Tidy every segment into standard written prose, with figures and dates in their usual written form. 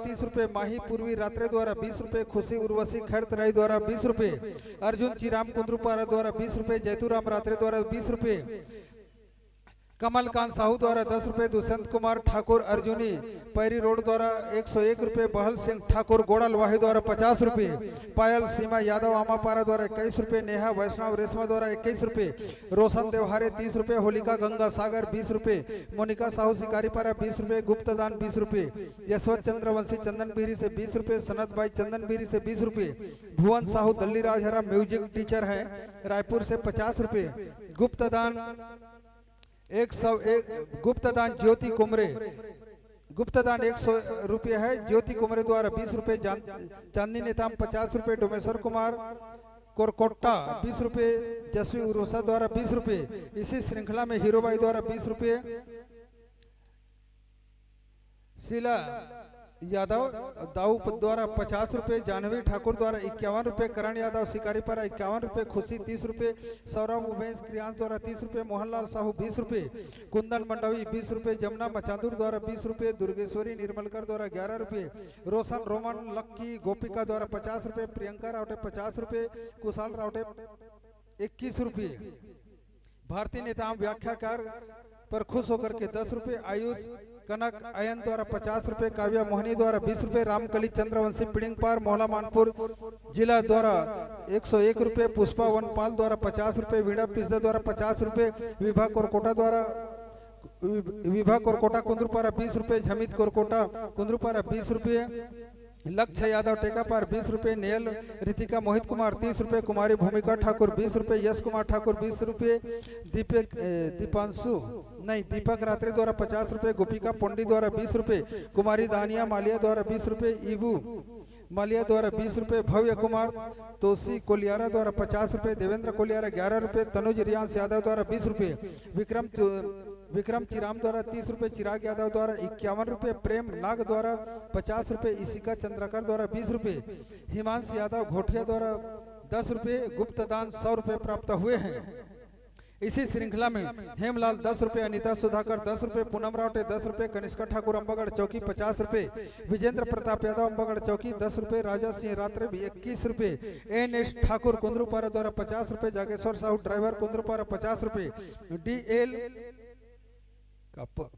30 रुपए, माही पूर्वी रात्रे द्वारा 20 रुपए, खुशी उर्वशी खैर तराई द्वारा 20 रुपए, अर्जुन चिराम कुंद्रुपारा द्वारा 20 रुपए, जैतूराम रात्रे द्वारा 20 रुपए, कमलकांत साहू द्वारा 10 रुपए, दुष्यंत कुमार ठाकुर अर्जुनी पैरी रोड द्वारा 101 रुपए, बहल सिंह ठाकुर गोड़ल वाही द्वारा 50 रुपए, पायल सीमा यादव आमापारा द्वारा 21 रुपए, नेहा वैष्णव रेशमा द्वारा 21 रुपए, रोशन देवहारे 30 रुपए, होलिका गंगा सागर 20 रुपए, मोनिका साहू शिकारीपारा 20 रुपए, गुप्तदान 20 रुपए, यशवंत चंद्रवंशी चंदन बीरी से 20 रुपए, सनत भाई चंदन बीरी से 20 रुपए, भुवन साहू दल्ली राजहरा म्यूजिक टीचर है रायपुर से 50 रुपए, गुप्तदान 101, गुप्तदान ज्योति कुमरे, गुप्तदान 100 रुपये है, ज्योति कुमरे द्वारा 20 रुपए, चांदनी नेताम 50 रुपए, डोमेश्वर कुमार कोरकोट्टा 20 रुपए, जसवी उर्वसा द्वारा 20 रुपए, इसी श्रृंखला में हीरोबाई द्वारा 20 रुपए, शीला यादव दाऊ द्वारा 50 रुपए, जानवी ठाकुर द्वारा 51 रुपए, करण यादव शिकारीपारा 51 रुपए, खुशी 30 रुपए, सौरभ उमेश क्रियांश द्वारा 30 रुपए, मोहनलाल साहू 20 रुपए, कुंदन मंडवी 20 रुपए, जमुना मचांदुर द्वारा 20 रुपए, दुर्गेश्वरी निर्मलकर द्वारा 11 रुपए, रोशन रोमन लक्की गोपिका द्वारा 50 रुपए, प्रियंका रावटे 50 रुपए, कुशाल रावटे 21 रुपए, भारतीय नेताम व्याख्याकार पर खुश होकर के 10 रुपए, आयुष कनक अयन द्वारा 50 रुपए, काव्या मोहनी द्वारा 20 रुपए, रामकली चंद्रवंशी पिड़िंग पार मोहला मानपुर जिला द्वारा 101 रुपए, पुष्पा वनपाल द्वारा 50 रुपए, वीणा पिस्दा द्वारा 50 रुपए, विभा कोरकोटा कुंद्रुपारा 20 रुपए, झमित कोरकोटा कुंद्रुपारा 20 रुपए, लक्ष्य यादव टेकापार 20 रुपए, नेयल रितिका मोहित कुमार 30 रुपए, कुमारी भूमिका ठाकुर 20 रुपए, यश कुमार ठाकुर 20 रुपए, दीपक रात्रे द्वारा 50 रुपए, गोपिका पोंडी द्वारा 20 रुपए, कुमारी दानिया मालिया द्वारा 20 रुपए, ईबू मालिया द्वारा 20 रुपए, भव्य कुमार तोसी कोलियारा द्वारा 50 रुपए, देवेंद्र कोलियारा 11 रुपए, तनुज रियांश यादव द्वारा 20 रुपए, विक्रम चिराम द्वारा 30 रुपए, चिराग यादव द्वारा 51 रुपए, प्रेम नाग द्वारा 50 रुपए, इशिका चंद्रकर द्वारा 20 रुपए, हिमांश यादव घोटिया द्वारा 10 रुपए, गुप्तदान 100 रुपए प्राप्त हुए हैं। इसी श्रृंखला में हेमलाल 10 रुपए, अनीता सुधाकर 10 रुपए, पूनम रावटे 10 रुपए, कनिष्का ठाकुर अम्बागढ़ चौकी 50 रुपए, विजेंद्र प्रताप यादव अम्बागढ़ चौकी 10 रुपए, राजा सिंह रात्रे 21 रुपए, NS ठाकुर कुंद्रुपारा द्वारा 50 रुपए, जागेश्वर साहू ड्राइवर कुंद्रुपारा 50 रुपए, DL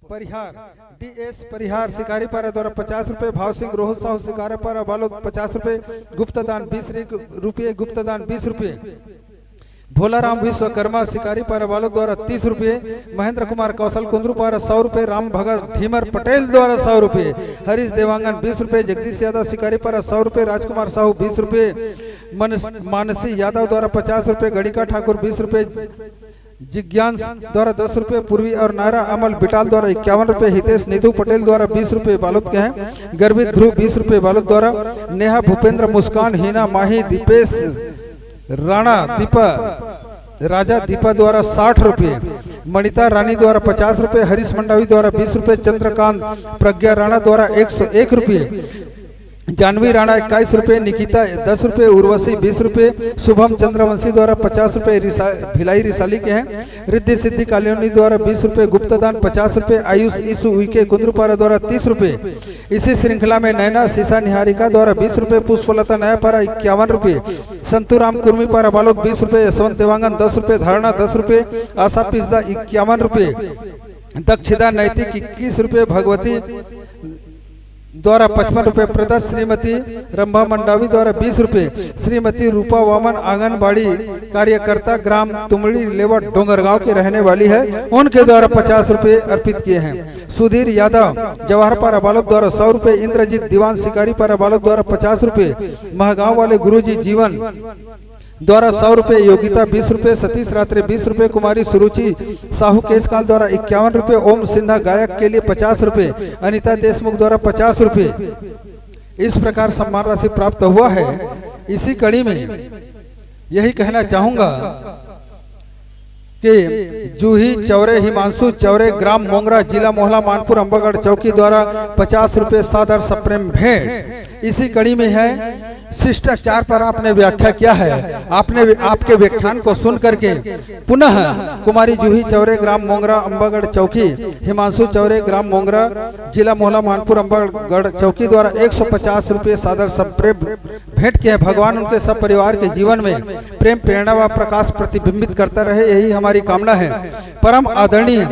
परिहार DS परिहार शिकारीपारा द्वारा 50 रुपए, भाव सिंह रोहत साहू शिकारीपारा बालोद 50 रुपए, गुप्तदान 20 रुपए, गुप्तदान 20 रुपए, भोलाराम विश्वकर्मा शिकारीपारा वालों द्वारा 30 रुपए, महेंद्र कुमार कौशल कुंद्रुपारा 100 रुपए, राम भगत धीमर पटेल द्वारा 100 रुपए, हरीश देवांगन 20 रुपए, जगदीश यादव शिकारीपारा 100 रुपए, राजकुमार साहू 20 रुपए, मानसी यादव द्वारा 50 रुपए, गणिका ठाकुर 20 रुपए, जिज्ञांस द्वारा 10 रुपए, पूर्वी और नारा अमल बिटाल द्वारा 51 रुपए, हितेश निधु पटेल द्वारा 20 रुपए बालोद के हैं, गर्भित ध्रुव 20 रुपए बालोद द्वारा, नेहा भूपेंद्र मुस्कान हीना माही दीपेश राणा दीपा राजा दीपा द्वारा 60 रुपए, मणिता रानी द्वारा 50 रुपए, हरीश मंडावी द्वारा 20 रुपए, चंद्रकांत प्रज्ञा राणा द्वारा 101 रुपए, जानवी राणा 21 रुपए, निकिता 10 रुपए, उर्वशी 20 रुपए, शुभम चंद्रवंशी द्वारा 50 रुपए, भिलाई रिसाली के हैं, रिद्धि सिद्धि कॉलोनी द्वारा 20 रुपए, गुप्तदान 50 रुपए, आयुष ईसु उइके कुंद्रुपारा द्वारा 30 रुपए, इसी श्रृंखला में नैना सीसा निहारिका द्वारा 20 रुपए, पुष्पलता नयापारा 51 रुपए, संतुराम कुर्मीपारा बालोद 20 रुपए, यशवंत देवांगन 10 रुपए, धारणा 10 रुपए, आशा पिस्दा 51 रुपए, दक्षिदा नैतिक 21 रुपए, भगवती द्वारा 55 रुपए, प्रदर्श श्रीमती रंभा मंडावी द्वारा 20 रुपए, श्रीमती रूपा वामन आंगनबाड़ी कार्यकर्ता ग्राम तुमड़ी लेवट डोंगरगांव के रहने वाली है, उनके द्वारा 50 रुपए अर्पित किए हैं। सुधीर यादव जवाहरपारा बालोद द्वारा 100 रुपए, इंद्रजीत दीवान शिकारीपारा बालोद द्वारा 50 रुपए, महगांव वाले गुरुजी जीवन द्वारा 100 रुपए, योगिता 20 रुपए, सतीश रात्रे 20 रुपए, कुमारी सुरुचि साहू केशकाल द्वारा 51 रुपए, ओम सिन्हा गायक के लिए 50 रुपए, अनीता देशमुख द्वारा 50 रुपए, इस प्रकार सम्मान राशि प्राप्त हुआ है। इसी कड़ी में यही कहना चाहूंगा कि जूही चौरे हिमांशु चौरे ग्राम मोंगरा जिला मोहला मानपुर अम्बागढ़ चौकी द्वारा 50 रुपए सादर सप्रेम भेंट। इसी कड़ी में है शिष्टाचार पर आपने व्याख्या किया है। आपने आपके व्याख्यान को सुन करके पुनः कुमारी जूही चौरे ग्राम मोंगरा अंबागढ़ चौकी, हिमांशु चौरे ग्राम मोंगरा जिला मोहला मानपुर अंबागढ़ चौकी द्वारा 150 रुपये सादर संप्रेम भेंट किए। भगवान उनके सब परिवार के जीवन में प्रेम, प्रेरणा व प्रकाश प्रतिबिंबित करता रहे, यही हमारी कामना है। परम आदरणीय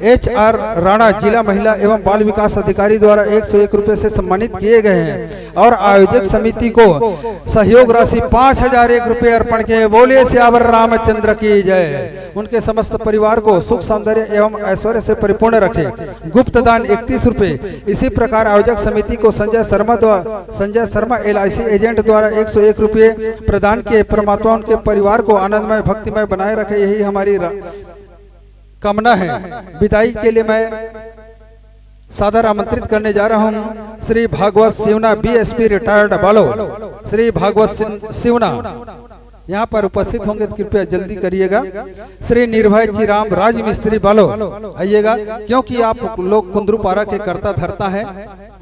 HR राणा जिला महिला एवं बाल विकास अधिकारी द्वारा 101 रुपये से सम्मानित किए गए हैं और आयोजक समिति को सहयोग राशि 5001 रुपये अर्पण किए। बोलिए सियावर रामचंद्र की जय। उनके समस्त परिवार को सुख, सौंदर्य एवं ऐश्वर्य से परिपूर्ण रखे। गुप्त दान 31 रुपये। इसी प्रकार आयोजक समिति को संजय शर्मा LIC एजेंट द्वारा 101 रुपये प्रदान किए। परमात्मा उनके परिवार को आनंदमय भक्तिमय बनाए रखे, यही हमारी कामना है। विदाई के लिए मैं सादर आमंत्रित करने जा रहा हूं श्री भागवत सिवना BSP रिटायर्ड बालोद। श्री भागवत सिवना यहाँ पर उपस्थित होंगे तो कृपया जल्दी करिएगा। श्री निर्भय चिराम राज मिस्त्री बालोद आइएगा, क्योंकि आप लोग कुंदरूपारा के कर्ता धरता है।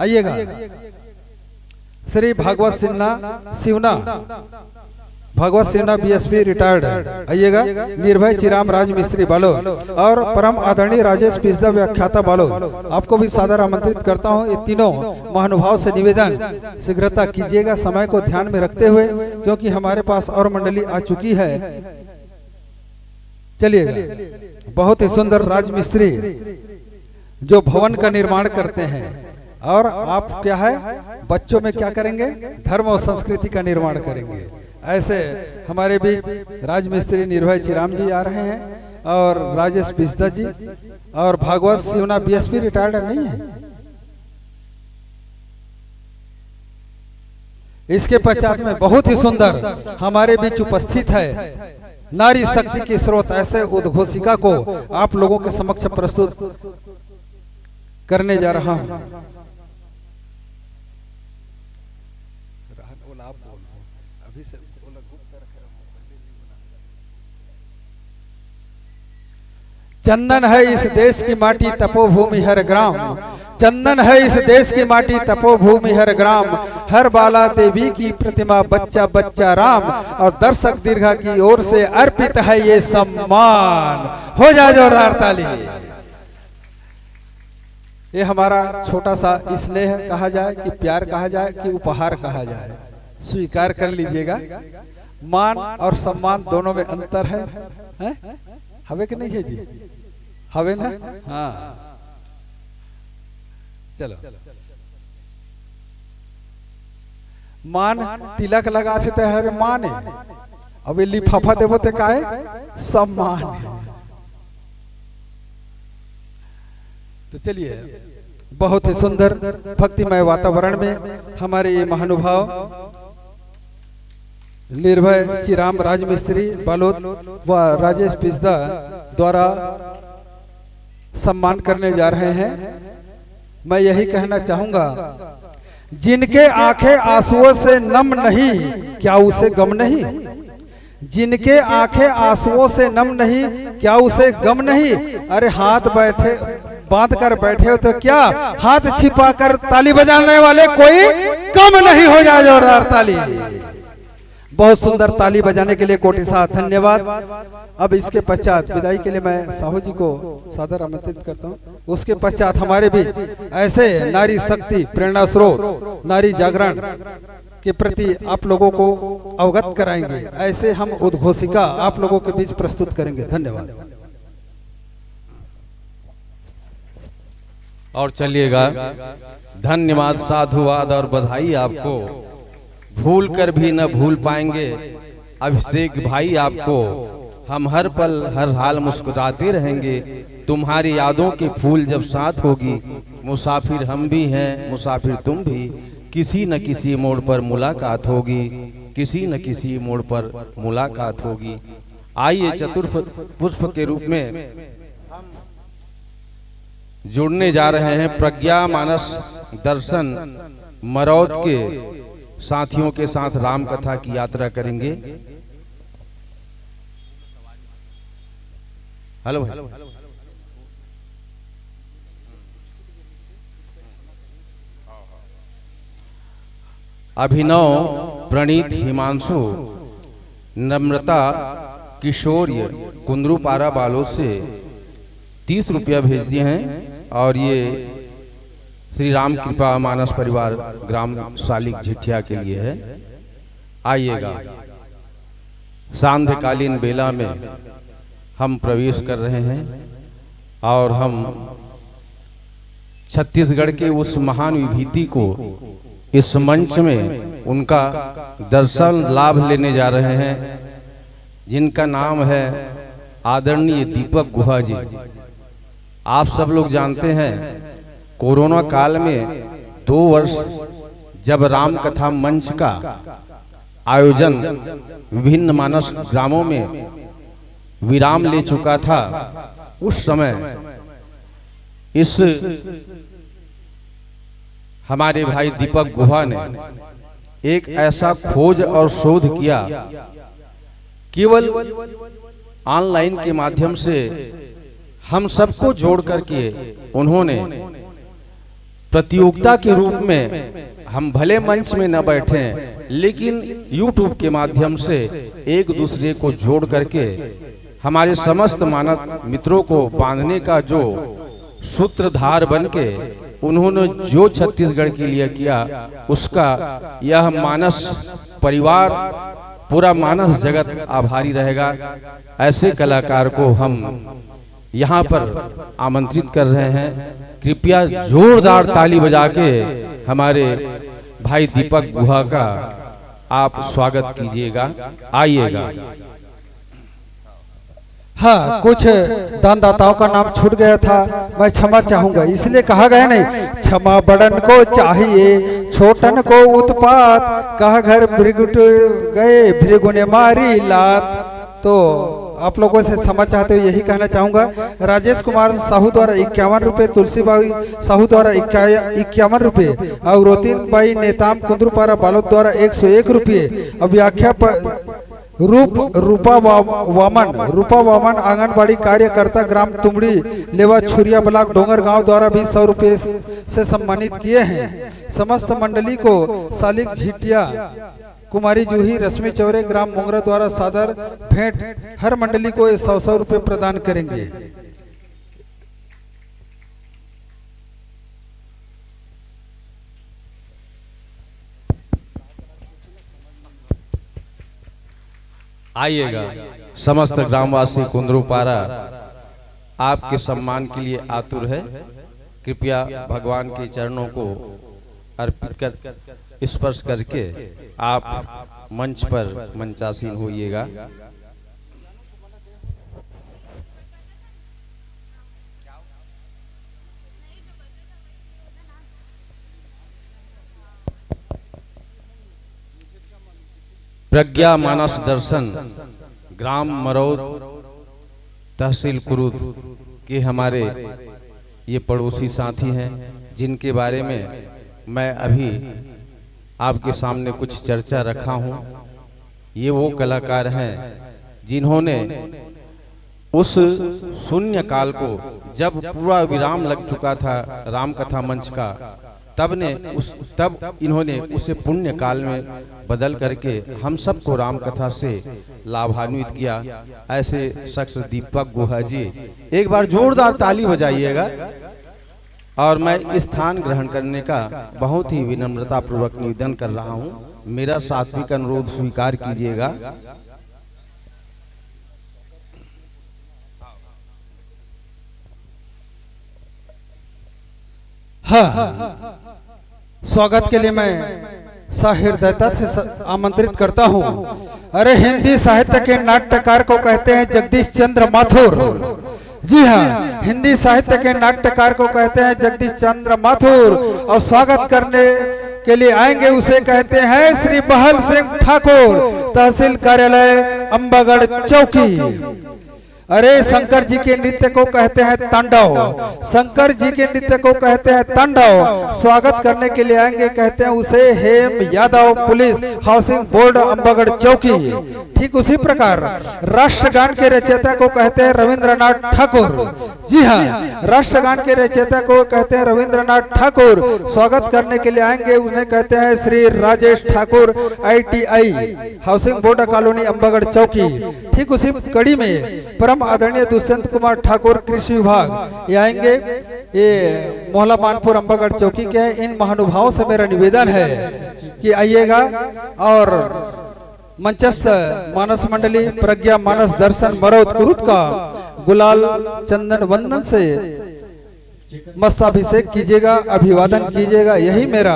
आइएगा। श्री भागवत सिवना BSP रिटायर्ड आइएगा। निर्भय चिराम राज मिस्त्री बालोद और परम आदरणीय राजेश पिस्दा व्याख्याता बालोद, आपको भी सादर आमंत्रित करता हूं। ये तीनों महानुभाव से निवेदन शीघ्रता कीजिएगा समय को ध्यान में रखते हुए, क्योंकि हमारे पास और मंडली आ चुकी है। चलिएगा। बहुत ही सुंदर राज मिस्त्री जो भवन का निर्माण करते हैं, और आप क्या है बच्चों में क्या करेंगे, धर्म और संस्कृति का निर्माण करेंगे। ऐसे हमारे बीच राजमिस्त्री निर्भय चिराम जी आ रहे हैं और राजेश पिस्दा जी और भागवत सिवना BSP रिटायर्ड नहीं है। इसके पश्चात में बहुत ही सुंदर हमारे बीच उपस्थित है नारी शक्ति की स्रोत, ऐसे उद्घोषिका को आप लोगों के समक्ष प्रस्तुत करने जा रहा हूं। चंदन है इस देश की माटी तपोभूमि हर ग्राम, चंदन है इस देश की माटी तपोभूमि हर ग्राम, हर बाला देवी की प्रतिमा बच्चा बच्चा राम, और दर्शक दीर्घा की ओर से अर्पित है ये सम्मान। हो जाए जोरदार ताली। ये हमारा छोटा सा स्नेह कहा जाए कि प्यार कहा जाए कि उपहार कहा जाए, स्वीकार कर लीजिएगा। मान और सम्मान दोनों में अंतर है? हवे कि नहीं है जी? हवे ना? हाँ चलो। मान तिलक लगा थे तो मान है, अब लिफाफा देवो ते का है सम्मान है। तो चलिए, बहुत ही सुंदर भक्तिमय वातावरण में हमारे ये महानुभाव निर्भय चिराम राजमिस्त्री बालोद व राजेश पिस्दा द्वारा सम्मान करने जा रहे हैं। मैं यही कहना चाहूंगा, जिनके आंखें आंसुओं से नम नहीं क्या उसे गम नहीं, जिनके आंखें आंसुओं से नम नहीं क्या उसे गम नहीं। अरे हाथ बैठे बांध कर बैठे हो तो क्या, हाथ छिपा कर ताली बजाने वाले कोई कम नहीं। हो जाए जोरदार ताली। बहुत सुंदर ताली बजाने के लिए कोटि सा धन्यवाद। अब इसके पश्चात विदाई के लिए मैं साहू जी को सादर आमंत्रित करता हूं। उसके पश्चात हमारे बीच ऐसे नारी शक्ति प्रेरणा स्रोत नारी जागरण के प्रति आप लोगों को अवगत कराएंगे, ऐसे हम उद्घोषिका आप लोगों के बीच प्रस्तुत करेंगे। धन्यवाद। और चलिएगा, धन्यवाद, साधुवाद और बधाई आपको। भूल कर भी न भूल पाएंगे अभिषेक भाई आपको। हम हर पल हर हाल मुस्कुराते रहेंगे, तुम्हारी यादों के फूल जब साथ होगी। मुसाफिर हम भी हैं, मुसाफिर तुम भी, किसी न किसी मोड़ पर मुलाकात होगी, किसी न किसी मोड़ पर मुलाकात होगी। आइए चतुर्थ पुष्प के रूप में जुड़ने जा रहे हैं। प्रज्ञा मानस दर्शन मरौद के साथियों के साथ राम कथा की यात्रा करेंगे। हेलो अभिनव, प्रणीत, हिमांशु, नम्रता, किशोर्य कुंदरूपारा बालोद से 30 रुपया भेज दिए हैं और ये श्री राम कृपा मानस परिवार ग्राम सालिक झिठिया के लिए है। आइएगा, सांध्यकालीन बेला में हम प्रवेश कर रहे हैं और हम छत्तीसगढ़ के उस महान विभूति को इस मंच में उनका दर्शन लाभ लेने जा रहे हैं, जिनका नाम है आदरणीय दीपक गुहा जी। आप सब लोग जानते हैं कोरोना काल में 2 वर्ष जब राम कथा मंच का आयोजन विभिन्न मानस ग्रामों में विराम ले चुका था, उस समय इस हमारे भाई दीपक गुहा ने एक ऐसा खोज और शोध किया, केवल ऑनलाइन के माध्यम से हम सबको जोड़ करके उन्होंने प्रतियोगिता के रूप में, हम भले मंच में न बैठे लेकिन YouTube के माध्यम से एक दूसरे को जोड़ करके हमारे समस्त मानव मित्रों को बांधने का जो सूत्रधार बनके उन्होंने जो छत्तीसगढ़ के लिए किया, उसका यह मानस परिवार, पूरा मानस जगत आभारी रहेगा। ऐसे कलाकार को हम यहाँ पर आमंत्रित कर रहे हैं। कृपया जोरदार ताली बजा के हमारे भाई दीपक गुहा का आप स्वागत कीजिएगा। आइएगा। हाँ, कुछ दानदाताओं का नाम छूट गया था, मैं क्षमा चाहूंगा। इसलिए कहा गया नहीं, क्षमा बड़न को चाहिए छोटन को उत्पात, कहा घर भृगुट गए भृगु ने मारी लात। तो आप लोगों से क्षमा चाहते हुए यही कहना चाहूंगा। राजेश कुमार साहू द्वारा 51 रुपए, तुलसीबाई साहू द्वारा 51 रुपए और रोतिन बाई नेताम कुंदरूपारा बालोद द्वारा 101 रुपये। अब व्याख्या रूपा वामन आंगनबाड़ी कार्यकर्ता ग्राम तुमड़ी लेवा छुरिया ब्लॉक डोंगर गांव द्वारा भी 100 रुपये से सम्मानित किए हैं। समस्त मंडली को सालिक झिठिया कुमारी जूही रश्मि चौरे ग्राम मोंगरा द्वारा सादर भेंट हर मंडली को 100 रुपये प्रदान करेंगे। आइएगा, समस्त ग्रामवासी कुंदरूपारा आपके सम्मान के लिए आतुर है। कृपया भगवान के चरणों को अर्पित कर स्पर्श करके आप मंच पर मंचासीन होइएगा। प्रज्ञा मानस दर्शन ग्राम मरौद तहसील कुरुद के हमारे ये पड़ोसी साथी हैं, जिनके बारे में मैं अभी आपके सामने कुछ चर्चा रखा हूं। ये वो कलाकार हैं जिन्होंने उस शून्य काल को, जब पूरा विराम लग चुका था राम कथा मंच का, तब इन्होंने उसे पुण्य काल में बदल करके हम सबको राम कथा से लाभान्वित किया। ऐसे शख्स दीपक गुहा जी, एक बार जोरदार ताली बजाइएगा। और मैं स्थान ग्रहण करने का बहुत ही विनम्रता पूर्वक निवेदन कर रहा हूं, मेरा सात्विक अनुरोध स्वीकार कीजिएगा। हाँ, स्वागत के लिए मैं सहृदयता से आमंत्रित करता हूँ। अरे हिंदी साहित्य के नाट्यकार को कहते हैं जगदीश चंद्र माथुर। जी हाँ, हिंदी साहित्य के नाट्यकार को कहते हैं जगदीश चंद्र माथुर। और स्वागत करने के लिए आएंगे उसे कहते हैं श्री बहल सिंह ठाकुर, तहसील कार्यालय अंबागढ़ चौकी। अरे शंकर जी के नृत्य को कहते हैं तांडव, शंकर जी के नृत्य को कहते हैं तांडव। स्वागत करने के लिए आएंगे, कहते हैं उसे Hem Yadav, police housing board Ambagarh चौकी। ठीक उसी प्रकार राष्ट्रगान के रचयिता को कहते हैं रविंद्रनाथ ठाकुर। जी हाँ, राष्ट्रगान के रचयिता को कहते हैं रविंद्रनाथ ठाकुर। स्वागत करने के लिए आएंगे, उन्हें कहते हैं Shri Rajesh Thakur, ITI housing board colony Ambagarh चौकी। ठीक उसी कड़ी में परम आदरणीय दुष्यंत कुमार ठाकुर, कृषि विभाग, ये आएंगे, ये मोहला मानपुर अंबागढ़ चौकी के हैं। इन महानुभावों से मेरा निवेदन है कि आइएगा और मंचस्थ मानस मंडली प्रज्ञा मानस दर्शन मरौत कुरुत का गुलाल चंदन वंदन से मस्ताभिषेक कीजिएगा, अभिवादन कीजिएगा। यही मेरा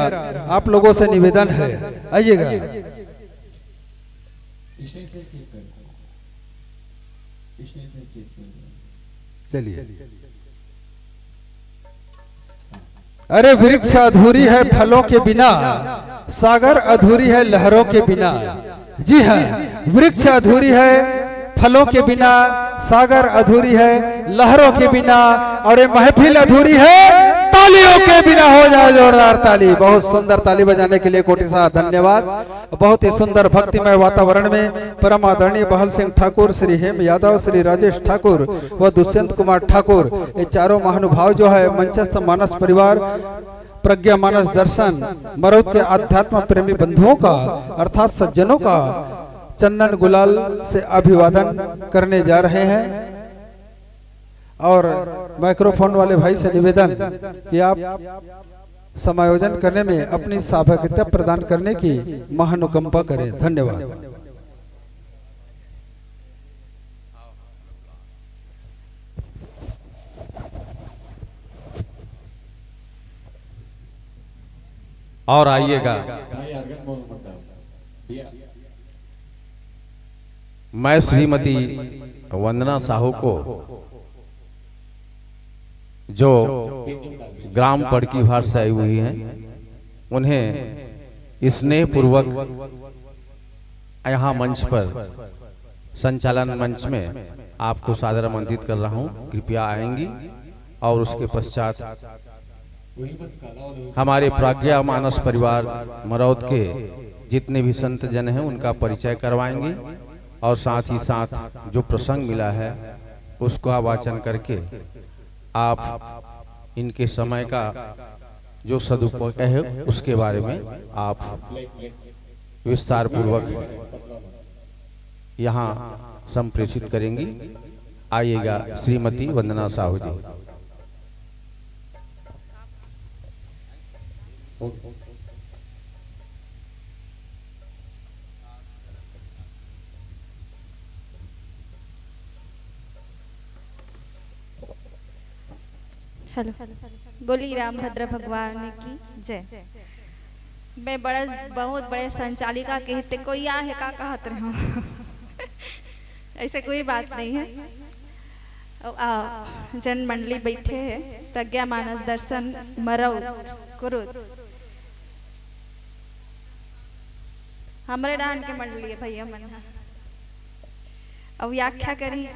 आप लोगों से निवेदन है। आइएगा। चलिए। अरे वृक्ष अधूरी है फलों के बिना, सागर अधूरी है लहरों के बिना। जी हाँ, वृक्ष अधूरी है फलों के बिना, सागर अधूरी है लहरों के बिना, और ये महफिल अधूरी है तालियों के बिना। हो जाए जोरदार ताली। बहुत सुंदर ताली बजाने के लिए कोटि सा धन्यवाद। बहुत ही सुंदर भक्तिमय वातावरण में परम आदरणीय बहल सिंह ठाकुर, श्री हेम यादव, श्री राजेश ठाकुर व दुष्यंत कुमार ठाकुर, ये चारों महानुभाव जो है मंचस्थ मानस परिवार प्रज्ञा मानस दर्शन मरौत के आध्यात्म प्रेमी बंधुओं का अर्थात सज्जनों का चंदन गुलाल से अभिवादन करने जा रहे हैं। और माइक्रोफोन वाले भाई से निवेदन कि आप समायोजन करने में अपनी सहभागिता प्रदान करने की महानुकंपा करें। धन्यवाद। और आइएगा, मैं श्रीमती वंदना साहू को, जो ग्राम पड़की भार से आई हुई हैं, उन्हें स्नेह पूर्वक यहाँ मंच पर संचालन मंच में आपको सादर आमंत्रित कर रहा हूँ। कृपया आएंगी और उसके पश्चात हमारे प्रज्ञा मानस परिवार मरौत के जितने भी संत जन हैं उनका परिचय करवाएंगे, और साथ ही साथ जो प्रसंग मिला है उसका वाचन करके आप इनके समय का जो सदुपयोग है उसके बारे में आप विस्तार पूर्वक यहाँ संप्रेषित करेंगी। आइएगा श्रीमती वंदना साहू जी। हेलो, बोली रामभद्र भगवान की जय। मैं बहुत बड़े संचालिका कहते कोई आ है का कहते रहो ऐसे कोई बात नहीं है। जन मंडली बैठे है, प्रज्ञा मानस दर्शन मरौत कुरुत हमरे डान के मंडली है भैया मन। अब व्याख्या करी।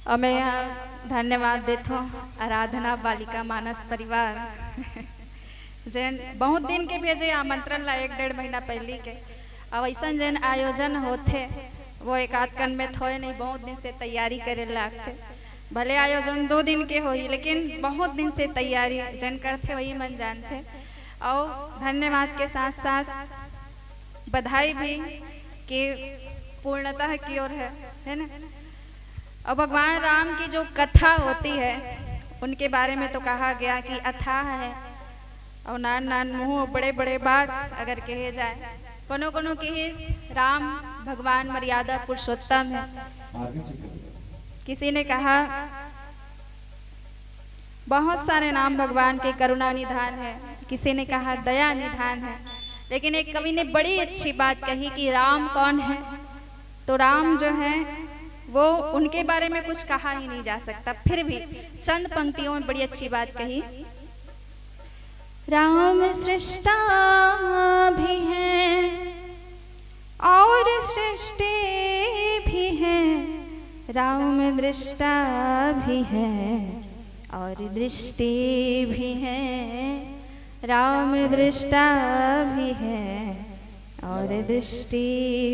और मैं यहाँ धन्यवाद देता हूँ आराधना बालिका मानस परिवार जैन बहुत दिन के भेजे आमंत्रण ला 1-1.5 महीना पहले के। अब ऐसा जैन आयोजन होते वो एक आध कन में थोड़े नहीं, बहुत दिन से तैयारी करे लागते। भले आयोजन 2 दिन के हो, लेकिन बहुत दिन से तैयारी जैन करते वही मन जानते। और धन्यवाद के साथ साथ बधाई भी कि पूर्णता की ओर है ना। और भगवान राम की जो कथा होती है उनके बारे में तो कहा गया कि अथाह है और नान नान मुँह बड़े बड़े बात अगर कहे जाए। कोनो कोनो के राम भगवान मर्यादा पुरुषोत्तम है। किसी ने कहा बहुत सारे नाम भगवान के करुणा निधान है, किसी ने कहा दया निधान है। लेकिन एक कवि ने बड़ी अच्छी बात कही कि राम कौन है। तो राम जो है वो उनके बारे में कुछ कहा ही नहीं जा सकता। फिर भी चंद पंक्तियों में बड़ी अच्छी बात कही। राम सृष्टा भी है और सृष्टि भी है, राम दृष्टा भी है और दृष्टि भी है, राम दृष्टा भी है और दृष्टि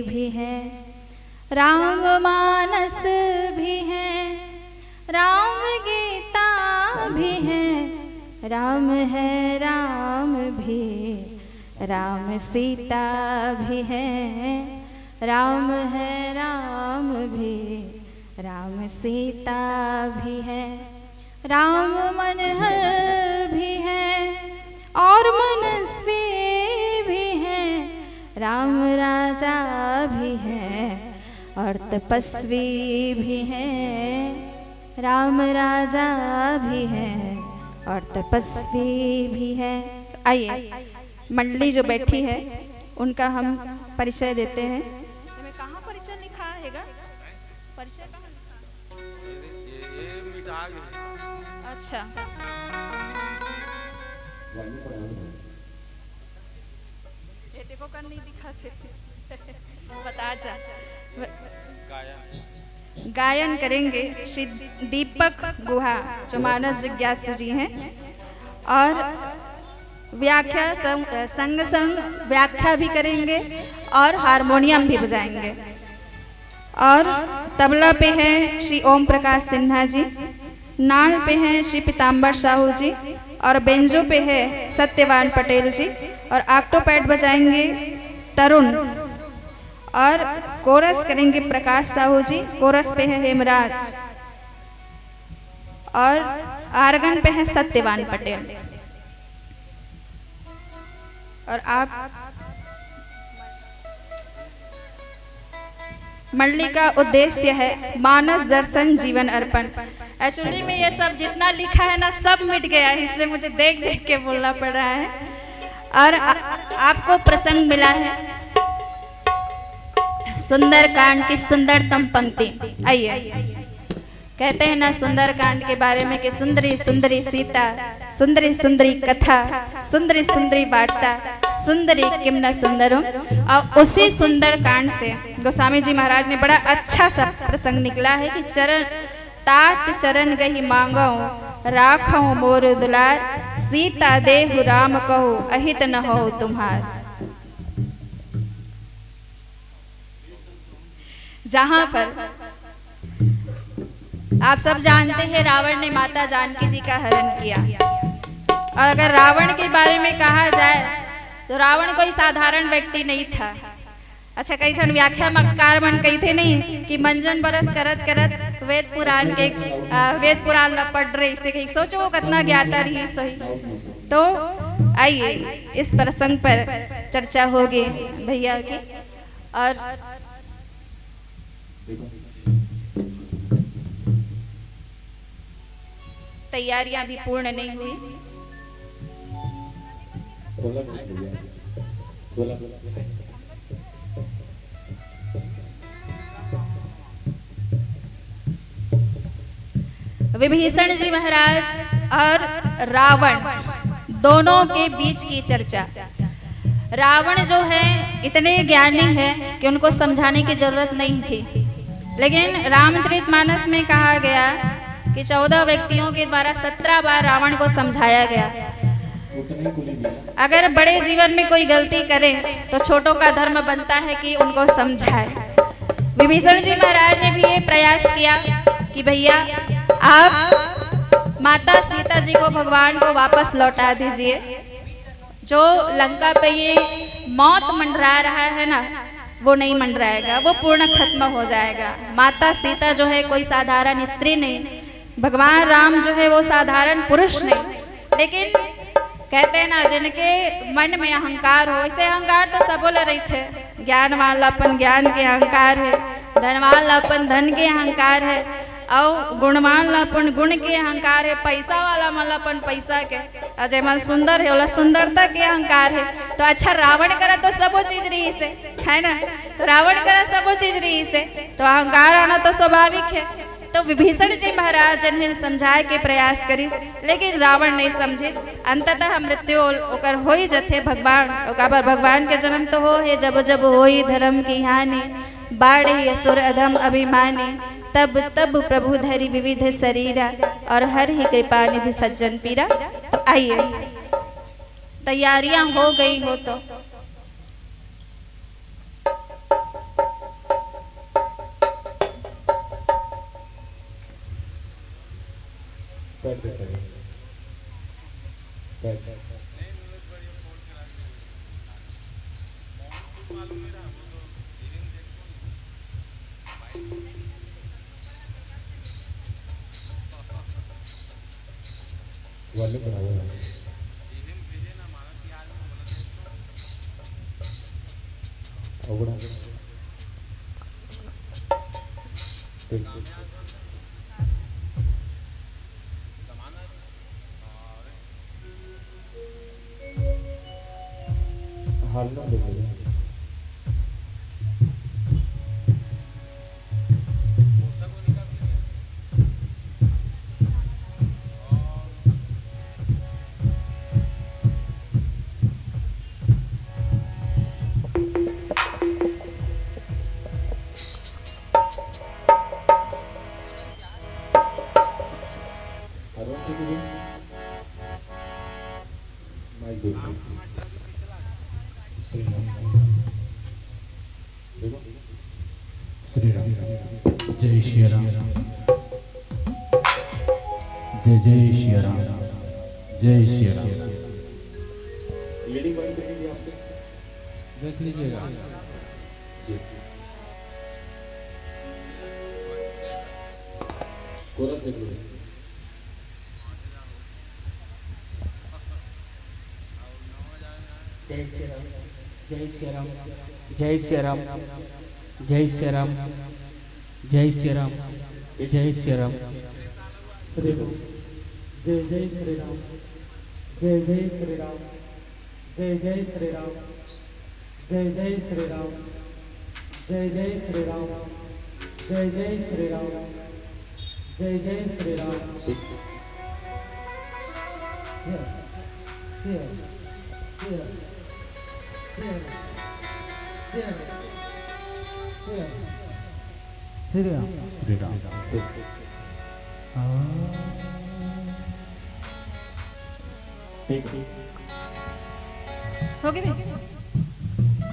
भी है, राम मानस भी है, राम गीता भी है, राम है राम भी, राम सीता भी है, राम है राम भी, राम सीता भी है, राम मनहर भी है और मनस्वी भी है, राम राजा भी है और तपस्वी भी है, राम राजा भी है और तपस्वी भी है। तो आइए मंडली जो बैठी है उनका हम परिचय देते हैं। इसमें कहाँ परिचय लिखा हैगा? परिचय कहाँ लिखा? अच्छा, ये देखो कर नहीं दिखाते बता जा। गायन करेंगे श्री दीपक गुहा जो मानस जिज्ञासु जी हैं, और व्याख्या संग व्याख्या भी करेंगे और हारमोनियम भी बजाएंगे। और तबला पे है श्री ओम प्रकाश सिन्हा जी, नाल पे हैं श्री पीताम्बर साहू जी, और बेंजो पे है सत्यवान पटेल जी, और ऑक्टोपैड बजाएंगे तरुण, और कोरस करेंगे प्रकाश साहू जी, कोरस पे है हेमराज, और आर्गन पे है सत्यवान पटेल। और आप मंडली का उद्देश्य है मानस दर्शन जीवन अर्पण। एक्चुअली में ये सब जितना लिखा है ना सब मिट गया है, इसलिए मुझे देख देख के बोलना पड़ रहा है। और आपको प्रसंग मिला है सुंदर कांड की सुंदरतम पंक्ति। आइए, कहते हैं ना सुंदर कांड के बारे में कि सुंदरी सुंदरी सीता, सुंदरी सुंदरी कथा, सुंदरी सुंदरी वार्ता, सुंदरी किम न सुंदरम। और उसी सुंदर कांड से गोस्वामी जी महाराज ने बड़ा अच्छा सा प्रसंग निकला है कि चरण तात चरण गही मांगो, राखो मोर दुलार, सीता देहु राम कहो, अहित न हो तुम्हार। जहां पर आप सब जानते हैं रावण ने माता जानकी जी का हरण किया, और अगर रावण के बारे में कहा जाए तो रावण कोई साधारण व्यक्ति नहीं था। अच्छा, कई जन व्याख्या मक्कार मन कही थे नहीं कि मंजन बरस करत करत वेद पुराण न पढ़ रही से कहीं सोचो वो कितना ज्ञाता रही सही। तो आइए इस प्रसंग पर चर्चा होगी भैया की। और तैयारियां भी पूर्ण नहीं हुई। विभीषण जी महाराज और रावण दोनों के बीच की चर्चा। रावण जो है इतने ज्ञानी है कि उनको समझाने की जरूरत नहीं थी, लेकिन रामचरितमानस में कहा गया कि 14 व्यक्तियों के द्वारा 17 बार रावण को समझाया गया। अगर बड़े जीवन में कोई गलती करे तो छोटों का धर्म बनता है कि उनको समझाए। विभीषण जी महाराज ने भी ये प्रयास किया कि भैया आप माता सीता जी को भगवान को वापस लौटा दीजिए। जो लंका पे ये मौत मंडरा रहा है ना, वो नहीं मंडराएगा, वो पूर्ण खत्म हो जाएगा। माता सीता जो है कोई साधारण स्त्री नहीं, भगवान राम जो है वो साधारण पुरुष नहीं। लेकिन कहते हैं ना जिनके मन में अहंकार हो, इसे अहंकार तो सब बोले रही थे, ज्ञान वाला अपन ज्ञान के अहंकार है, धनवान ला अपन धन के अहंकार है, और गुणवान ला अपन गुण के अहंकार है, पैसा वाला मन अपन पैसा के, अजय मन सुंदर है वाला सुंदरता के अहंकार है। तो अच्छा रावण करा तो सब वो चीज रही से है ना, तो रावण करा सब वो चीज रही से, तो अहंकार आना तो स्वाभाविक है। तो विभीषण जी महाराज इन्हें समझाए के प्रयास करिस, लेकिन रावण नहीं समझे। अंततः मृत्यु ओकर हो ही जथे भगवान, ओकर भगवान के जन्म तो हो है, जब जब होई धर्म की हानि, बाढ़ असुर अधम अभिमानी, तब तब प्रभु धरि विविध शरीरा, और हर ही कृपा निधि सज्जन पीरा। तो आइए, तैयारियां हो गई हो तो श्री राम। जय श्री राम। जय जय श्री राम। जय श्री राम। देख लीजिएगा। जय श्री राम। जय श्री राम। जय श्री राम। जय श्री राम। जय श्री राम। जय श्री राम। श्री राम। जय जय श्री राम। जय जय श्री राम। जय जय श्री राम। जय जय श्री राम। जय जय श्री राम। जय जय श्री राम। जय जय श्री राम। श्री राम। श्री राम। हो गई भाई?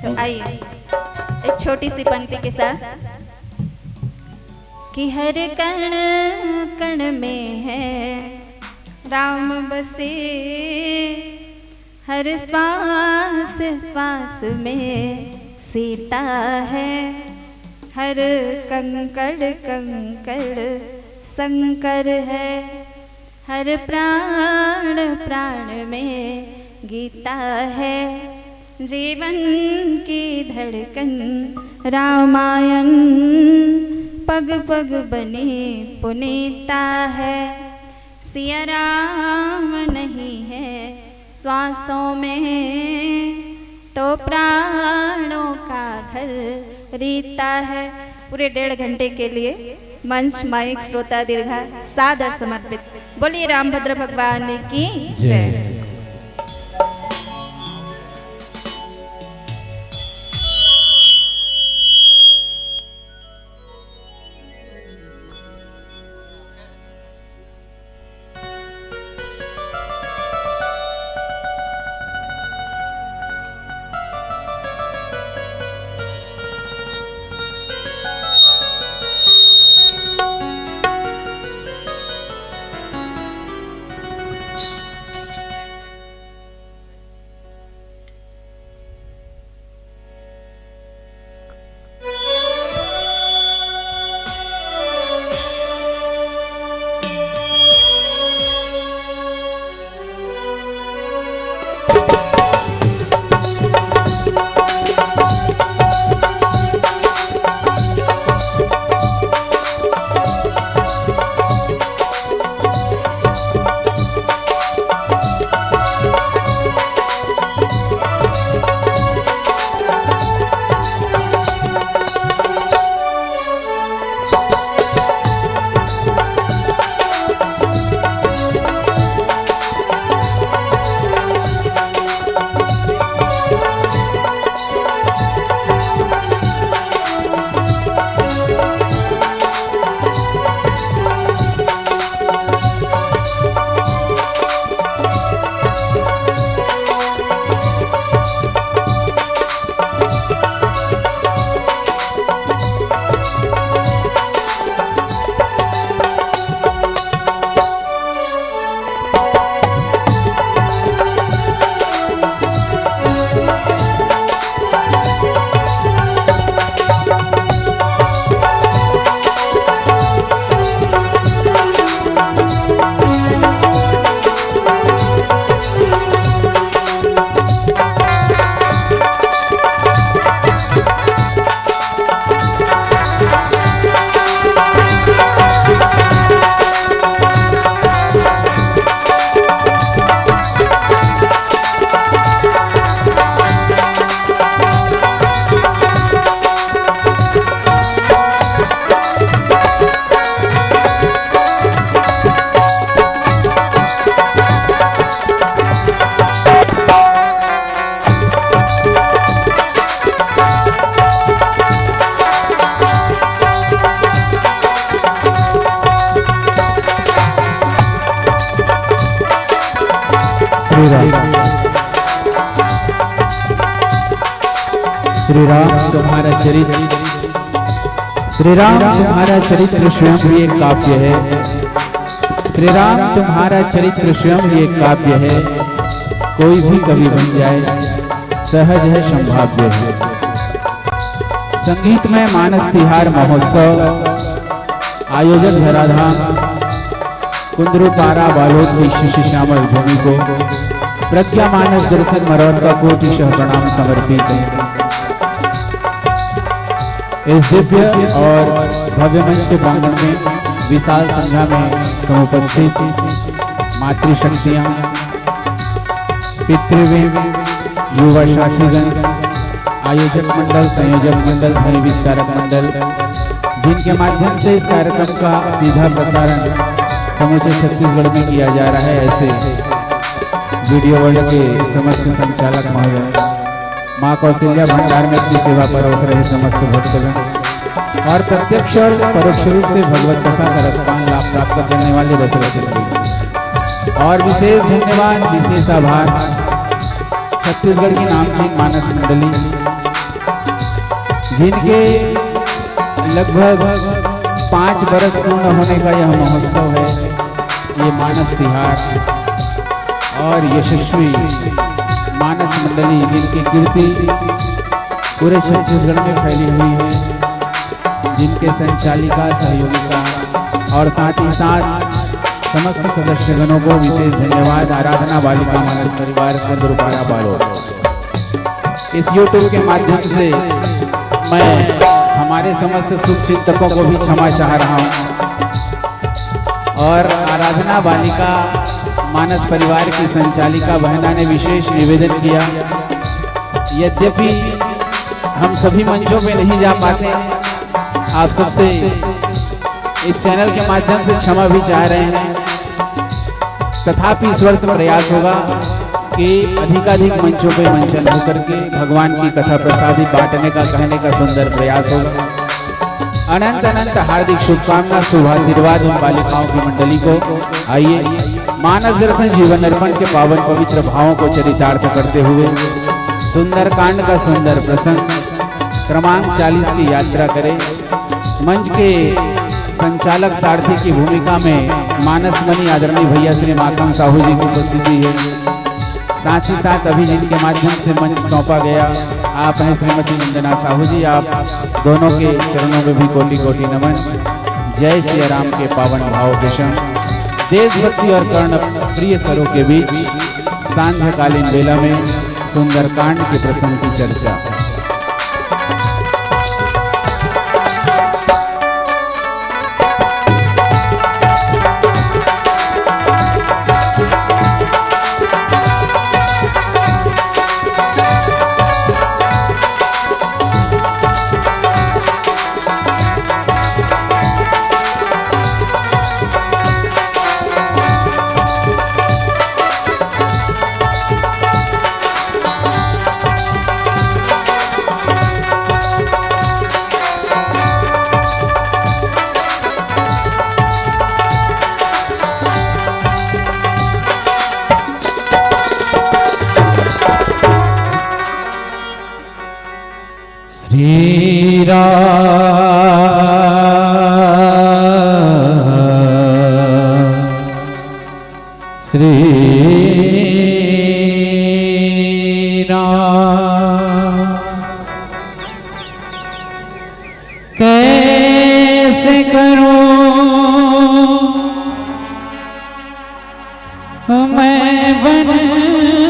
तो आइए एक छोटी सी पंक्ति के साथ कि हर कण कण में है राम बसे, हर श्वास श्वास में सीता है, हर कंकड़ कंकड़ शंकर है, हर प्राण प्राण में गीता है, जीवन की धड़कन रामायण, पग पग बनी पुनीता है, सिया राम नहीं है श्वासों में, तो प्राणों का घर रीता है। पूरे 1.5 घंटे के लिए मंच माइक श्रोता दीर्घा सादर समर्पित। बोलिए रामभद्र भगवान की जय। श्री राम तुम्हारा चरित्र स्वयं भी एक काव्य है। श्री राम तुम्हारा चरित्र स्वयं ही एक काव्य है। कोई भी कवि बन जाए सहज है, संभाव्य है। संगीतमय मानस तिहार महोत्सव आयोजक धराधाम कुंदरूपारा बालोद की शिशु श्यामल भूमि को प्रज्ञा मानस दर्शन मरौत का कोटिशः प्रणाम समर्पित है। इस दिव्य और भव्य मंच के प्रांगण में विशाल संख्या में समुपस्थित मातृशक्तियां, पितृव्य, युवा साथीगण, आयोजक मंडल, संयोजक मंडल, ध्वनि विस्तारक मंडल, जिनके माध्यम से इस कार्यक्रम का सीधा प्रसारण समूचे छत्तीसगढ़ में किया जा रहा है, ऐसे वीडियो वर्ल्ड के समस्त संचालक महोदय, माँ कौशल्या भंडार में अपनी सेवा पर अवसर रहे समस्त भक्तगण और प्रत्यक्ष और परोक्ष रूप से भगवत कथा का रसपान लाभ प्राप्त करने वाले रसरसिक और विशेष धन्यवाद, विशेष आभार छत्तीसगढ़ की नामचीन मानस मंडली, जिनके लगभग 5 बरस पूर्ण होने का यह महोत्सव है। ये मानस तिहार और यशस्वी मानस मंडली, जिनकी कीर्ति पूरे छत्तीसगढ़ में फैली हुई है, जिनके संचालिका, सहयोगिका और साथ ही साथ समस्त सदस्यगणों को विशेष धन्यवाद। आराधना बालिका मानस परिवार कुंदरूपारा बालोद। इस YouTube के माध्यम से मैं हमारे समस्त शुभचिंतकों को भी क्षमा चाह रहा हूँ और आराधना बालिका मानस परिवार की संचालिका बहना ने विशेष निवेदन किया। यद्यपि हम सभी मंचों पे नहीं जा पाते, आप सबसे इस चैनल के माध्यम से क्षमा भी चाह रहे हैं। तथापि इस वर्ष प्रयास होगा कि अधिकाधिक मंचों पे मंचन होकर के भगवान की कथा प्रसादी बांटने का, कहने का सुंदर प्रयास होगा। अनंत अनंत हार्दिक शुभकामना, शुभाशीर्वाद उन बालिकाओं की मंडली को। आइए मानस दर्शन जीवन अर्पण के पावन पवित्र भावों को चरितार्थ करते हुए सुंदर कांड का सुंदर प्रसंग क्रमांक 40 की यात्रा करें। मंच के संचालक सारथी की भूमिका में मानस मणि आदरणीय भैया श्री माखन साहू जी की उपस्थिति है। साथ ही साथ अभी जिनके माध्यम से मंच सौंपा गया आप हैं श्रीमती वंदना साहू जी, आप दोनों के चरणों में भी कोटि कोटि नमन। जय श्री राम के पावन भाव के संग देशभक्ति और कर्ण प्रिय स्वरों के बीच सांध्यकालीन बेला में सुंदरकांड के प्रसंग की चर्चा। श्री राम कैसे करूं मैं वंदना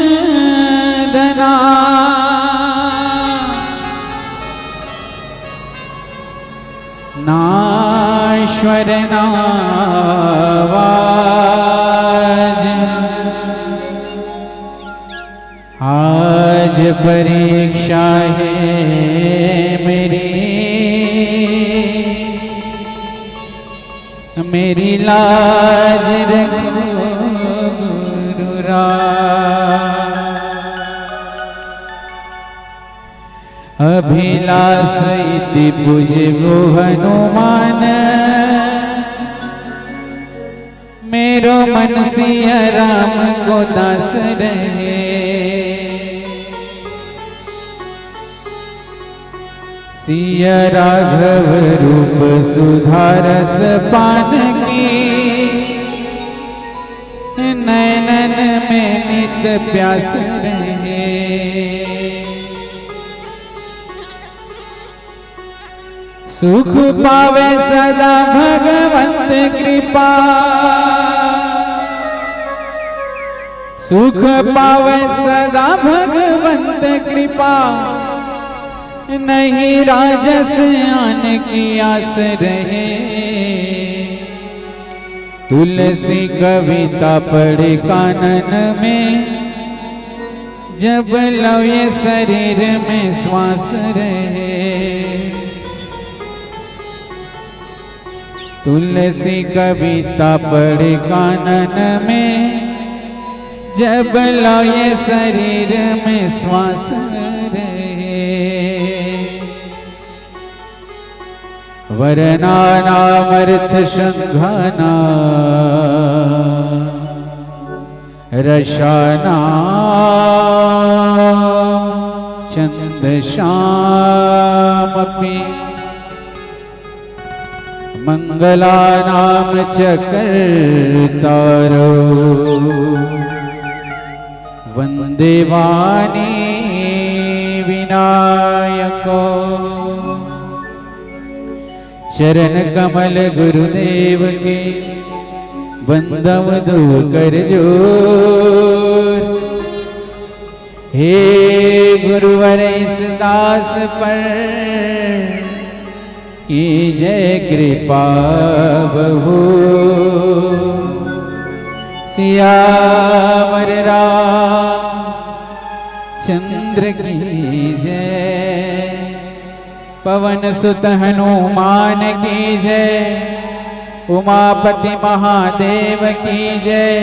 नाश्वर नावाज आज परीक्षा है मेरी लाज रखो अभिलाष इति पूजबो हनुमान मेरो मन सिया राम को दास रहे सिया राघव रूप सुधारस पान की, नैनन में नित प्यास रहे। सुख पावे सदा भगवंत कृपा, सुख पावे सदा भगवंत कृपा, नहीं राजस आन की आस रहे। तुलसी कविता पढ़े कानन में, जब लव्य शरीर में श्वास रहे। तुलसी कविता पढ़े कानन में, जब लव्य शरीर में श्वास रहे। वर्णानामर्थ संघाना, रसाना चंद श्यामपि, मंगलानाम चकर्तारो, वंदे वाणी विनायको। चरण कमल गुरुदेव के, बंदव दो कर जोर। हे गुरुवर इस दास पर, की जय कृपा बहु। सियावर रामचंद्र की जय, पवन सुत हनुमान की जय, उमापति महादेव की जय।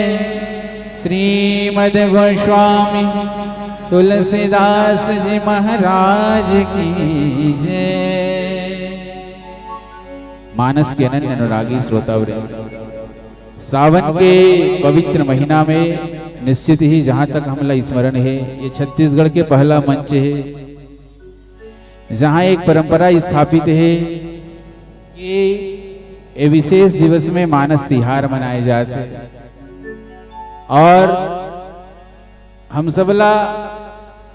श्रीमद् गोस्वामी तुलसीदास जी महाराज की जय। मानस के अनन्य अनुरागी श्रोतावृंद, सावन के पवित्र महीना में निश्चित ही जहां तक हमला स्मरण है, ये छत्तीसगढ़ के पहला मंच है जहां एक परंपरा स्थापित है कि ये विशेष दिवस में मानस तिहार मनाए जाते हैं। और हम सबला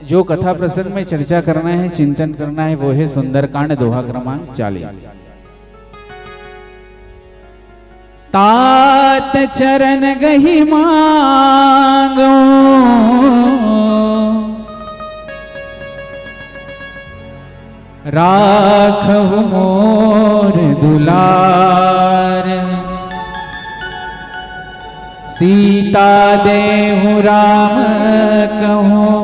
जो कथा प्रसंग में चर्चा करना है, चिंतन करना है, वो है सुंदरकांड दोहा क्रमांक 40। तात चरण गही मांगो, राखहु मोर दुलार। सीता देहु राम कहूँ,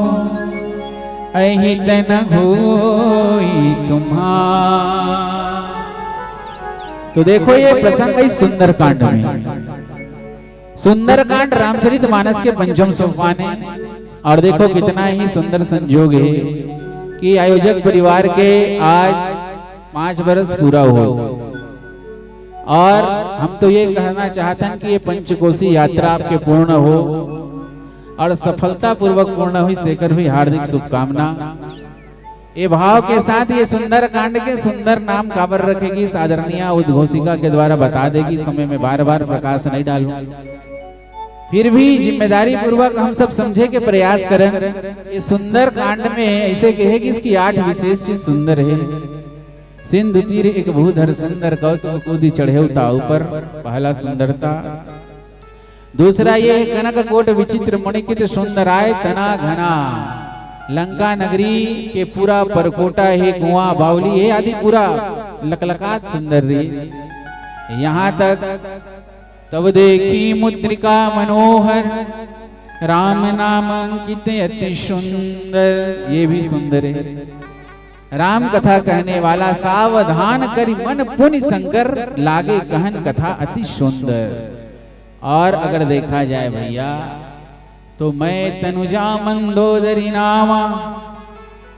अहित न होई तुम्हार। तो देखो ये प्रसंग है सुंदरकांड में। सुंदरकांड रामचरितमानस के पंचम सोपान है। और देखो कितना ही सुंदर संयोग है कि आयोजक परिवार के आज 5 वर्ष पूरा हुआ। और हम तो ये कहना चाहते हैं कि ये पंचकोशी यात्रा आपके पूर्ण हो और सफलता पूर्वक पूर्ण हो, इस देकर भी हार्दिक शुभकामना। ये भाव के साथ ये सुंदर कांड के सुंदर नाम काबर रखेगी आदरणीय उद्घोषिका के द्वारा बता देगी। समय में बार बार प्रकाश नहीं डालूं, फिर भी जिम्मेदारी पूर्वक हम सब समझे के प्रयास करें। ये सुंदर कांड में ऐसे कहे कि इसकी 8 विशेष चीज सुंदर है। सिंधु तीर एक भूधर सुंदर कौतुक कूदी चढ़े ताऊ पर, पहला सुंदरता। दूसरा ये कनक कोट विचित्र मणिकित सुंदराय तना घना। लंका नगरी के पूरा परकोटा है, कुआं बावली है आदि पूरा लकलकात सुंदर रे। यहाँ तक तब देखी मुद्रिका मनोहर, राम नाम अंकित अति सुंदर, ये भी सुंदर है। राम कथा कहने वाला सावधान करी मन पुनि शंकर, लागे कहन कथा अति सुंदर। और अगर देखा जाए भैया तो मैं तनुजा मंदोदरी नामा,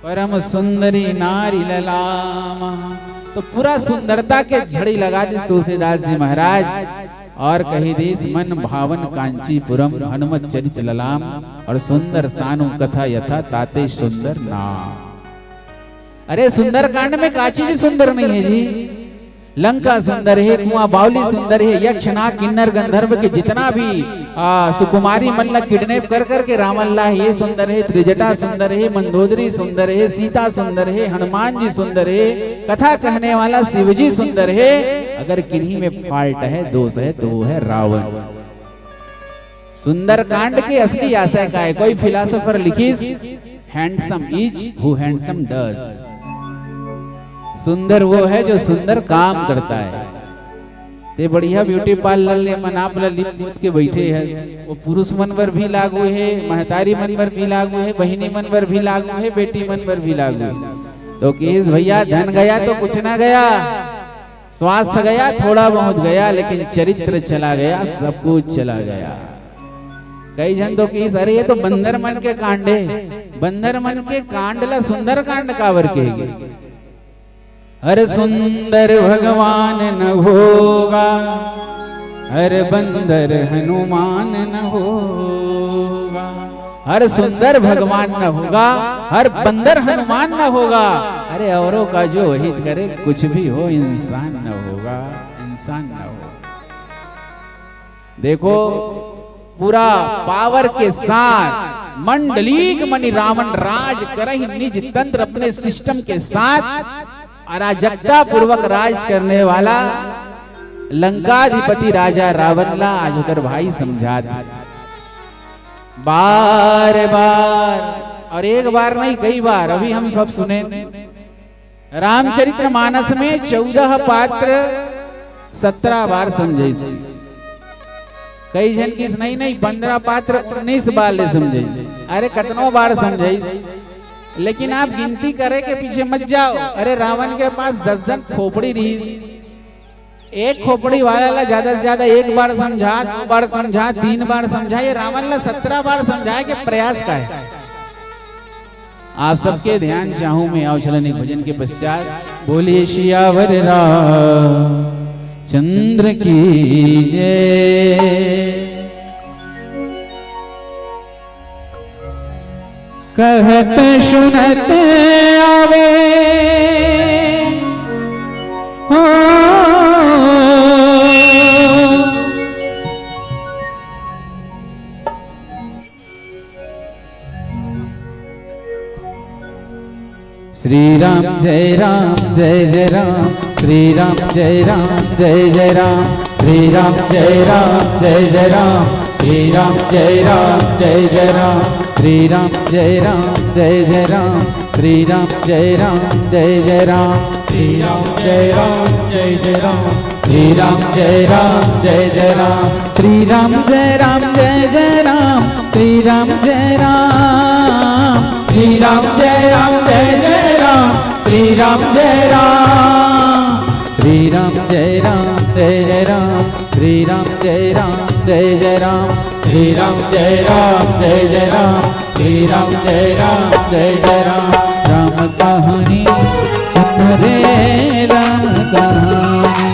परम सुंदरी नारी ललामा। तो पूरा सुंदरता के झड़ी लगा दी तुलसीदास जी महाराज। और कही देश मन भावन कांचीपुरम, हनुमत चरित ललाम। और सुंदर सानु कथा यथा ताते सुंदर नाम। अरे सुंदरकांड में का चीज सुंदर नहीं है जी? लंका सुंदर है, कुआं बावली सुंदर है, यक्ष नाग किन्नर गंधर्व के जितना भी सुकुमारी मल्ल किडनैप कर करके रामल्ला है ये सुंदर है, त्रिजटा सुंदर है, मंदोदरी सुंदर है, सीता सुंदर है, हनुमान जी सुंदर है, कथा कहने वाला शिवजी सुंदर है। अगर किन्हीं में फॉल्ट है, दोष है, तो वो है रावण। सुंदरकांड के असली आशय का है, कोई फिलोसोफर लिखिस handsome is who handsome does. सुंदर वो है जो सुंदर काम करता है। ते बढ़िया ब्यूटी पार्लर ले मनाप लिप पोत के बैठे है, वो पुरुष मन पर भी लागू है, महतारी मन पर भी लागू है, बहिनी मन पर भी लागू है, बेटी मन पर भी लागू है। तो किस भैया धन गया तो कुछ ना गया, स्वास्थ्य गया थोड़ा बहुत गया, लेकिन चरित्र चला गया, सब कुछ चला गया। कई जन तो किस अरे ये तो बंदर मन के कांड है, बंदर मन के कांड ला सुंदर कांड कावर कहेगी। हर सुंदर भगवान न होगा, हर बंदर हनुमान न होगा। हर सुंदर भगवान न होगा, हर बंदर हनुमान न होगा। अरे औरों का जो हित करे कुछ भी हो, इंसान न होगा, इंसान न होगा। देखो पूरा पावर के साथ मंडलीक मणि रावण राज करहि निज तंत्र अपने सिस्टम के साथ अराजकता पूर्वक राज करने वाला लंकाधिपति राजा रावण ला आज उधर भाई समझा दी बार बार, और एक बार नहीं कई बार। अभी हम सब सुने रामचरित्र मानस में 14 पात्र 17 बार समझे। कई जन किस नहीं 15 पात्र 19 बार ले समझे। अरे कितनों बार समझे, लेकिन आप गिनती करे के पीछे मत जाओ। अरे रावण के पास 10 खोपड़ी रही, एक खोपड़ी वाला ला ज्यादा से ज्यादा एक बार समझा, 2 बार समझा, 3 बार समझा। ये रावण ला 17 बार समझाए के प्रयास का है। आप सबके ध्यान चाहूं मैं आओ चलन भजन के पश्चात। बोलिए सियावर रामचंद्र की जय। कहत सुनत आवे हो, श्री राम जय राम जय जय राम, श्री राम जय राम जय जय राम, श्री राम जय राम जय जय राम, श्री राम जय राम जय जय राम, श्री राम जय राम जय जय राम, श्री राम जय राम जय जय राम, श्री राम जय राम जय जय राम, श्री राम जय राम जय जय राम, श्री राम जय राम जय जय राम, श्री राम जय राम, श्री राम जय राम जय जय राम, श्री राम जय राम, श्री राम जय राम जय जय राम, श्री राम जय राम जय जय राम, श्री राम जय राम जय जय राम, श्री राम जय राम जय जय राम। राम कहानी सुन रे राम कहानी,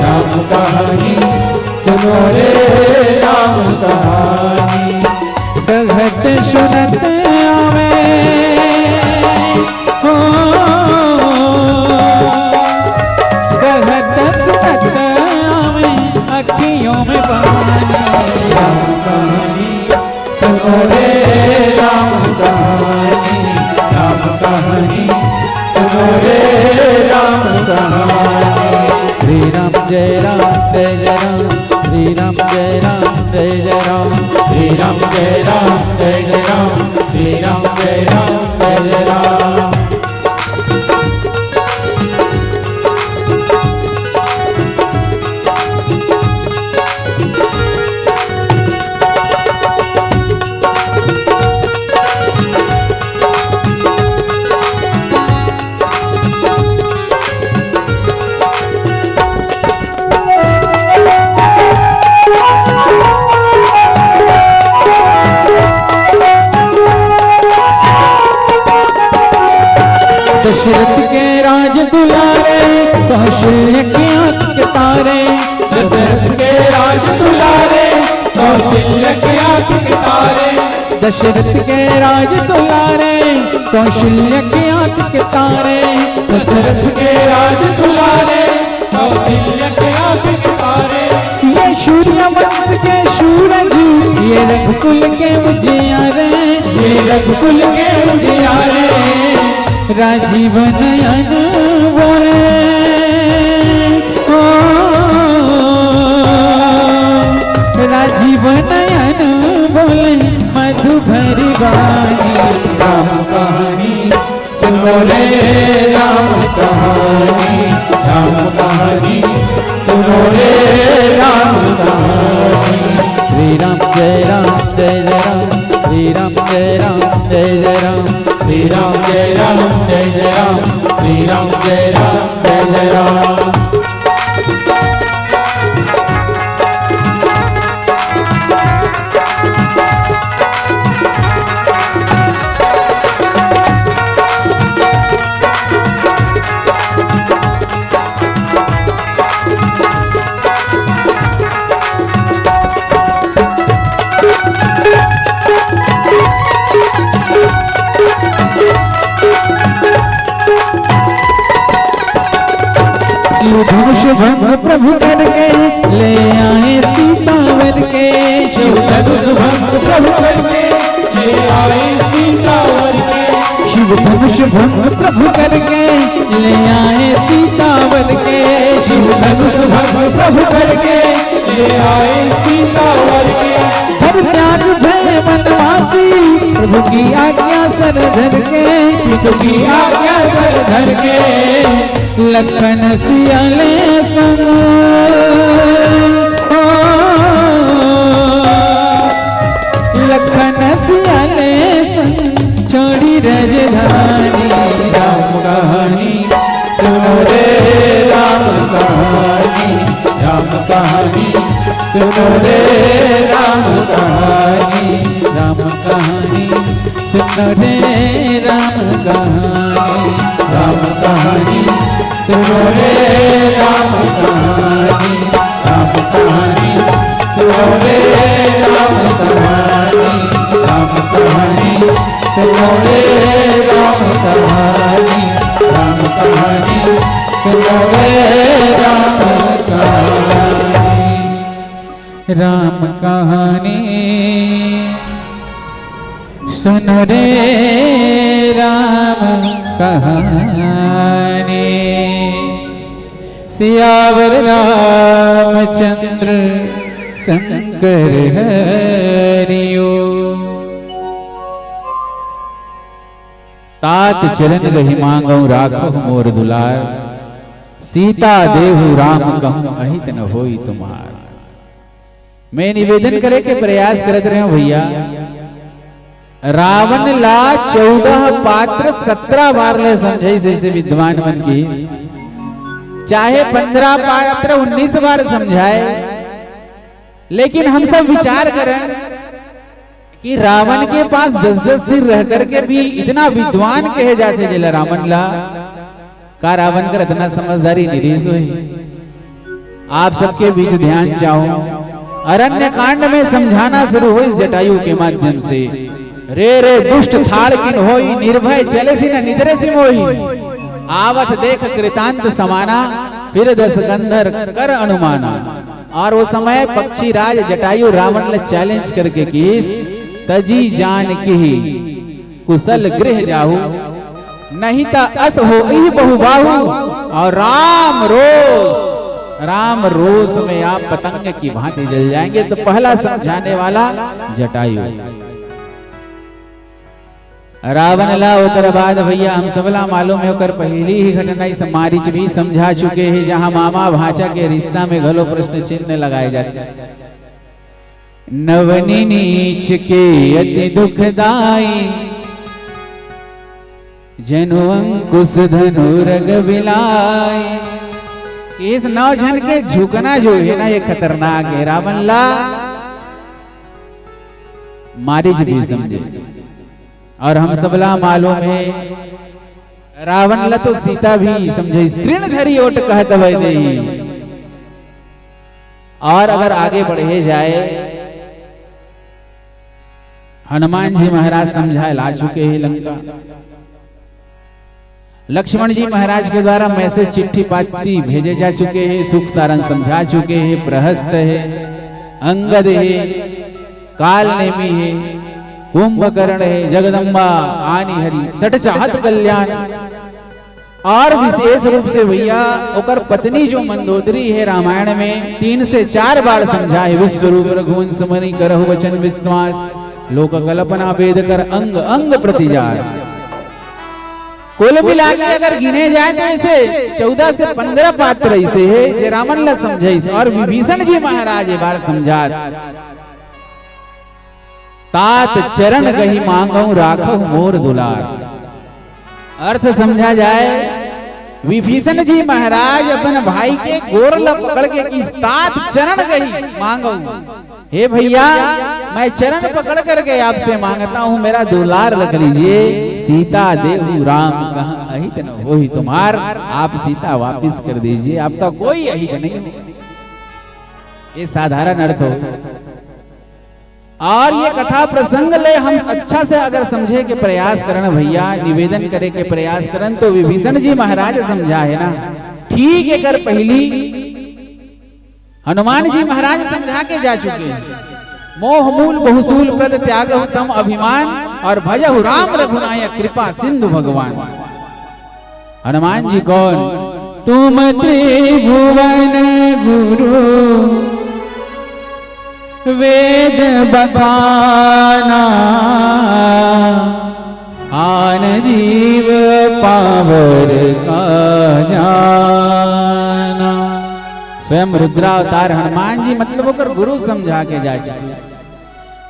राम कहानी सुनो रे राम कहानी। कहत सुनत आवे हो, कहत सुनत आवे अखियों में पानी। राम कहानी सुनो रे राम कहानी, राम कहानी सुनो रे राम कहानी। श्री राम जय राम जय जय राम, श्री राम जय राम जय जय राम, श्री राम जय राम जय जय राम, श्री राम जय राम जय जय राम। दशरथ के राज दुलारे, कौशल्य की आंख के तारे, दशरथ के राज दुलारे, कौशल्य की आंख के तारे, दशरथ के राज दुलारे, कौशल्य के आंख के तारे, दशरथ के राज दुलारे, कौशल्य के आंख के तारे। ये सूर्य वंश के सूरज, ये रघुकुल के उजियारे, ये रघुकुल के उजियारे, राजीव नयन बोले, राजीव नयन बोले मधु भरी वाणी। राम कहानी सुनो रे, राम कहानी, राम कहानी सुनो रे, राम कहानी। श्री राम जय राम जय जय राम, श्री राम जय राम जय जय राम, श्री राम जय राम जय जय राम, श्री राम जय राम जय जय राम। धनुष भंग प्रभु करके ले आए सीतावर के, शिव धनुष भंग प्रभु करके ले आए सीतावर के, शिव धनुष भंग प्रभु करके ले आए सीतावर के, शिव धनुष भंग प्रभु करके ले आए सीतावर के। हर त्याग भय वनवासी, प्रभु की आज्ञा सर धर के, प्रभु की आज्ञा सर धर के, लखन सियाले संग, लखन सियाले संग छोड़ी रजधानी। राम कहानी सुनो रे, राम कहानी, राम कहानी सुनो रे, राम कहानी, राम कहानी सुनो रे, राम कहानी, राम कहानी सुनो रे, राम कहानी, राम कहानी सुनो रे, राम कहानी, राम कहानी सुनो रे, राम कहानी, राम कहानी सुनो रे, राम कहानी। राम कहानी सुन रे, राम कहानी। सियावर रामचंद्र शंकर हरियो। तात चरण रही मांगऊ राखो मोर दुलार, सीता देहु राम कहूँ अहित न होई तुम्हार। मैं निवेदन करे के प्रयास करत रहे भैया, रावण ला 14 पात्र 17 बार ले समझाई जैसे विद्वान मन की, चाहे 15 पात्र 19 बार समझाए, लेकिन हम सब विचार करें कि रावण के पास 10-10 सिर रह करके भी इतना विद्वान कहे जाते जिला रावण ला का रावण कर इतना समझदारी निरीस हुई। आप सबके बीच ध्यान चाहो, अरण्य कांड में समझाना शुरू हुई जटायु के माध्यम से। रे रे दुष्ट थाड़ किन होई, निर्भय चले सी न निद्रे सी मोही। आवत देख कृतांत समाना, फिर 10 गंधर कर अनुमाना। और वो समय पक्षी राज जटायु रावण ले चैलेंज करके किस तजी जान की कुशल गृह जाहू, नहीं ता अस हो ही बहुबाहु। और राम रोष में आप पतंग की भांति जल जाएंगे। तो पहला समझाने वाला जटायु रावण ला। ओकर बाद भैया हम सबला मालूम है, ओकर पहली ही घटना इस मारीच भी समझा चुके हैं, जहां मामा भाषा के रिश्ता में घलो प्रश्न चिन्ह लगाए जाते। नवनी नीच के अति दुखदाई, जनु अंकुश धनु रग बिलाई। इस नौजन के झुकना जो है ना, ये खतरनाक है। रावण ला मारीच भी समझे, और हम सबला मालूम है रावण ला तो सीता भी समझे। तृण धरी ओट कहत भय देही। और अगर आगे बढ़े जाए, हनुमान जी महाराज समझाए ला चुके हैं लंका। लक्ष्मण जी महाराज के द्वारा मैसेज चिट्ठी पाती भेजे जा चुके हैं, सुख सारण समझा चुके हैं। प्रहस्त है, अंगद है, काल नेमी है, कुंभकर्ण है, जगदम्बा आनी हरि सट चाहत कल्याण। और विशेष रूप से भैया ओकर पत्नी जो मंदोदरी है रामायण में 3 से 4 बार समझा है। विश्वरूप रघुवंश मणि करहु वचन विश्वास, लोक कल्पना वेद कर अंग अंग प्रतिजास। कुल मिला के अगर गिने जाए तो ऐसे 14 से 15 पात्र ऐसे है जे रामन ला समझे। और विभीषण जी महाराज एक बार समझा, तात चरण कही मांगऊ राखो मोर दुलार। अर्थ समझा जाए, विभीषण जी महाराज अपन भाई के गोर ला पकड़ के किस तात चरण कही मांगऊ, हे भैया मैं चरण पकड़ करके आपसे मांगता हूँ, मेरा दुलार रख लीजिए। सीता देहु राम कहाँ अहित न होहि तुम्हार, आप सीता वापिस कर दीजिए, आपका कोई अहित नहीं हो। ये साधारण अर्थ हो। और ये कथा प्रसंग ले हम अच्छा से अगर समझे के प्रयास करन भैया, निवेदन करे के प्रयास करन, तो विभीषण जी महाराज समझा है ना ठीक है कर पहली हनुमान जी महाराज समझा के जा चुके हैं। मोह मूल बहुसूल प्रद त्यागहु तम अभिमान, और भजहु राम रघुनायक कृपा सिंधु भगवान। हनुमान जी कौन? तुम त्रिभुवन गुरु वेद बखाना, आन जीव पावर का जाना। स्वयं रुद्रावतार हनुमान जी मतलब होकर गुरु समझा के जा चुके।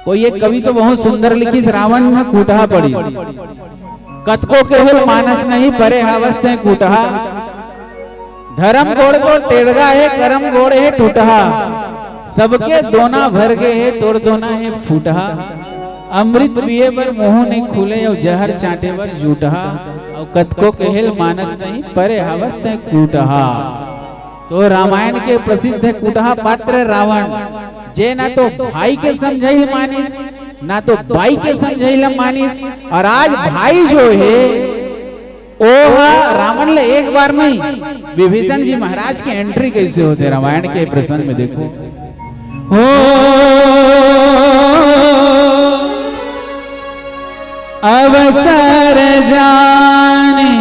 कोई एक कवि तो बहुत सुंदर लिखी, रावण में कूटहा पड़ी, कतको केवल मानस नहीं परे हवस्ते कूटहा। धर्म गोड़ तो टेढ़गा है, कर्म गोड़ है टूटहा। सबके दोना भर गए है, तोर दोना है फूटहा। अमृत पिए पर मुंह नहीं खुले, और जहर चाटे पर जूटहा। और कतको केहल मानस नहीं परे हवस्ते कूटहा। तो रामायण के प्रसिद्ध है कूटहा पात्र रावण, जे ना तो भाई के समझाइल मानिस, ना तो भाई के समझाइल मानिस। और आज भाई जो है ओ रावण ले एक बार नहीं, विभीषण जी महाराज की एंट्री कैसे होते रामायण के प्रसंग में देखो। हो अवसर जाने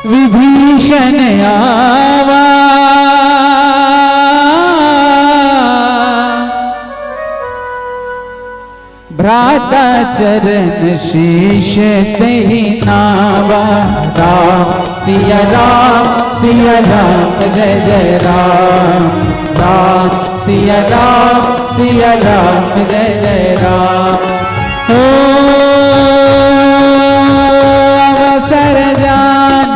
विभीषण आवा, भ्राता चरण शीश तेहि नावा। राम सिया राम जय जय राम, राम सिया राम जय जय राम। हो अवसर जान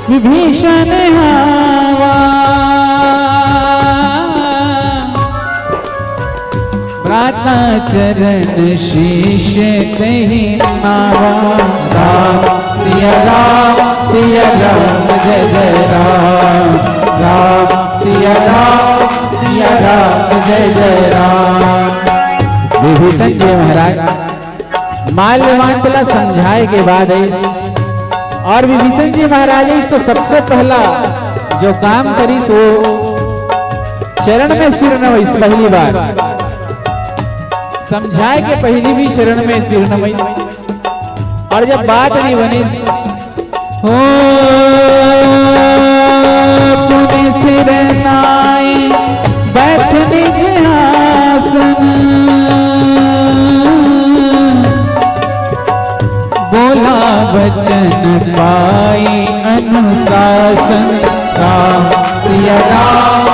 विभीषण आवा, भ्राता चरण शीश तेहि नावा। राम सिया राम जय जय राम, राम सिया राम जय जय राम। विभीषण जी महाराज माल्यवान समझाए के बाद है, और विभीषण जी महाराज तो सबसे पहला जो काम करी सो चरण में सिर नवैस। पहली बार समझाए के पहली भी चरण में सिर नवैस, और जब बात नहीं बनी हो पुनि सिर नाई बैठ निज आसन, बोला वचन पाई अनुशासन। राम सिया राम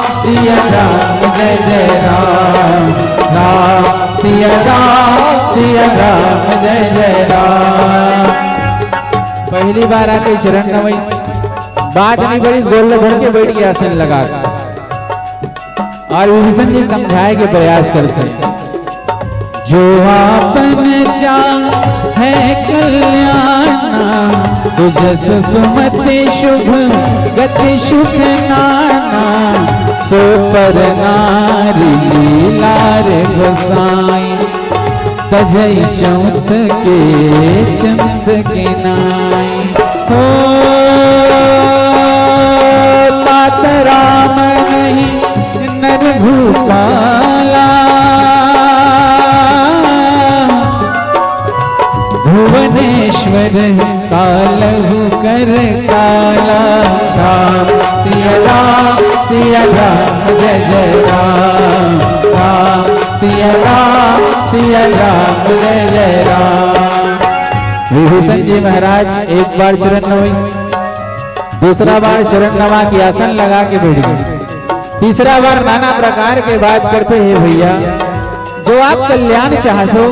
जय जय राम, राम सिया राम जय जय राम। पहली बार आके चरण नवैस, बात नहीं बड़ी, गोल धर के बैठ के आसन लगा। और विभीषण जी समझाए के प्रयास करते, जो आपन चाह है कल्याणा, सुजस सुमति शुभ गति सुख नाना। सो पर नारी लीला लीलार गोसाई तजई चौथ के चंद के नाई हो तात राम नहीं नर भूपाला भुवनेश्वर कालहु कर काला राम सिया राम जय जय राम राम सिया राम जय जय राम। विभूषण जी महाराज एक बार चरण नवाई, दूसरा बार चरण नवा के आसन लगा के बैठ गए, तीसरा बार नाना प्रकार के बात करते हैं भैया जो आप कल्याण चाहते हो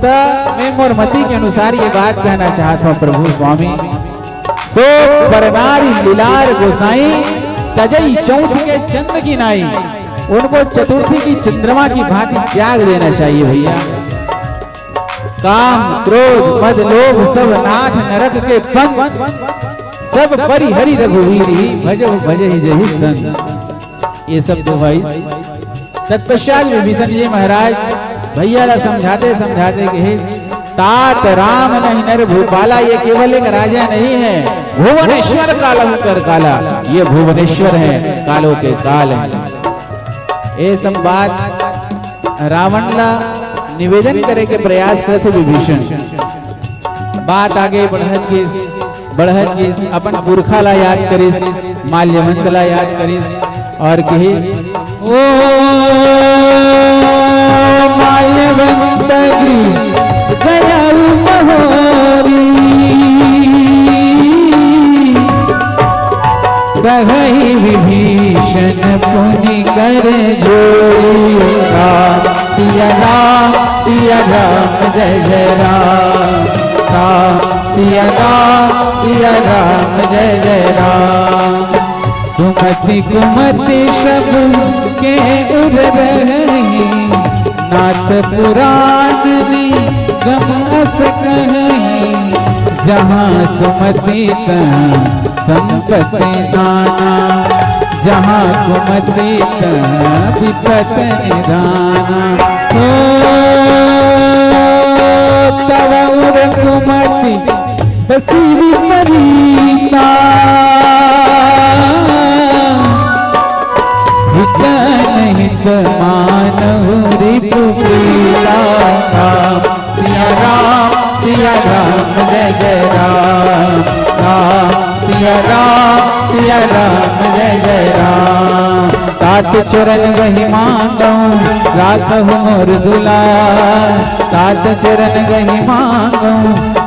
तो मैं मोरमती के अनुसार ये बात कहना चाहता हूँ प्रभु स्वामी सो परनारी लीलार गोसाई तजई चौथ के चंद की नाई, उनको चतुर्थी की चंद्रमा की भांति त्याग देना चाहिए भैया। काम क्रोध मद लोभ सब नाथ नरक के पंथ सब परिहरि रघुवीरी भजो भजे जहि संत। ये सब तो भाई तत्पश्चात विभीषण जी महाराज भैया ला समझाते समझाते कि तात राम नहीं नर भूपाला, ये केवल एक राजा नहीं है, भुवनेश्वर कालहु कर काला, ये भुवनेश्वर है, कालों के काल है। ये सब बात रावण ला निवेदन करे के प्रयास करते विभीषण। बात आगे बढ़त के अपन पुरखा ला याद करिस, माल्यवंत ला याद करिस और कही ओ माल्यवंत दयालु महोरी कहई विभीषण पुनि कर जोड़ी राम सिया राम जय जय राम राम सिया राम जय जय राम। सुमति कुमति सब के उर रही नाथ पुराण गम अस कहीं, जहाँ सुमति तहाँ संपत्ति नाना, जहाँ कुमति तहाँ विपत निधाना। हो तव उर कुमति बसी विपरीता, हित मानहु रिपुपीता। सिया राम जय जय राम सिया राम जय जय राम। तात चरण वही मांगो राखहु मोर दुलार, तात चरण वही मांगो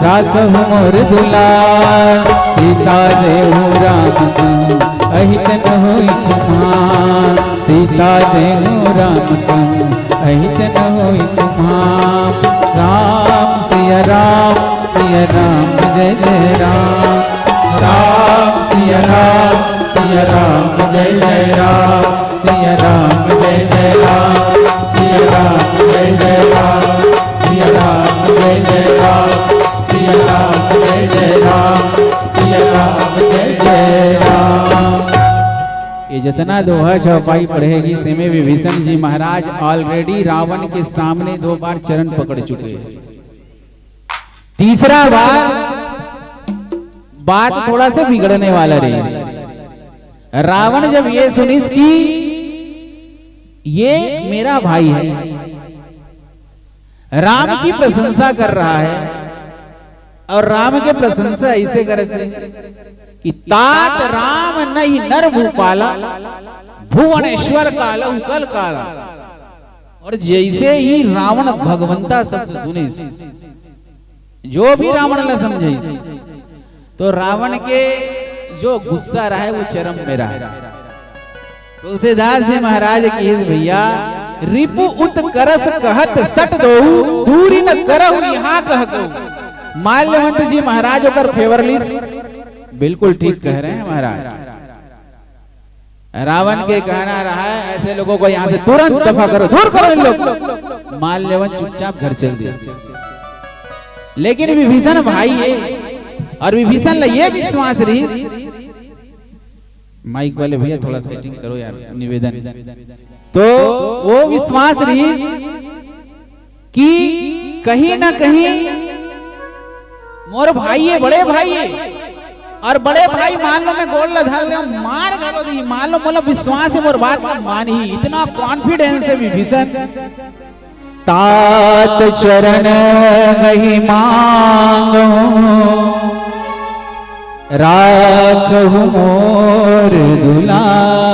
राखहु मोर दुलार। सीता देहु राम कहूँ अहित न होई तुम्हार, सीता देहु राम कहूँ अहित न होई तुम्हार। राम सिया राम जय जय राम सिया राम जय जय राम सिया राम जय जय राम सिया राम जय जय राम सिया राम जय जय राम सिया राम जय जय राम सिया राम जय जय राम। ये जितना दोहा चौपाई पढ़ेगी से में विभीषण जी महाराज ऑलरेडी रावण के सामने 2 बार चरण पकड़ चुके हैं। तीसरा बार बात थोड़ा सा बिगड़ने वाला रही। रावण जब ये सुनिस कि ये मेरा भाई है, राम की प्रशंसा कर रहा है और राम के प्रशंसा ऐसे करते कि तात राम नहीं नर भूपाला, भुवनेश्वर कालहु कल काला। और जैसे ही रावण भगवंता शब्द सुने, जो भी रावण न समझे, तो रावण के जो गुस्सा रहा है वो चरम में रहा। तुलसीदास जी महाराज की भैया रिपु उत करस कहत सट दो दूरी न करहु यहाँ कह को। माल्यवंत जी महाराज होकर फेवरलिस बिल्कुल ठीक कह रहे हैं महाराज। रावण के कहना रहा है ऐसे लोगों को यहाँ से तुरंत दफा करो, दूर करो इन लोग। माल्यवंत चुपचाप घर चल दिया। लेकिन विभीषण भाई है और विभीषण ला ये विश्वास रही। माइक वाले भैया थोड़ा सेटिंग करो यार, निवेदन। तो वो विश्वास रही कि कहीं ना कहीं मोर भाई है, बड़े भाई है, और बड़े भाई मान लो मैं गोल धल मार गलो दी, मान लो मतलब विश्वास है मोर बात का मानी, इतना कॉन्फिडेंस है विभीषण। तात चरण गही मांगो राखहु मोर दुलार।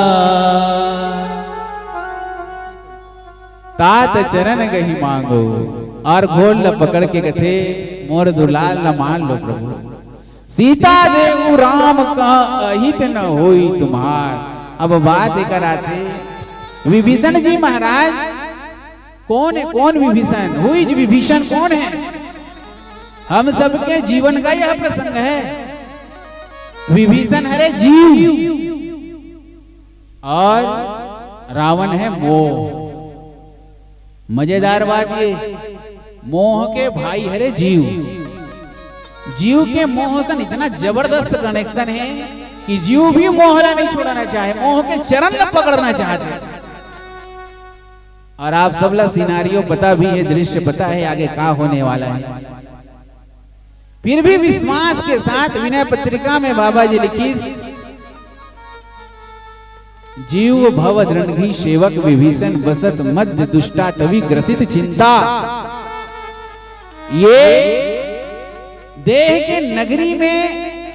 तात चरण गही मांगो और गोल न पकड़ के कथे मोर दुलाल न मान लो प्रभु। सीता देव राम का अहित न होई तुम्हार। अब बात कर आते विभीषण जी महाराज कौन है, कौन विभीषण, हु इज विभीषण, कौन है? हम सबके जीवन का यह प्रसंग है। विभीषण है जीव और रावण है मोह। मजेदार बात ये, मोह के भाई है जीव। जीव के मोह से इतना जबरदस्त कनेक्शन है कि जीव भी मोह नहीं छोड़ना चाहे, मोह के चरण न पकड़ना चाहते। और आप सबला सिनारियो पता भी है, दृश्य पता है आगे क्या होने वाला है। फिर भी विश्वास के साथ विनय पत्रिका में बाबा जी लिखी, जीव भव दृढ़ सेवक विभीषण बसत मध्य दुष्टा टवी ग्रसित चिंता। ये देह के नगरी में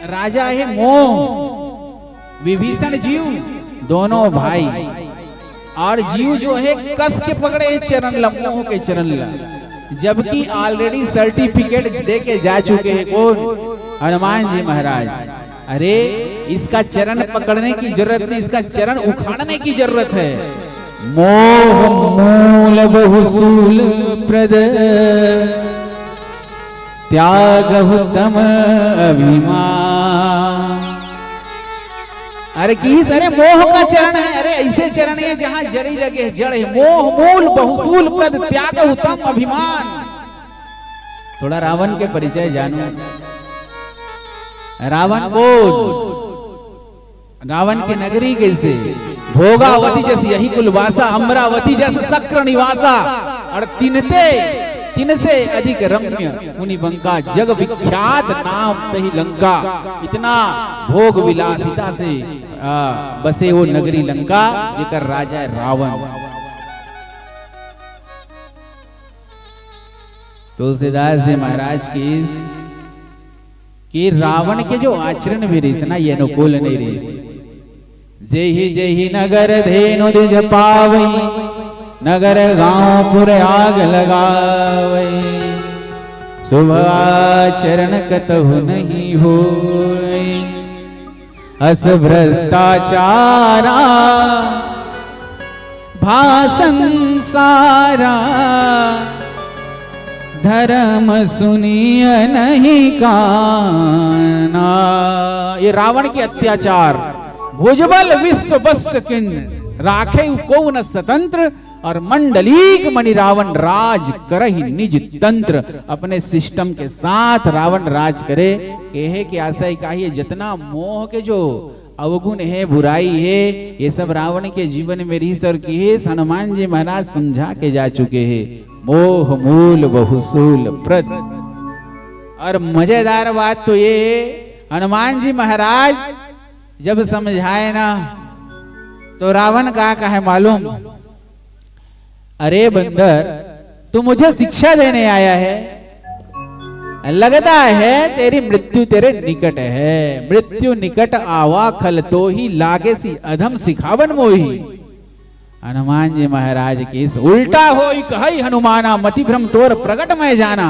राजा है मोह, विभीषण जीव दोनों भाई, और जीव जो है कस के पकड़े चरण ला, मोह के चरण ला, जबकि ऑलरेडी सर्टिफिकेट दे के जा चुके हैं कौन? हनुमान जी महाराज। अरे इसका चरण पकड़ने की जरूरत नहीं, इसका चरण उखाड़ने की जरूरत है। मोह मूल बहुसूल प्रद त्यागहु तम अभिमान। अरे किस, अरे मोह का चरण है, अरे ऐसे चरण है जहां जड़ी लगे जड़ है। मोह मूल बहुसूल प्रद त्यागहु तम अभिमान। थोड़ा रावण के परिचय जानो। रावण कौन? रावण की नगरी कैसे? भोगावती जैसी यही कुलवासा, अमरावती जैसे शक्र निवासा, और तीन से अधिक रम्य मुनि बंका, जग विख्यात नाम तही लंका। इतना भोग विलासिता से बसे वो नगरी लंका, जेकर राजा है रावण। तुलसीदास जी महाराज कि रावण के जो आचरण भी रही ना, ये अनुकूल नहीं रही। जेहि नगर धेनु द्विज पावई, नगर गांव पुर आग लगावै। शुभ आचरण कतहु नहीं होय, अस भ्रष्टाचारा भाषण सारा। धर्म सुनिय नहीं काना। ये रावण के अत्याचार, भुजबल विश्व बस किन्न, राखे को न स्वतंत्र, और मंडलीक मणि रावण राज करहि निज तंत्र। अपने सिस्टम के साथ रावण राज करे। कहे कि आशय का ये जितना मोह के जो अवगुण है, बुराई है, ये सब रावण के जीवन में रीस और केस हनुमान जी महाराज समझा के जा चुके हैं। मोह मूल बहुसूल प्रद। और मजेदार बात तो ये है, हनुमान जी महाराज जब समझाए ना, तो रावण का है मालूम? अरे बंदर, तू मुझे शिक्षा देने आया है, लगता है तेरी मृत्यु तेरे निकट है। मृत्यु निकट आवा खल तो ही लागे सी अधम सिखावन मोही। हनुमान जी महाराज की इस उल्टा होई कहई हनुमाना, मति भ्रम तोर प्रगट में जाना।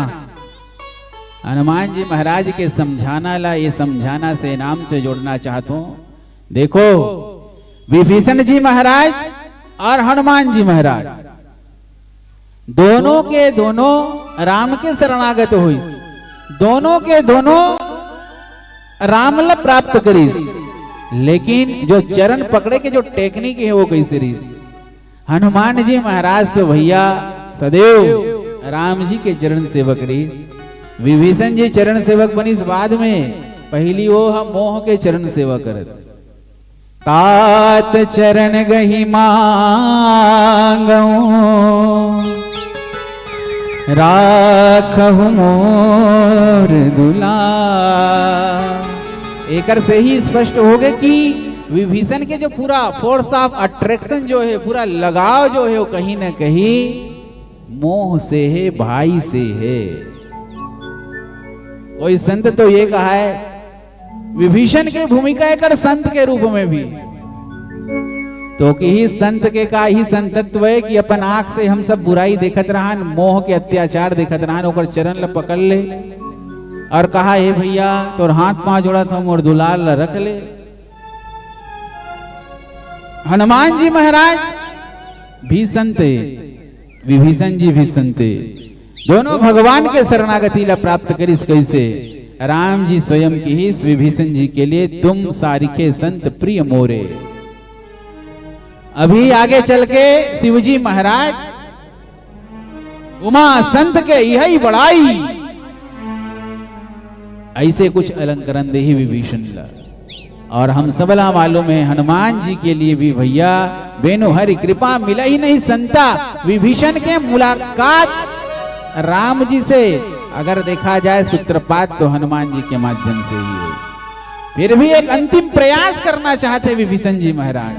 हनुमान जी महाराज के समझाना ला, ये समझाना से नाम से जोड़ना चाहता हूं। देखो विभीषण जी महाराज और हनुमान जी महाराज दोनों के दोनों राम के शरणागत हुई, दोनों के दोनों राम ला प्राप्त करी। लेकिन जो चरण पकड़े के जो टेक्निक है वो कैसे रही? हनुमान जी महाराज तो भैया सदैव राम जी के चरण सेवक रही। विभीषण जी चरण सेवक बनी बाद में, पहली वो हम मोह के चरण सेवा करत। तात चरण गही मांगऊं राखहु मोर दुलार। एकर से ही स्पष्ट हो गए कि विभीषण के जो पूरा फोर्स ऑफ अट्रैक्शन जो है, पूरा लगाव जो है, वो कहीं ना कहीं मोह से है, भाई से है। कोई संत तो ये कहा है विभीषण की भूमिका है कर संत के रूप में भी, तो कि ही संत के का ही संतत्व है कि अपन आंख से हम सब बुराई देखत रहन, मोह के अत्याचार देखत रहन, ओकर चरण ल पकड़ ले और कहा हे भैया तोर हाथ पांव जोड़ा था मोर दुलार ल रख ले। हनुमान जी महाराज भी संते, विभीषण जी भी संते, दोनों भगवान के शरणागति ला प्राप्त करिस। कैसे? राम जी स्वयं की ही विभीषण जी के लिए तुम सारिखे संत प्रिय मोरे। अभी आगे चल के शिवजी महाराज उमा संत के यही बड़ाई ऐसे कुछ अलंकरण दे ही विभीषण ला। और हम सबला मालूम है हनुमान जी के लिए भी भैया बेनो हरि कृपा मिला ही नहीं संता। विभीषण के मुलाकात राम जी से अगर देखा जाए सूत्रपात तो हनुमान जी के माध्यम से ही हुई। फिर भी एक अंतिम प्रयास करना चाहते विभीषण जी महाराज।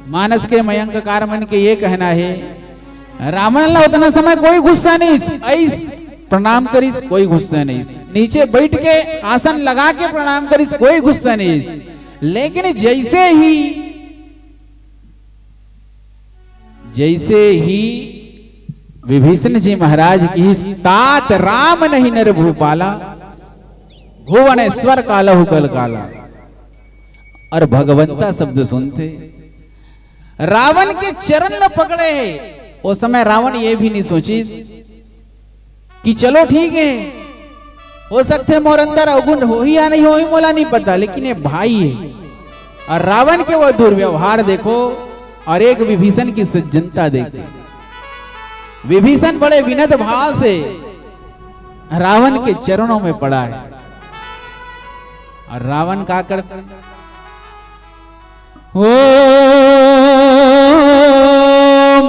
मानस के मयंककार मन के ये कहना है रावण ला उतना समय कोई गुस्सा नहीं, ऐस प्रणाम करिस कोई गुस्सा नहीं, नीचे बैठ के आसन लगा के प्रणाम करिस कोई गुस्सा नहीं। लेकिन जैसे ही विभीषण जी महाराज की तात राम नहीं नर भूपाला भुवनेश्वर काला हुकल काला और भगवंता शब्द सुनते रावण के चरण न पकड़े है। उस समय रावण ये भी नहीं सोची कि चलो ठीक है हो सकते मोर अंदर अवगुण हो ही या नहीं हो ही मोला नहीं पता, लेकिन ये भाई है। और रावण के वो दुर्व्यवहार देखो और एक विभीषण की सज्जनता देखो। विभीषण बड़े विनत भाव से रावण के चरणों में पड़ा है। और रावण क्या करता ओ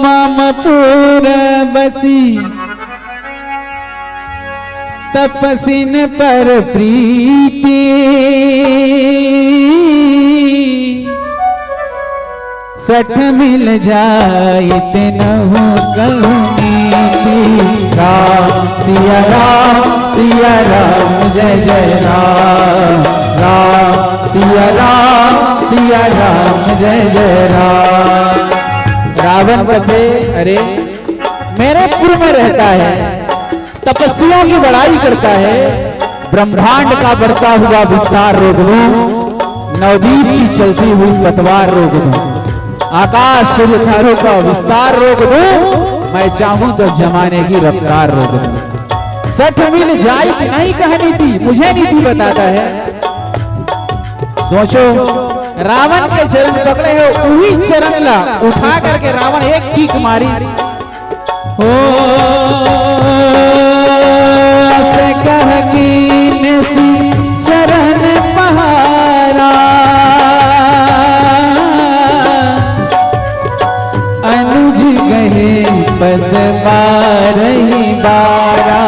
मामपुर बसी तपसिन पर प्रीति सठ मिल जाए तेनहु कहूँगी राम सिया राम जय जय राम राम सिया राम जय जय राम। रावण कहते अरे मेरे पुर में रहता है, तपस्वियों की बड़ाई करता है, ब्रह्मांड का बढ़ता हुआ विस्तार रोक दूं, नवदीप की चलती हुई पतवार रोक दूं, आकाश सूर्य तारों का विस्तार रोक दूं, मैं चाहूं तो जमाने की रफ्तार रोक दूं। सठ मिल जाए कि नहीं कहनी थी, मुझे नीति बताता है। सोचो रावण के चरण पकड़े हो, वही चरण ला उठा करके रावण एक किक मारी। हो से कह की चरण पहारा अनुज गहे पद बारही बारा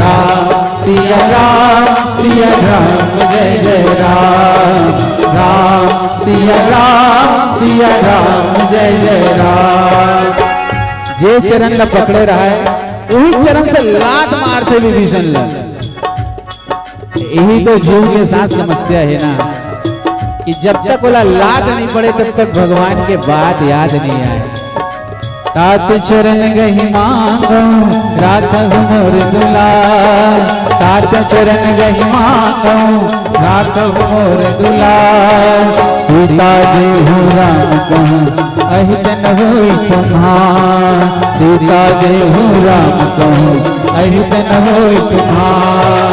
राम सिया राम जय जय राम राम सिया राम जय जय राम। जे चरण ला पकड़े रहा है वही चरण से लात मारते विभीषण ला। यही तो जीव के साथ समस्या है ना कि जब तक बोला लात नहीं पड़े तब तक भगवान के बात याद नहीं आए। तात चरण गही मांगो राखहु मोर दुलार, तात चरण गही मांगो राखहु मोर दुलार। सीता देहु राम कहूँ अहित न होई तुम्हार, सीता देहु राम कहूँ अहित न होई तुम्हार।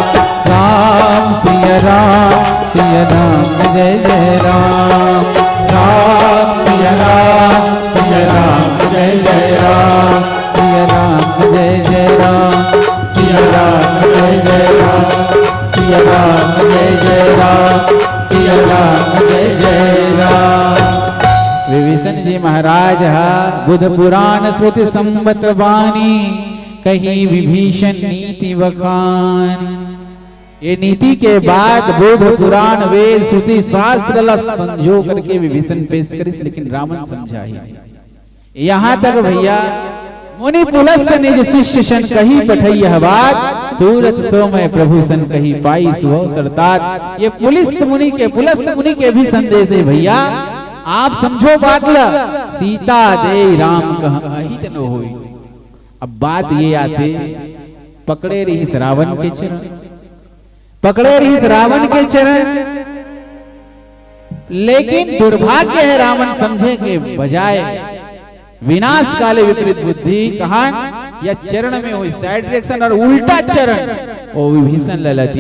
राम सिया राम जय जय राम, राम सिया राम जय जय राम, सिया राम जय जय राम, सिया राम जय जय राम, सिया राम जय जय राम, सिया राम जय जय राम। विभीषण जी महाराज हा बुध पुराण श्रुति संबत वाणी कही विभीषण नीति बखान। ये नीति के बाद बुध पुराण वेद श्रुति शास्त्र ला संजो करके विभीषण पेश करिस, लेकिन रावण समझा ही नहीं। यहाँ तक भैया मुनि पुलस्त निज शिष्य शन कही पठई यह बात, तुरत सो मैं प्रभु सन कही पाई सुहो सरतात। ये पुलिस्त मुनि के भी संदेश है भैया। आप समझो बात ला, सीता दे राम कह अहित न होई। अब बात ये आते पकड़े रही रावण के चरण, पकड़े रही रावण के चरण, लेकिन दुर्भाग्य है रावण समझे के बजाय विनाश काले विपरीत बुद्धि कहा या चरण में हो साइड डायरेक्शन और उल्टा चरण ओ विभीषण ललत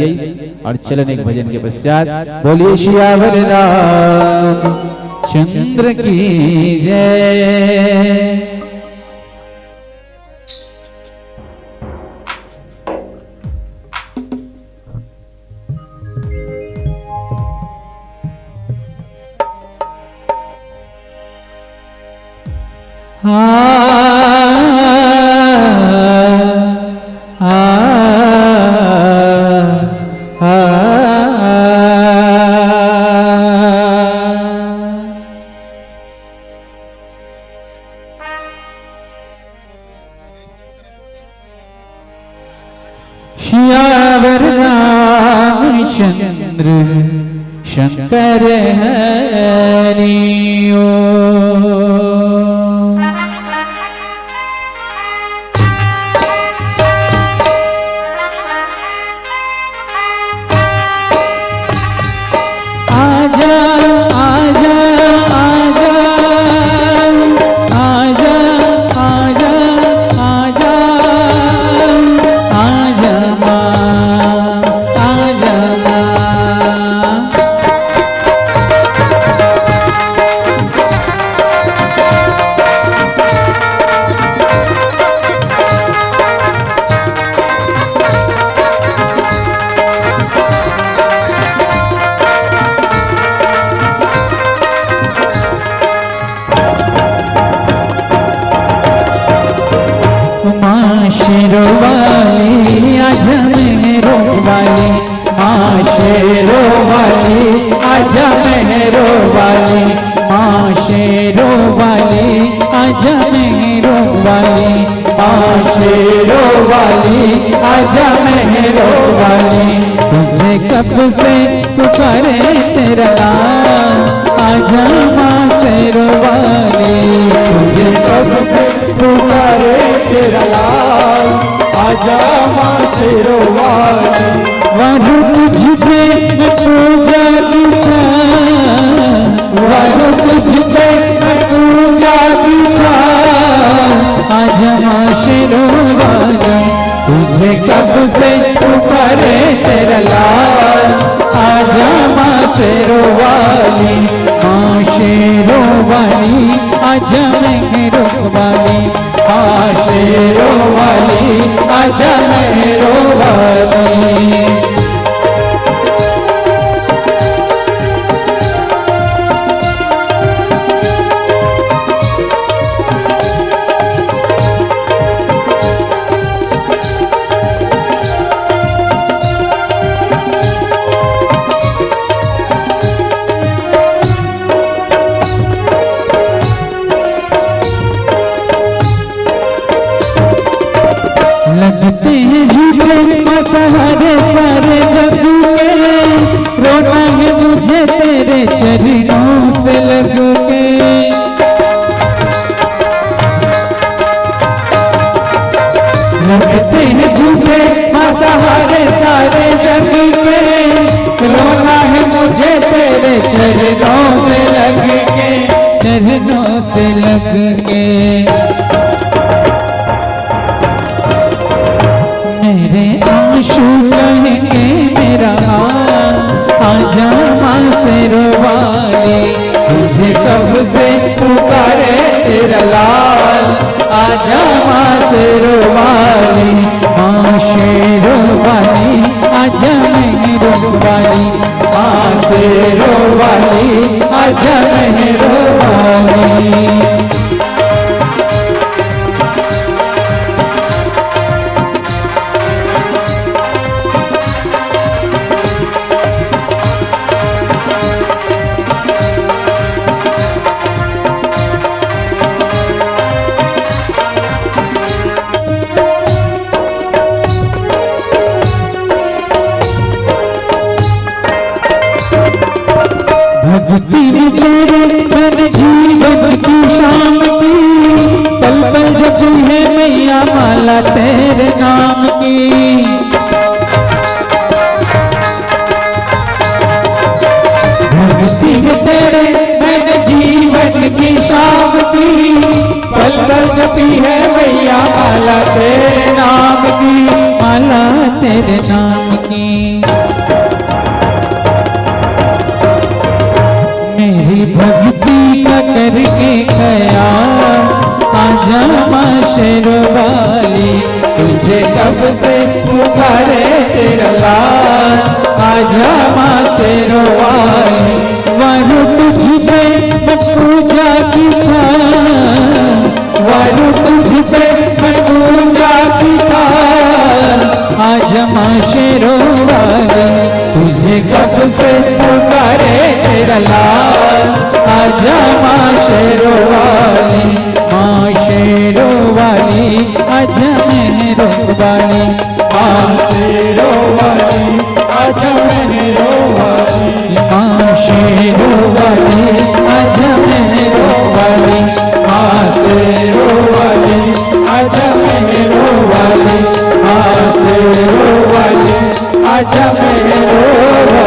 और चलन एक भजन के पश्चात बोलिए सियावर रामचंद्र की जय। सियावर रामचंद्र शंकर हरि से पुकारे तेरा आजा माँ शेरो वाली, तुझे कब से पुकारे तेरा आजा माँ शेरो वाली। वारू तुझ पे पूजा की वारू तुझ पे पूजा की आजा माँ शेरो वाली, तुझे कब से पुकारे तेरा आजा माँ शेरो वाली, माँ शेरो वाली आजा मेहरो वाली, माँ शेरो वाली आजा मेहरो वाली। लगते हैं झूठे मसहरे सारे जग के, रोना है मुझे तेरे चरणों से लग के। लगते हैं झूठे मसहरे सारे जग के, रोना है मुझे तेरे चरणों से लग के, चरणों से लग के। मेरे आंसू कहेंगे मेरा आजा माँ शेरो वाली, तुझे कब से पुकारे तेरा लाल, आजा माँ शेरो वाली, माँ शेरो वाली आजा मेहरो वाली, माँ शेरो वाली आजा मेहरो वाली। वाली। भक्ति में तेरे मन जीवन की शाम की, पल पल जपी है मैया माला तेरे नाम की। भक्ति में तेरे मन जीवन की शाम की, पल पल जपी है मैया माला तेरे नाम की, माला तेरे नाम की। मेरी भक्ति का करके ख्याल आजा माँ शेरवाली, तुझे कब से पुकारे तेरा लाल, आजा माँ शेरवाली। वारू तुझ पे मैं पूजा की थाल, वारू तुझ पे मैं पूजा की थाल, आजा माँ शेरवाली, तुझे कब से पुकारे तेरा लाल, आजा माँ शेरवाली, माँ शेरवाली, आजा मेहरवाली, माँ शेरवाली, आजा मेहरवाली, माँ शेरवाली, आजा मेहरवाली, माँ शेरवाली, आजा मेहरवाली, माँ शेरवाली, आजा मेहरवाली।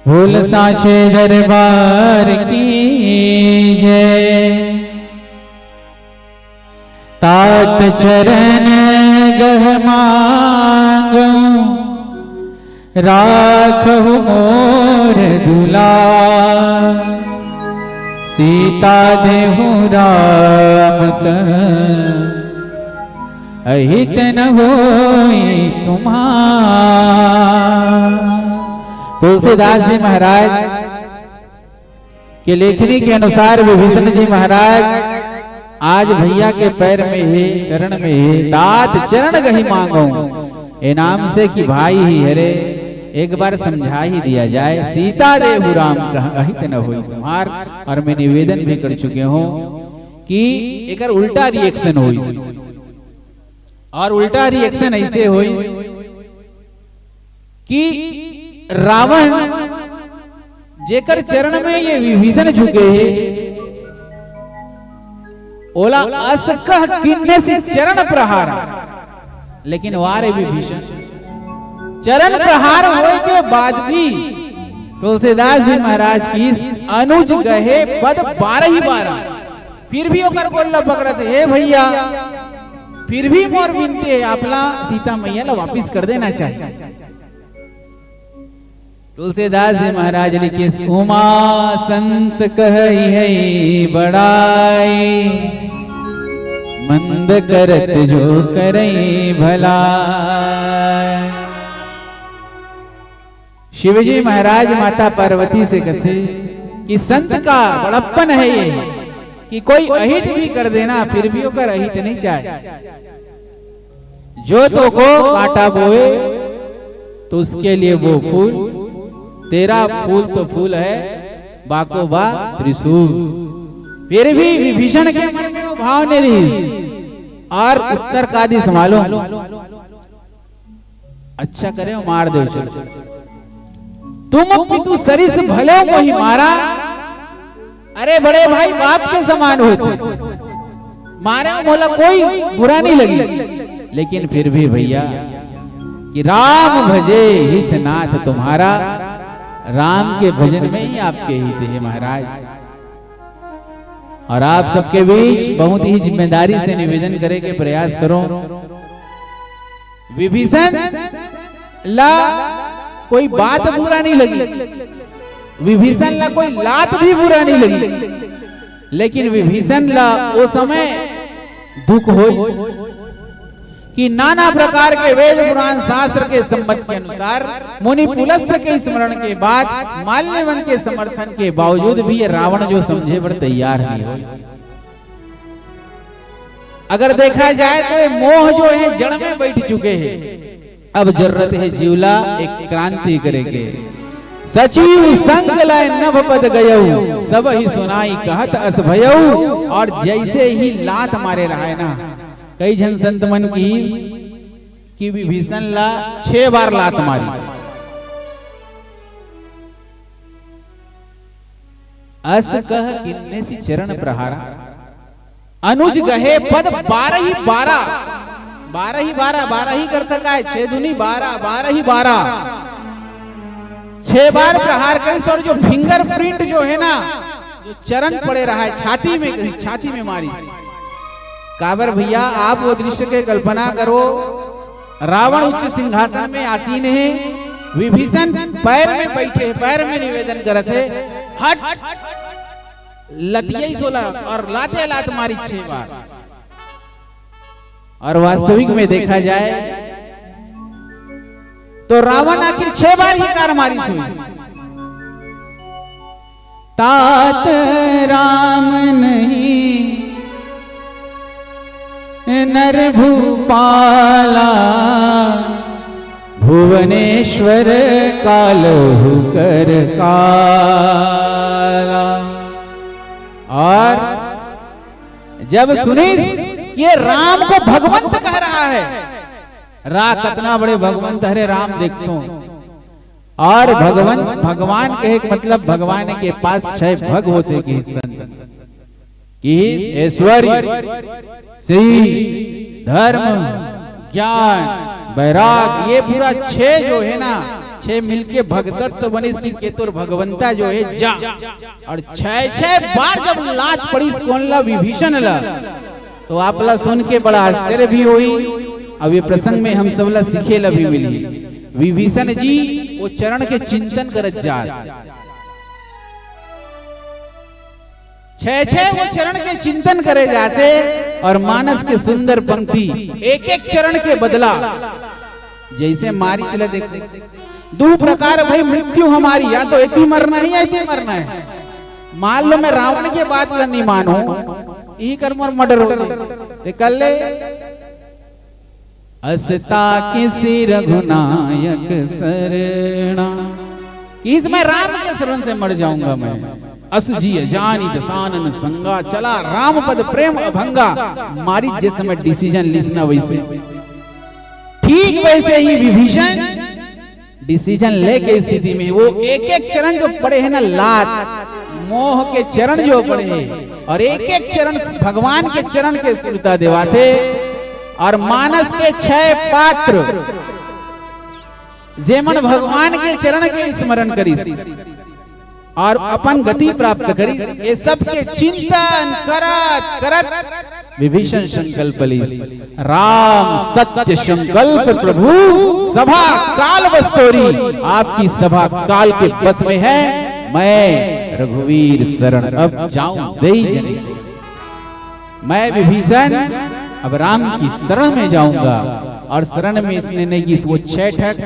भूल साचे दरबार की जय, तात चरण गह मांगू, राखहु मोर दुलार, सीता देहु राम कह, अहित न होई तुम्हार। तुलसीदास जी महाराज के लेखनी के अनुसार विभीषण जी महाराज आज भैया के पैर में है, चरण में है, तात चरण गही मांगो, ए नाम से कि भाई ही हरे, एक बार समझा ही दिया जाए, सीता देहु राम कह, अहित न होई तुम्हार। और मैं निवेदन भी कर चुके हूं कि एक उल्टा रिएक्शन हुई, और उल्टा रिएक्शन ऐसे हुई कि रावण जेकर चरण में ये विभीषण झुके है, ओला असकह किन्ने से चरण प्रहार, लेकिन वारे विभीषण चरण प्रहार होने के बाद भी तुलसीदास जी महाराज की अनुज गहे पद 12 फिर भी ओकर बोलना पकड़त हे भैया, फिर भी मोर विनती है आपला सीता मैया ला वापिस कर देना चाहिए। तुलसीदास जी महाराज लिखे, उमा संत कही है बड़ाई, मंद करत जो करई भला। शिवजी महाराज माता पार्वती से कहते कि संत का बड़प्पन है ये कि कोई अहित भी कर देना फिर भी ओकर अहित नहीं चाहे, जो तो को कांटा बोए तो उसके लिए वो फूल, तेरा फूल तो फूल है, बाको बा त्रिशूल। फिर भी विभीषण के मन में वो भाव नहीं रही, और उत्तर कादी संभालो, अच्छा करे मार दो, तुम पितु सरिस भले को ही मारा, अरे बड़े भाई बाप के समान होते, मारे बोला कोई बुरा नहीं लगी, लेकिन फिर भी भैया कि राम भजे हित नाथ तुम्हारा, राम के भजन में ही आपके हित है महाराज। और आप सबके बीच बहुत ही जिम्मेदारी से निवेदन करे के प्रयास करो, विभीषण ला कोई बात बुरा नहीं लगी, विभीषण ला कोई लात भी बुरा नहीं लगी, लेकिन विभीषण ला वो समय दुख हो कि नाना प्रकार के वेद पुराण शास्त्र के संबंध के अनुसार मुनि पुलस्त के स्मरण के बाद माल्यवन के समर्थन के बावजूद भी ये रावण जो समझे पर तैयार नहीं हो। अगर देखा जाए तो ये मोह जो है जड़ में बैठ चुके हैं। अब जरूरत है जीवला एक क्रांति करेंगे। सचिव संग लय नभ पद गयऊ सब ही सुनाई कहत अस भयऊ। और जैसे ही लात मारे रहा है ना, कई जन संत मन की विभीषण ला 6 बार लात मारी। अस कह किन्ने सी चरण प्रहारा अनुज गहे पद 12 ही 12 ही कर सका है 6 दूनी 12 ही 12 6 बार प्रहार करी। और जो फिंगरप्रिंट जो है ना, जो चरण पड़े रहा है छाती में मारी। काबर भैया आप वो दृश्य के कल्पना करो, रावण उच्च सिंहासन में आसीन है, विभीषण पैर में बैठे, पैर में निवेदन करते है, हट लतियई सोला और लाते लात मारी 6 बार। और वास्तविक में देखा जाए तो रावण आखिर 6 बार ही कार मारी थी। तात राम नहीं नर भूपाला भुवनेश्वर कालहु कर काला। और जब सुनीस ये राम को भगवंत कह रहा है, कितना बड़े भगवंत हरे राम देखते हो। और भगवान कहे मतलब भगवान के पास 6 भग होते कि ऐश्वर्य श्री धर्म ज्ञान वैराग, ये पूरा 6 जो है ना, 6 मिलके भगदत्त बनिस के तुर भगवंता जो है जा। और 6 बार जब लात पड़ी कौन ला विभीषण ला, तो आप ला सुन के बड़ा आश्चर्य भी हुई। अब ये प्रसंग में हम सब ला सीखे ला भी मिली। विभीषण जी वो चरण के चिंतन करत जा, 6 वो चरण के चिंतन करे जाते। और मानस के सुंदर पंक्ति एक एक चरण के बदला जैसे मारी चले देखते। 2 प्रकार भाई मृत्यु हमारी, या तो ऐसी मरना है या ऐसी मरना है। मान लो मैं रावण के बात नहीं मानू, यही कर्म और मर्डर हो कल ले असता किसी रघुनायक शरणा, इसमें राम के शरण से मर जाऊंगा मैं। अस जी जानी दसानन संगा चला राम पद प्रेम अभंगा। मारी जैसे मैं डिसीजन लिसना वैसे ठीक वैसे ही विभीषण डिसीजन लेके स्थिति में वो एक एक चरण जो पड़े हैं ना, लात मोह के चरण जो पड़े हैं, और एक एक चरण भगवान के चरण के सुरता देवाते। और मानस के 6 पात्र जेमन भगवान के चरण के स्मरण करी और अपन गति प्राप्त करी, ये सब के चिंतन करत करत विभीषण संकल्प ली। राम सत्य संकल्प प्रभु सभा काल बस्तोरी, आपकी सभा काल के बस में है। मैं रघुवीर शरण अब जाऊं दे जने, मैं विभीषण अब राम की शरण में जाऊंगा। और शरण में इसने नहीं की वो 6 ठक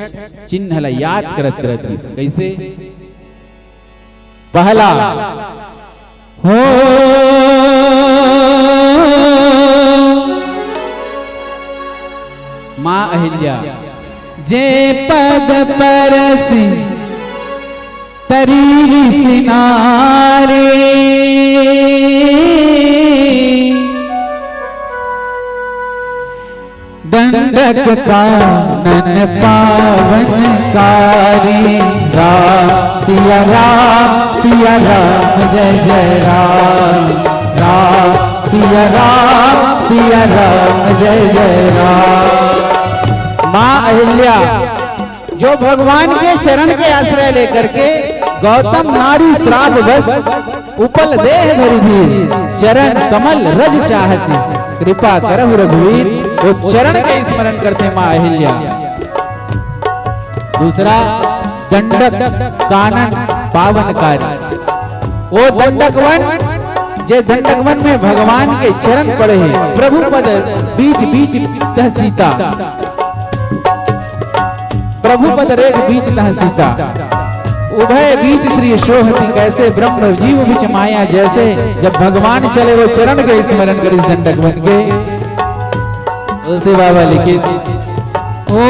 चिन्ह याद करत करत कैसे। पहला हो माँ अहिल्या जे पद परसि तरीर सिनारे, दंडक कानन पावन कारी। राम सिया राम जय जय राम, राम सिया राम जय जय राम। माँ अहिल्या जो भगवान के चरण के आश्रय लेकर के गौतम नारी श्राप बस उपल देह धरि चरण कमल रज चाहती, कृपा करहु रघुवीर, वो चरण के स्मरण करते माँ अहिल्या। दूसरा दंडक कानन पावनकारी, वो दंडक वन जे दंडकवन में भगवान के चरण पड़े हैं, प्रभु पद बीच बीच तह सीता, प्रभु पद रेख बीच तह सीता, उभय बीच श्री शोहती कैसे, ब्रह्म जीव बीच माया जैसे। जब भगवान चले वो चरण के स्मरण करी दंडकवन के, उसे बाबा लिखे ओ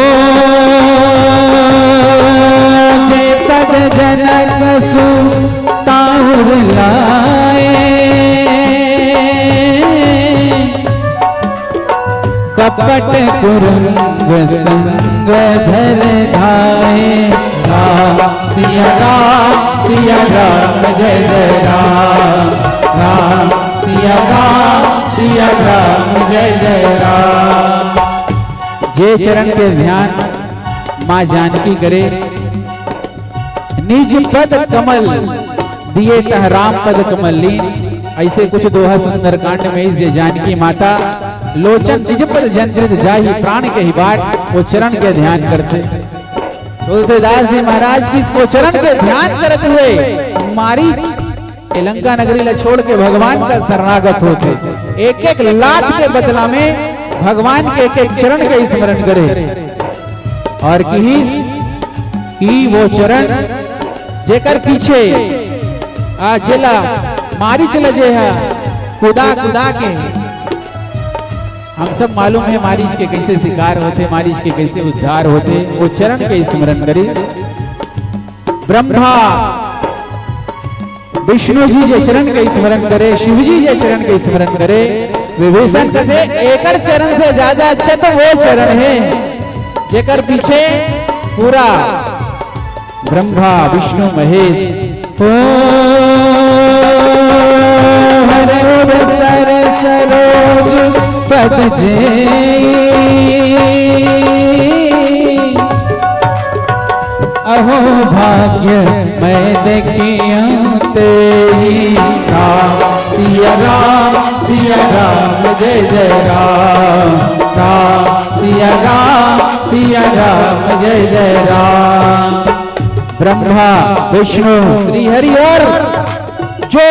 जय पद जनक सुताउर लाए, कपट कुरंग संग धर धाए, सिया राम जय जय राम, राम सिया राम जय जय राम। जे चरण के ध्यान माँ जानकी करे, निज पद कमल दिए तह राम पद कमल लीन। ऐसे कुछ दोहा सुंदर कांड में इस जानकी माता लोचन निज पद जन जाहि, प्राण के ही बाट वो चरण के ध्यान करते। तुलसीदास जी महाराज की इसको चरण के ध्यान करते हुए मारीच लंका नगरी ला छोड़ के भगवान का शरणागत होते। एक एक लात के बदला में भगवान के एक एक चरण के स्मरण करे, और की वो चरण जेकर पीछे आ जिला मारी चला जे है कुदा कुदा के। हम सब मालूम है मारीच के कैसे शिकार होते, मारीच के कैसे उद्धार होते, वो चरण के स्मरण करी। ब्रह्मा विष्णु जी जे चरण के स्मरण करे, शिव जी जे चरण के स्मरण करे, विभीषण कथे एकर चरण से ज्यादा अच्छा तो वो चरण है जेकर पीछे पूरा ब्रह्मा विष्णु महेश। सर सरोज पद जे अहो भाग्य मैं देखिया तेरी, राम सिया राम जय जय राम, राम सिया राम जय जय राम। ब्रह्मा विष्णु श्री हरि और जो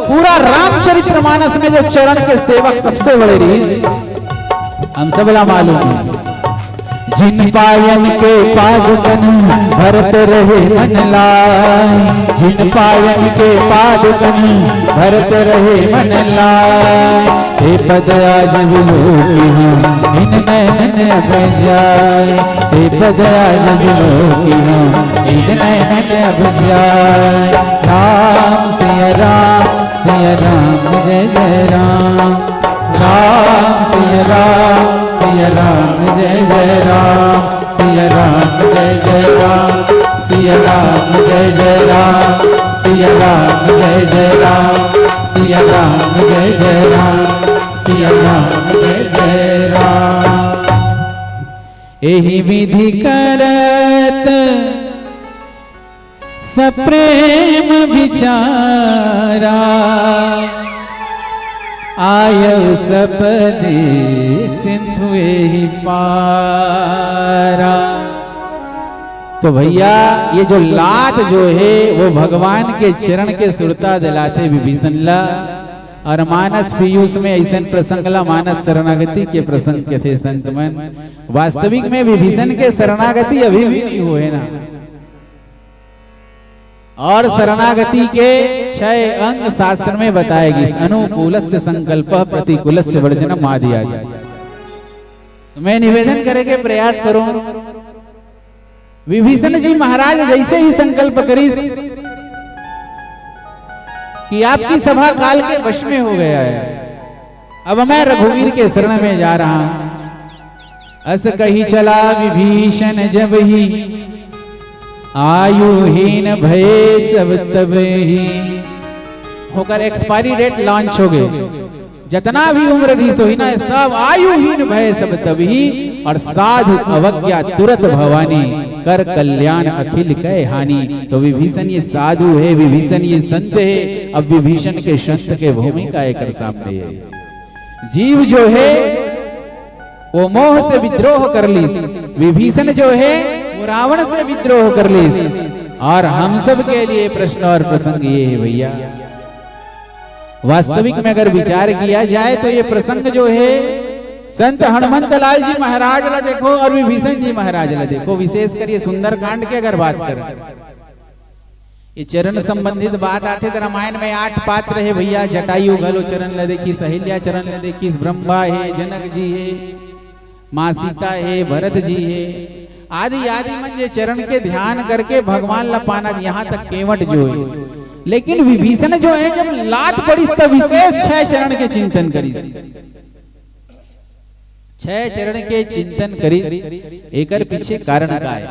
पूरा रामचरितमानस में जो चरण के सेवक सबसे बड़े रीस हम सबला मालूम है। जिन पायन के पादुकन भरत रहे मन लाय, जिन पायन के पादुकन भरत रहे मन लाय, हे पद आज विलोकी हूँ इन नैनन अब जाए, हे पद आज विलोकी हूँ इन नैनन अब जाए। राम सिया राम जय जय राम, राम सिया राम जय जय राम, सिया राम जय जय राम, सिया राम जय जय राम, सिया राम जय जय राम, सिया राम जय जय राम, सिया राम जय जय राम। एहि विधि करत सप्रेम विचारा, आयव सपदे सिंधु एहि पारा। तो भैया ये जो लात जो है वो भगवान के चरण के सुरता दिलाते विभीषण ला, और मानस पीयूष में ऐसा प्रसंग ला मानस शरणागति के प्रसंग के थे संत मन। वास्तविक में विभीषण के शरणागति अभी भी नहीं हुए ना, और शरणागति के 6 अंग शास्त्र में बताएगी। अनुकूलस्य संकल्प प्रतिकूलस्य वर्जनम आदि आदि। तो मैं निवेदन करेंगे प्रयास करूं, विभीषण जी महाराज जैसे ही संकल्प करी कि आपकी सभा काल के वश में हो गया है, अब मैं रघुवीर के शरण में जा रहा हूं। अस कही चला विभीषण जब ही, आयुहीन भय सब तब ही। होकर एक्सपायरी डेट लॉन्च हो गए, जितना भी उम्र रीस हो ना सब आयुहीन भय सब तब ही, और साधु अवज्ञा तुरत भवानी, कर कल्याण अखिल कै हानि। तो विभीषण ये साधु है, विभीषण ये संत है। अब विभीषण के संत के भूमिका एक सामने है। जीव जो है वो मोह से विद्रोह कर ली, विभीषण जो है वो रावण से विद्रोह कर ली। और हम सब के लिए प्रश्न और प्रसंग ये है भैया, वास्तविक में अगर विचार किया जाए तो ये प्रसंग जो है संत हनुमंत लाल जी महाराज ला देखो और विभीषण जी महाराज ला देखो, विशेषकर ये सुंदर कांड की अगर बात करें, ये चरण संबंधित बात आते तो रामायण में 8 पात्र है भैया। जटायु घलो चरण ला देखी, सहेल्या चरण ला देखी, ब्रह्मा है, जनक जी है, माँ सीता है, भरत जी है, आदि आदि मंजे चरण के ध्यान करके भगवान ला पाना, यहाँ तक केवट जो है। लेकिन विभीषण जो है जब लात पड़ी तो विशेष 6 चरण के चिंतन करी, 6 चरण के चिंतन करी। एकर पीछे कारण का है,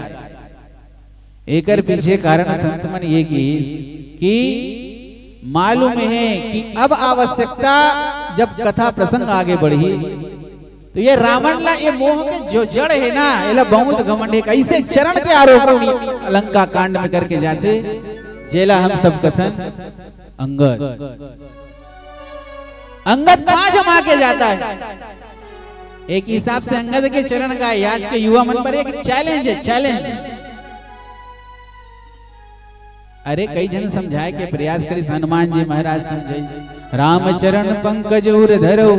एकर पीछे कारण संत मन ये कि मालूम है कि अब आवश्यकता जब कथा प्रसंग आगे बढ़ी तो ये रावण ला ये मोह के जो जड़ है ना, ये बहुत घमंड है, कैसे चरण के आरोप लंका कांड में करके जाते, जेला हम सब कथन अंगद 5 जमा के जाता है। एक हिसाब से अंगद के चरण का आज के युवा मन पर एक चैलेंज है, चैलेंज। अरे कई जन समझाए के प्रयास करी, हनुमान जी महाराज समझाई, राम चरण पंकज उर धरो,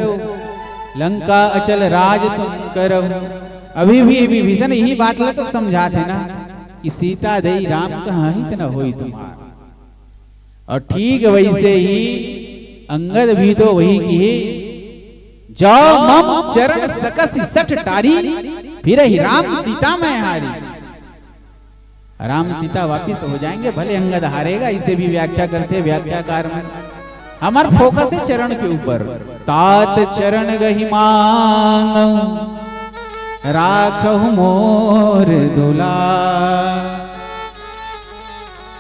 लंका अचल राज तुम करो। अभी भी विभीषण यही बात ला तो समझाते ना कि सीता देई राम कहाँ हित न होई तुम्हार। और ठीक वैसे ही अंगद भी तो वही की, जाओ मम चरण सकस सठ टारी, फिर ही राम सीता में हारी। राम सीता वापिस हो जाएंगे, भले अंगद हारेगा। इसे भी व्याख्या करते व्याख्याकार में। हमार फोकस है चरण के ऊपर। तात चरण गहि मांग, राखहु मोर दुला,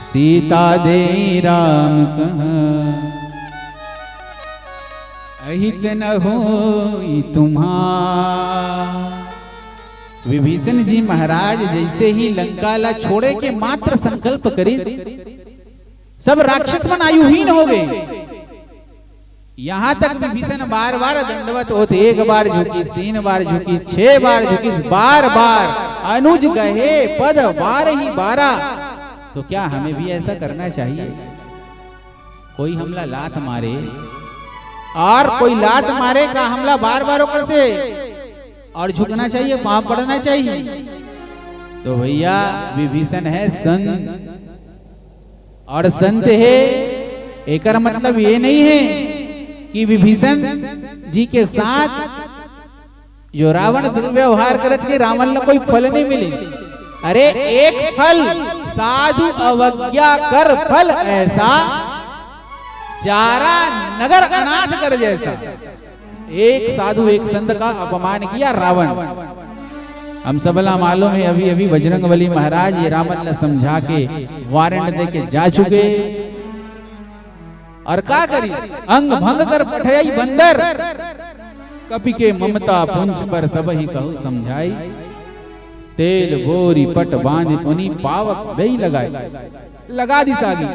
सीता दे राम कह, अहित न होई तुम्हार। विभीषण जी महाराज जैसे ही लंका ला छोड़े के मात्र संकल्प करी, सब राक्षस मन आयुहीन हो गए। यहाँ तक विभीषण बार बार दंडवत होते, 1 बार झुकी, 3 बार झुकी, 6 बार झुकी, बार बार अनुज गहे पद 12 तो क्या हमें भी ऐसा करना चाहिए? कोई हमला लात मारे और कोई लात मारे का हमला बार बार ऊपर से और झुकना चाहिए, पांव पड़ना चाहिए? तो भैया विभीषण है संत, और संत है एकर मतलब ये नहीं है कि विभीषण जी के साथ जो रावण दुर्व्यवहार करत के रावण ला कोई फल नहीं मिले। अरे एक फल साधु अवज्ञा कर फल ऐसा, जारा नगर अनाथ कर जैसा। एक साधु एक संत का अपमान किया रावण। हम सबला मालूम है, अभी अभी बजरंगबली महाराज ये रावण ने समझा के वारंट दे के जा चुके। और का करी, अंग भंग कर पठई बंदर, कपि के ममता पुंज पर सब ही कहू समझाई। तेल बोरी पट बांध उन्हीं पावक दही लगाए, लगा दी सागी।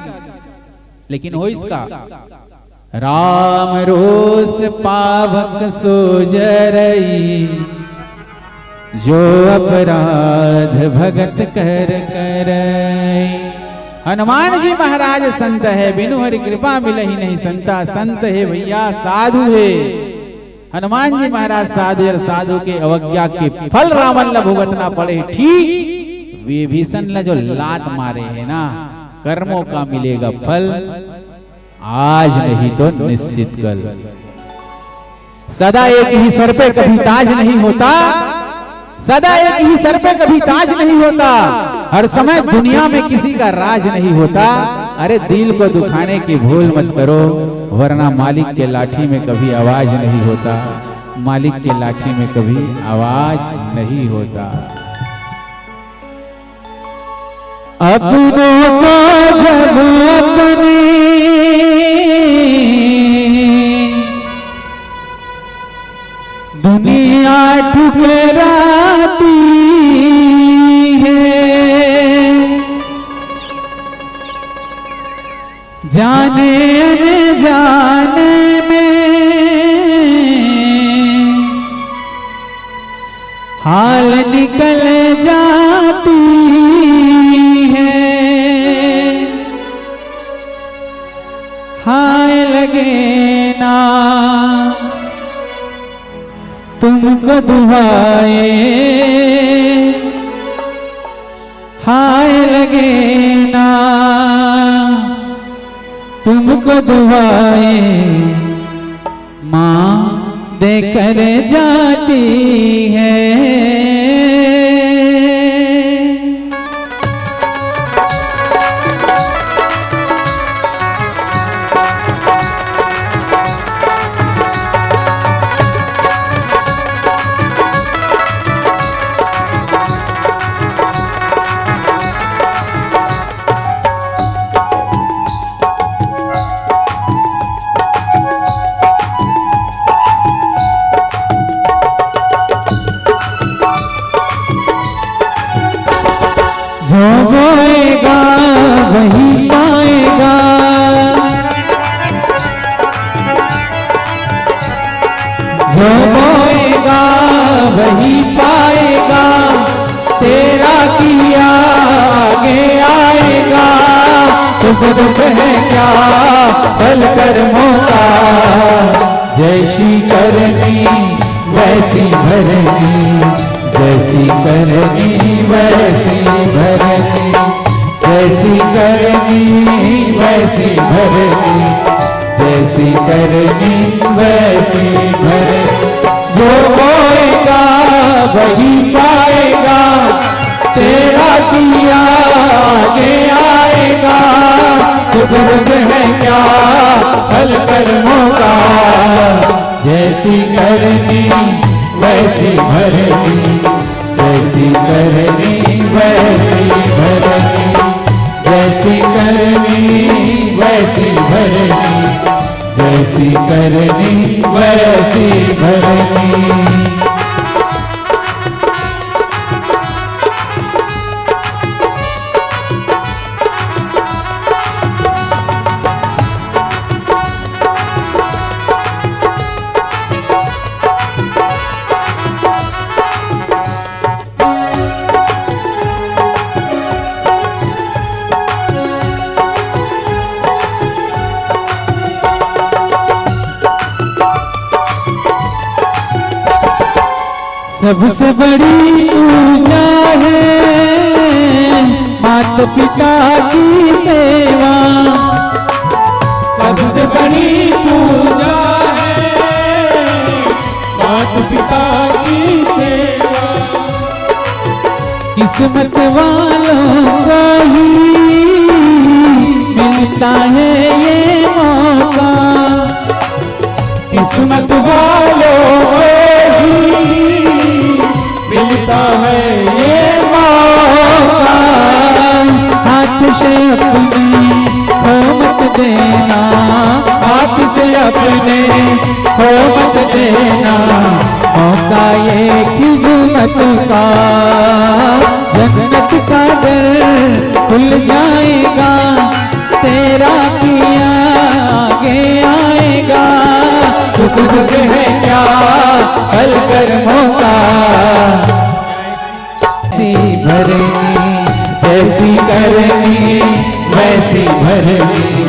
लेकिन हो इसका राम रोस पावक सो जरई, जो अपराध भगत कर करई। हनुमान जी महाराज संत है, बिनु हरि कृपा मिलहि नहीं संता। संत है भैया, साधु है। हनुमान जी महाराज साधु और साधु के अवज्ञा के फल रावण ला भुगतना पड़े। ठीक विभीषण ला जो लात मारे है ना, कर्मों का मिलेगा फल, आज नहीं तो निश्चित कल। सदा एक ही सर पे कभी ताज नहीं होता, सदा एक ही सर पे कभी ताज नहीं होता। हर समय दुनिया में किसी का राज नहीं होता। अरे दिल को दुखाने की भूल मत करो, वरना मालिक के लाठी में कभी आवाज नहीं होता। मालिक के लाठी में कभी आवाज नहीं होता। अपनों को जब अपनी दुनिया ठुकराती है, जाने अनजाने में हाल निकल जाती है। हाय लगे तुमको दुआए हाय लगे ना, तुमको दुआए माँ देकर जाती है। जो बोएगा वही पाएगा, जो बोएगा वही पाएगा, तेरा किया आगे आएगा। सुख दुख है क्या पल कर्मों का, जैसी करनी वैसी भरनी, जैसी करनी वैसी भरनी, जैसी करनी वैसी भरनी, जैसी करनी वैसी भरनी। जो बोएगा वही पाएगा, तेरा किया आगे आएगा। सुख दुख है क्या फल कर्मों का, जैसी करनी वैसी भरनी, जैसी करनी वैसी भरनी, जैसी करनी वैसी भरनी, जैसी करनी वैसी भरनी। सबसे बड़ी पूजा है माता पिता की सेवा, सबसे बड़ी पूजा है माता पिता की सेवा। किस्मत वालों को ही मिलता है ये मौका, किस्मत वालों को ही मिलता है ये मौका। हाथ से अपने खो मत देना, हाथ से अपने खो मत देना, मौका ये खिदमत का। जन्नत का दर खुल जाएगा, तेरा किया आगे आएगा। सुख दुख है क्या फल कर्मों का, जैसी भरनी जैसी करनी वैसी भरनी,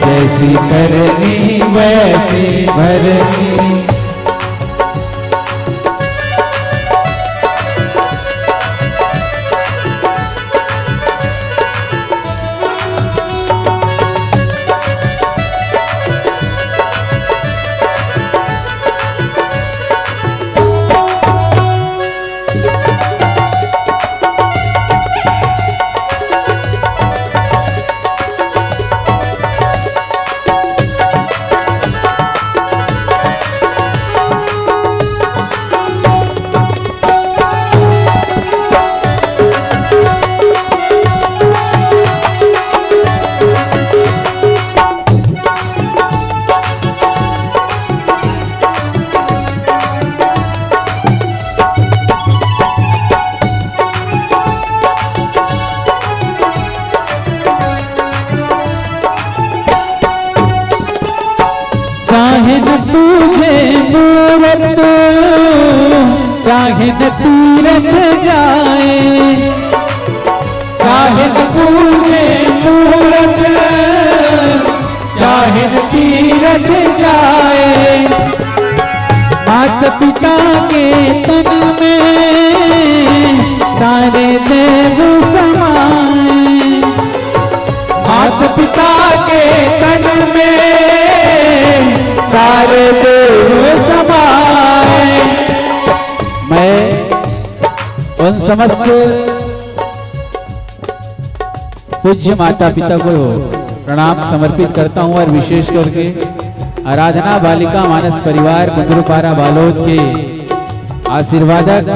जैसी करनी वैसी भरनी। चाहे न तुझे मूरत चाहे न तीरथ जाए, चाहे न तुझे मूरत चाहे न तीरथ जाए। मात पिता के तन में सारे देव समाए, मात पिता के तन में सारे देव समाए। मैं उन समस्त पूज्य माता पिता को प्रणाम समर्पित करता हूं और विशेष करके आराधना बालिका मानस परिवार बंदरूपारा बालोद के आशीर्वादक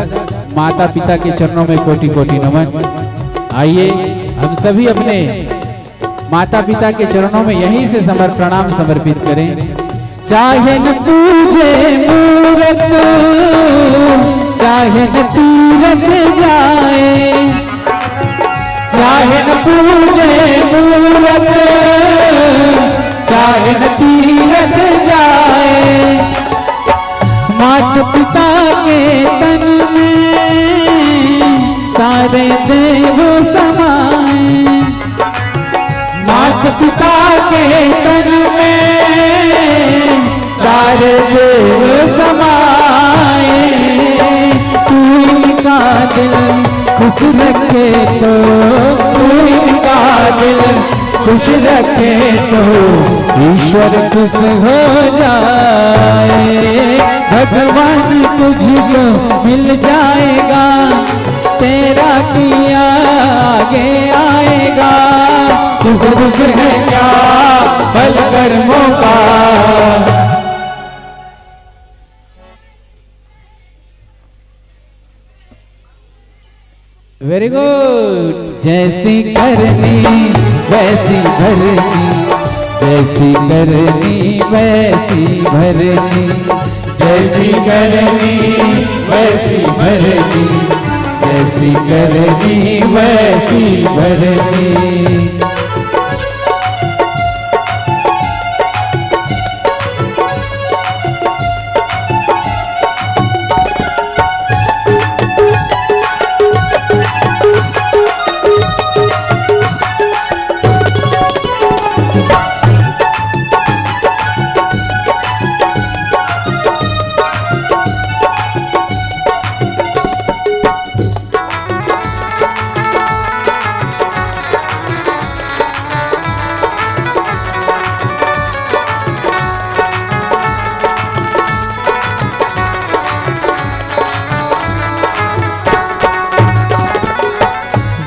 माता पिता के चरणों में कोटि कोटि नमन। आइए हम सभी अपने माता पिता के चरणों में यहीं से प्रणाम समर्पित करें। चाहे न पूजे मूरत चाहे न तीरथ जाए, चाहे न पूजे मूरत चाहे न तीरथ जाए, मात पिता के तन में सारे देव समाए, मात पिता के तन में सारे देव समाए। तू इनका दिल खुश रखे तो, तू इनका दिल खुश रखे तो ईश्वर खुश हो जाए। भगवान तुझको मिल जाएगा, तेरा किया आगे आएगा। सुख दुख है क्या फल कर्मों का। Very good. जैसी करनी वैसी भरनी, जैसी करनी वैसी भरनी, जैसी करनी वैसी भरनी, जैसी करनी वैसी भरनी।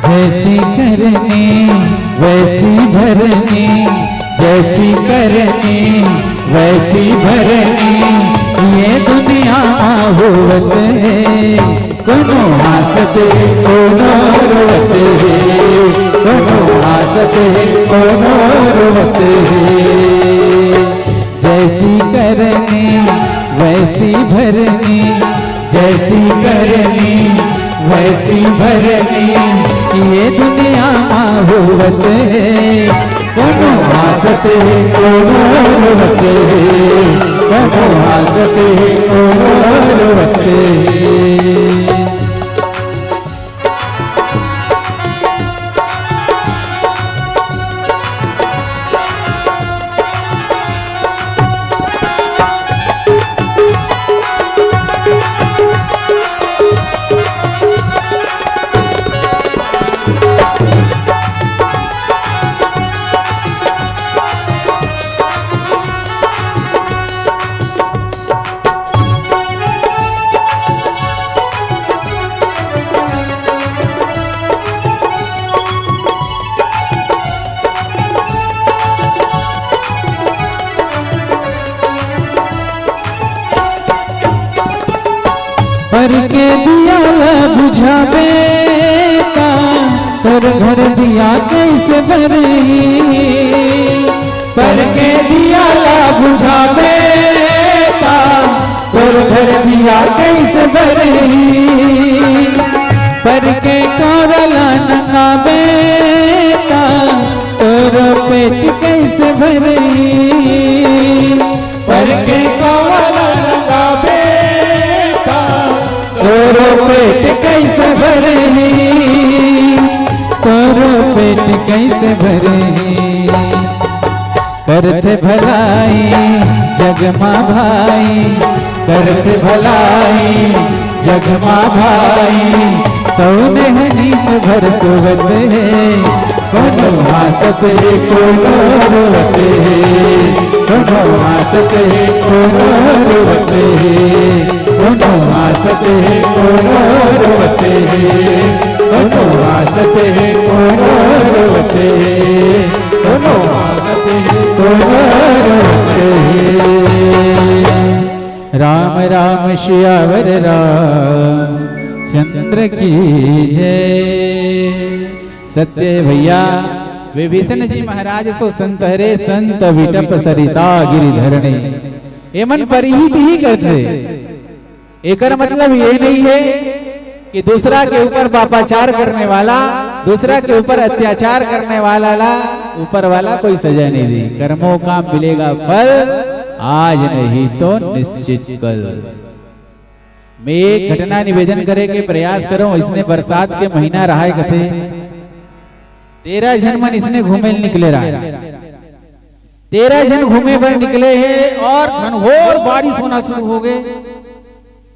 जैसी करनी वैसी भरनी, जैसी करनी वैसी भरनी। ये दुनिया होवत है, कोनो हासत कोनो रोवत है, कोनो हासत कोनो रोवत है। जैसी करनी वैसी भरनी, जैसी करनी वैसी भरनी। ये दुनिया होवत है, कोनो हासत कोनो रोवत है, कोनो हासत कोनो रोवत है। पर के दिया ला बुझावे का, पर घर दिया कैसे भरही। पर के दिया ला बुझावे का, पर घर दिया कैसे भरही। पर के कौरला नंगावे का, तोरो पेट कैसे भरही। पर के कौरला नंगावे तोरो पेट कैसे भरही, तोरो पेट कैसे भरही। करते भलाई जग माँ भाई, करत भलाई जग माँ भाई तौने नींद भर सोवत है कोनो हासत है कोनो रोवत है कोनो हासत है कोनो रोवत है कोनो हासत है कोनो रोवत है कोनो हासत है कोनो रोवत है कोनो हासत है कोनो रोवत है। राम राम श्यावर राम चंद्र की जय। सत्य है भैया विभीषण जी महाराज सो संत हरे संत विटप सरिता गिरिधरणे एमन परिहित ही करते। एकर मतलब ये नहीं है कि दूसरा के ऊपर पापाचार करने वाला दूसरा के ऊपर अत्याचार करने वाला ऊपर वाला कोई सजा नहीं दी। कर्मों का मिलेगा फल आज नहीं तो निश्चित कल। मैं एक घटना निवेदन करे के प्रयास करूं। इसने बरसात के महीना रहा है कथे 13 जन मन इसने घूमे निकले रहा 13 जन घूमे पर निकले हैं और घनघोर बारिश होना शुरू हो गए।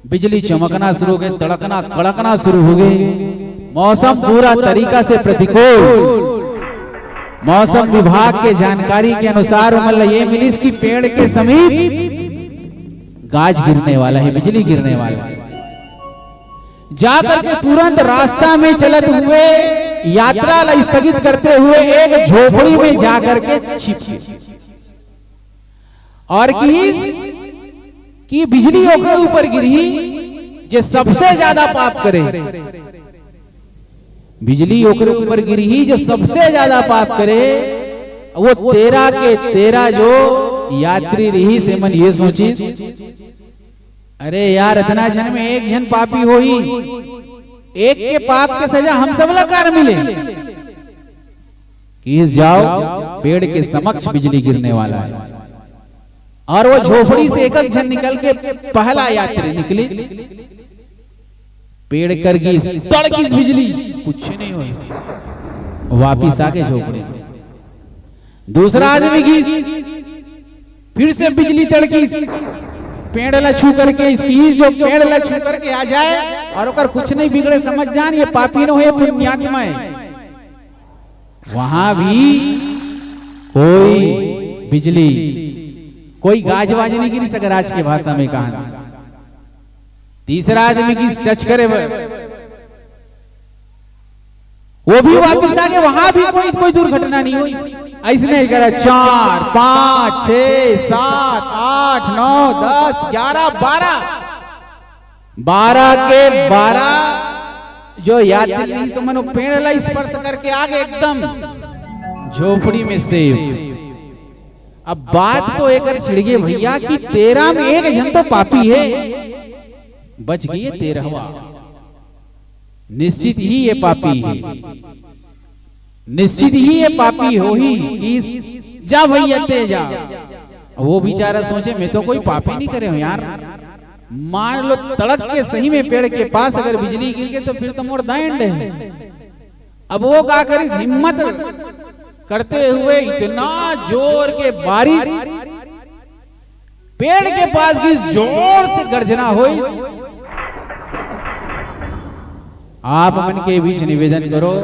बिजली चमकना शुरू हो गई तड़कना कड़कना शुरू हो गई। मौसम पूरा तरीका से प्रतिकूल। मौसम विभाग के जानकारी के अनुसार मतलब ये मिली कि पेड़ के समीप गाज गिरने वाला है बिजली गिरने वाला है। जाकर के तुरंत रास्ता में चलते हुए यात्रा स्थगित करते हुए एक झोपड़ी में जाकर के छिपे और कि बिजली के ऊपर गिरी जो सबसे ज्यादा पाप करे। बिजली ओकरे ऊपर गिरी जो सबसे ज्यादा पाप करे वो 13 के 13 जो यात्री रही से मन ये सोची अरे यार इतना जन में एक जन पापी हो ही एक के पाप के सजा हम सब लकार मिले कि जाओ पेड़ के समक्ष बिजली गिरने वाला है। और वो झोपड़ी से एक जन निकल के पहला यात्री निकली पेड़ कर गई तड़की बिजली कुछ नहीं हुई वापिस आके झोपड़ी। दूसरा आदमी की फिर से बिजली तड़की पेड़ ला छू करके इसकी जो पेड़ ला छू करके आ जाए और ओकर कुछ नहीं बिगड़े समझ जान ये पापी न हो पुण्यात्मा है। वहां भी कोई बिजली कोई गाज-वाज नहीं गिरी सके आज के भाषा में कहा। तीसरा आदमी की टच करे वो भी वापस आ गए वहां भी कोई दुर्घटना नहीं हुई। ऐसने करा 4 5 6 7 8 9 10 11 12 के 12 जो यात्री समनो पेड़ ला स्पर्श करके आगे एकदम झोपड़ी में सेफ। अब बात तो एक छिड़गे भैया कि 13 में एक जन तो पापी है बच गई 13वां निश्चित ही ये पापी है निश्चित ही ये पापी हो ही जा भैया ते जा। वो बेचारा सोचे मैं तो कोई पापी नहीं करे हूं यार। मान लो तड़क के सही में पेड़ के पास अगर बिजली गिर गई तो फिर तो मोर दाएंड है। अब वो क्या करी हिम्मत करते हुए इतना जोर के बारिश पेड़ के पास की जोर से गर्जना हुई। आप मन के बीच निवेदन करो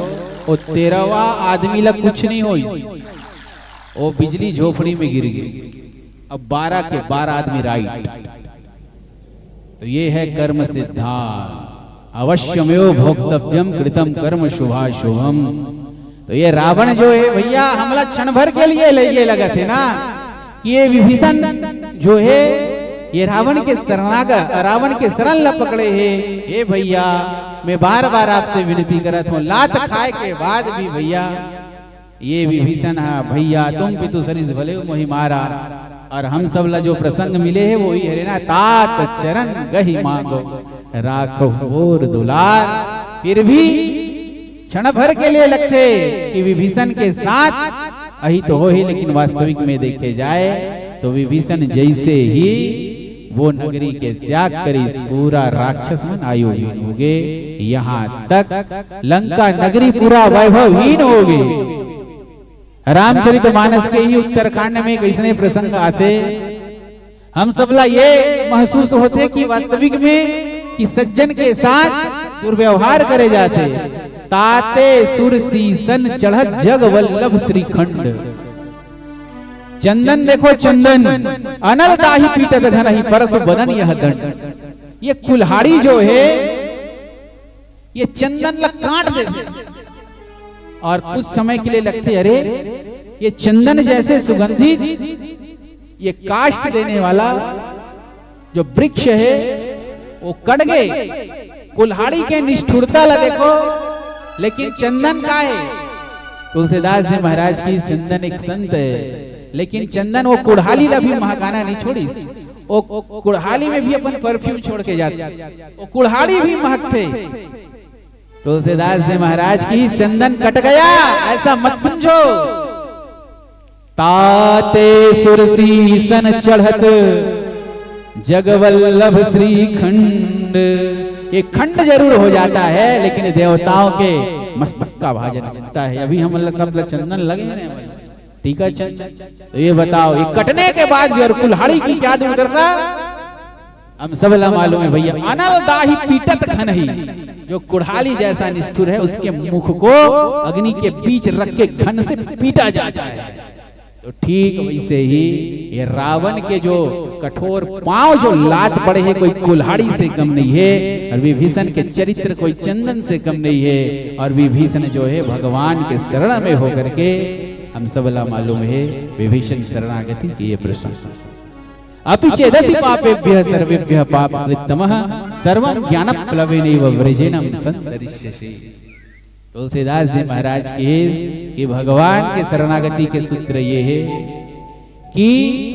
वो 13वां आदमी लग कुछ नहीं हुई वो बिजली झोपड़ी में गिर गई। अब 12 के 12 आदमी राइट। तो ये है कर्म सिद्धांत अवश्यमेव भोक्तव्यम कृतम कर्म शुभाशुभम। तो ये रावण जो है भैया हमला क्षण भर के लिए ये लगा थे ना ये विभीषण जो है ये रावण के शरण ल पकड़े है। ये भैया मैं बार बार आपसे विनती करत हूँ लात खाए के बाद भी भैया ये विभीषण है भैया तुम पितु सरिस भले मोहि मारा। और हम सब ला जो प्रसंग मिले है वो ही है ना तात चरण गही मांगो राखो और दुलार। फिर भी क्षण भर के लिए लगते कि विभीषण के साथ अही तो हो ही लेकिन वास्तविक में देखे जाए तो विभीषण जैसे ही वो नगरी के त्याग करी पूरा राक्षस मन आयुहीन हो गए। यहाँ तक लंका नगरी पूरा वैभवहीन हो गई। रामचरितमानस के ही उत्तरकांड में कैसने प्रसंग आते हम सबला ये महसूस होते कि वास्तविक में कि सज्जन के साथ दुर्व्यवहार करे जाते। ताते सुर सीसन चढ़त जग वल्लभ श्रीखंड। चंदन देखो चंदन, अनल दाही पीटत घन ही परस बदन यह दंड। ये कुल्हाड़ी जो है ये चंदन ला काट देते और कुछ समय के लिए लगते अरे ये चंदन जैसे सुगंधित ये काष्ठ देने वाला जो वृक्ष है वो कट गए। कुल्हाड़ी के निष्ठुरता ला देखो, लेकिन चंदन का है। तुलसीदास जी महाराज की चंदन एक संत है, लेकिन चंदन वो कुल्हाड़ी ला भी महकाना नहीं छोड़ी। वो कुल्हाड़ी में भी अपन परफ्यूम छोड़ के जाते, वो कुल्हाड़ी भी महकते। तुलसीदास जी महाराज की चंदन कट गया ऐसा मत समझो। ताते सुरसीसन चढ़त जगवल्लभ श्रीखंड। ये खंड जरूर हो जाता है, लेकिन देवताओं के मस्तक का भाजन बनता है। अभी हम सब चंदन लगे हैं टीका चंदन। तो ये बताओ ये कटने के बाद भी और कुल्हाड़ी की क्या दुर्दशा हम सब मालूम है भैया। अनल दाही पीटत घन ही, जो कुल्हाड़ी जैसा निष्ठुर है उसके मुख को अग्नि के बीच रख के घन से पीटा जाता है। तो ठीक वैसे ही ये रावण के जो कठोर पांव जो लात पड़े हैं कोई कुल्हाड़ी से कम नहीं है, और विभीषण के चरित्र कोई चंदन से कम नहीं है। और विभीषण जो है भगवान के शरण में होकर के हम सबला मालूम है विभीषण शरणागति की ये प्रश्न। अपि चेदसि पापेभ्यः सर्वेभ्यः पापकृत्तमः सर्वं ज्ञानप्लवेनैव व्रजेनं संतरिष्यसि। तुलसीदास जी महाराज की भगवान के शरणागति के सूत्र ये है कि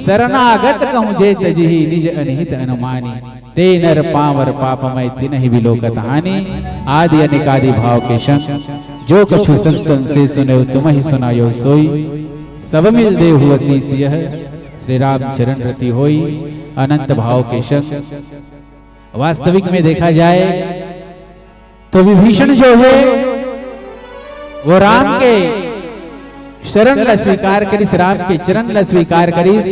शरणागत कहूँ जे तजहि निज अनिहित अनुमानी। ते नर पावर पापमय तिनहि विलोकत हानि। आदि अनिकादि भाव के संग जो कछु संतन से सुने तुम ही सुनायो सोई। सब मिल देहु असीस यह श्री राम चरण रति होई। अनंत भाव के संग वास्तविक में देखा जाए तो विभीषण जो है वो राम के शरण ला स्वीकार करिस, राम के चरण ला स्वीकार करिस।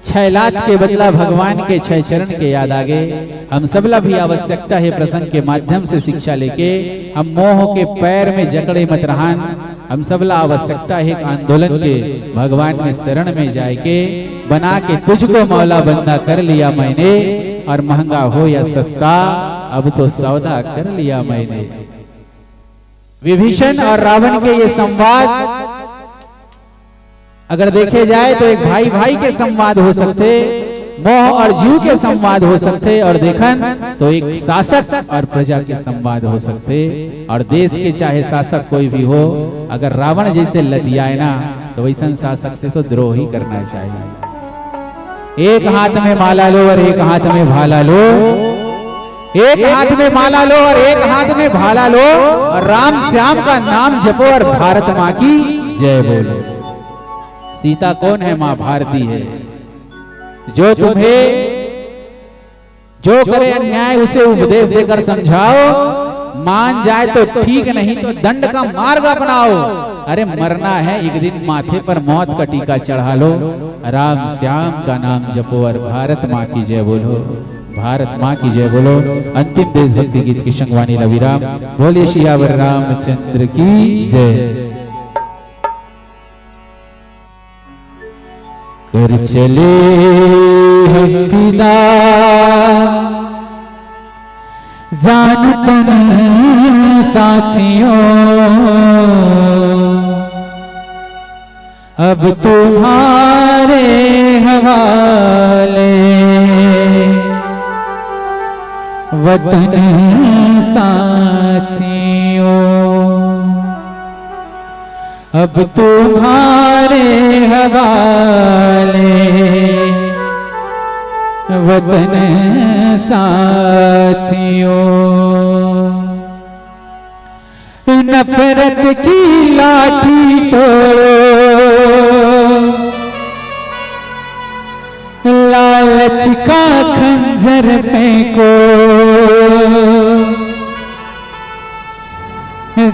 6 लाख के बदला भगवान के 6 चरण के याद आगे। हम सबला भी आवश्यकता है प्रसंग के माध्यम से शिक्षा लेके हम मोह के पैर में जकड़े मत रहन। हम सबला आवश्यकता है आंदोलन के भगवान में शरण में जाए के बना के तुझको मौला बंदा कर लिया मैंने। और महंगा हो या सस्ता अब तो सौदा कर लिया मैंने। विभीषण और रावण के ये संवाद अगर देखे जाए तो एक भाई भाई के संवाद हो सकते, मोह और जीव के संवाद हो सकते, और देखन तो एक शासक और प्रजा के संवाद हो सकते। और देश के चाहे शासक कोई भी हो, अगर रावण जैसे लदियाए ना तो वैसा शासक से तो द्रोह ही करना चाहिए। एक हाथ में माला लो और एक हाथ में भाला लो, एक हाथ में माला लो और एक हाथ में भाला लो, और राम श्याम का नाम जपो और भारत माँ की जय बोलो। सीता कौन है? माँ भारती है। जो तुम्हें जो करे अन्याय उसे उपदेश देकर समझाओ, मान जाए तो ठीक, नहीं तो दंड का मार्ग अपनाओ। अरे मरना है एक दिन, माथे पर मौत का टीका चढ़ा लो। राम श्याम का नाम जपो और भारत माँ की जय बोलो। भारत माँ की जय बोलो। अंतिम देशभक्ति गीत की संगवानी लविराम। बोले सियावर रामचंद्र की जय। कर चले हम फिदा जान तन साथियों, अब तुम्हारे हवाले वतन साथियों। अब तुम्हारे हवाले वतन साथियों। नफरत की लाठी तोड़ो, लालच का खंजर फेंको,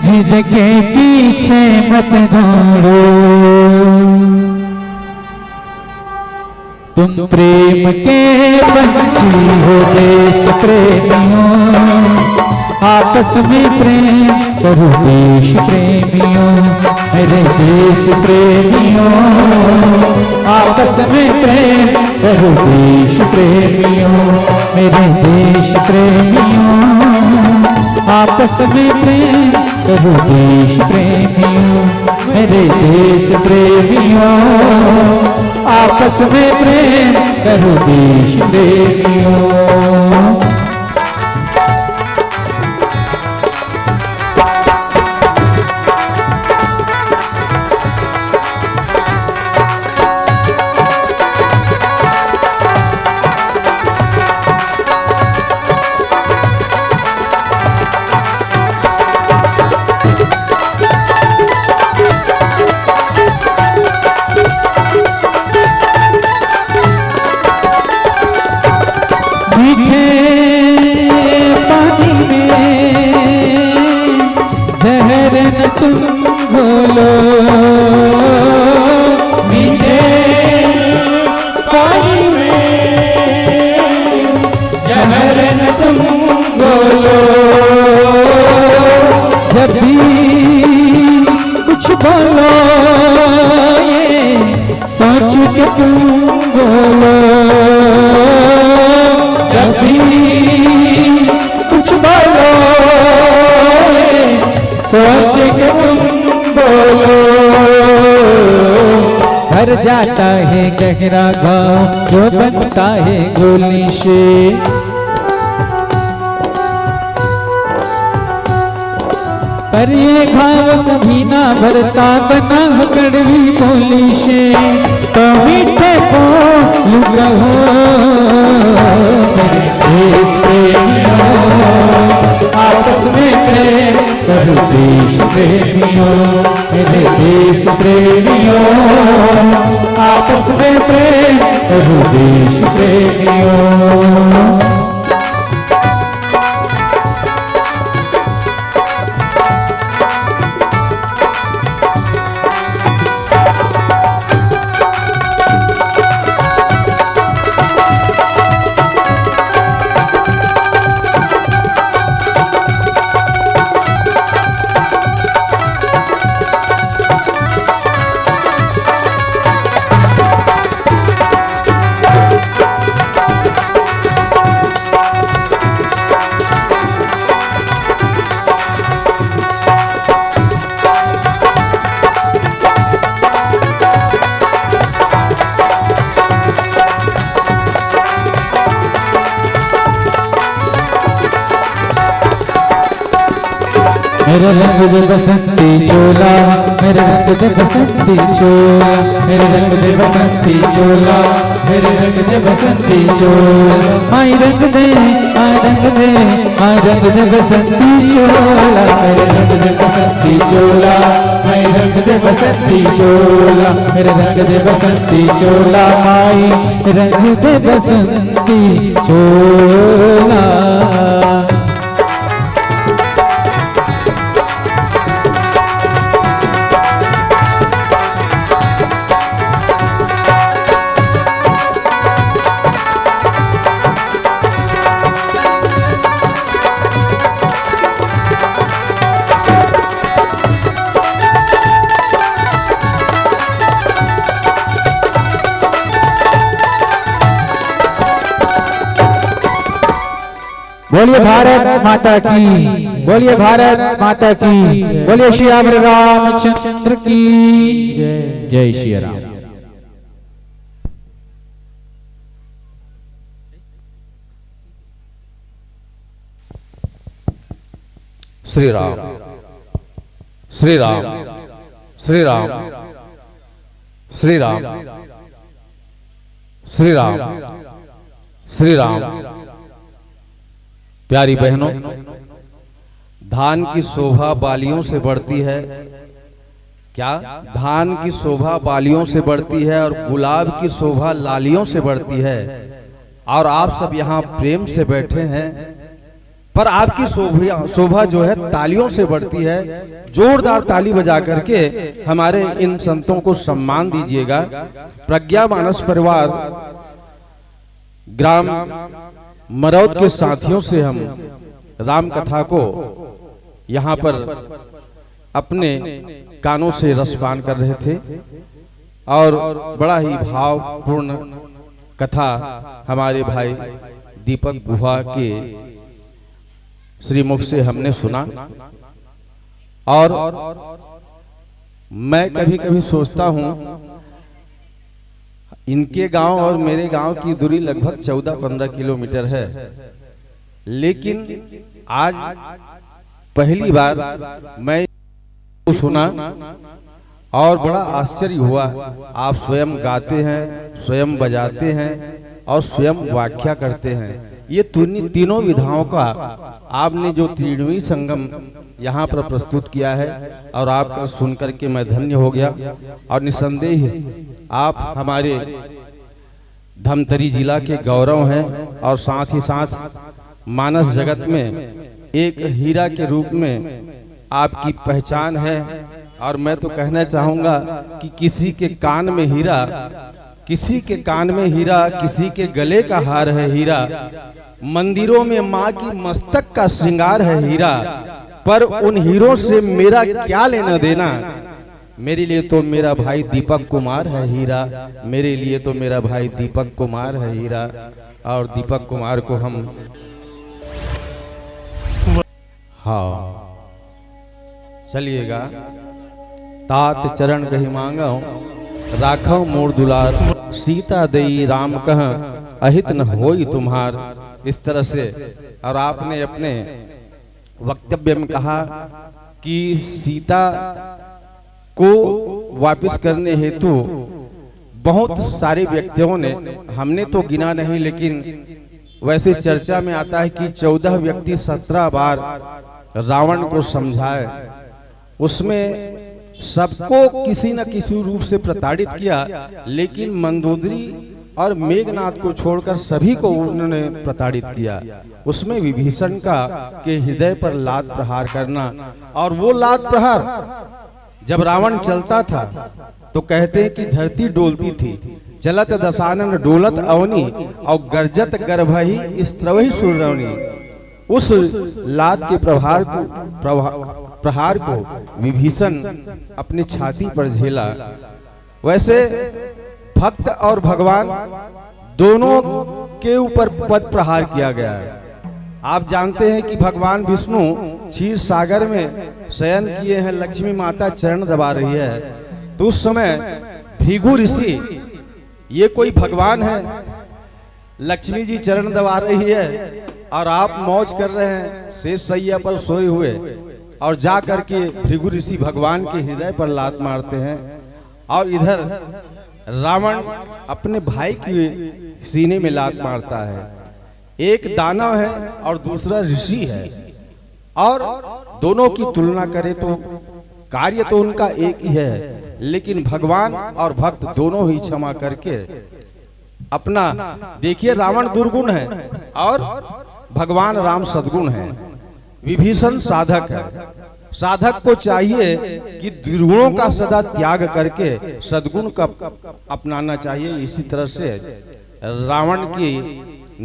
जिद के पीछे मत दौड़ो। तुम प्रेम के पंछी हो देश प्रेमियों, आपस में प्रेम करो देश प्रेमियों, मेरे देश प्रेमियों, आपस में प्रेम करो देश प्रेमियों, मेरे देश प्रेमियों, आपस में प्रेम करो देश प्रेमियों, मेरे देश प्रेमियों, आपस में प्रेम करो देश प्रेमियों। तुम बोलो मीठे पानी में जहर न तुम बोलो, जब भी कुछ बोलो ये सोच के तुम बोलो, जब भी कुछ बोलो सोच के तुम बोलो। भर जाता है गहरा घाव जो बनता है गोली से, पर ये घाव कभी ना भरता बना हो कड़वी बोली से, तो मीठे बोल कहो देश प्रेमियों, आपस में प्रेम करो देश प्रेमियों, मेरे देश प्रेमियों, आपस में प्रेम करो देश प्रेमियों। मेरे रंग दे बसंती चोला, मेरे रंग दे बसंती चोला, मेरे रंग दे बसंती चोला, मेरे रंग दे बसंती चोला, माई रंग दे, माई रंग दे, माई रंग दे बसंती चोला, मेरे रंग दे बसंती चोला, माई रंग दे बसंती चोला, मेरे रंग दे बसंती चोला, माई रंग दे बसंती चोला। बोलिए भारत माता की, बोलिए भारत माता की, बोलिए श्री रामचंद्र की जय। जय श्री राम। श्री राम श्री राम श्री राम श्री राम श्री राम श्री राम। प्यारी बहनों, धान की शोभा बालियों से बढ़ती है। क्या? धान की शोभा बालियों से बढ़ती है और गुलाब की शोभा लालियों से बढ़ती है। और आप सब यहाँ प्रेम से बैठे हैं, पर आपकी शोभा जो है तालियों से बढ़ती है। जोरदार ताली बजा करके हमारे इन संतों को सम्मान दीजिएगा। प्रज्ञा मानस परिवार ग्राम मरौद के साथियों से हम राम कथा को यहाँ पर अपने कानों से रसपान कर रहे थे और बड़ा ही भावपूर्ण कथा हमारे भाई दीपक गुहा के श्रीमुख से हमने सुना। और मैं कभी कभी सोचता हूं, इनके गांव और मेरे गांव की दूरी लगभग 14-15 किलोमीटर है, लेकिन आज पहली बार मैं सुना और बड़ा आश्चर्य हुआ। आप स्वयं गाते हैं, स्वयं बजाते हैं और स्वयं व्याख्या करते हैं। ये तीनों विधाओं का आपने जो त्रिवेणी संगम यहाँ पर प्रस्तुत किया है और आपका सुनकर के मैं धन्य हो गया। और निसंदेह आप हमारे धमतरी जिला के गौरव हैं और साथ ही साथ मानस जगत में एक हीरा के रूप में आपकी पहचान है। और मैं तो कहना चाहूंगा कि किसी के कान में हीरा, किसी के कान में हीरा, किसी के गले का हार है हीरा, मंदिरों में माँ की मस्तक का श्रृंगार है हीरा, पर उन हीरों से मेरा क्या लेना देना। मेरे लिए तो मेरा भाई दीपक कुमार है हीरा, मेरे लिए तो मेरा भाई दीपक कुमार है हीरा। और दीपक कुमार को हम हाँ चलिएगा। तात चरण कही मांगा राखो मोर दुलार, सीता दई राम कह अहित न होई तुम्हार। इस तरह से। और आपने अपने वक्तव्य में कहा कि सीता को वापस करने हेतु बहुत सारे व्यक्तियों ने, हमने तो गिना नहीं, लेकिन वैसे चर्चा में आता है कि 14 व्यक्ति 17 बार रावण को समझाए। उसमें सबको किसी न किसी रूप से प्रताड़ित किया, लेकिन मंदोदरी और मेघनाथ को छोड़कर सभी को उन्होंने प्रताड़ित किया। उसमें विभीषण का के हृदय पर लात प्रहार करना, और वो लात प्रहार जब रावण चलता था तो कहते हैं कि धरती डोलती थी। चलत दशानन डोलत अवनी और गर्जत गर्भहि स्त्रवहि सुरवनी। उस लात के प्रहार को विभीषण अपनी छाती पर झेला। वैसे भक्त और भगवान दोनों के ऊपर पद प्रहार किया गया है। आप जानते हैं कि भगवान विष्णु क्षीर सागर में शयन किए हैं, लक्ष्मी माता चरण दबा रही है। तो उस समय भृगु ऋषि, ये कोई भगवान है, लक्ष्मी जी चरण दबा रही है और आप मौज कर रहे हैं शेष सैया पर सोए हुए, और जा करके भृगु ऋषि भगवान के हृदय पर लात मारते हैं। और इधर रावण अपने भाई के सीने में लात मारता है। एक दानव है और दूसरा ऋषि है, और दोनों की तुलना करें तो कार्य तो उनका एक ही है, लेकिन भगवान और भक्त दोनों ही क्षमा करके अपना, देखिए रावण दुर्गुण है और भगवान राम सद्गुण है। विभीषण साधक है। साधक को चाहिए कि दुर्गुणों का सदा त्याग करके सद्गुण का अपनाना चाहिए। इसी तरह से रावण की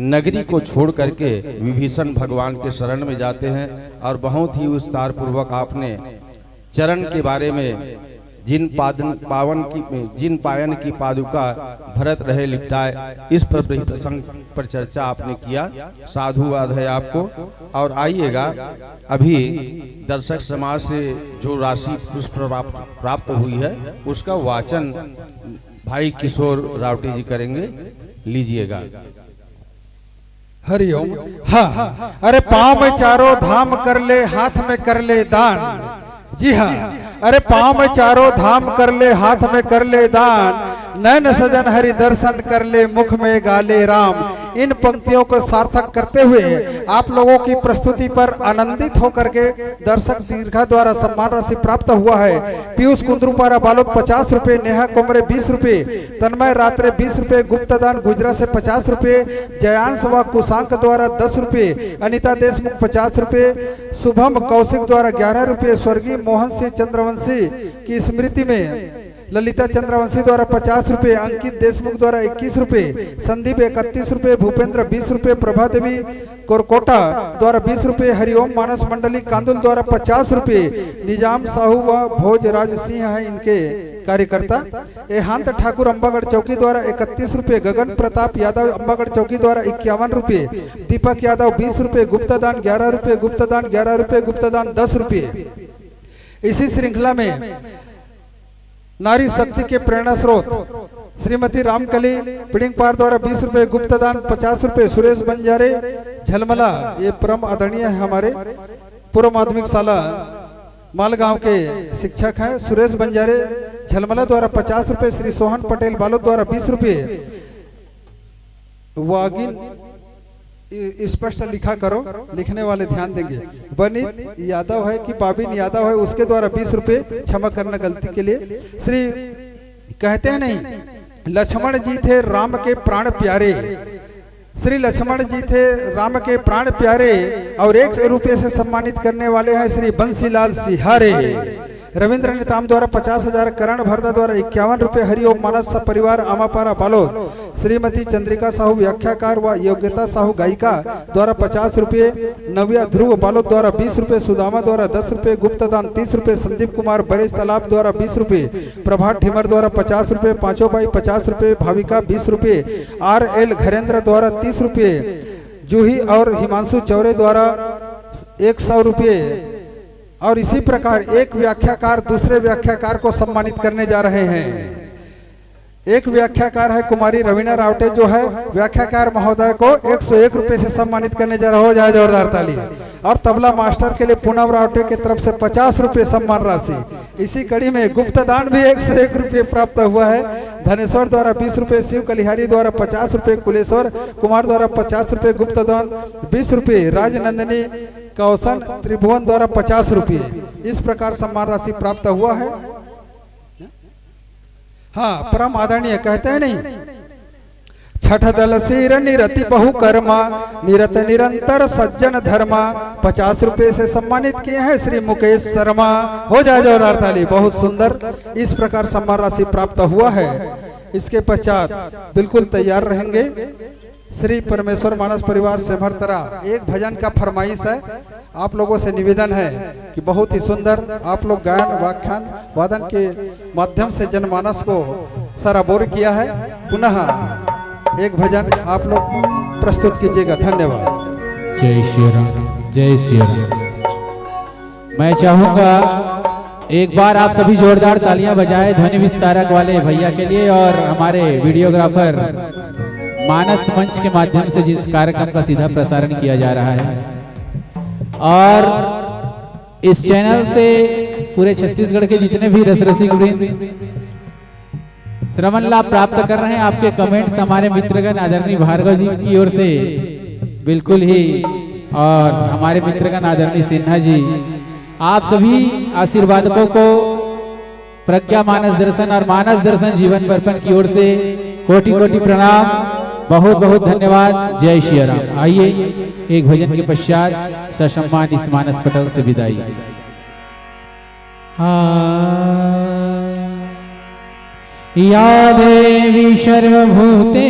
नगरी को छोड़ करके विभीषण भगवान के शरण में जाते हैं। और बहुत ही विस्तार पूर्वक आपने चरण के बारे में, जिन पायन की पादुका भरत रहे लिपटाए, इस प्रसंग पर चर्चा आपने किया। साधुवाद है आपको। और आइएगा, अभी दर्शक समाज से जो राशि पुष्प प्राप्त हुई है उसका वाचन भाई किशोर रावटी जी करेंगे। लीजिएगा। हरिओम। हाँ, अरे पाँव में चारों धाम कर ले, हाथ में कर ले दान। जी हाँ, अरे पाँव में चारों धाम कर ले, हाथ में कर ले दान, नैन सजन हरि दर्शन कर ले, मुख में गाले राम। इन पंक्तियों को सार्थक करते हुए आप लोगों की प्रस्तुति पर आनंदित होकर के दर्शक दीर्घा द्वारा सम्मान राशि प्राप्त हुआ है। पीयूष कुंद्रुपारा बालोद 50 रुपए, नेहा कोमरे 20 रुपए, तन्मय रात्रे 20 रुपए, गुप्तदान गुजरा से 50 रुपए, जयांश व कुशांक द्वारा 10 रुपए, अनिता देशमुख 50 रुपए, शुभम कौशिक द्वारा 11 रुपए, स्वर्गीय मोहन सिंह चंद्रवंशी की स्मृति में ललिता चंद्रवंशी द्वारा 50 रुपए, अंकित देशमुख द्वारा 21 रुपए, संदीप 31 रुपए, भूपेंद्र 20 रुपए, प्रभा देवी कोरकोटा द्वारा 20 रुपए, हरिओम मानस मंडली कांदुल द्वारा 50 रुपए, निजाम साहू व भोजराज सिंह है इनके कार्यकर्ता। एहांत ठाकुर अंबागढ़ चौकी द्वारा 31 रुपए, गगन प्रताप यादव अंबागढ़ चौकी द्वारा 51 रुपए, दीपक यादव 20 रुपए, गुप्ता दान 11 रुपए, गुप्ता दान 11 रुपए, गुप्ता दान 10 रुपए। इसी श्रृंखला में नारी शक्ति के प्रेरणा स्रोत श्रीमती रामकली पिड़िंगपार द्वारा 20 रुपए, गुप्ता दान 50 रुपए, सुरेश बंजारे झलमला, ये परम आदरणीय है हमारे पूर्व माध्यमिक शाला मालगांव के शिक्षक हैं, सुरेश बंजारे झलमला द्वारा 50 रुपए, श्री सोहन पटेल बालोद द्वारा 20 रुपए। वागिन स्पष्ट लिखा करो, लिखने वाले ध्यान देंगे। बनित यादव है कि बाबिन यादव है, उसके द्वारा 20 रुपए, क्षमा करना गलती के लिए। श्री कहते हैं नहीं, लक्ष्मण जी थे राम के प्राण प्यारे, श्री लक्ष्मण जी थे राम के प्राण प्यारे और 1 रुपये से सम्मानित करने वाले हैं श्री बंसीलाल सिहारे। रविंद्र नेताम द्वारा 50,000, करण भरदा द्वारा 51 रुपए, हरिओम मानस परिवार आमापारा बालोद, श्रीमती चंद्रिका साहू व्याख्याकार व योग्यता साहू गायिका द्वारा 50 रुपए, नव्या ध्रुव बालोद द्वारा 20 रुपए, सुदामा द्वारा 10 रुपए, गुप्ता दान 30 रुपए, संदीप कुमार बरेज तालाब द्वारा 20 रुपए, प्रभात ढिमर द्वारा 50 रुपए, पांचों बाई 50 रुपए, भाविका 20 रुपए, RL घरेंद्र द्वारा 30 रुपए, जूही और हिमांशु चौरे द्वारा 100 रुपए। और इसी प्रकार एक व्याख्याकार दूसरे व्याख्याकार को सम्मानित करने जा रहे हैं। एक व्याख्याकार है कुमारी रवीना रावटे, जो है व्याख्याकार महोदय को 101 रुपए से सम्मानित करने जा रहा, हो जाए जोरदार ताली। और तबला मास्टर के लिए पूनम रावटे की तरफ से 50 रुपए सम्मान राशि। इसी कड़ी में गुप्त दान भी 101 रुपए प्राप्त हुआ है। धनेश्वर द्वारा 20 रुपए, शिव कलिहारी द्वारा 50 रुपए, कुलेश्वर कुमार द्वारा 50 रुपए, गुप्त दान 20 रुपए, राजनंदिनी कौशन त्रिभुवन द्वारा 50 रुपए। इस प्रकार सम्मान राशि प्राप्त हुआ है। हाँ, परम आदरणीय कहते हैं नहीं, छठ दल सिर निरति बहु कर्मा, निरत निरंतर सज्जन धर्मा, 50 रुपए से सम्मानित किए हैं श्री मुकेश शर्मा। हो जाए जोरदार ताली, बहुत सुंदर। इस प्रकार सम्मान राशि प्राप्त हुआ है। इसके पश्चात बिल्कुल तैयार रहेंगे श्री परमेश्वर मानस परिवार सेमरतरा। एक भजन का फरमाइश है, आप लोगों से निवेदन है कि बहुत ही सुंदर आप लोग गायन व्याख्यान वादन के माध्यम से जनमानस को सराबोर किया है। पुनः एक भजन आप लोग प्रस्तुत कीजिएगा। धन्यवाद। जय श्री राम, जय श्री राम। मैं चाहूंगा एक बार आप सभी जोरदार तालियां बजाएं ध्वनि विस्तारक वाले भैया के लिए और हमारे वीडियोग्राफर मानस मंच के माध्यम से जिस कार्यक्रम का सीधा प्रसारण किया जा रहा है। और इस चैनल से पूरे छत्तीसगढ़ के जितने भी रसरसिक वृंद श्रवण लाभ प्राप्त कर रहे हैं, आपके कमेंट्स हमारे मित्रगण आदरणीय भार्गव जी की ओर से बिल्कुल ही, और हमारे मित्रगण आदरणीय सिन्हा जी, आप सभी आशीर्वादकों को प्रज्ञा मानस दर्शन और मानस दर्शन जीवन दर्पण की ओर से कोटि कोटि प्रणाम, बहुत बहुत धन्यवाद। जय श्री राम। आइए एक भजन के पश्चात ससम्मान इस मानस पटल से विदाई। या देवी सर्वभूतेषु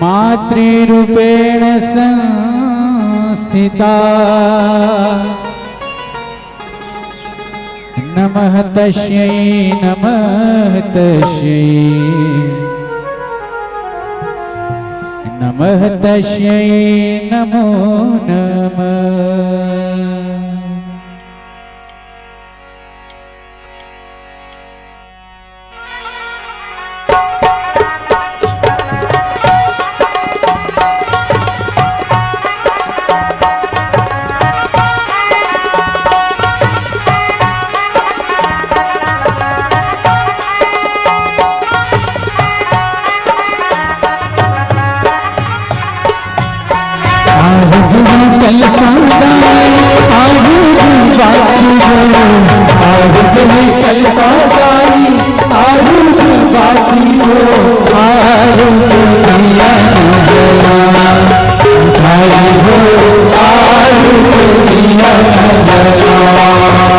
मातृरूपेण संस्थिता, नमः तस्यै नमः तस्यै, नमः तस्यै नमो नमः।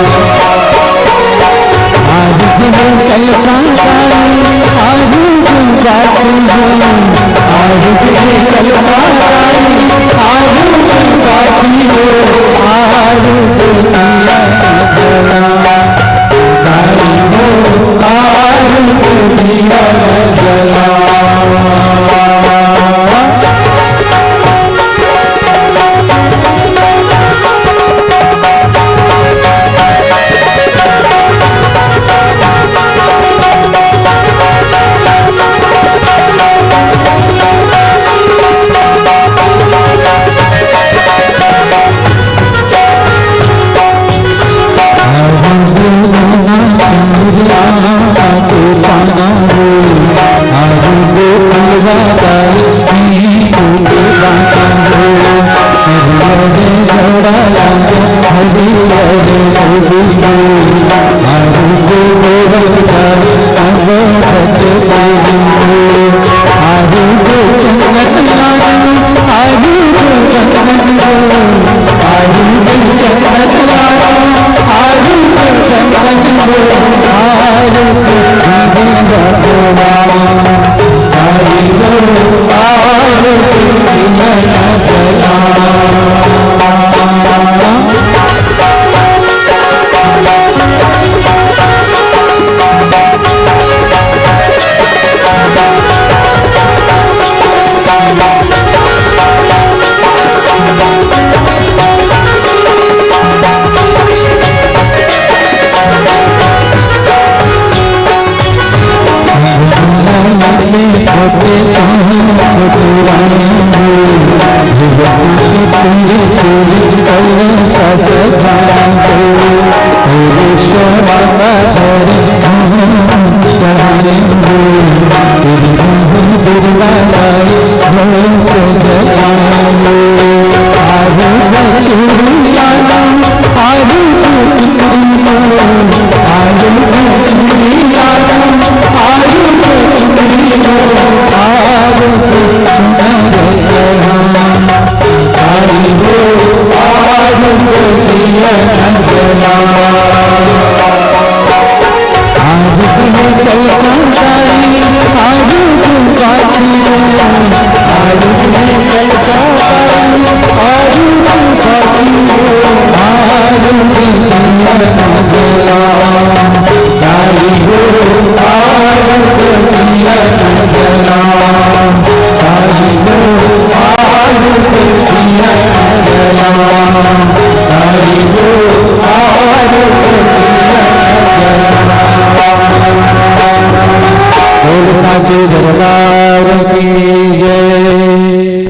हो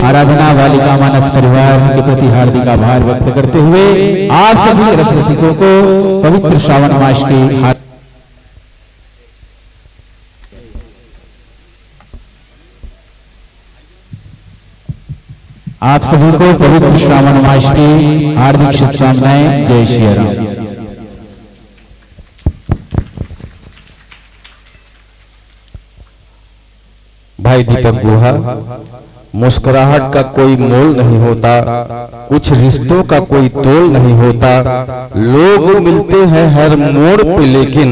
आराधना बालिका मानस परिवार के प्रति हार्दिक आभार व्यक्त करते हुए आप सभी रस रसिकों को पवित्र श्रावण मास की आप सभी को पवित्र श्रावण मास की हार्दिक शुभकामनाएं। जय श्री राम। भाई दीपक गुहा, मुस्कुराहट का कोई मोल नहीं होता, कुछ रिश्तों का कोई तोल नहीं होता। लोग मिलते हैं हर मोड़ पे, लेकिन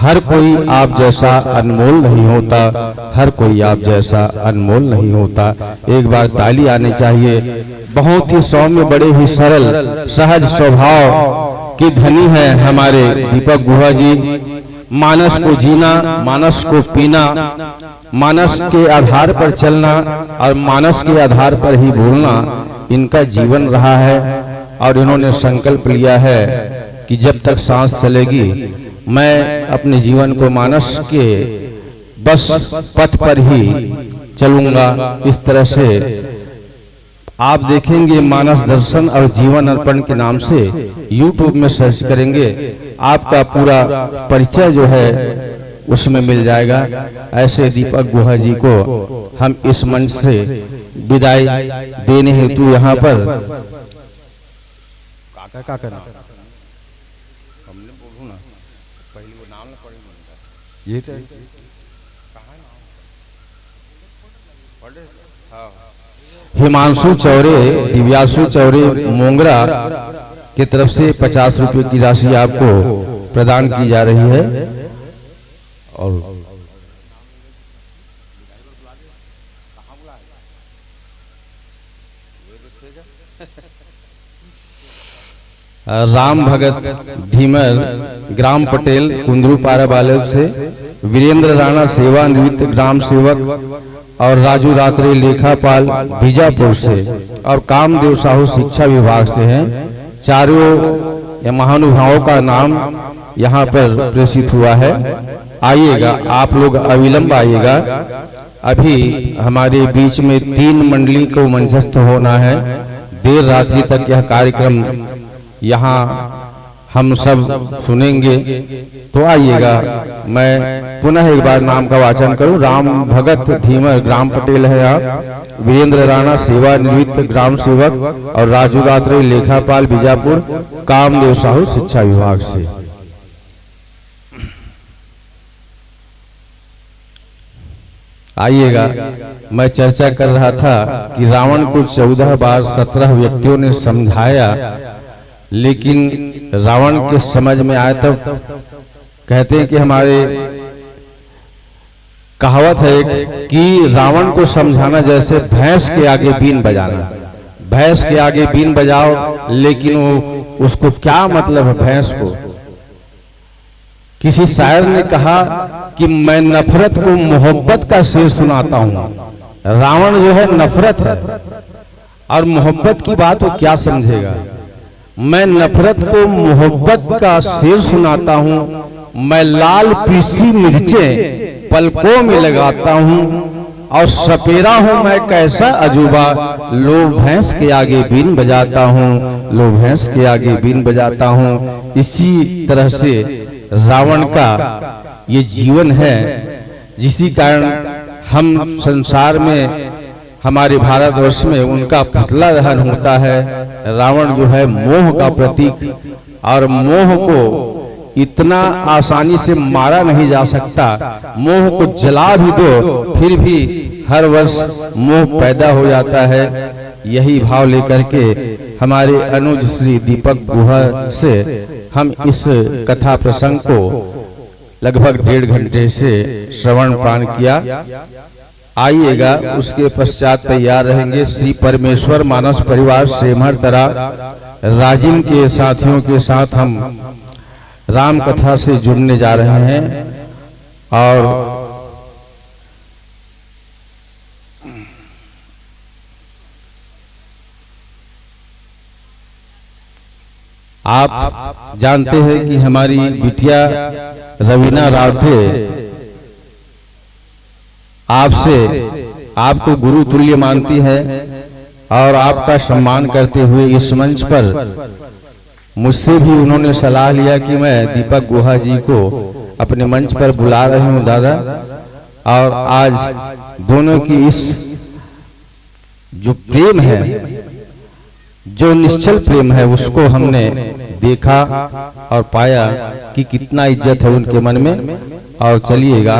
हर कोई आप जैसा अनमोल नहीं होता, हर कोई आप जैसा अनमोल नहीं होता। एक बार ताली आनी चाहिए। बहुत ही सौम्य, बड़े ही सरल सहज स्वभाव के धनी हैं हमारे दीपक गुहा जी। मानस को जीना, मानस को पीना, मानस के आधार पर चलना और मानस के आधार पर ही बोलना इनका जीवन रहा है। और इन्होंने संकल्प लिया है कि जब तक सांस चलेगी मैं अपने जीवन को मानस के बस पथ पर ही चलूंगा। इस तरह से आप देखेंगे मानस दर्शन और जीवन अर्पण के नाम से YouTube में सर्च करेंगे, आपका पूरा परिचय जो है उसमें मिल जाएगा। ऐसे दीपक गुहा जी को हम इस मंच से विदाई देने हेतु यहाँ पर ये हिमांशु चौरे, दिव्यासु चौरे मोंगरा की तरफ से 50 रुपए की राशि आपको प्रदान की जा रही है। और राम भगत धीमर, ग्राम पटेल, कुंदरूपारा बाले से वीरेंद्र राणा, सेवानिवृत्त ग्राम सेवक, और राजू रात्रे, लेखापाल, बीजापुर से, और कामदेव साहू शिक्षा विभाग से हैं। चारों महानुभावों का नाम यहाँ पर प्रेषित हुआ है। आइएगा, आप लोग अविलंब आइएगा। अभी हमारे बीच में 3 मंडली को मंचस्थ होना है। देर रात्रि तक यह कार्यक्रम यहाँ हम सब सुनेंगे, तो आइएगा। मैं पुनः एक बार नाम का वाचन करूं। राम भगत धीमर, ग्राम पटेल है आप, वीरेंद्र राणा, सेवानिवृत्त ग्राम सेवक, और राजू रात्रे, लेखापाल, बीजापुर, कामदेव साहू शिक्षा विभाग से। आइएगा। मैं चर्चा कर रहा था कि रावण को 14 बार 17 व्यक्तियों ने समझाया, लेकिन रावण के समझ में आया तब कहते हैं कि हमारे कहावत है कि रावण को समझाना जैसे भैंस के आगे बीन बजाना। भैंस के आगे बीन बजाओ, लेकिन वो उसको क्या मतलब है भैंस को। किसी शायर ने कहा कि मैं नफरत को मोहब्बत का शेर सुनाता हूं। रावण जो है नफरत है, और मोहब्बत की बात वो क्या समझेगा। मैं नफरत को मोहब्बत का शेर सुनाता हूं, मैं लाल पीसी मिर्चें पलकों में लगाता हूं, और सपेरा हूँ मैं कैसा अजूबा, लो भैंस के आगे बीन बजाता हूँ, लो भैंस के आगे बीन बजाता हूँ। इसी तरह से रावण का ये जीवन है, जिसी कारण हम संसार में, हमारे भारतवर्ष में उनका पुतला दहन होता है। रावण जो है मोह का प्रतीक, और मोह को इतना आसानी से मारा नहीं जा सकता। मोह को जला भी दो फिर भी हर वर्ष मोह पैदा हो जाता है। यही भाव लेकर के हमारे अनुज श्री दीपक गुहा से हम इस कथा प्रसंग को लगभग 1.5 घंटे से श्रवण पान किया। आइएगा, उसके पश्चात तैयार रहेंगे श्री परमेश्वर मानस परिवार सेमहरतरा राजिम के साथियों के साथ हम राम कथा से जुड़ने जा रहे हैं। और आप जानते हैं कि हमारी बिटिया रवीना रावटे आपसे, आपको गुरु तुल्य मानती है और आपका सम्मान करते हुए इस मंच पर मुझसे भी उन्होंने सलाह लिया कि मैं दीपक गुहा जी को अपने मंच पर बुला रही हूं दादा। और आज दोनों की इस जो प्रेम है, जो निश्चल प्रेम है, उसको हमने देखा और पाया कि कितना इज्जत है उनके मन में। और चलिएगा,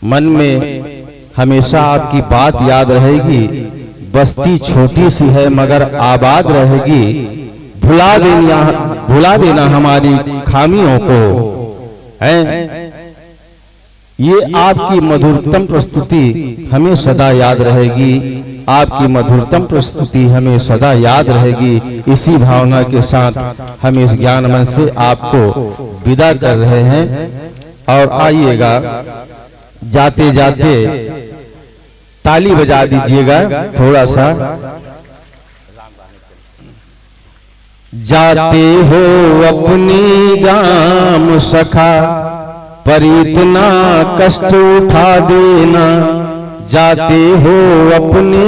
मन में हमेशा आपकी बात याद रहेगी, बस्ती छोटी सी है मगर आबाद रहेगी, भुला देना हमारी खामियों को। ये आपकी मधुरतम प्रस्तुति हमें सदा याद रहेगी, आपकी मधुरतम प्रस्तुति हमें सदा याद रहेगी। इसी भावना के साथ हम इस ज्ञान मन से आपको विदा कर रहे हैं। और आइएगा, जाते जाते ताली बजा दीजिएगा थोड़ा सा। जाते हो अपने गाम सखा, पर इतना कष्ट उठा देना। जाते हो अपने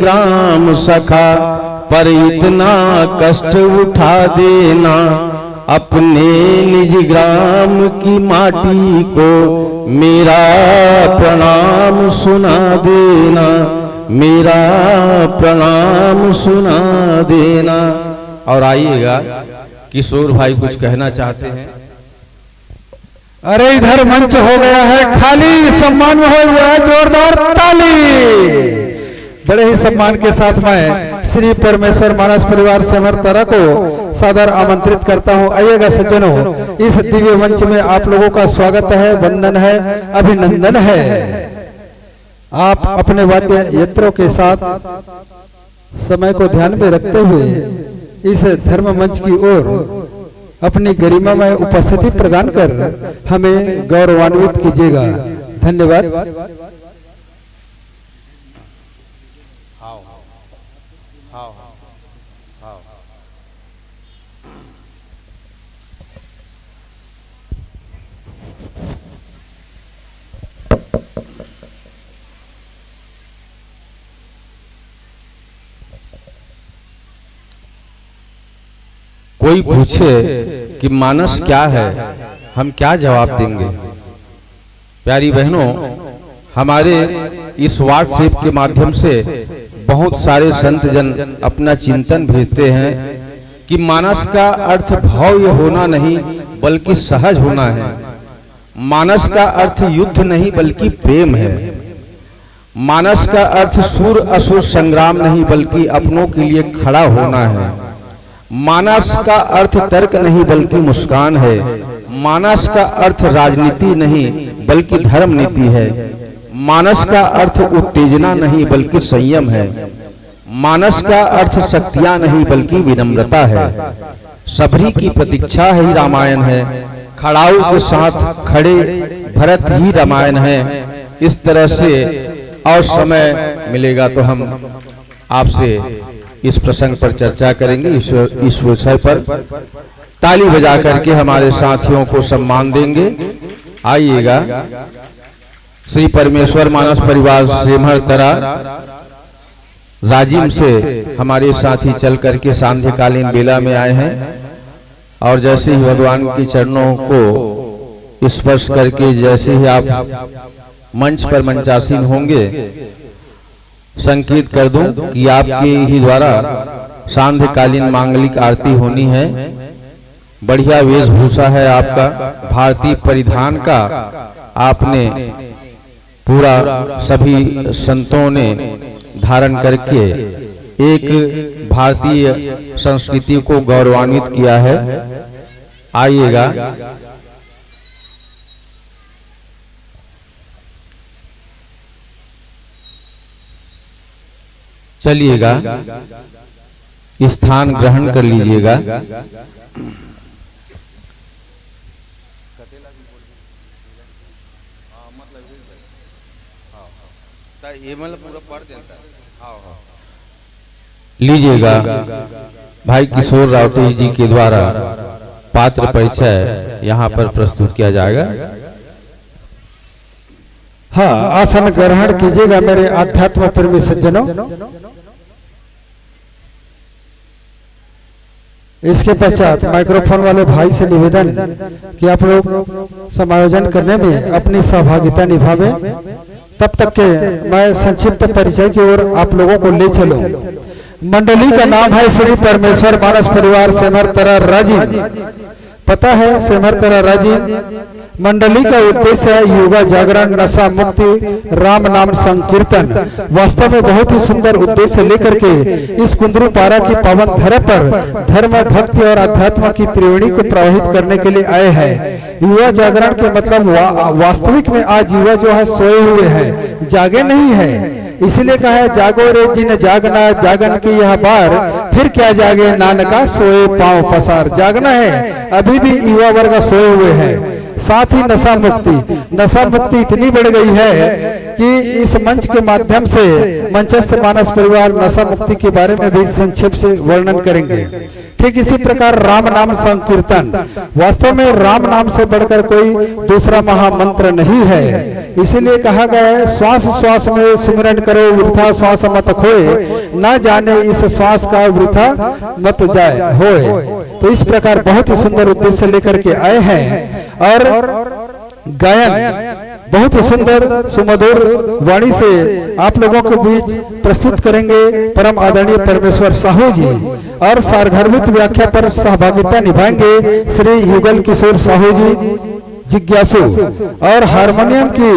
ग्राम सखा, पर इतना कष्ट उठा देना। अपने निज ग्राम की माटी को मेरा प्रणाम सुना देना, मेरा प्रणाम सुना देना। और आइएगा, किशोर भाई कुछ कहना चाहते हैं। अरे इधर मंच हो गया है खाली, सम्मान में हो जाए जोरदार ताली। बड़े ही सम्मान के साथ मैं श्री परमेश्वर मानस परिवार सेमहरतरा को सादर आमंत्रित करता हूं। आइएगा सज्जनों, इस दिव्य मंच में आप लोगों का स्वागत है, वंदन है, अभिनंदन है। आप अपने वाद्य यंत्रों के साथ समय को ध्यान में रखते हुए इस धर्म मंच की ओर अपनी गरिमा में उपस्थिति प्रदान कर हमें गौरवान्वित कीजिएगा। धन्यवाद। कोई पूछे कि मानस क्या है, हम क्या जवाब देंगे। प्यारी बहनों, हमारे इस व्हाट्सएप के माध्यम से बहुत सारे संत जन अपना चिंतन भेजते हैं कि मानस का अर्थ भव्य होना नहीं बल्कि सहज होना है। मानस का अर्थ युद्ध नहीं बल्कि प्रेम है। मानस का अर्थ सूर असुर संग्राम नहीं बल्कि अपनों के लिए खड़ा होना है। मानस का अर्थ तर्क नहीं बल्कि मुस्कान है। मानस का अर्थ राजनीति नहीं बल्कि धर्म नीति है। मानस का अर्थ उत्तेजना नहीं बल्कि संयम है। मानस का अर्थ शक्तियां नहीं बल्कि विनम्रता है। सबरी की प्रतीक्षा ही रामायण है। खड़ाऊ के साथ खड़े भरत ही रामायण है। इस तरह से और समय मिलेगा तो हम आपसे इस प्रसंग पर चर्चा करेंगे। इस विषय पर ताली बजा करके हमारे साथियों को सम्मान देंगे। आइएगा, श्री परमेश्वर मानस परिवार सेमहर तरा राजिम से हमारे साथी चल करके सांध्यकालीन बेला में आए हैं और जैसे ही भगवान के चरणों को स्पर्श करके जैसे ही आप मंच पर मंचासीन होंगे संकेत कर दूं कि आपके ही द्वारा सांध्यकालीन मांगलिक आरती होनी है। बढ़िया वेशभूषा है आपका, भारतीय परिधान का आपने पूरा सभी संतों ने धारण करके एक भारतीय संस्कृति को गौरवान्वित किया है। आइएगा। चलिएगा, स्थान ग्रहण कर लीजिएगा। लीजिएगा। भाई किशोर रावटे जी के द्वारा पात्र परिचय यहाँ पर प्रस्तुत किया जाएगा। हाँ, आसन ग्रहण कीजिएगा मेरे आध्यात्म प्रेमी सज्जनों। इसके पश्चात माइक्रोफोन वाले भाई से निवेदन कि आप लोग समायोजन करने में अपनी सहभागिता निभावें। तब तक के मैं संक्षिप्त परिचय की ओर आप लोगों को ले चलूं। मंडली का नाम है श्री परमेश्वर मानस परिवार सेमहर तरा राजिम। पता है सेमहर तरा राजिम मंडली का उद्देश्य है योगा, जागरण, नशा मुक्ति, राम नाम संकीर्तन। वास्तव में बहुत ही सुंदर उद्देश्य लेकर के इस कुंदरू पारा की पावन धरा पर धर्म, भक्ति और अध्यात्म की त्रिवेणी को प्रवाहित करने के लिए आए हैं। युवा जागरण के मतलब वास्तविक में आज युवा जो है सोए हुए हैं, जागे नहीं है। इसलिए कहा है जागो रे जिन जागना, जागन की यह बार फिर क्या जागे नानका, सोए पांव पसार। जागना है, अभी भी युवा वर्ग सोए हुए हैं। साथ ही नशा मुक्ति इतनी बढ़ गई है कि इस मंच के माध्यम से मंचस्थ मानस परिवार नशा मुक्ति के बारे में भी संक्षेप से वर्णन करेंगे। ठीक इसी प्रकार राम नाम संकीर्तन, वास्तव में राम नाम से बढ़कर कोई दूसरा महामंत्र नहीं है। इसीलिए कहा गया है श्वास श्वास में सुमिरन करो, वृथा श्वास मत खोए, ना जाने इस श्वास का वृथा मत जाए होए। तो इस प्रकार बहुत ही सुंदर उद्देश्य लेकर के आए हैं और गायन बहुत ही सुंदर सुमधुर वाणी से आप लोगों के बीच प्रस्तुत करेंगे परम आदरणीय परमेश्वर साहू जी और सारघर्भित व्याख्या पर सहभागिता निभाएंगे श्री युगल किशोर साहू जी जिज्ञासु और हारमोनियम की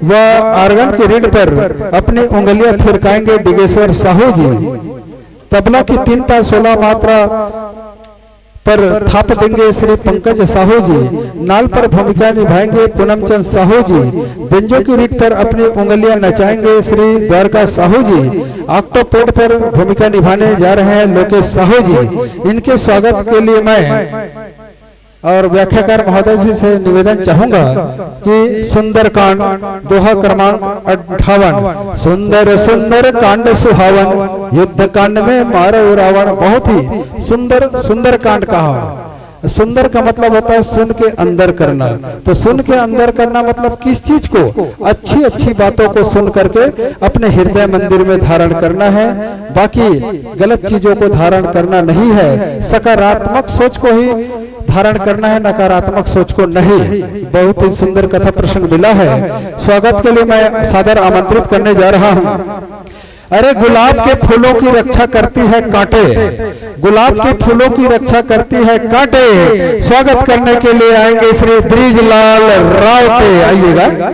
व आर्गन की रीड पर अपनी उंगलियां थिरकाएंगे डिगेश्वर साहू जी। तबला की 3 ताल 16 मात्रा पर थाप देंगे श्री पंकज साहू जी। नाल पर भूमिका निभाएंगे पूनमचंद साहू जी। बेंजो की रीट पर अपनी उंगलियां नचाएंगे श्री द्वारका साहू जी। ऑक्टोपेड पर भूमिका निभाने जा रहे हैं लोकेश साहू जी। इनके स्वागत के लिए मैं और व्याख्याकार महोदय जी से निवेदन चाहूंगा कि सुंदर कांड दोहा क्रमांक 58, सुंदर सुंदर कांड सुहावन, युद्ध कांड में मारो रावण। बहुत ही सुंदर सुंदर कांड कहा। सुंदर का मतलब होता है सुन के अंदर करना। तो सुन के अंदर करना मतलब किस चीज को? अच्छी अच्छी बातों को सुन करके अपने हृदय मंदिर में धारण करना है, बाकी गलत चीजों को धारण करना नहीं है। सकारात्मक सोच को ही धारण करना है, नकारात्मक सोच को नहीं। बहुत ही सुंदर कथा प्रसंग मिला है। स्वागत के लिए मैं सादर आमंत्रित करने जा रहा हूँ। अरे गुलाब के फूलों की रक्षा करती है कांटे, गुलाब के फूलों की रक्षा करती है कांटे। स्वागत करने के लिए आएंगे श्री ब्रिजलाल रावटे। आइएगा।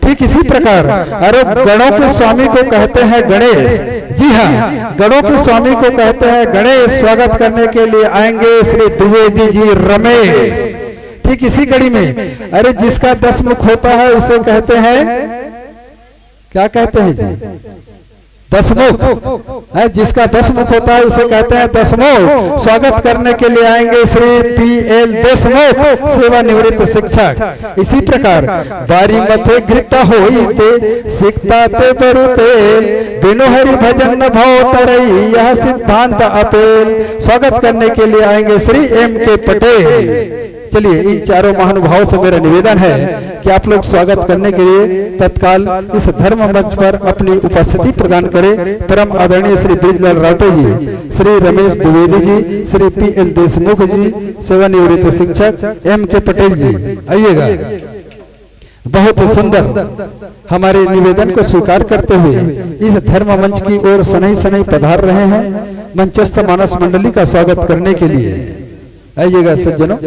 ठीक इसी प्रकार अरे गणों के स्वामी को कहते हैं गणेश। जी हाँ, गणों के स्वामी को कहते हैं गणेश। स्वागत करने के लिए आएंगे श्री द्विवेदी जी रमेश। ठीक इसी कड़ी में अरे जिसका 10 मुख होता है उसे कहते हैं, क्या कहते हैं जी? 10 मुख है। जिसका 10 मुख होता है उसे कहते हैं 10 मुख। स्वागत करने के लिए आएंगे श्री PL देशमुख, सेवानिवृत्त शिक्षक। इसी प्रकार बारी मथे घृता होई ते सिकता ते बरुते, बिनु हरि भजन न भाव तरई, यह सिद्धांत अपेल। स्वागत करने के लिए आएंगे श्री MK पटेल। चलिए इन चारों महानुभावों से मेरा निवेदन है कि आप लोग स्वागत करने के लिए तत्काल इस धर्म मंच पर अपनी उपस्थिति प्रदान करें। परम आदरणीय श्री ब्रिजलाल राउटे जी, श्री रमेश द्विवेदी जी, श्री PL देशमुख जी, सेवानिवृत्त शिक्षक M.K. पटेल जी, आइएगा। बहुत सुंदर हमारे निवेदन को स्वीकार करते हुए इस धर्म मंच की ओर सनई सनई पधार रहे हैं मंचस्थ मानस मंडली का स्वागत करने के लिए। आइएगा सज्जनों।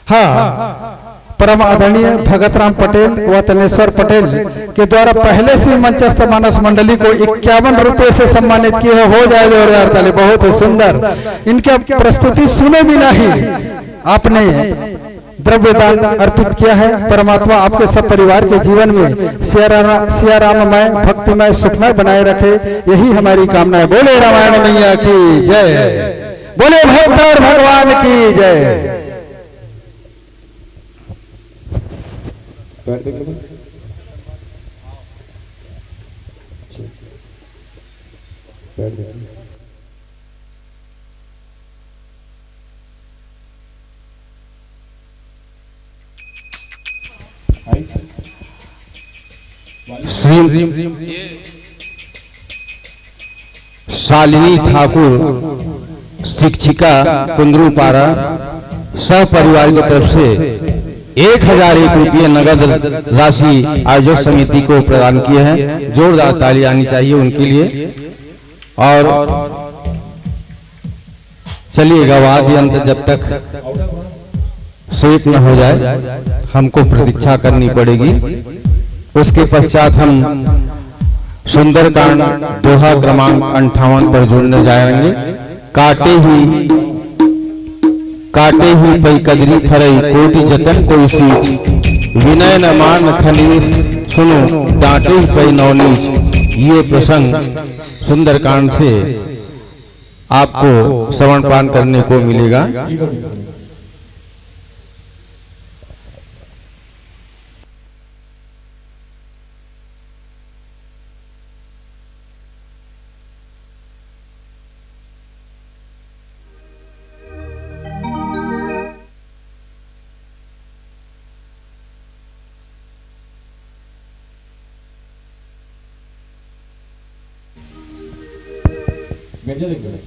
हाँ, परम आदरणीय भगत राम पटेल व तनेश्वर पटेल के द्वारा पहले से मंचस्थ मानस मंडली को 51 रुपए से सम्मानित किए। हो जाए जोरदार ताली। बहुत बहुत सुंदर इनके प्रस्तुति सुने भी नहीं, आपने द्रव्य दान अर्पित किया है। परमात्मा आपके सब परिवार के जीवन में सियाराममय भक्तिमय सुखमय बनाए रखे, यही हमारी कामना है। बोले रामायण मैया की जय, बोले भक्तर भगवान की जय। श्री शालिनी ठाकुर शिक्षिका कुंदरूपारा सह परिवार की तरफ से 1001 रुपये नगद राशि आयोजक समिति को प्रदान किए हैं। जोरदार ताली आनी चाहिए उनके लिए। और चलिएगा वाद्य यंत्र जब तक सेट न हो जाए हमको प्रतीक्षा करनी पड़ेगी। उसके पश्चात हम सुंदरकांड दोहा क्रमांक 58 पर जुड़ने जाएंगे। काटे ही पई कदरी फरई कोटि जतन कोई सीच, विनय न मान खनीर सुनो डांटे ही पई नौनीच। ये प्रसंग सुंदरकांड से आपको श्रवण पान करने को मिलेगा।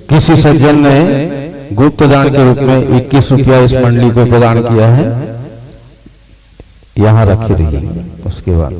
किसी सज्जन ने गुप्त दान के रूप में 21 रुपया इस मंडली को प्रदान किया है। यहाँ रखी रहिए। उसके बाद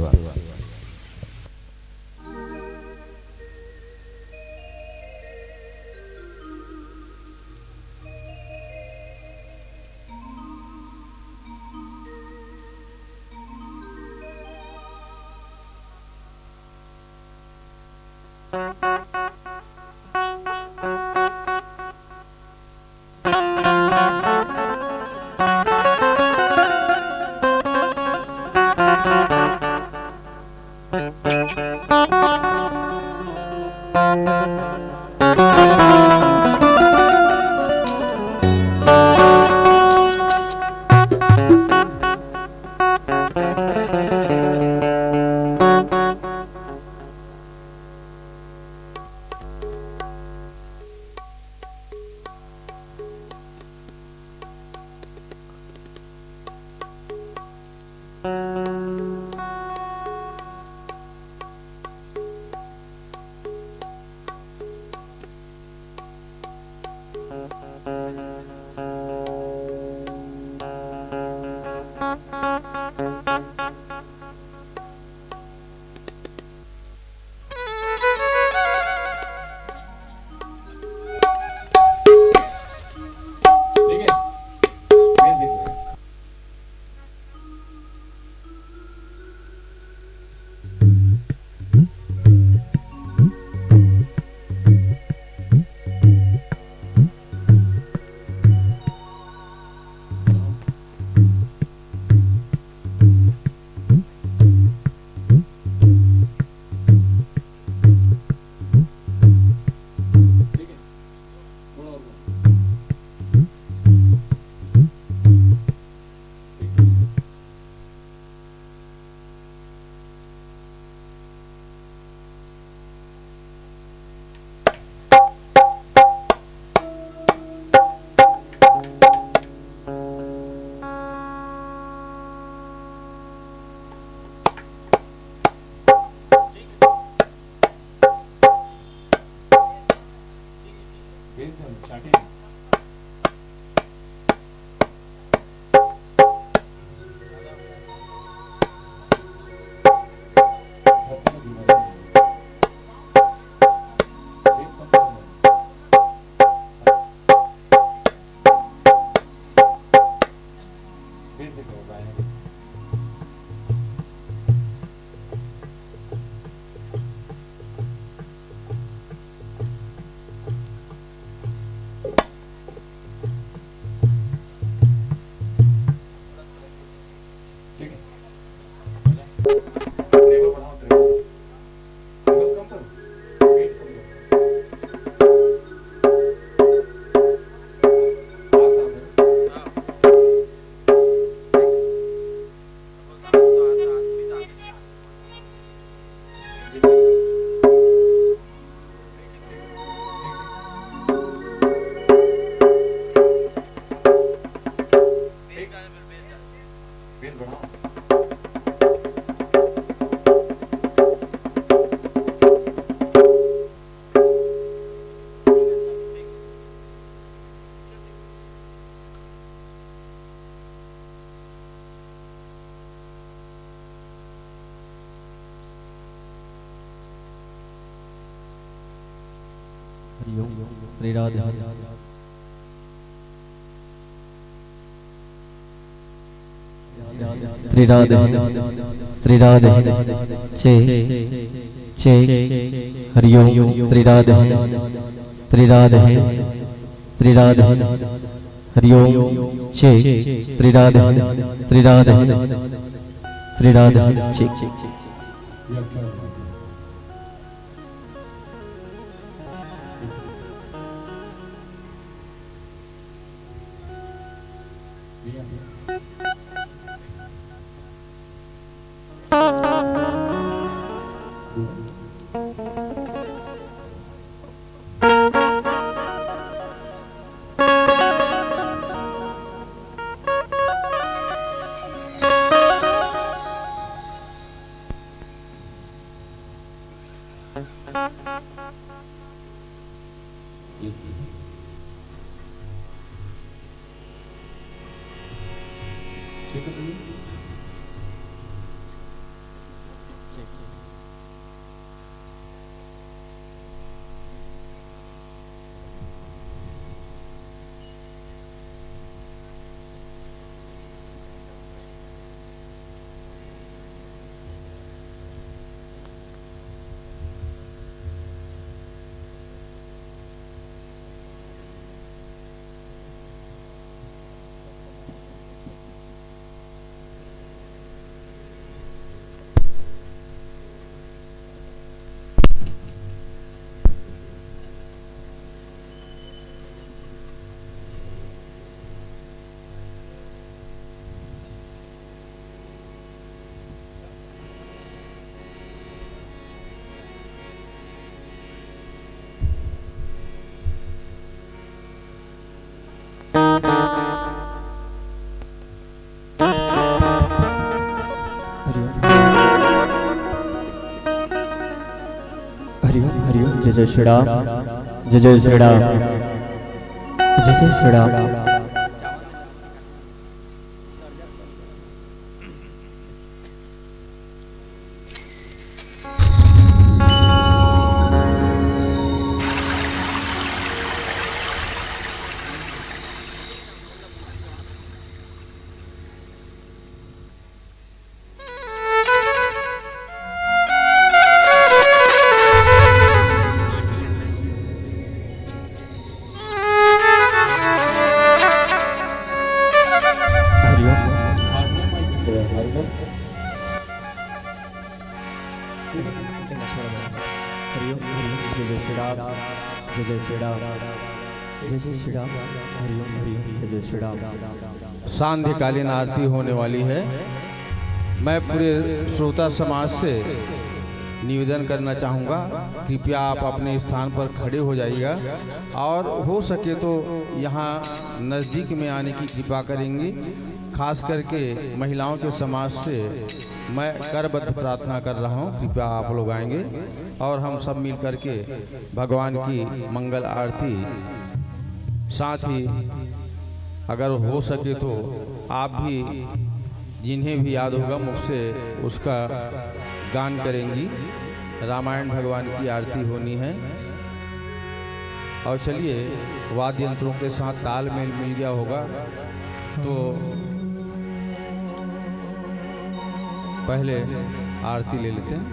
श्री राधे श्री राधे श्री राधे हरिओम श्री राधे श्री राधे श्री राधे हरिओम श्री राधे श्री राधे श्री राधे जय जय श्री राम जय जय श्री राम जय जय श्री राम। सांध्यकालीन आरती होने वाली है। मैं पूरे श्रोता समाज से निवेदन करना चाहूँगा, कृपया आप अपने स्थान पर खड़े हो जाइएगा और हो सके तो यहाँ नज़दीक में आने की कृपा करेंगे। खास करके महिलाओं के समाज से मैं करबद्ध प्रार्थना कर रहा हूँ, कृपया आप लोग आएंगे और हम सब मिल करके भगवान की मंगल आरती साथ ही अगर हो सके तो आप भी जिन्हें भी याद होगा मुझसे उसका गान करेंगी। रामायण भगवान की आरती होनी है। और चलिए वाद्य यंत्रों के साथ तालमेल मिल गया होगा तो पहले आरती ले लेते हैं।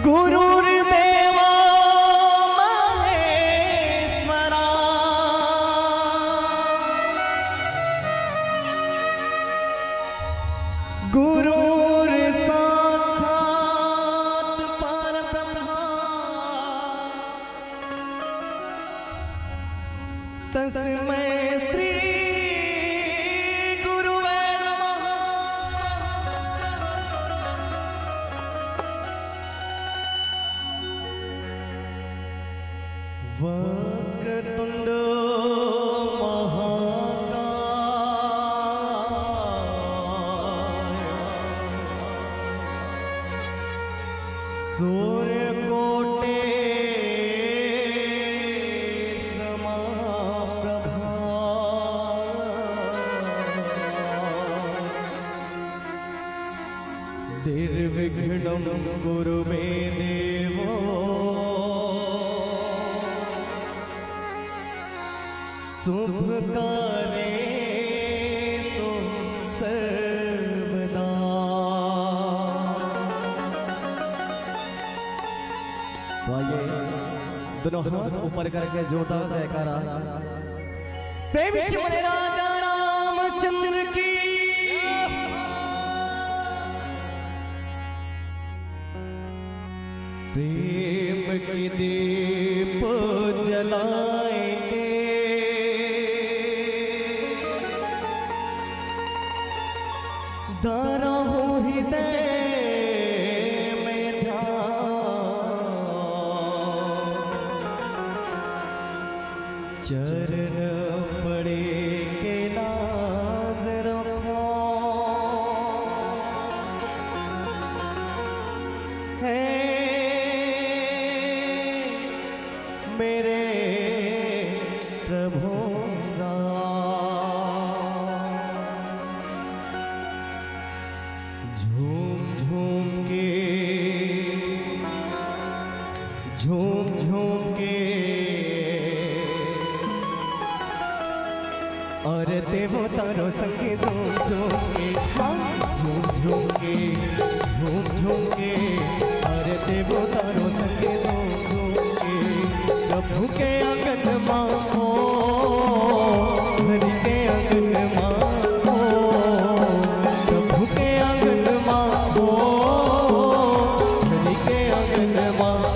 गुरुर्देवो महेश्वरा गुरुर्साक्षात् परब्रह्म तस्मै श्री गुरुवे नमः। वक्रतुंड महाकाय सूर्यकोटि समप्रभा निर्विघ्नं कुरु मे देवो शुभकार्येषु सर्वदा। तो आइए दोनों हाथ ऊपर करके जोरदार से जयकारा प्रेम से बोले राजा रामचंद्र की। प्रेम की दीप जलाएंगे धारा हो हृदय में ध्यान चरण पड़े के नाज रखो है मेरे प्रभु झूम झूम के और देवतारों संगे झूम झूम के और देवतारों संगे झूम के प्रभु के आंगन माओ हरि के आंगन माओ प्रभु के आंगन माओ हरि के आंगन माओ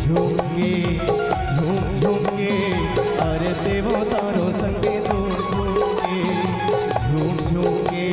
झूम झूम के अरे देवतारों संगे झूम झूम के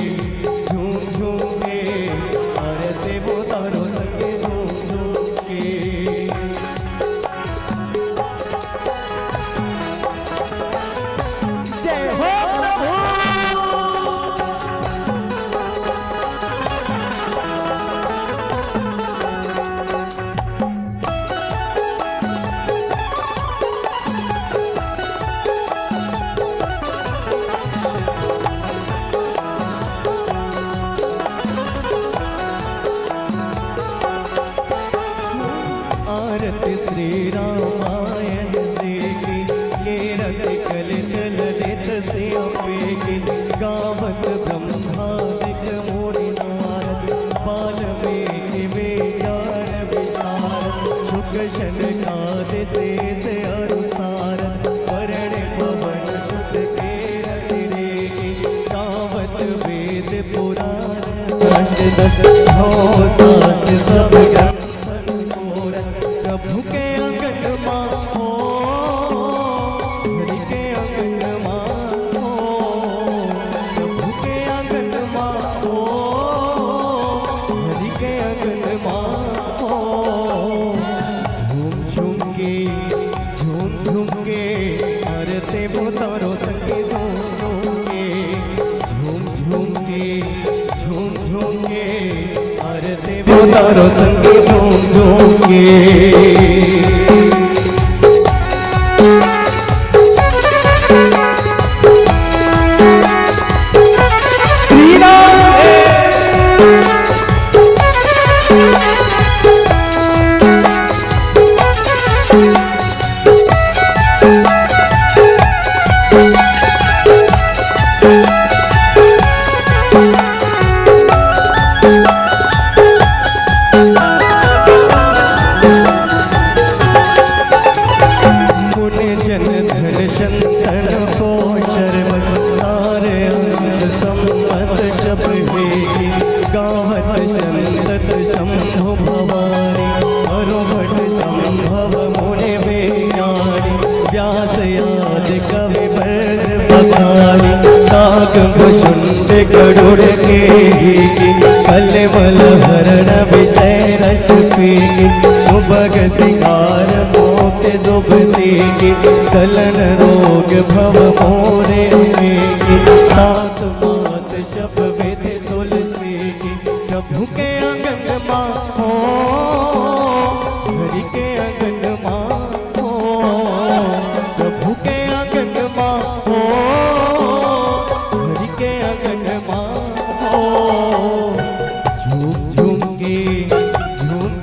अष्ट दस छो सात सब प्रभु के अंगन माँ हो, हरि के अंगन माँ हो, प्रभु के अंगन माँ हो, हरि के अंगन माँ हो। झूम झूम के आरते बोतारो संगे झूम झूम के आरते बोतारो संगे झूम के। गरुड़ के कलमल हरण विषय रच पीगी सुभग सिंगार मोक्ष दुबती कलन रोग भव मोरे की सात मात शब विधि तुलसी की। प्रभु के अंगन माँ हो, हरि के अंगन माँ हो, प्रभु के अंगन माँ हो, हरि के अंगन माँ हो। झूम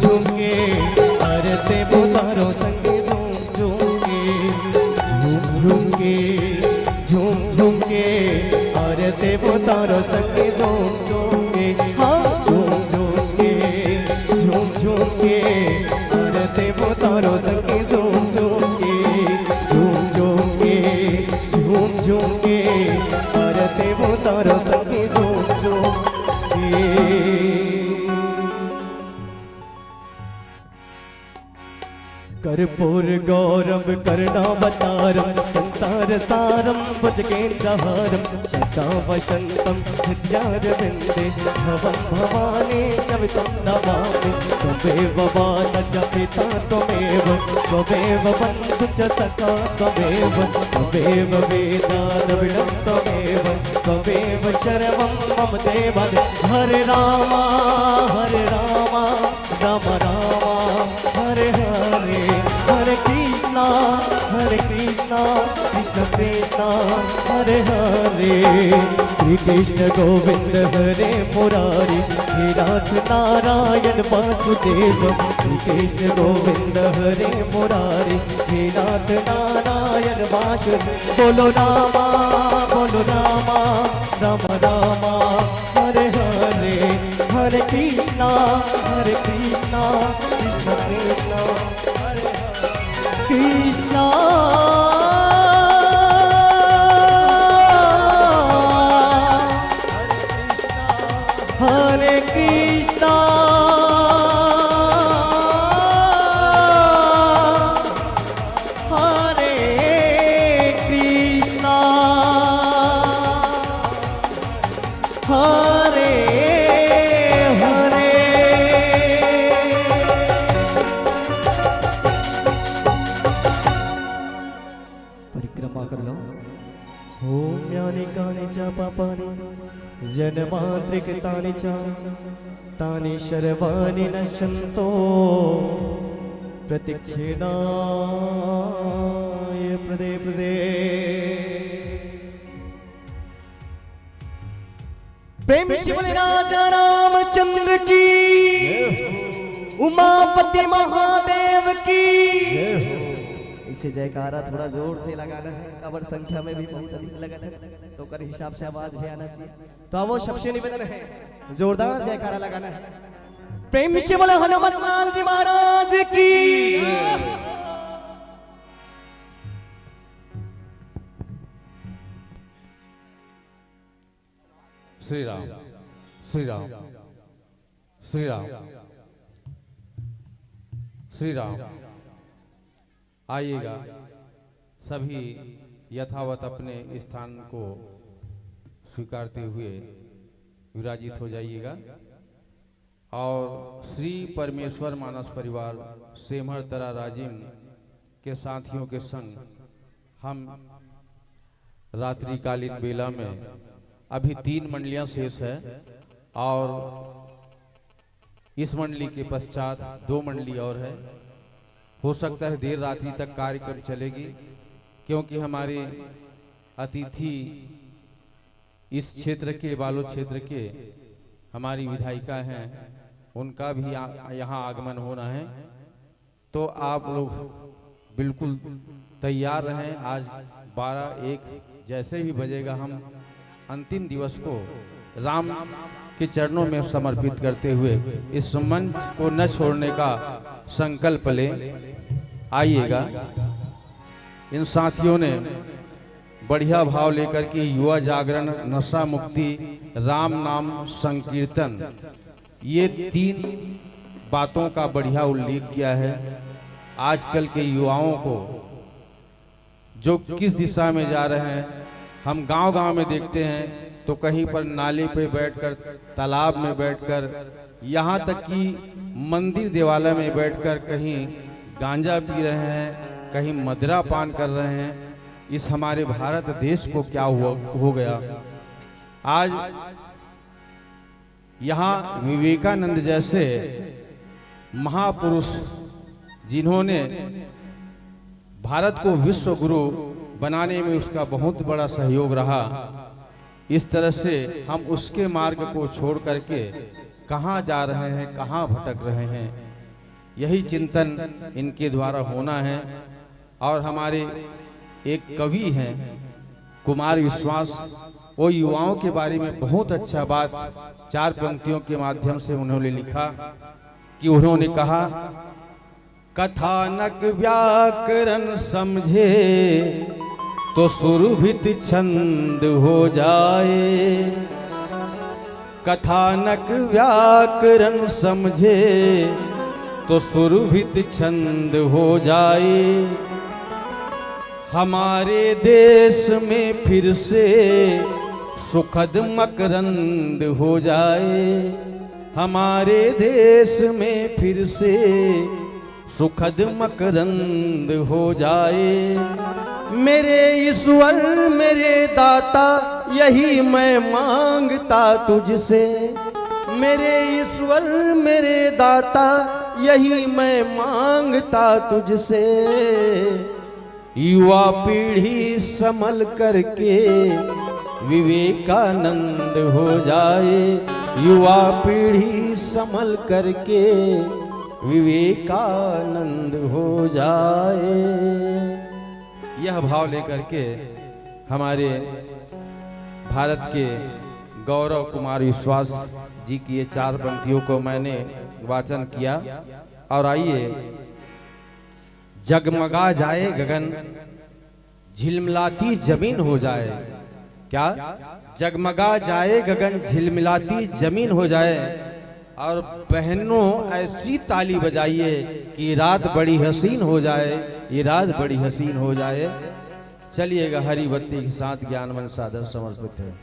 झूम के आरते बोतारो संगे झूम झूम के आरते बोतारो संगे झूम के। हाँ झूम के आरते बोतारो संगे झूम के आरते बोतारो संगे झूम के। कर्पूर गौरव करुणावतारं संसार सारं भुजगेन्द्रहारं शता वसन्तं हृदयारविन्दे भवं भवानी शमितं नमामि। त्वमेव माता च पिता त्वमेव बन्धु च सखा त्वमेव वेदा द्रविणं त्वमेव शर्वं मम देव। हरे राम राम राम हरे हरे, हरे कृष्णा कृष्ण कृष्ण हरे हरे। श्री कृष्ण गोविंद हरे मुरारी, हे नाथ नारायण वासुदेव। श्री कृष्ण गोविंद हरे मुरारी, हे नाथ नारायण वासुदेव। बोलो रामा राम राम हरे हरे, हरे कृष्णा कृष्ण कृष्ण हरे कृष्णा। हरे कृष्णा हरे कृष्णा हरे हरे। परिक्रमा कर लो। ओम यानि कानि च पापानि जन्माद्रिकृतानि च तानि सर्वाणि नश्यन्तो प्रतीक्षेणाय प्रदे प्रदे। प्रेम से बोले राजा रामचंद्र की, उमापति महादेव की। इसे जयकारा थोड़ा जोर से लगाना है, कबर संख्या में भी बहुत अधिक लगा है, तो कर हिसाब से आवाज भी आना चाहिए। तो वो सबसे निवेदन है जोरदार जयकारा लगाना है। प्रेम से बोले हनुमान लाल जी महाराज की। श्री राम श्री राम श्री राम, श्री राम। आइएगा, सभी यथावत अपने स्थान को स्वीकारते हुए विराजित हो जाइएगा और श्री परमेश्वर मानस परिवार सेमहर तरा राजिम के साथियों के संग हम रात्रिकालीन बेला में अभी 3 मंडलियां शेष है और इस मंडली के पश्चात 2 मंडली और है। हो सकता है देर रात्रि तक कार्यक्रम चलेगी, क्योंकि हमारे अतिथि इस क्षेत्र के, बालोद क्षेत्र के हमारी विधायिका हैं, उनका भी यहाँ आगमन होना है। तो आप लोग बिल्कुल तैयार रहें। आज 12-1 जैसे भी बजेगा हम अंतिम दिवस को राम के चरणों में समर्पित करते हुए इस मंच को न छोड़ने का संकल्प लें। आइएगा, इन साथियों ने बढ़िया भाव लेकर के युवा जागरण, नशा मुक्ति, राम नाम संकीर्तन, ये 3 बातों का बढ़िया उल्लेख किया है। आजकल के युवाओं को जो किस दिशा में जा रहे हैं, हम गांव-गांव में देखते हैं तो कहीं पर नाले पे बैठकर, तालाब में बैठकर, यहाँ तक कि मंदिर देवालय में बैठकर कहीं गांजा पी रहे हैं, कहीं मदिरा पान कर रहे हैं। इस हमारे भारत देश को क्या हो गया। आज यहाँ विवेकानंद जैसे महापुरुष, जिन्होंने भारत को विश्व गुरु बनाने में उसका बहुत बड़ा सहयोग रहा, इस तरह से हम उसके मार्ग को छोड़ करके कहाँ जा रहे हैं, कहाँ भटक रहे हैं, यही चिंतन इनके द्वारा होना है। और हमारे एक कवि हैं कुमार विश्वास, वो युवाओं के बारे में बहुत अच्छा बात 4 पंक्तियों के माध्यम से उन्होंने लिखा कि उन्होंने कहा, कथानक व्याकरण समझे तो सुरभित छंद हो जाए। कथानक व्याकरण समझे तो सुरभित छंद हो जाए। हमारे देश में फिर से सुखद मकरंद हो जाए। हमारे देश में फिर से सुखद मकरंद हो जाए। मेरे ईश्वर मेरे दाता यही मैं मांगता तुझसे। मेरे ईश्वर मेरे दाता यही मैं मांगता तुझसे। युवा पीढ़ी संभल करके विवेकानंद हो जाए। युवा पीढ़ी संभल करके विवेकानंद हो जाए। यह भाव लेकर के हमारे भारत के गौरव कुमार विश्वास जी की ये 4 पंक्तियों को मैंने वाचन किया। और आइए, जगमगा जाए गगन झिलमिलाती जमीन हो जाए। क्या? जगमगा जाए गगन झिलमिलाती जमीन हो जाए। और बहनों ऐसी ताली बजाइए कि रात बड़ी हसीन हो जाए। ये रात बड़ी हसीन हो जाए। चलिएगा, हरी बत्ती के साथ ज्ञान मन सादर समर्पित है।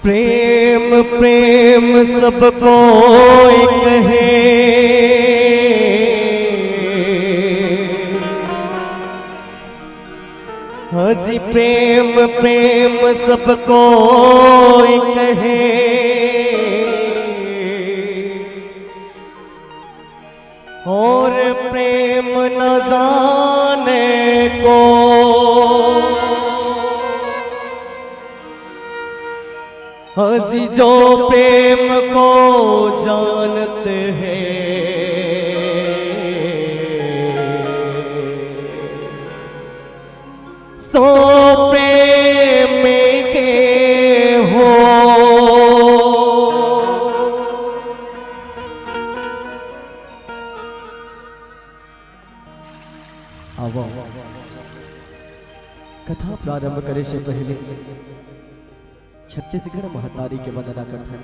प्रेम प्रेम सब कोई कहे, हाँ जी प्रेम प्रेम सब कोई कहे, और प्रेम न जाने को हजी जो प्रेम को जानते हैं, सो प्रेम के हो। आओ कथा प्रारंभ करे से पहले छत्तीसगढ़ महतारी के वंदना करते हैं।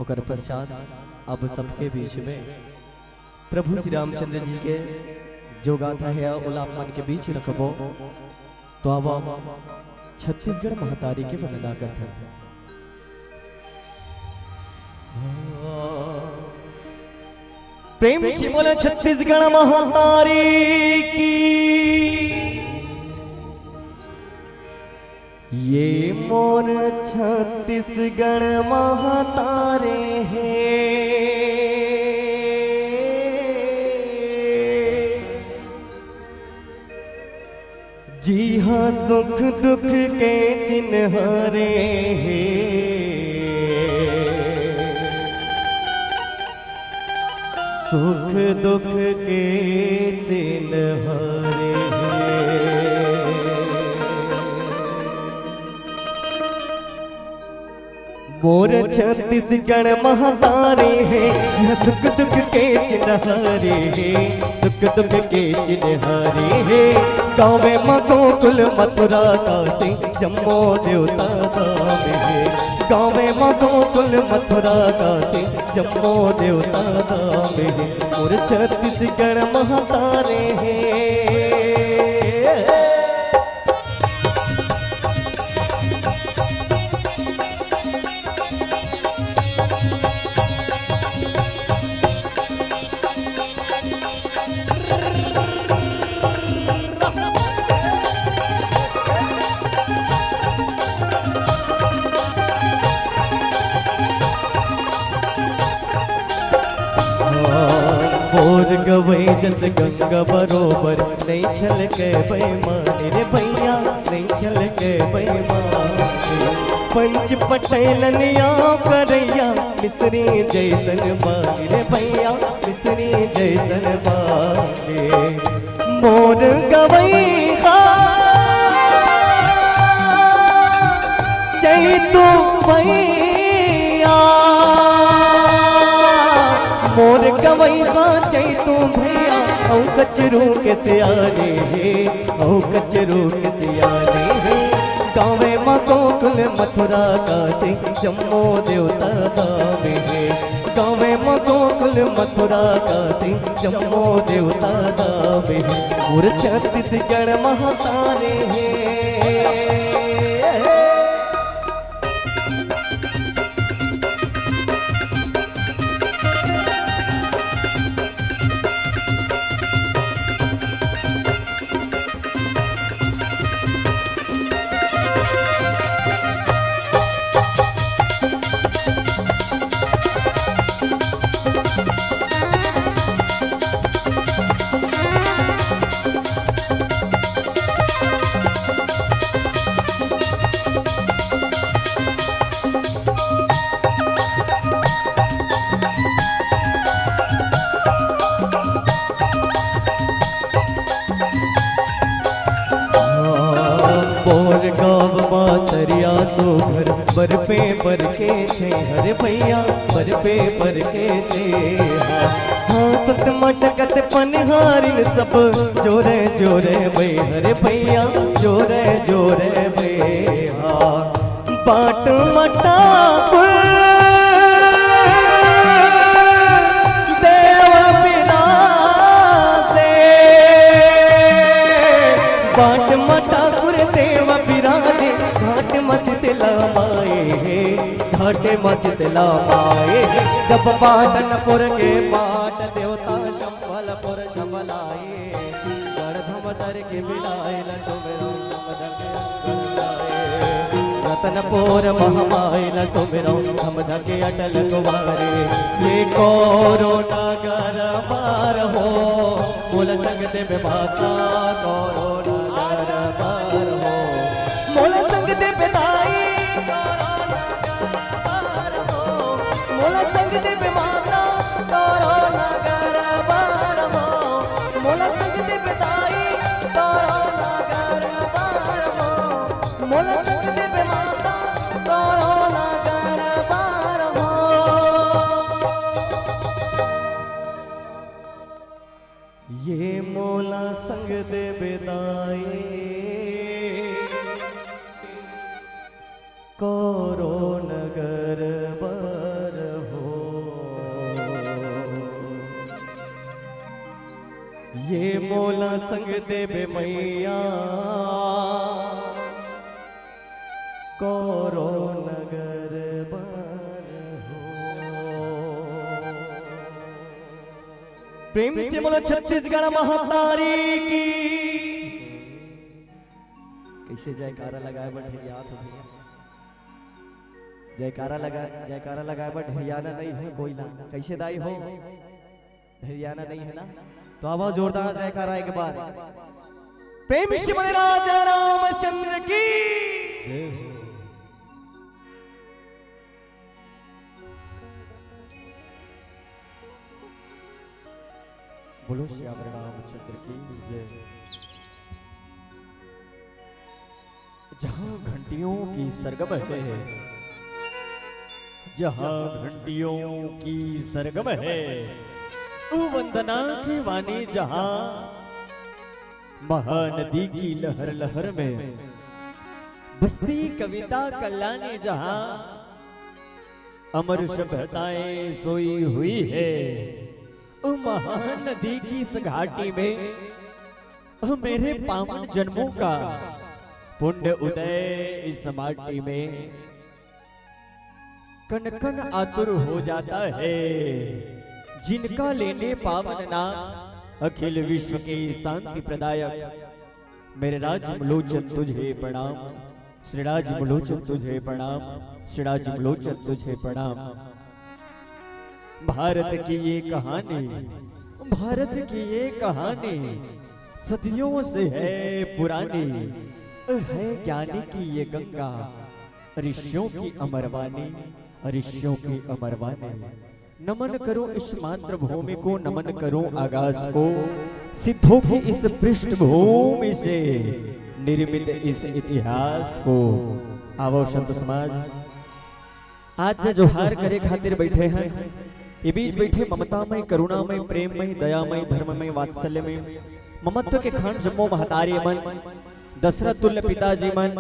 ओकर पश्चात अब सबके बीच में प्रभु श्री रामचंद्र जी के जो गाथा है उलापन के बीच रखबो, तो अब छत्तीसगढ़ महतारी के वंदना करते हैं। प्रेम से बोले छत्तीसगढ़ महतारी की, ये मोर छत्तीसगढ़ महतारे हैं, जी हाँ सुख दुख के चिन्हारे हैं, सुख दुख के चिन्हारे हैं। मोर छत्तीसगढ़ महतारे हैं, जहाँ सुख दुख के चिन्हारे हैं, सुख दुख के चिन्हारे हैं। गाँव में गोकुल मथुरा काशी जम्मो देवता धाम है, गाँव में गोकुल मथुरा काशी जम्मो देवता धाम है। मोर छत्तीसगढ़ महतारे हैं। मोर गवई जस गंगा बरोबर नहीं छलके बेईमान रे भैया, नहीं छलके बेईमान। पंच पटेलनिया करैया मिस्री जैसन बानी रे भैया, मिस्री जैसन बानी। मोर गवई चई तू भैया, मोर गवई चई तू भैया, औ कचरू के सियाने हे, औ कचरू के सियाने हे। गाँव में गोकुल मथुरा काशी जम्मो देवता धाम है, गाँव में गोकुल मथुरा काशी जम्मो देवता धाम है। मोर छत्तीसगढ़ महतारे हैं। बर पे पर के छे हरे भैया, बर पे पर के छे। हाँ सत मटकत पनहारिन सब जोरे जोरे भई हरे भैया, जोरे जोरे भई। हाँ बाट मटा देव बिराजे, बाट मटा देव बिराजे, घाट मत दिल लमाए घाटे मचतला माए जब पाटनपुर के पाट देवता शंभलपुर शंभलाए गढ़धम दर के मिलाए रतनपुर महामाय न सुमिरो हम धके अटल कुमारे ये कौरो नगर मार हो मोल संग देव माता कौरो नगर मार हो मोल संग देव दाई कौरो नगर मार हो मोल संग देव माता कौरो नगर मार हो मोल संग देव दाई कौरो नगर मार हो मोल संग देव माता कौरो नगर मार हो ये मोला संग दे बेदाए कौरो नगर बर हो ये मोला संग दे बे मैया कौरो नगर बर हो प्रेम से बोलो छत्तीसगढ़ महातारी की कैसे जयकारा लगाए बट याद हो गया जयकारा लगाए बट हरियाणा नहीं है कोई ना कैसे दाई हो हरियाणा नहीं है ना तो आवाज जोरदार जयकारा एक बार प्रेम से बोले राजा रामचंद्र की जय हो बोलो श्याम रामचंद्र की जय जहां घंटियों की सरगम है जहां घंटियों की सरगम है वंदना की वाणी जहां महानदी की लहर लहर में बस्ती कविता कल्याणी जहां अमर सभ्यताएं सोई हुई है महानदी की इस घाटी में मेरे पावन जन्मों का पुण्य उदय इस माटी में कन कन आतुर हो जाता है जिनका लेने पावन नाम अखिल विश्व के शांति प्रदायक मेरे राजमलोचन तुझे प्रणाम श्री राजमलोचन तुझे प्रणाम श्री राजमलोचन तुझे प्रणाम भारत की ये कहानी सदियों से है पुरानी है ज्ञानी की ये गंगा ऋषियों की अमरवाणी नमन करो इस मातृभूमि को नमन करो आकाश को सिद्धों की इस पृष्ठभूमि से निर्मित इस इतिहास को आवो संत समाज आज से जोहार करे खातिर बैठे हैं ये बीच बैठे ममतामय करुणामय प्रेममय दयामय धर्ममय वात्सल्यमय ममत्व के खंड जम्मो महतारी मन दशरथ तुल्य पिताजी मन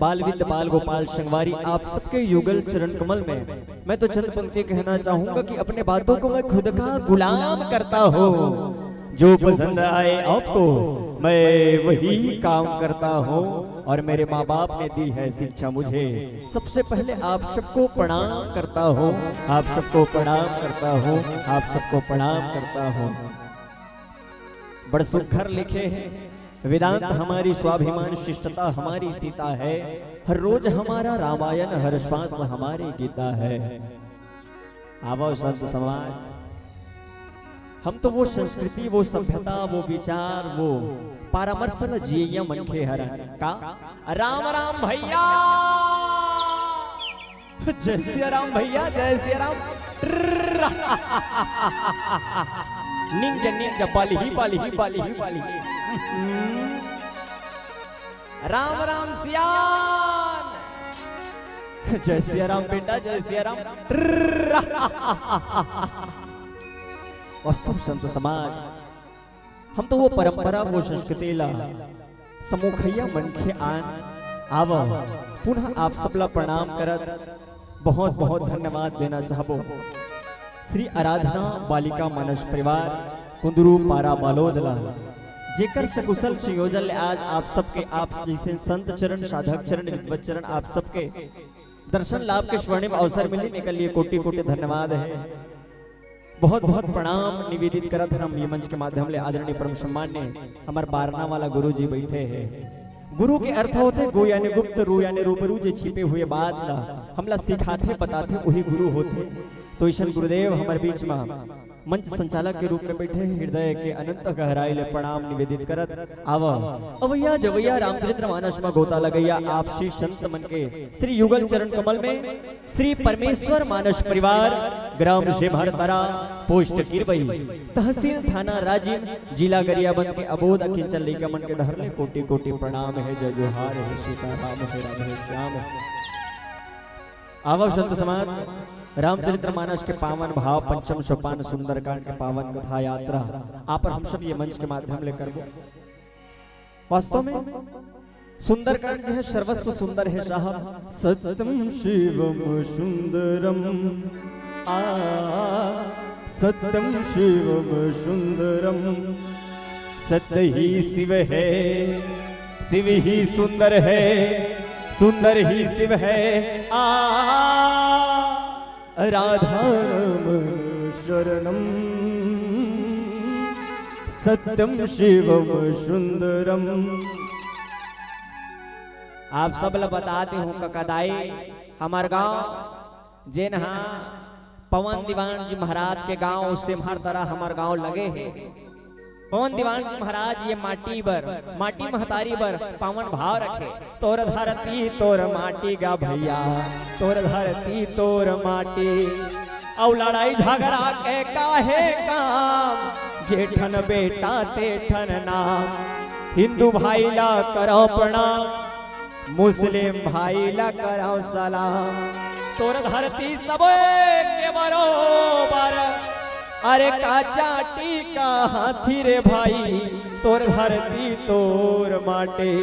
बाल विद्य बाल गोपाल संगवारी आप सबके युगल चरण कमल में मैं तो चंद पंक्ति कहना चाहूंगा कि अपने बातों को मैं खुद का गुलाम करता हूँ जो पसंद आए आपको मैं वही काम करता हूँ और मेरे माँ बाप ने दी है शिक्षा मुझे सबसे पहले आप सबको प्रणाम करता हूँ आप सबको प्रणाम करता हूँ आप सबको प्रणाम करता हूँ बड़े सुखर लिखे हैं वेदांत हमारी स्वाभिमान शिष्टता हमारी सीता है हर रोज हमारा रामायण हर श्वास हमारी गीता है आवो संत समाज हम तो वो संस्कृति वो सभ्यता वो विचार वो परामर्श न जिये मन के हरण का राम राम भैया जय श्री राम भैया जय श्री राम निंजा निंजा पाली ही पाली ही पाली ही पाली राम राम सियान जय श्री राम बेटा जय श्री राम और सब संत समाज हम तो वो परंपरा वो संस्कृति ला समूखैया मनखे आन आव पुनः आप सबला प्रणाम करत बहुत बहुत धन्यवाद देना चाहबो श्री आराधना बालिका मानस परिवार कुंदरू पारा बालोदला जेकर सकुशल संयोजन आज आप सबके आप जैसे संत चरण साधक चरण विद्वत चरण आप सबके दर्शन लाभ के स्वर्णिम अवसर मिलने के लिए कोटि कोटि धन्यवाद है। बहुत बहुत प्रणाम निवेदित करत हम ये मंच के माध्यम ले आदरणीय परम सम्मान्य हमारे बारना वाला गुरु जी बैठे हैं। गुरु के अर्थ होते गो यानी गुप्त रू यानी रूबरू जे छिपे हुए बात ला हमला सिखाते बताते वही गुरु होते। तो ईशन गुरुदेव हमारे बीच में मंच संचालक के रूप में बैठे हृदय के अनंत गहराई ले प्रणाम निवेदित करत आव अवैया जवैया रामचरित्र मानस में गोता लगैया आप श्री संत मन के श्री युगल चरण कमल में श्री परमेश्वर मानस परिवार ग्राम से भरतरा पोस्ट किरबई तहसील थाना राजीव जिला गरियाबंद के अबोध अकिंचन लेका मन के धरले कोटि कोटि प्रणाम है। जय जोहार है सीताराम है राम है श्याम है। आवव संत समाज रामचरित्र मानस के पावन भाव पंचम सोपान सुंदरकांड के पावन कथा यात्रा आप हम सब ये मंच के माध्यम ले करबो। वास्तव में सुंदरकांड जो है सर्वस्व सुंदर है साहब। सत्यम शिवम सुंदरम आ सत्यम शिवम सुंदरम सत्य ही शिव है शिव ही सुंदर है सुंदर ही शिव है आ राधाम शरणम सत्यम शिवम सुंदरम। आप सब ल बताते हो ककदाई हमार गांव जे नहा पवन दीवान जी महाराज के गांव से हर तरह हमार गांव लगे हैं। पवन दीवान जी महाराज ये माटी बर माटी महतारी बर पावन भाव रखे। तोर धरती तोर माटी गा भैया तोर धरती तोर माटी औ लड़ाई झगड़ा के काहे काम जेठन बेटा तेठन नाम। हिंदू भाई ला करो प्रणाम मुस्लिम भाई ला करो सलाम। तोर धरती सब के बरोबर अरे का चाटी का हाथी रे भाई तोर धरती तोर माटे।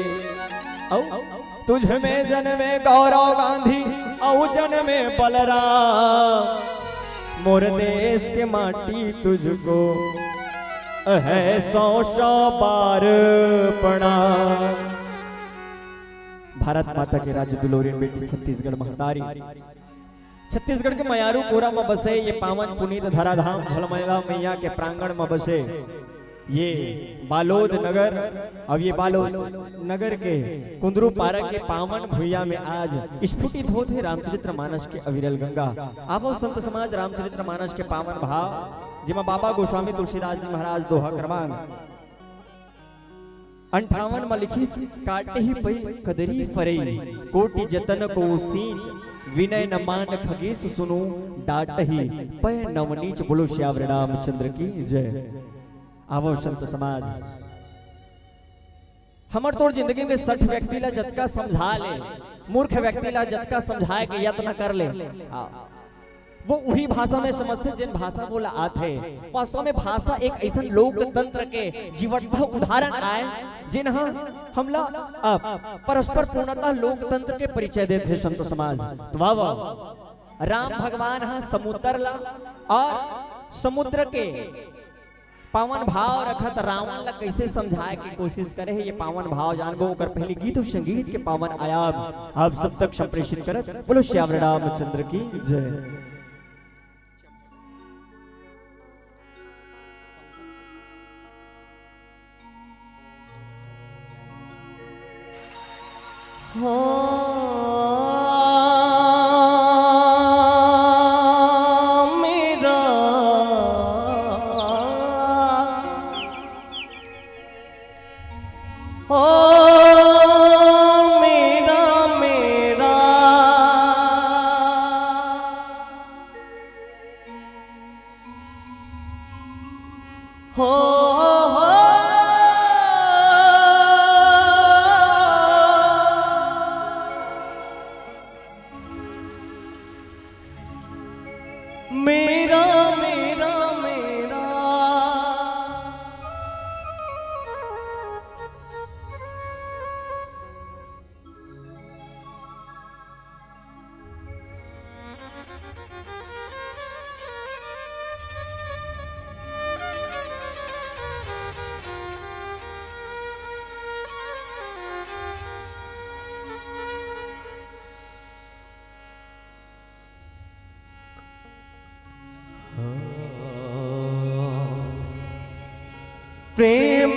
तुझ में जन्मे गौरव गांधी औ जन्मे बलराम मोर देश के माटी तुझको है 100 बार प्रणाम। भारत माता के राज्य दुलोरी बेटी छत्तीसगढ़ महतारी छत्तीसगढ़ के मयारू कोरा में बसे ये पावन पुनीत धराधाम झलमला मैया के प्रांगण में बसे ये बालोद नगर। अब ये बालोद नगर के कुंदरू पारा के पावन भुइया में आज स्फुटित होते रामचरित्र मानस के अविरल गंगा। आवो संत समाज रामचरित्र मानस के पावन भाव जिमा बाबा गोस्वामी तुलसीदास जी महाराज दोहा क्रमांक 58 में लिखी काटे ही पई कदरी फरई कोटि जतन को सींच विनय न मान खगेश सुनो डाट ही पय नवनीच बोलो श्याम रामचंद्र की जय। आवो संत समाज हमर तोर जिंदगी में 60 व्यक्ति ला जतका समझा ले मूर्ख व्यक्ति ला जतका समझाए के यत्न कर ले वो वही भाषा में समझते जिन भाषा बोला आते। वास्तव में भाषा एक ऐसा लोकतंत्र के जीवंत उदाहरण आए जिन हमला परस्पर पूर्णता लोकतंत्र के परिचय देते संत समाज। तो वाह राम भगवान समुद्र ला और समुद्र के पावन भाव रखत रावण ला कैसे समझाए की कोशिश करे है। ये पावन भाव जानबो कर पहले गीत और संगीत के पावन आयाम आप सब तक संप्रेषित करत बोलो श्याम रामचंद्र की जय। मेरा मेरा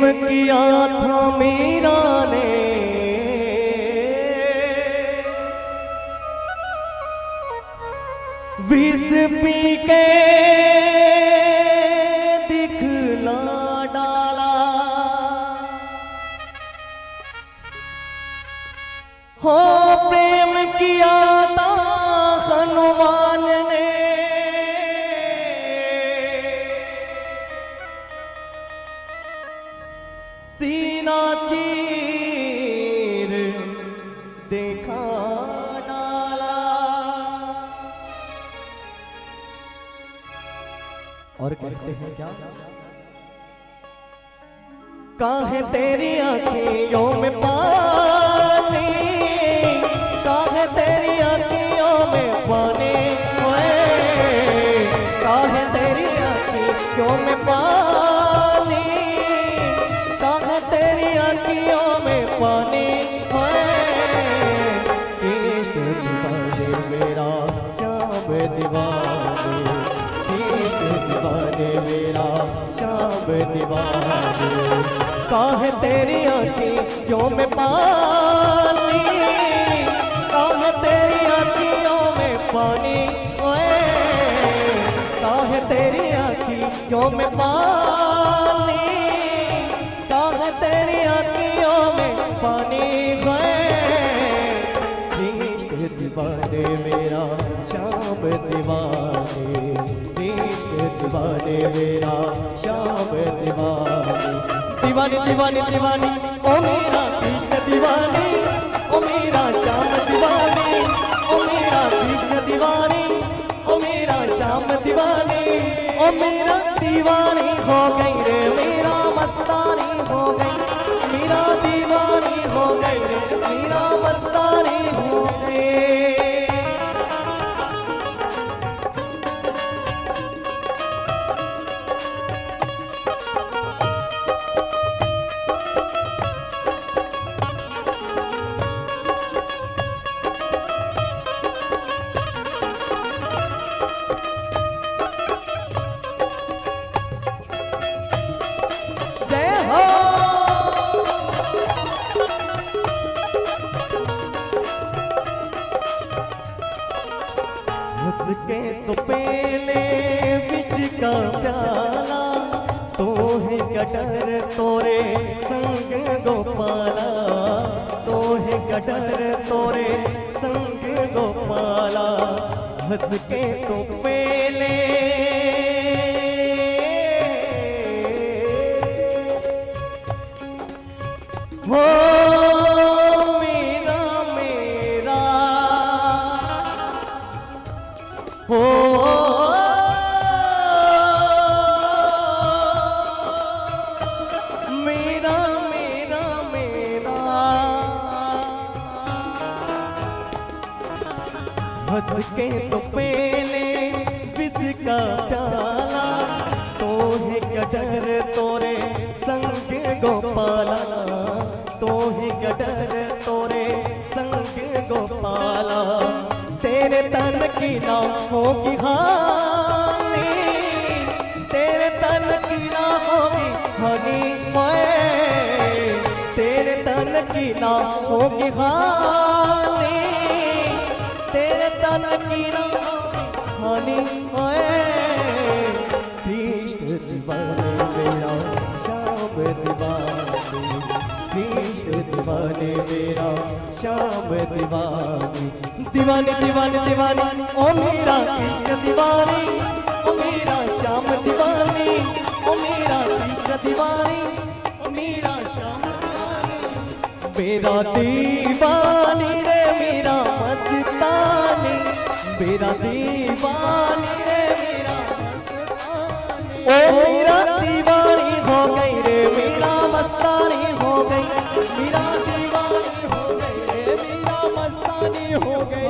किया था मीरा ने, विष पी के दिखला डाला। हो प्रेम किया था हनुमान ने, सीना चीर देखा डाला। और कहते हैं क्या, काहे तेरी आँखियों में पानी, काहे तेरी आँखियों में पानी, काहे तेरी आँखियों में पानी, काहे तेरी आँखियों में पानी। इश्क दीवाने मेरा शाम दीवाने, इश्क दीवाने मेरा शाम दीवाने। काहे तेरी आँखियों में पानी, काहे तेरी आँखियों में पानी, काहे तेरी आँखियों में पानी, काहे तेरी आँखियों में पानी। इश्क दीवाने मेरा शाम दीवाने, इश्क दीवाने मेरा शाम दीवाने। दीवानी दीवानी दीवानी ओ मेरा कृष्ण दीवानी, ओ मेरा श्याम दीवानी, ओ मेरा कृष्ण दीवानी, ओ मेरा श्याम दीवानी। ओ मेरा दीवानी हो गई रे, मेरा मस्तानी हो गई, मेरा दीवानी हो गई रे, मेरा मस्तानी हो गई। के तो पहले विष का प्याला, तो है गडर तोरे संग गोपाला, तो है गडर तोरे संग गोपाला। हंस के तो पहले हो मेरा मेरा हो मेरा मेरा मेरा। हंस के तो पहले विष का प्याला, तो है गडर तोरे संग गोपाला, तो है गडर तोरे संग गोपाला। तेरे तन की ना होगी हानि, तेरे तन की ना होगी हानि, तेरे तन की ना होगी हानि, तेरे तन की ना होगी हानि। कृष्ण दीवाने मेरा श्याम दीवाने, कृष्ण दीवाने मेरा श्याम दीवाने। दीवानी दीवानी दीवानी ओ मेरा कृष्ण दीवानी, ओ मेरा श्याम दीवानी, ओ मेरा कृष्ण दीवानी, ओ मेरा श्याम दीवानी। मेरा दीवानी रे मेरा मस्तानी, मेरा दीवानी रे मेरा मस्तानी। ओ मेरा दीवानी हो गई रे, मेरा मस्तानी हो गई, मेरा दीवानी हो गई रे, मेरा मस्तानी हो गई।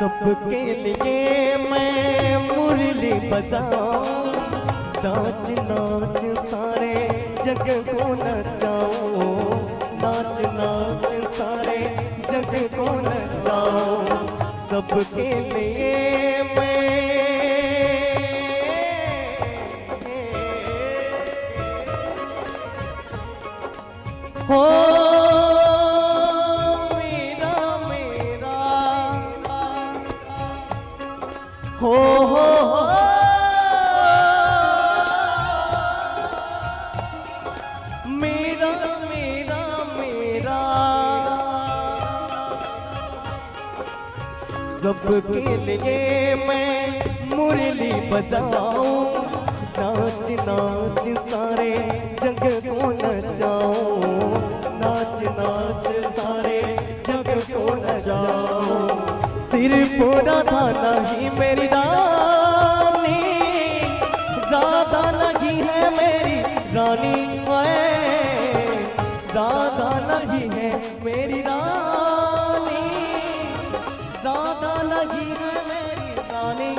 सबके लिए मैं मुरली बजाऊं, नाच नाच सारे जग को नचाऊं, नाच नाच सारे जग को नचाऊं, सबके लिए मैं हो मेरा मेरा हो मेरा मेरा मेरा सबके लिए मैं मुरली बजाऊं, नाच नाच सारे जग को नचाऊं, नाच नाच सारे जग को नचाऊं, सिर पूरा था नहीं मेरी रानी, राधा नहीं है मेरी रानी, राधा नहीं है मेरी रानी, राधा नहीं है मेरी रानी,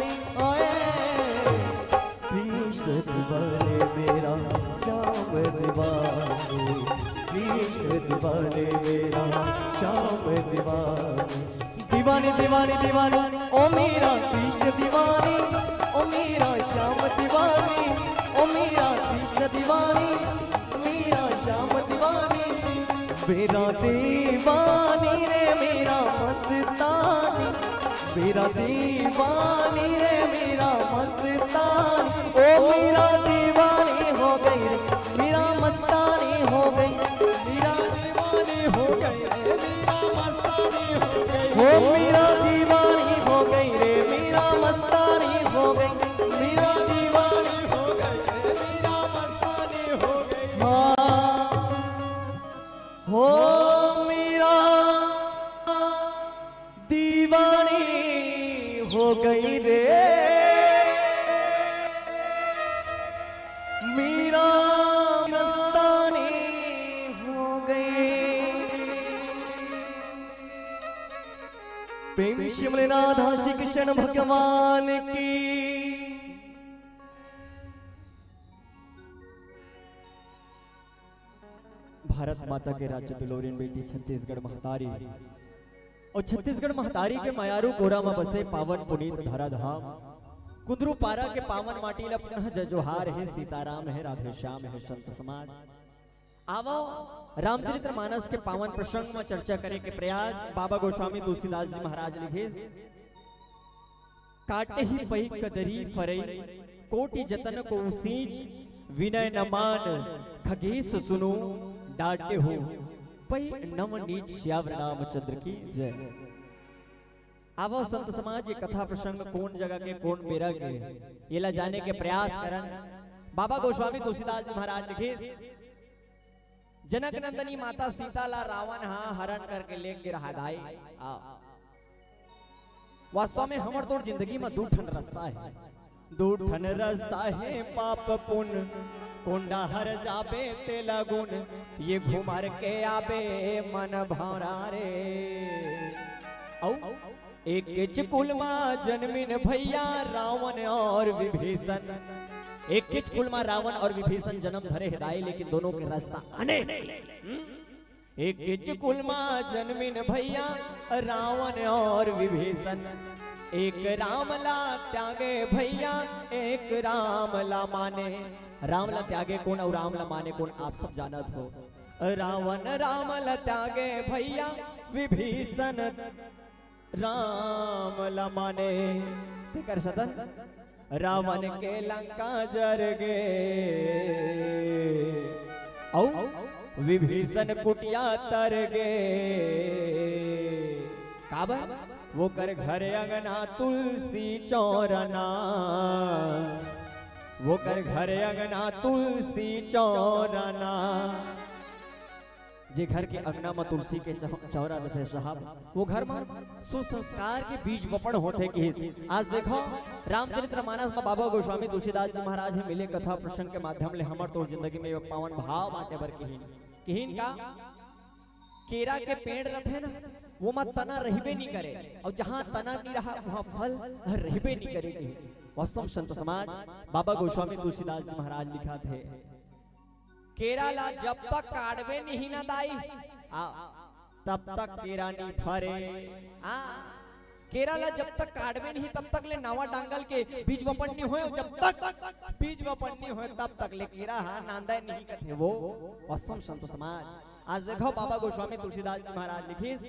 कृष्ण दीवाने मेरा श्याम दीवाने, कृष्ण दीवाने मेरा श्याम दीवाने, दीवानी दीवानी दीवानी ओ मेरा कृष्ण दीवानी, ओ मेरा श्याम दीवानी, ओ मेरा कृष्ण दीवानी, मेरा श्याम दीवानी, मेरा दीवानी रे मेरा मस्तानी, मेरा दीवानी रे मेरा मस्तानी, ओ मेरा दीवानी हो गई रे मेरा मस्तानी हो गई, मेरा दीवानी हो गई रे मेरा मस्तानी हो गई, ओ मेरा दीवानी हो गई रे मेरा मस्तानी हो गई, मेरा दीवानी हो गई रे मेरा मस्तानी हो गई, हो मेरा दीवानी हो गई रे मेरा मस्तानी हो गई। प्रेम शिमलनाथ श्री कृष्ण भगवान की। भारत माता के राज्य बिलोरिन बेटी छत्तीसगढ़ महतारी और छत्तीसगढ़ महतारी के मायारू कोरा में बसे पावन पुनीत धराधाम कुंदरू पारा के पावन माटी ला पुनः जजोहार है, सीताराम है, राधे श्याम है, संत समाज। आवो रामचरित्र मानस के पावन प्रसंग में चर्चा करे के प्रयास बाबा गोस्वामी तुलसीदास जी महाराज लिखे। काटे ही पही कदरी फरई कोटि जतन को सींच विनय न मान खगेश सुनो डांटे हो पई नव नीच श्याम रामचंद्र की जय। आवो संत समाज ये कथा प्रसंग कौन जगह के कौन बेरा के ये ला जाने के प्रयास करन। बाबा गोस्वामी तुलसीदास जी महाराज लिखे जनक नंदनी माता सीता ला रावण हरण करके ले गिर हगाई। वास्तव में हमर तोड़ जिंदगी में दो ठन रास्ता है, दो ठन रास्ता है पाप पुण्य कोंडा हर जाबे ते लगुन ये घुमार के आबे मन भौरा रे। औ एक चिकुल मां जन्मिन भैया रावण और विभीषण, एक चिकुल मां रावण और विभीषण जन्म धरे हिदाई लेकिन दोनों के रास्ता अनेक। एक चिकुल मां जन्मिन भैया रावण और विभीषण, एक रामला त्यागे भैया एक रामला माने। रामला त्यागे कौन और रामला माने कौन आप सब जानत हो। रावण रामला त्यागे भैया विभीषण रामला माने। कर सदन रावण के लंका जर गे औ विभीषण कुटिया तर गे। काबा वो कर घर अंगना तुलसी चौरना, वो कर घर अंगना तुलसी चौरना। जे घर के अंगना में तुलसी के चौरा रहते साहब वो घर में सुसंस्कार के बीज वपन होते कि आज देखो रामचरित्र मानस में बाबा गोस्वामी तुलसीदास जी महाराज ही मिले कथा प्रसंग के माध्यम ले हमर तो जिंदगी में एक पावन भाव बाटे बर किहिन का केरा के पेड़ रहते ना वो मत तना रहबे नहीं करे, और जहाँ तना नहीं रहा वहाँ फल रहबे नहीं करेगी। वसम संत समाज बाबा गोस्वामी तुलसीदास जी महाराज लिखा थे, केरा ला जब तक काटवे नहीं ना दाई तब तक केरा नहीं फरे। केरा ला जब तक काटवे नहीं तब तक ले नावा डांगल के बीज वपन नहीं होए, जब तक बीज वपन नहीं होए तब तक ले केरा नांदा नहीं कथे वो। वसम संत समाज आज देखो बाबा गोस्वामी तुलसीदास जी महाराज लिखिस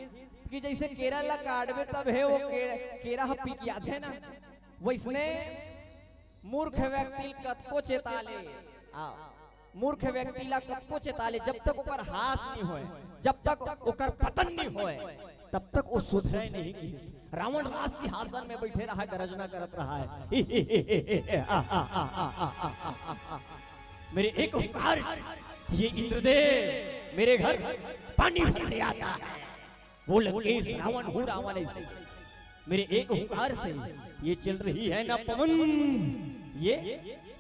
कि जैसे केरा ला काटवे तब है वो केरा पीक याद है ना, वैसने मूर्ख व्यक्ति कतको चेताले, मूर्ख व्यक्ति ला कतको चेताले जब तक ओकर हास नहीं होए, जब तक ओकर पतन नहीं होए तब तक वो सुधरे नहीं। रावण राज सिंहासन में बैठे रहा, गर्जना करत रहा है मेरे एक ओंकार ये इंद्रदेव मेरे घर पानी भरने आता है, वो लंकेश रावण हूँ रावण ऐसे मेरे एक ओंकार से ये चल रही है ना पवन, ये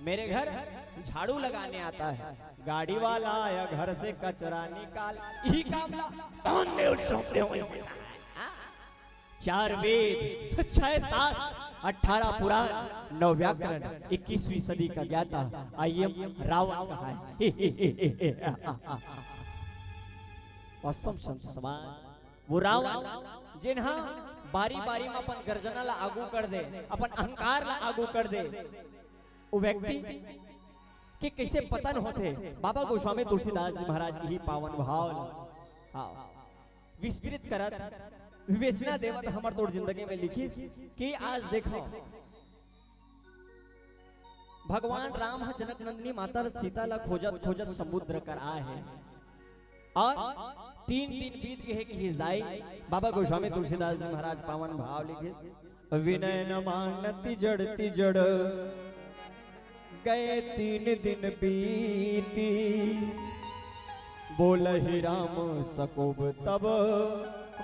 मेरे घर झाड़ू लगाने आता है, गाड़ी वाला आया घर से कचरा निकाल, यही काम कौन दे सौंपते हो ऐसे। 4 वेद 6 शास्त्र 18 पुराण 9 व्याकरण 21वीं सदी का ज्ञाता आई एम रावण कहा है। असम संत समाज वो रावण जिन्हा बारी बारी में अपन गर्जना ला आगू कर दे, अपन अहंकार ला आगू कर दे, वो व्यक्ति के कैसे पतन होते। बाबा गोस्वामी तुलसीदास जी महाराज की ही पावन भाव विस्तृत करत विवेचना देवत हमार तोड़ जिंदगी में लिखी कि आज देखो भगवान राम जनक नंदिनी माता सीता ला खोजत खोजत समुद्र कर आए हैं, और 3 दिन बीत गए कि हिदाई बाबा गोस्वामी तुलसीदास जी महाराज पावन भाव लिखे, विनय न मानती जड़ती जड़ गए 3 दिन बीती, बोल ही राम सकोब तब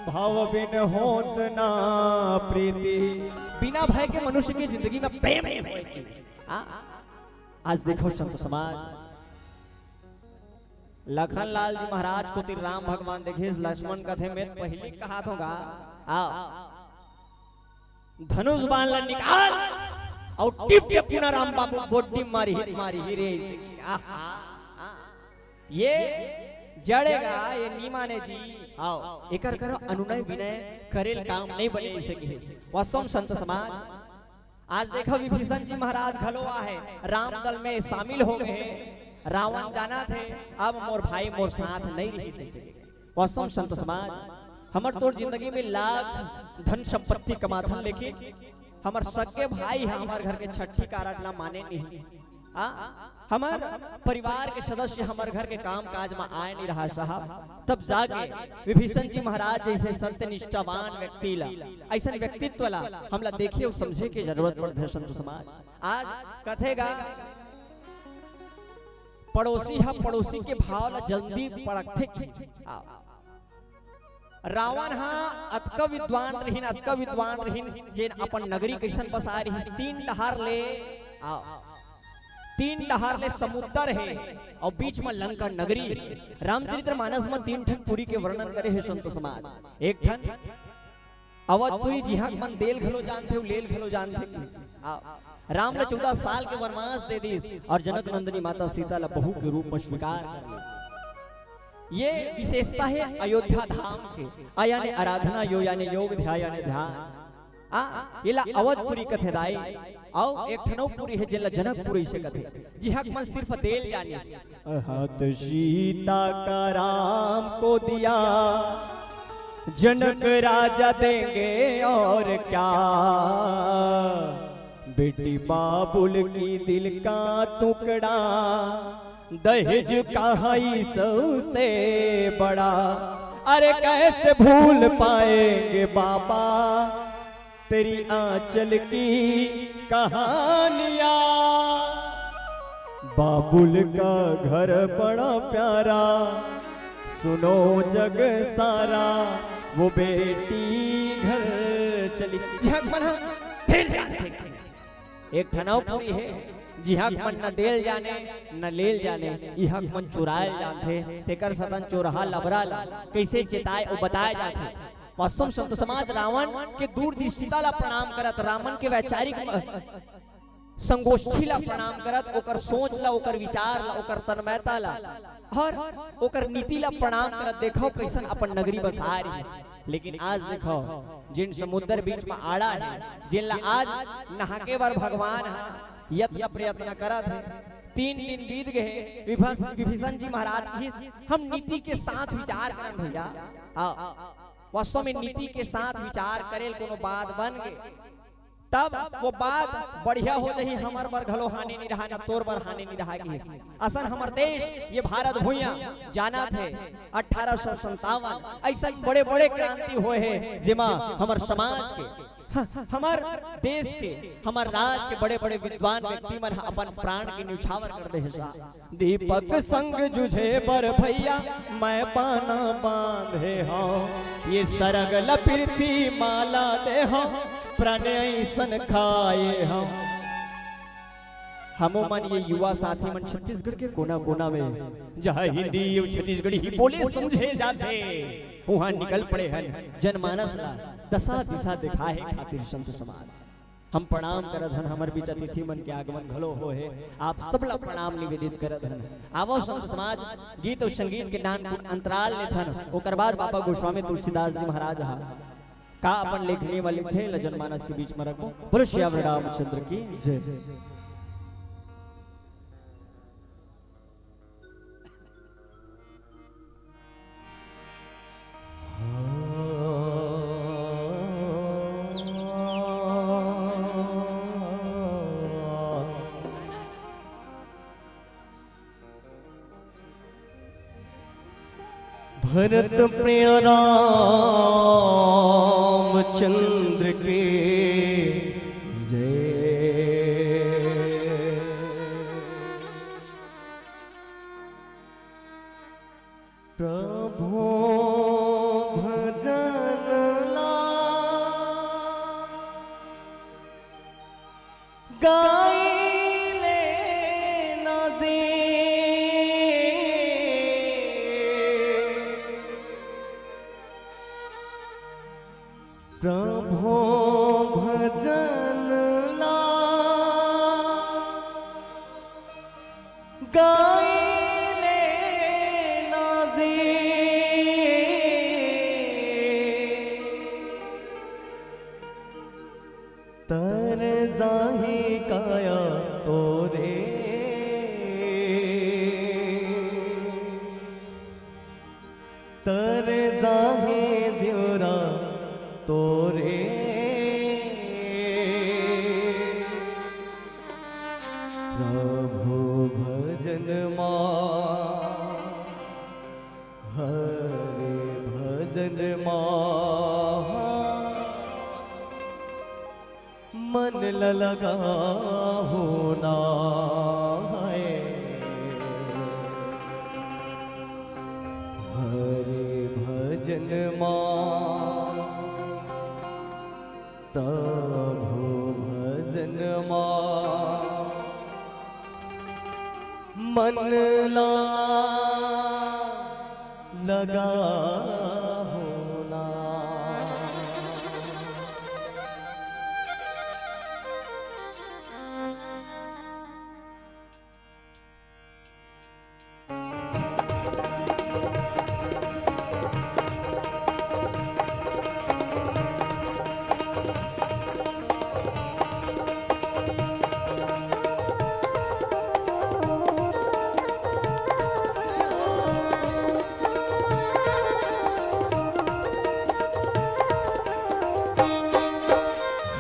भाव बिन होत ना प्रीति। बिना भय के मनुष्य की जिंदगी में प्रेम नहीं होगी। आज देखो संत समाज लखन लाल जी महाराज को तिर राम भगवान देखे लक्ष्मण कथे में पहले कहा होगा धनुष बाण ला निकाल और टिप टिप पुनः राम बाबू बोटी मारी ही रे। ये जड़ेगा ये नीमाने जी आओ एकर करो अनुनय विनय करेल काम नहीं बने इसे कहे। वास्तव संत समाज आज देखो विभीषण जी महाराज घलोआ है राम दल में शामिल हो गए, रावण जाना थे अब मोर भाई मोर साथ नहीं रही सके। वास्तव संत समाज हमर तोर जिंदगी में लाख धन संपत्ति कमाथन लेकिन हमर सगे भाई है हमार घर के छठी कारटला माने नहीं। हमार परिवार के सदस्य हमारे घर के काम काज में आए नहीं रहा साहब, तब जाके विभीषण जी महाराज जैसे संत निष्ठावान व्यक्ति ला ऐसा व्यक्तित्व ला हमला देखिए और समझे की जरूरत पड़ती है। संत समाज आज कथेगा पड़ोसी है पड़ोसी के भाव ला जल्दी पड़कथे। रावण हाँ अतका विद्वान रहीन जेन अपन नगरी कैसन बसा रही 3 डहार ले 3 डहार ले समुद्र है और बीच में लंका नगरी। रामचरितमानस में 3 ठन पुरी के वर्णन करे है संत समाज। एक ठन अवधपुरी जिहा मन देल घलो जानते हो लेल घलो जानते। राम ने 14 साल के वनवास दे दी और जनक नंदिनी माता सीता ला बहू के रूप में स्वीकार कर ली। ये विशेषता है अयोध्या धाम के यानी आराधना यो यानी योग ध्यान यानी ध्यान इला अवधपुरी कथे दाई और एक ठनौपुरी है जिला जनकपुरी से कथे जिहा मन सिर्फ देल जानी हाथ सीता का राम को दिया जनक राजा देंगे और क्या बेटी बाबुल की दिल का टुकड़ा दहेज का ही सबसे बड़ा। अरे कैसे भूल पाएंगे बाबा तेरी आंचल की कहानियां। बाबुल का घर बड़ा प्यारा सुनो जग सारा वो बेटी घर चली। एक ठनौपुरी है जी हक मन न देल जाने न लेल जाने ई हक मन चुराए जानथे तेकर सतन चोरहा लबरा ला कैसे चेताए और बताए जाथे। वास्तव संत समाज रावण के दूरदृष्टिता ला प्रणाम करत, रावण के वैचारिक संगोष्ठी ला प्रणाम करत, ओकर सोच ला, ओकर विचार ला, ओकर तन्मयता ला और ओकर नीति ला प्रणाम करत। देखो कैसन अपन नगरी बसा रही है। लेकिन आज देखो जिन समुद्र बीच में आड़ा है, जिन ला आज नहाके बार भगवान यत्न प्रयत्न करत है। 3 दिन बीत गए, विभीषण जी महाराज की हम नीति के साथ विचार करन भैया। वास्तव में नीति के साथ विचार करेल कोनो बात बन गए, तब वो बात बढ़िया हो रही। हमार बर घलो हानि नहीं रहा, न तोर बर हानि नहीं रहा कि असन हमार देश ये भारत भूया जाना थे 1857 ऐसा बड़े बड़े क्रांति हुए हैं जिमा हमार समाज के हमार देश के हमार राज के बड़े बड़े विद्वान व्यक्ति मन अपन प्राण के न्यौछावर कर दे है। दीपक संग जुझे बर भैया मैं पाना बांधे हूँ, ये सरगल पृथ्वी माला दे हूँ प्रणय सन खाए हम मन ये युवा साथी मन छत्तीसगढ़ के कोना कोना में जहाँ हिंदी छत्तीसगढ़ी ही बोले समझे जाते वहाँ निकल पड़े हैं जनमानस ला दशा दिशा दिखाए खातिर संत समाज। हम प्रणाम करत हन, हमर बीच अतिथि मन के आगमन घलो हो है, आप सब ला प्रणाम निवेदित करत हन। आवो संत समाज गीत और संगीत के नाम अंतराल ले थन, ओकर बाद बाबा गोस्वामी तुलसीदास जी महाराज हा का अपन लेखनी वाले थे ल जनमानस के बीच में रखो। बोलो श्री रामचंद्र की जय। भरत प्रिय रामचंद्र के जय। प्रभु भजन ला गाइले न दे, प्रभु भजन ला गाइले न दे, तर जाहि काया तोरे, तर जाहि द्योरा तोरे, प्रभु भजन मां हरे भजन मां मन लगा होना है। हरे भजन मां प्रभु भजन मां मन लगा होना।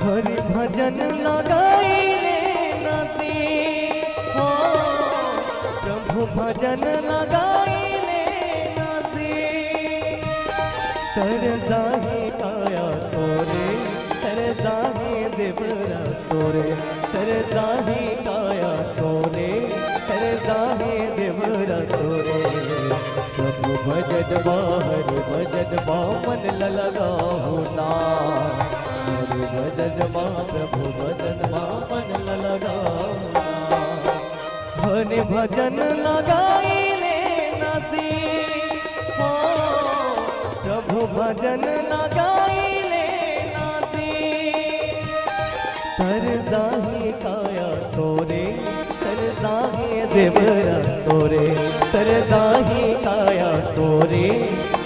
हरि भजन लगाइले नदी हो, प्रभु भजन लगाइले नदी, तर जाहे काया तोरे, तर जाहे देवरा तोरे, तर जाहे काया तोरे, तर जाहे देवरा तोरे। प्रभु भजन हरि भजन मन लगा होना, हरि भजन प्रभु भजन मन लगा। हरे भजन लगाई ले नदी हो प्रभु भजन लगाई ले नदी तर दाही काया तोरे तर दाही देवरा तोरे तर दाही काया तोरे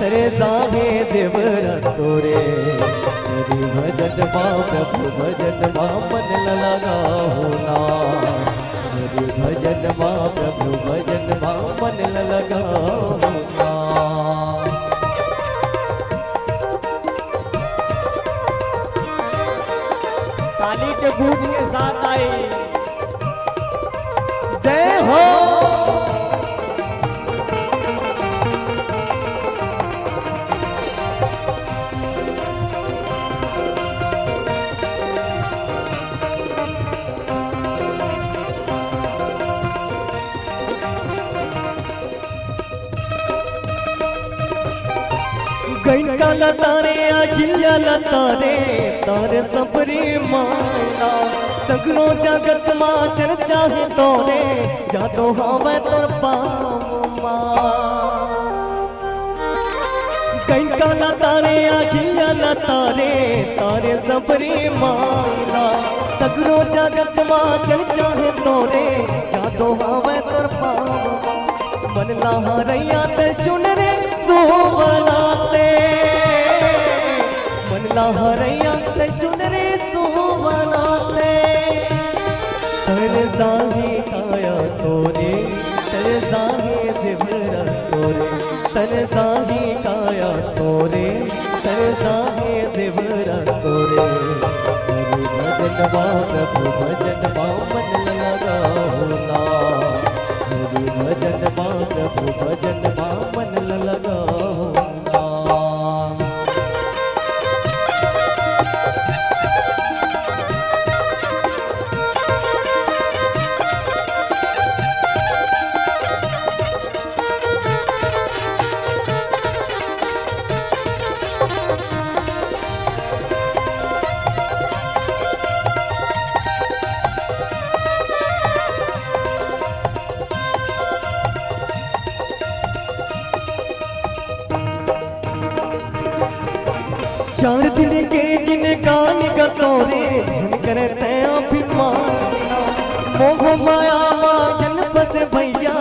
तर दाहे देवरा तोरे हरि भजन माँ प्रभु भजन माँ मन लगा होना हरि भजन माँ प्रभु भजन माँ मन लगा होना। ताली के गूंज के साथ आई जय हो गैका लतारे अखिल्या लतारे तारे सबरी मायना सगनो जगत माँ चर्चा है तोरे जातो हवे तोर पामा गैका लतारे अखिल्या लतारे तारे सबरी मायना सगनो जगत माँ चर्चा है तोरे जातो हवे तोर पामा मन लहरैया ते चुन रे तू बनाते मन लहरैया ते चुन रे तू बनाते तर दाही काया तोरे तर दाही देवरा तोरे तर दाही काया तोरे तर दाही देवरा तोरे हरि भजन माँ प्रभु भजन माँ मन लगा होना हरि भजन माँ प्रभु भजन माँ मन लगा होना। चार दिन के जिन गान का तोरे धन करते अभिमाना मोह माया मायन बस भैया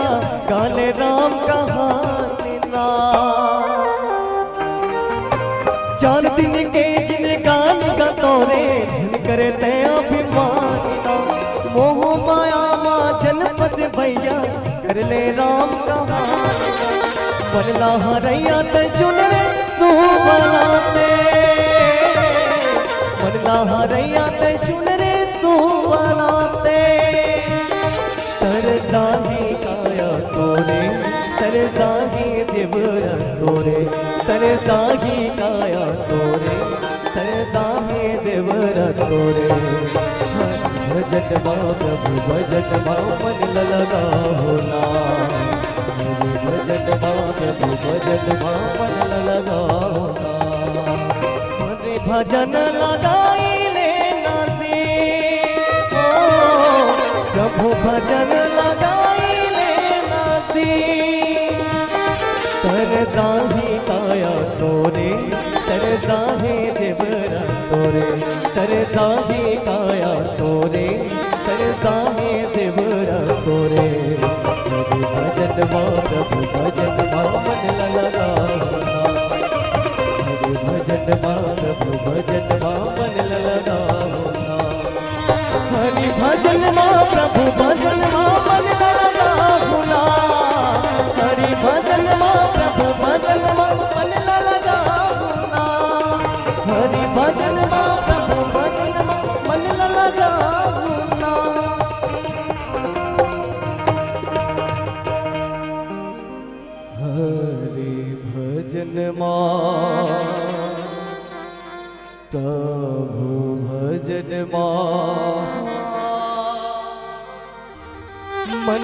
काले राम कहाना चार दिन के जिन गान का तोरे धन करते अभिमाना मोह माया मायन बस भैया कर ले राम कहाना मन लहरैया ते चुन रे तू बनाते मन लहरैया ते चुन रे तू बनाते तर दाही काया तोरे तर दाही देवरा तोरे तर दाही काया तोरे तर दाही देवरा तोरे भजन माँ प्रभु भजन माँ मन लगा होना भजन माँ प्रभु भजन माँ मन लगा होना हरि भजन लगाई ले नदी ओ प्रभु भजन लगाई ले नदी तर दाही काया तोरे तर दाही देवरा तोरे तर दाही काया तोरे तर दाही देवरा तोरे भजन माँ प्रभु भजन माँ मन लगा होना हरि भजन माँ प्रभु भजन माँ मन लगा होना हरि भजन माँ प्रभु भजन माँ मन लगा होना हरि भजन माँ प्रभु भजन माँ मन लगा होना हरि भजन माँ प्रभु भजन माँ मन लगा होना। हरि भजन माँ प्रभु भजन माँ मन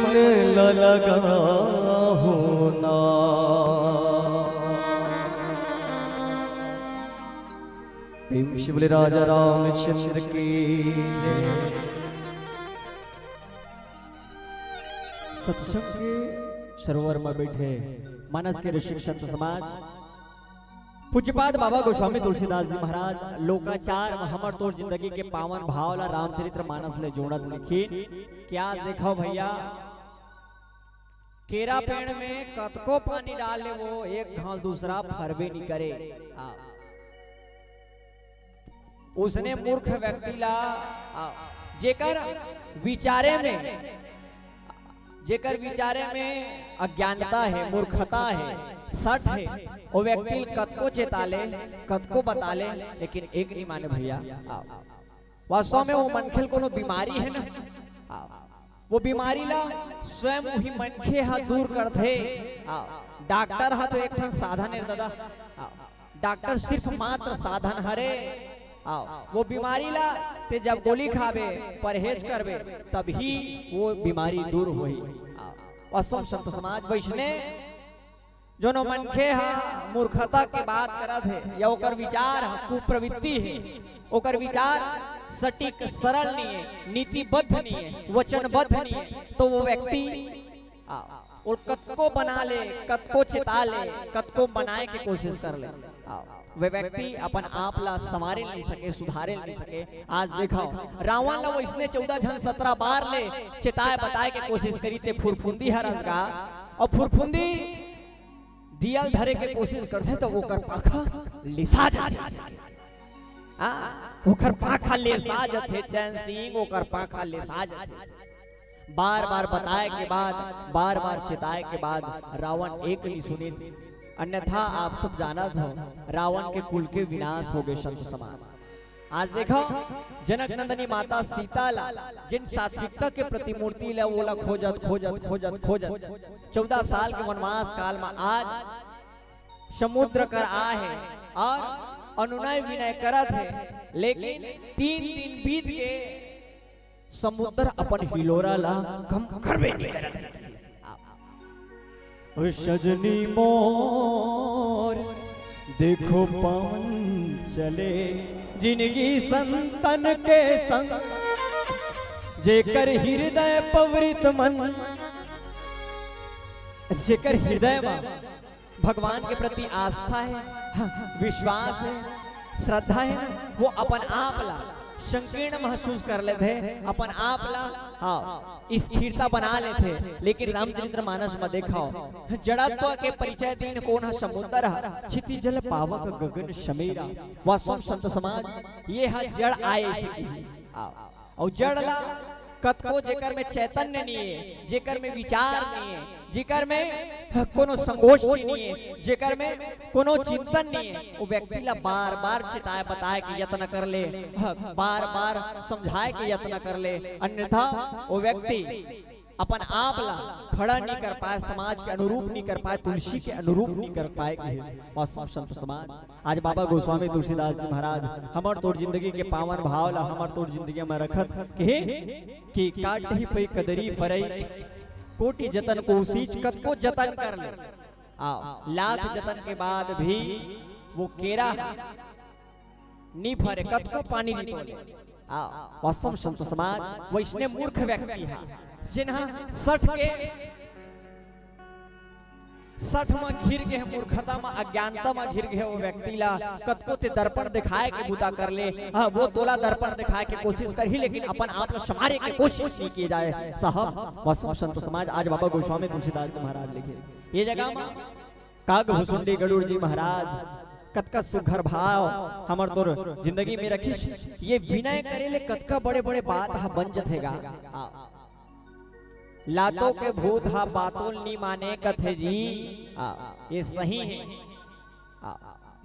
लगा होना प्रेम शिव राजा रामचंद्र की जय। सत्संग के सरोवर में बैठे मानस के ऋषि संत समाज पूज्यपाद बाबा गोस्वामी तुलसीदास जी महाराज लोकाचार व हमर तोर जिंदगी के पावन भाव ला रामचरित्र मानस ले जोड़त लिखी। क्या देखो भैया, केरा पेड़ में कतको पानी डाले वो एक घास दूसरा फरबे नहीं करे। उसने मूर्ख व्यक्ति ला जेकर विचारे में अज्ञानता है, मूर्खता है, सठ है, वो व्यक्ति कतको चेताले कतको बताले लेकिन एक नहीं माने भैया। वास्तव में वो मनखेल कोनो बीमारी है ना, वो बीमारी ला स्वयं ही मनखे हा दूर करथे। डॉक्टर हा तो एक ठन साधन है दादा, डॉक्टर सिर्फ मात्र साधन हरे। वो बीमारी ला ते जब गोली खावे परहेज करवे तभी वो बीमारी दूर होई। असम संत समाज वैष्णे जो नो मनखे हा मूर्खता के बात करत है या ओकर विचार कुप्रवृत्ति है, ओकर विचार सटीक सरल नहीं है, नीतिबद्ध नहीं है, वचनबद्ध नहीं है, तो वो व्यक्ति और कतको बना ले, कतको चिता ले, कतको बनाए की कोशिश कर ले, वे व्यक्ति अपन आप ला संवारे नहीं सके, सुधारे नहीं सके। आज देखो रावण ला वो इसने 14 जन 17 बार ले चिताए बताए के कोशिश करी ते फुरफुंदी हरस का, और फुरफुंदी दियल धरे के कोशिश करते तो ओकर पाखा लिसा जाते, ओकर पाखा लिसा जाते, चैन सिंह ओकर पाखा लिसा जाते। बार बार बताए के बाद, बार बार चिताए के बाद रावण एक नहीं सुनी, अन्यथा आप सब जाना था रावण के कुल के विनाश हो गए संत समाज। आज देखो जनक नंदनी माता सीता ला जिन सात्विकता के प्रतिमूर्ति ला वो ला खोजत खोजत खोजत खोजत 14 साल के वनवास काल में आज समुद्र कर आ है और अनुनय विनय करत है, लेकिन 3 दिन बीत के समुद्र अपन हिलोरा ला कम करबे नहीं करत है। सजनी मोर देखो पवन चले जिंदगी संतन के संग, जेकर हृदय पवृत मन, जेकर हृदय में भगवान के प्रति आस्था है, विश्वास है, श्रद्धा है, वो अपन आप ला संकीर्ण महसूस कर लेते, अपन आप ला स्थिरता बना लेते। लेकिन रामचरित्र मानस में देखो जड़त्व के परिचय दिन कौन समुद्र क्षिति जल पावक गगन समीरा। वास्तव संत समाज ये है जड़ आए और जड़ ला कतको जेकर में चैतन्य नहीं है, जेकर में विचार नहीं है, जेकर में कोनो संगोष्ठी नहीं है, जेकर में कोनो चिंतन नहीं है, वो व्यक्ति ला बार बार चिताए बताए के यत्न कर ले, बार बार समझाए के यत्न कर ले, अन्यथा वो व्यक्ति अपन आप ला खड़ा नहीं कर पाए, समाज के अनुरूप नहीं कर पाए, तुलसी के अनुरूप नहीं कर पाए। वास्तव संत समाज आज बाबा गोस्वामी तुलसीदास जी महाराज हमर तोर जिंदगी के पावन भाव ला हमर तोर जिंदगी में रखत कि काट ही पे कदरी परई कोटि जतन को सींच कतको जतन कर ले, लाख जतन के बाद भी वो केरा नी फरे, कतको पानी नी तोले। वास्तव संत समाज वैष्णव मूर्ख व्यक्ति है जिन्हा 60 में घिर गए, मूर्खता में अज्ञानता में घिर गए, वो व्यक्ति ला कतको ते दर्पण दिखाए के बुता कर ले, वो तोला दर्पण दिखाए के कोशिश कर ही, लेकिन अपन आप ला समारे के कोशिश नहीं की जाए। साहब वास्तव संत समाज आज बाबा गोस्वामी तुलसीदास जी महाराज लिखे ये जगह में काग भुसुंडी गरुड़ जी महाराज कतका सुघर भाव हमर तोर जिंदगी में रखिस, ये विनय करे ले कतका बड़े बड़े बात हा बन जथेगा। लातों के भूत हा बातों नी माने कथे जी, ये सही है।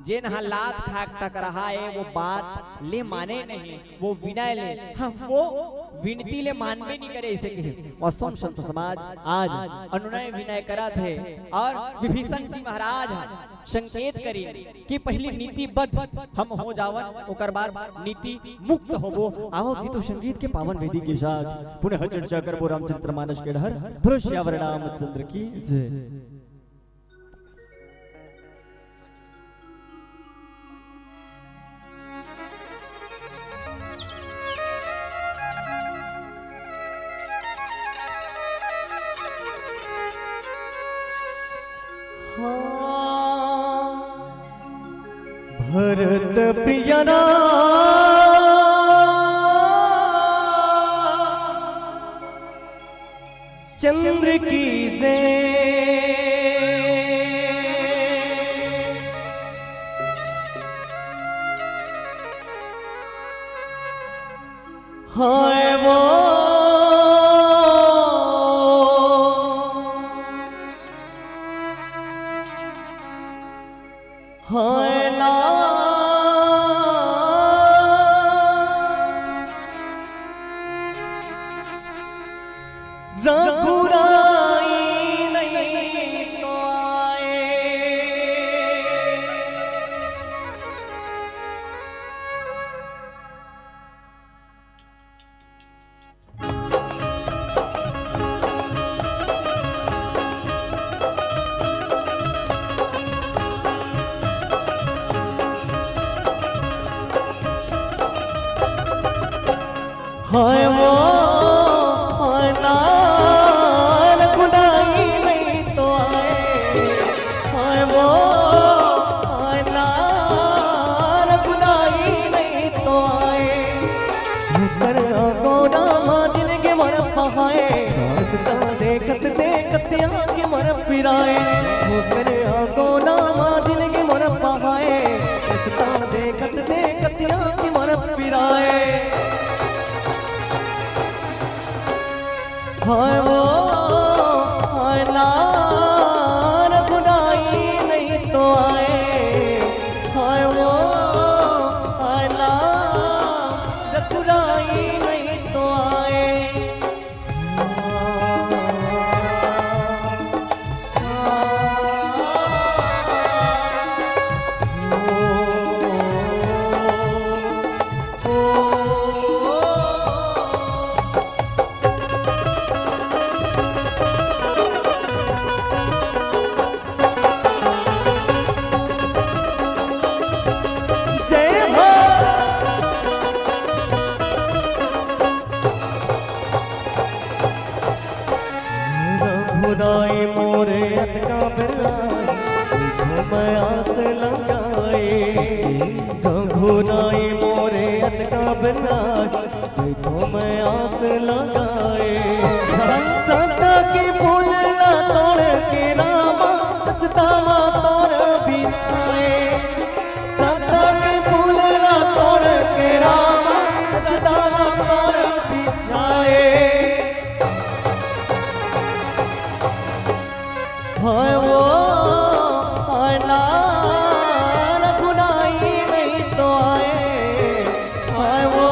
जिन हा लात खाक टकराहा है वो बात ले माने नहीं, वो विनय ले, वो विनती ले मानने नहीं करे इसे कहे। वास्तव संत समाज आज अनुनय विनय करा थे और विभीषण जी महाराज संकेत करी कि पहली नीतिबद्ध हम हो जावन, ओकर बाद नीति मुक्त होबो। आओ गीत संगीत के पावन वेदी के साथ पुनः चर्चा करबो रामचरित्र मानस के डहर। बोलो श्यावर रामचंद्र की जय। भरत प्रियना चंद्र की जय हाय वो हाय ना रघुराई नहीं तो आए हाय वो हाय नार खुदाई नहीं तो आए हाय वो हाय नार खुदाई नहीं तो आए कर गोड़ा दिल के मर पहाए हंसता देखत देखत के मर पिराए कर गोड़ा दिल के मर पहाए हंसता देखत देखत के मर पिराए हाय वो हाय नार खुदाई नहीं तो आए हाय वो हाय नार खुदाई नहीं तो आए रघुराई मोरे अटका बिराए घुमयास लगाए रघुराई मोरे अटका बिराए घुमयास लगाए संता की फूल तोड़ के रामा सतावा तोड़ बिछाए संता की फूल तोड़ के रामा सतावा तोड़ बिछाए हाय वो हाय नार खुदाई नहीं तो आए हाय वो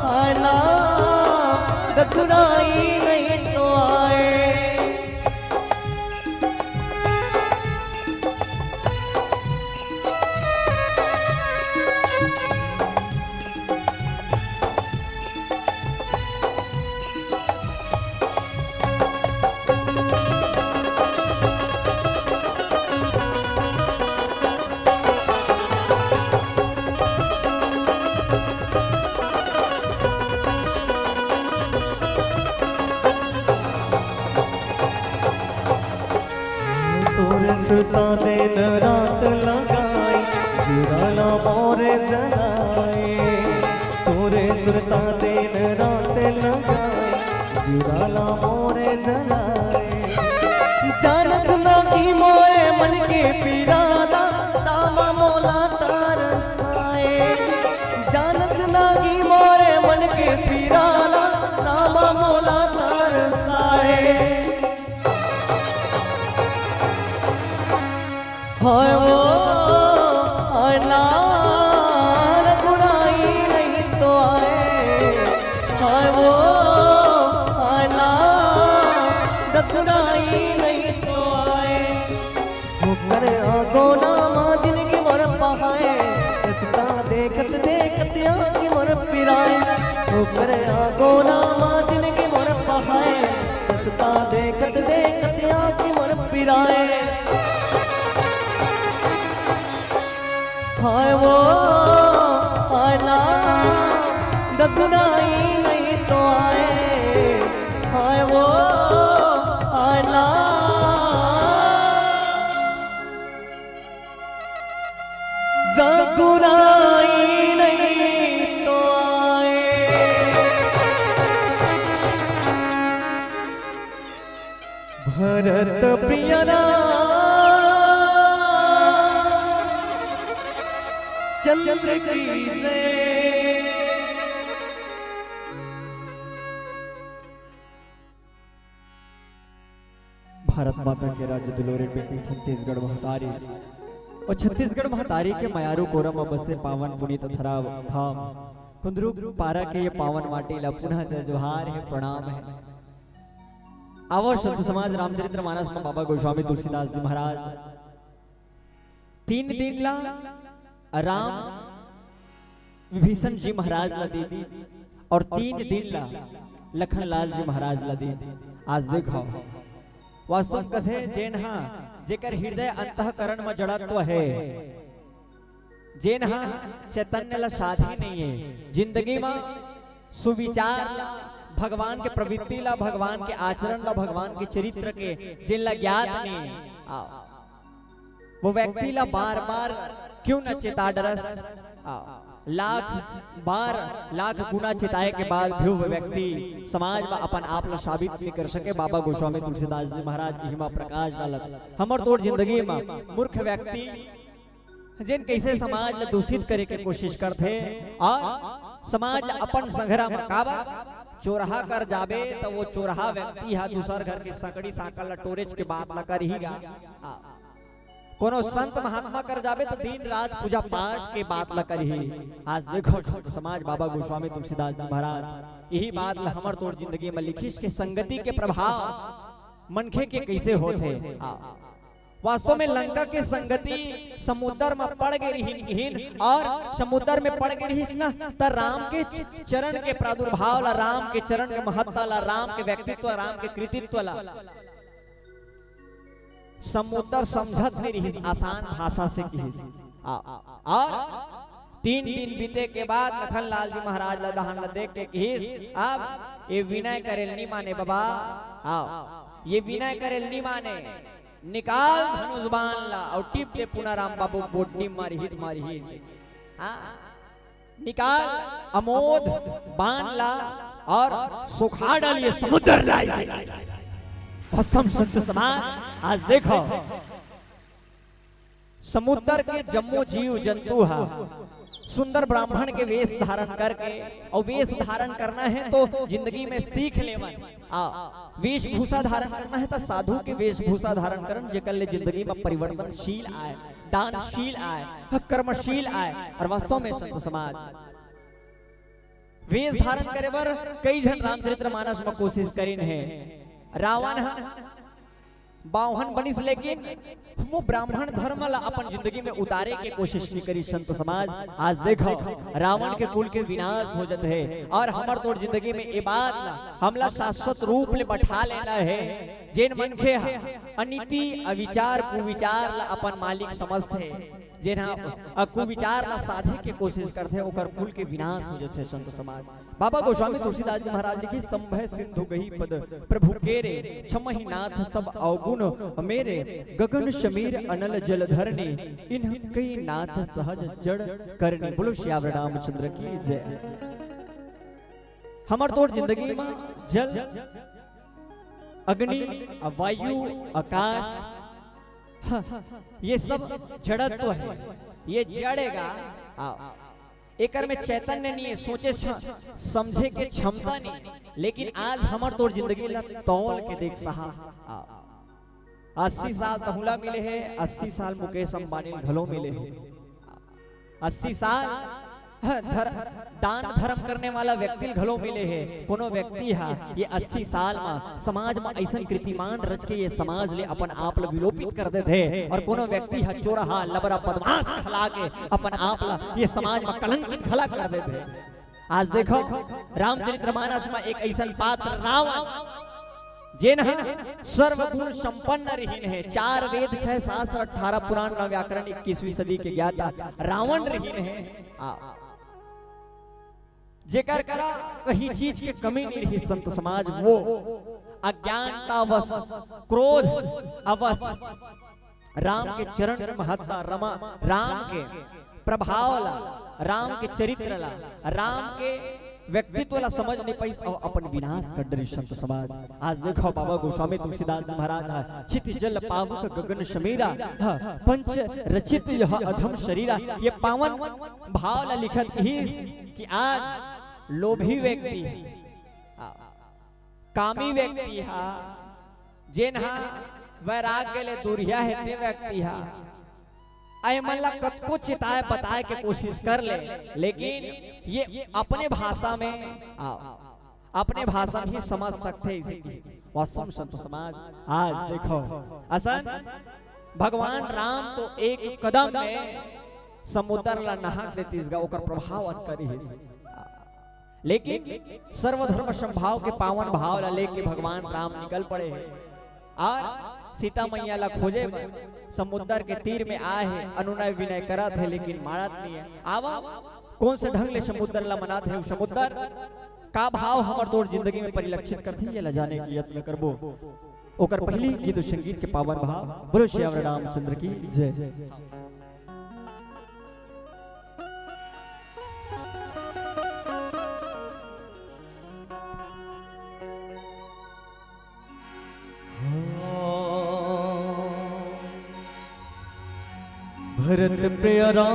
हाय नार खुदाई नहीं तो आए तोरे सुता दिन रात लगाई जुराला मोरे जलाए तोरे सुता दिन रात लगाई जुराला मोरे जलाए जानत ना की मोरे मन के पिरादा तामा मोला तार आए जानत ना की मोरे मन के पिरादा तामा मोला तार आए हाय वो हाय नार खुदाई नहीं तो आए हाय वो हाय नार खुदाई नहीं तो आए मुकर गोना जिनकी मर पहाए रखता देखत देखत की मर पिराए मुकर गोना जिनकी मर पहाए रखता देखत देखत की मर पिराए हाय वो हाय नार खुदाई नहीं तो आए हाय वो हाय नार रघुराई नहीं तो आए, भरत प्रियना चंद्र की जय। भारत माता के राज्य दुलोरे बेटी छत्तीसगढ़ महतारी और छत्तीसगढ़ महतारी के मयारू कोरम बसे पावन पुनीत थरा धाम कुंदरू पारा के ये पावन माटी ला पुनः जय जोहार है, प्रणाम है। आवो संत समाज रामचरित्र मानस में बाबा गोस्वामी तुलसीदास जी महाराज 3 दिन ला राम विभीषण जी महाराज ला दे दी और 3 दिन ला लखनलाल जी महाराज ला दे दी। आज देखो वास्तव कथे जेन हा जेकर हृदय अंतःकरण में जड़त्व है, जेन हा चैतन्य ला साधी नहीं है, जिंदगी में सुविचार भगवान के प्रवृत्ति ला, भगवान के आचरण ला, भगवान के चरित्र के जिन ला ज्ञात नहीं, वो व्यक्ति ला बार बार क्यों न चेता डरस, लाख बार लाख गुना चिताए के बाद भी वो व्यक्ति समाज में अपन आप ला साबित नहीं कर सके। बाबा गोस्वामी तुलसीदास जी महाराज की हिमा प्रकाश डालत हमर तोड़ जिंदगी में मूर्ख व्यक्ति जिन कैसे समाज ला दूषित करे के कोशिश करते और समाज अपन संघरा में काबा चोरहा कर जाबे तो वो चोरहा व्यक्ति हा दूसर घर के सकड़ी साकल ला टोरेज के बात ला कर ही गा। कोनो संत महात्मा कर जाबे तो दिन रात पूजा पाठ के बात ला कर ही। आज देखो तो समाज बाबा गोस्वामी तुलसीदास जी महाराज यही बात ला हमर तोड़ जिंदगी में लिखिस के संगति के प्रभाव मनखे के कैसे होते। वास्तव में लंका के संगति समुद्र में पड़ गई और समुद्र में पड़ गई ना तो राम के चरण के प्रादुर्भाव ला, राम के चरण के महत्ता ला, राम के व्यक्तित्व, राम के कृतित्व ला समुद्र समझत नहीं रही आसान भाषा से की। और 3 दिन बीते के बाद लखनलाल जी महाराज ला दहन ला देख के कहिस अब ये विनय करेल नहीं माने बाबा, आओ ये विनय करेल नहीं माने, निकाल धनुष बाण ला और टिप दे पुनः राम बाबू बोटनी मारी हित मारी ही से निकाल अमोद बाण ला और सुखा डालिए समुद्र लाई। संत समाज आज देखो समुद्र के जम्मो जीव जंतु हा सुंदर ब्राह्मण के वेश धारण करके, और वेश धारण करना है तो जिंदगी में सीख लेवन, वेशभूषा धारण करना है तो साधु के वेशभूषा धारण करन जेकर ले जिंदगी में परिवर्तनशील आए, दानशील आए, कर्मशील आए। और वास्तव में संत समाज वेश धारण करे बर कई जन रामचरित्र मानस में कोशिश करीन है। रावण बावहन बनिस लेकिन वो ब्राह्मण धर्म ला अपन जिंदगी में उतारे के कोशिश नहीं करी। संत समाज आज देखो रावण के कुल के विनाश हो जाते है और हमर तोड़ जिंदगी में ये बात ला हमला शाश्वत रूप ले बैठा लेना है। जेन मनखे अनीति अविचार कुविचार ला अपन मालिक समझते है, जेन कुविचार ला साधे के कोशिश करते ओकर कुल के विनाश हो जाते। संत समाज बाबा गोस्वामी तुलसीदास जी महाराज की संभय सिंधु गही पद प्रभु केरे छमहि नाथ सब अवगुण मेरे गगन शमीर अनल जल धरने इन कई नाथ सहज जड़ करने। बोलो श्याम रामचंद्र की जय। हमर तोड़ जिंदगी में जल अग्नि वायु आकाश ये सब जड़त्व है, ये जड़ेगा। एकर में चैतन्य नहीं है, सोचे समझे के क्षमता नहीं। लेकिन आज हमर तोड़ जिंदगी ला तौल के देख सहा 80 साल तहुला मिले है, 80 साल मुकेश अंबानी घलो मिले है, 80 साल दान धर्म करने वाला व्यक्ति घलो मिले है। कोनो व्यक्ति है ये 80 साल में समाज में ऐसा कृतिमान रच के ये समाज ले अपन आप ला विलोपित कर देते है। और कोनो व्यक्ति है चोरहा लबरा बदमाश कहला के अपन आप ला ये समाज में कलंकित खला कर देते है। आज देखो रामचरितमानस में एक ऐसा पात्र रावण जेन सर्वगुण संपन्न रहीन है, 4 वेद 6 शास्त्र 18 पुराण 9 व्याकरण 21वीं सदी के ज्ञाता रावण रहीन है। जेकर करा कहीं चीज के कमी नहीं रही। संत समाज वो अज्ञानतावश क्रोध अवश राम के चरण में महत्ता राम के प्रभाव ला, राम के चरित्र ला, राम के व्यक्तित्व ला समझ नहीं पाई और अपन विनाश कर डरी संत समाज। आज देखो बाबा गोस्वामी तुलसीदास महाराज चित जल पावक गगन समीरा पंच रचित यह अधम शरीरा, ये पावन भाव ला लिखत ही कि आज लोभी व्यक्ति, कामी व्यक्ति हा, जेन हा वैराग्य ले दूरिया है ते व्यक्ति हा, आए मन ला कतको चिताए बताए के कोशिश कर ले, लेकिन ये अपने भाषा में अपने भाषा में ही समझ सकते हैं। वास्तव संत समाज आज देखो असन भगवान राम तो एक कदम में समुद्र ला नहाक देतीसगा ओकर प्रभाव अन करी है, लेकिन सर्वधर्म संभाव के पावन भाव ला लेके भगवान राम निकल पड़े हैं और सीता मैया ला खोजे समुद्र के तीर में आए हैं, अनुनय विनय करत है लेकिन मारत नहीं है। आवा कौन से ढंग ले समुद्र ला मनात है, समुद्र का भाव हमर तोड़ जिंदगी में परिलक्षित करती है ला जाने की यत्न करबो। ओकर पहली गीत संगीत के पावन भाव बोलो श्री रामचंद्र की जय। भरत प्रिय रामचंद्र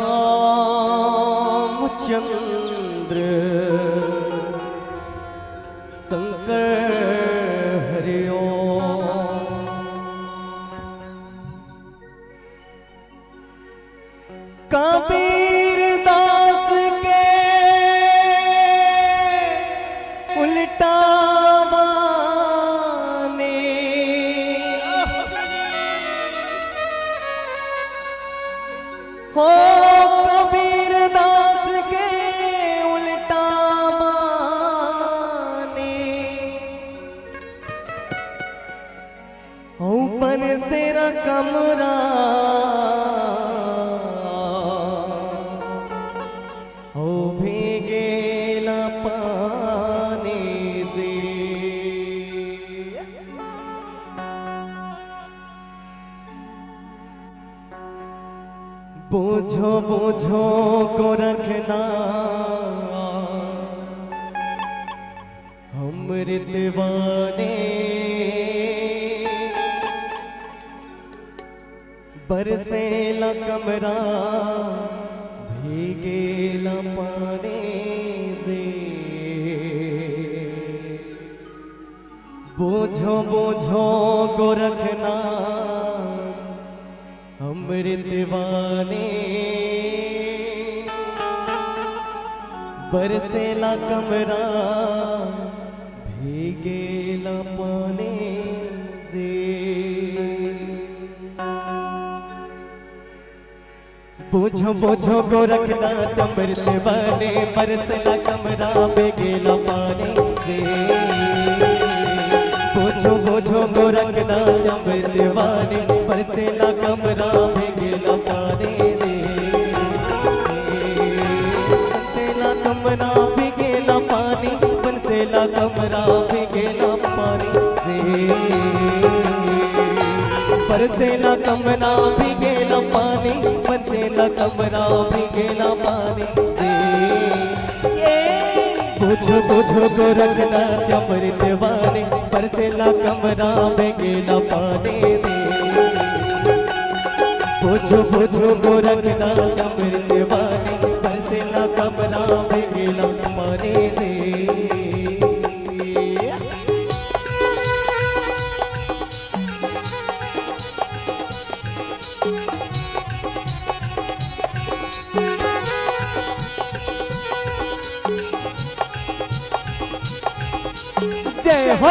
शंकर हरिओ, कबीर दास के उल्टा हो, कबीर दास के उल्टा माने, ऊपर तेरा कमरा हो भीगेला पानी दे। बोझो बोझो को रखना अमृत वाने, बरसेला कमरा भीगेला पानी से। बोझो बोझो को रखना अमृत वाने, बरसेला कमरा भीगेला पानी से। बोझो बोझो को रखना अमृत वाने, बरसेला कमरा भीगेला पानी से। बोझो बोझो को रखना अमृत वाने, बरसेला कमरा भीगेला पानी रे। बरसेला कमरा भीगेला पानी, बरसेला कमरा भीगेला पानी रे। बरसेला कमरा भीगेला पानी, बरसेला कमरा भीगेला पानी रे। बोझो बोझो को रखना अमृत वाने, बरसेला कमरा भीगेला पानी दे। बोझो बोझो को रखना अमृत वाने, बरसेला कमरा भीगेला पानी दे। जय हो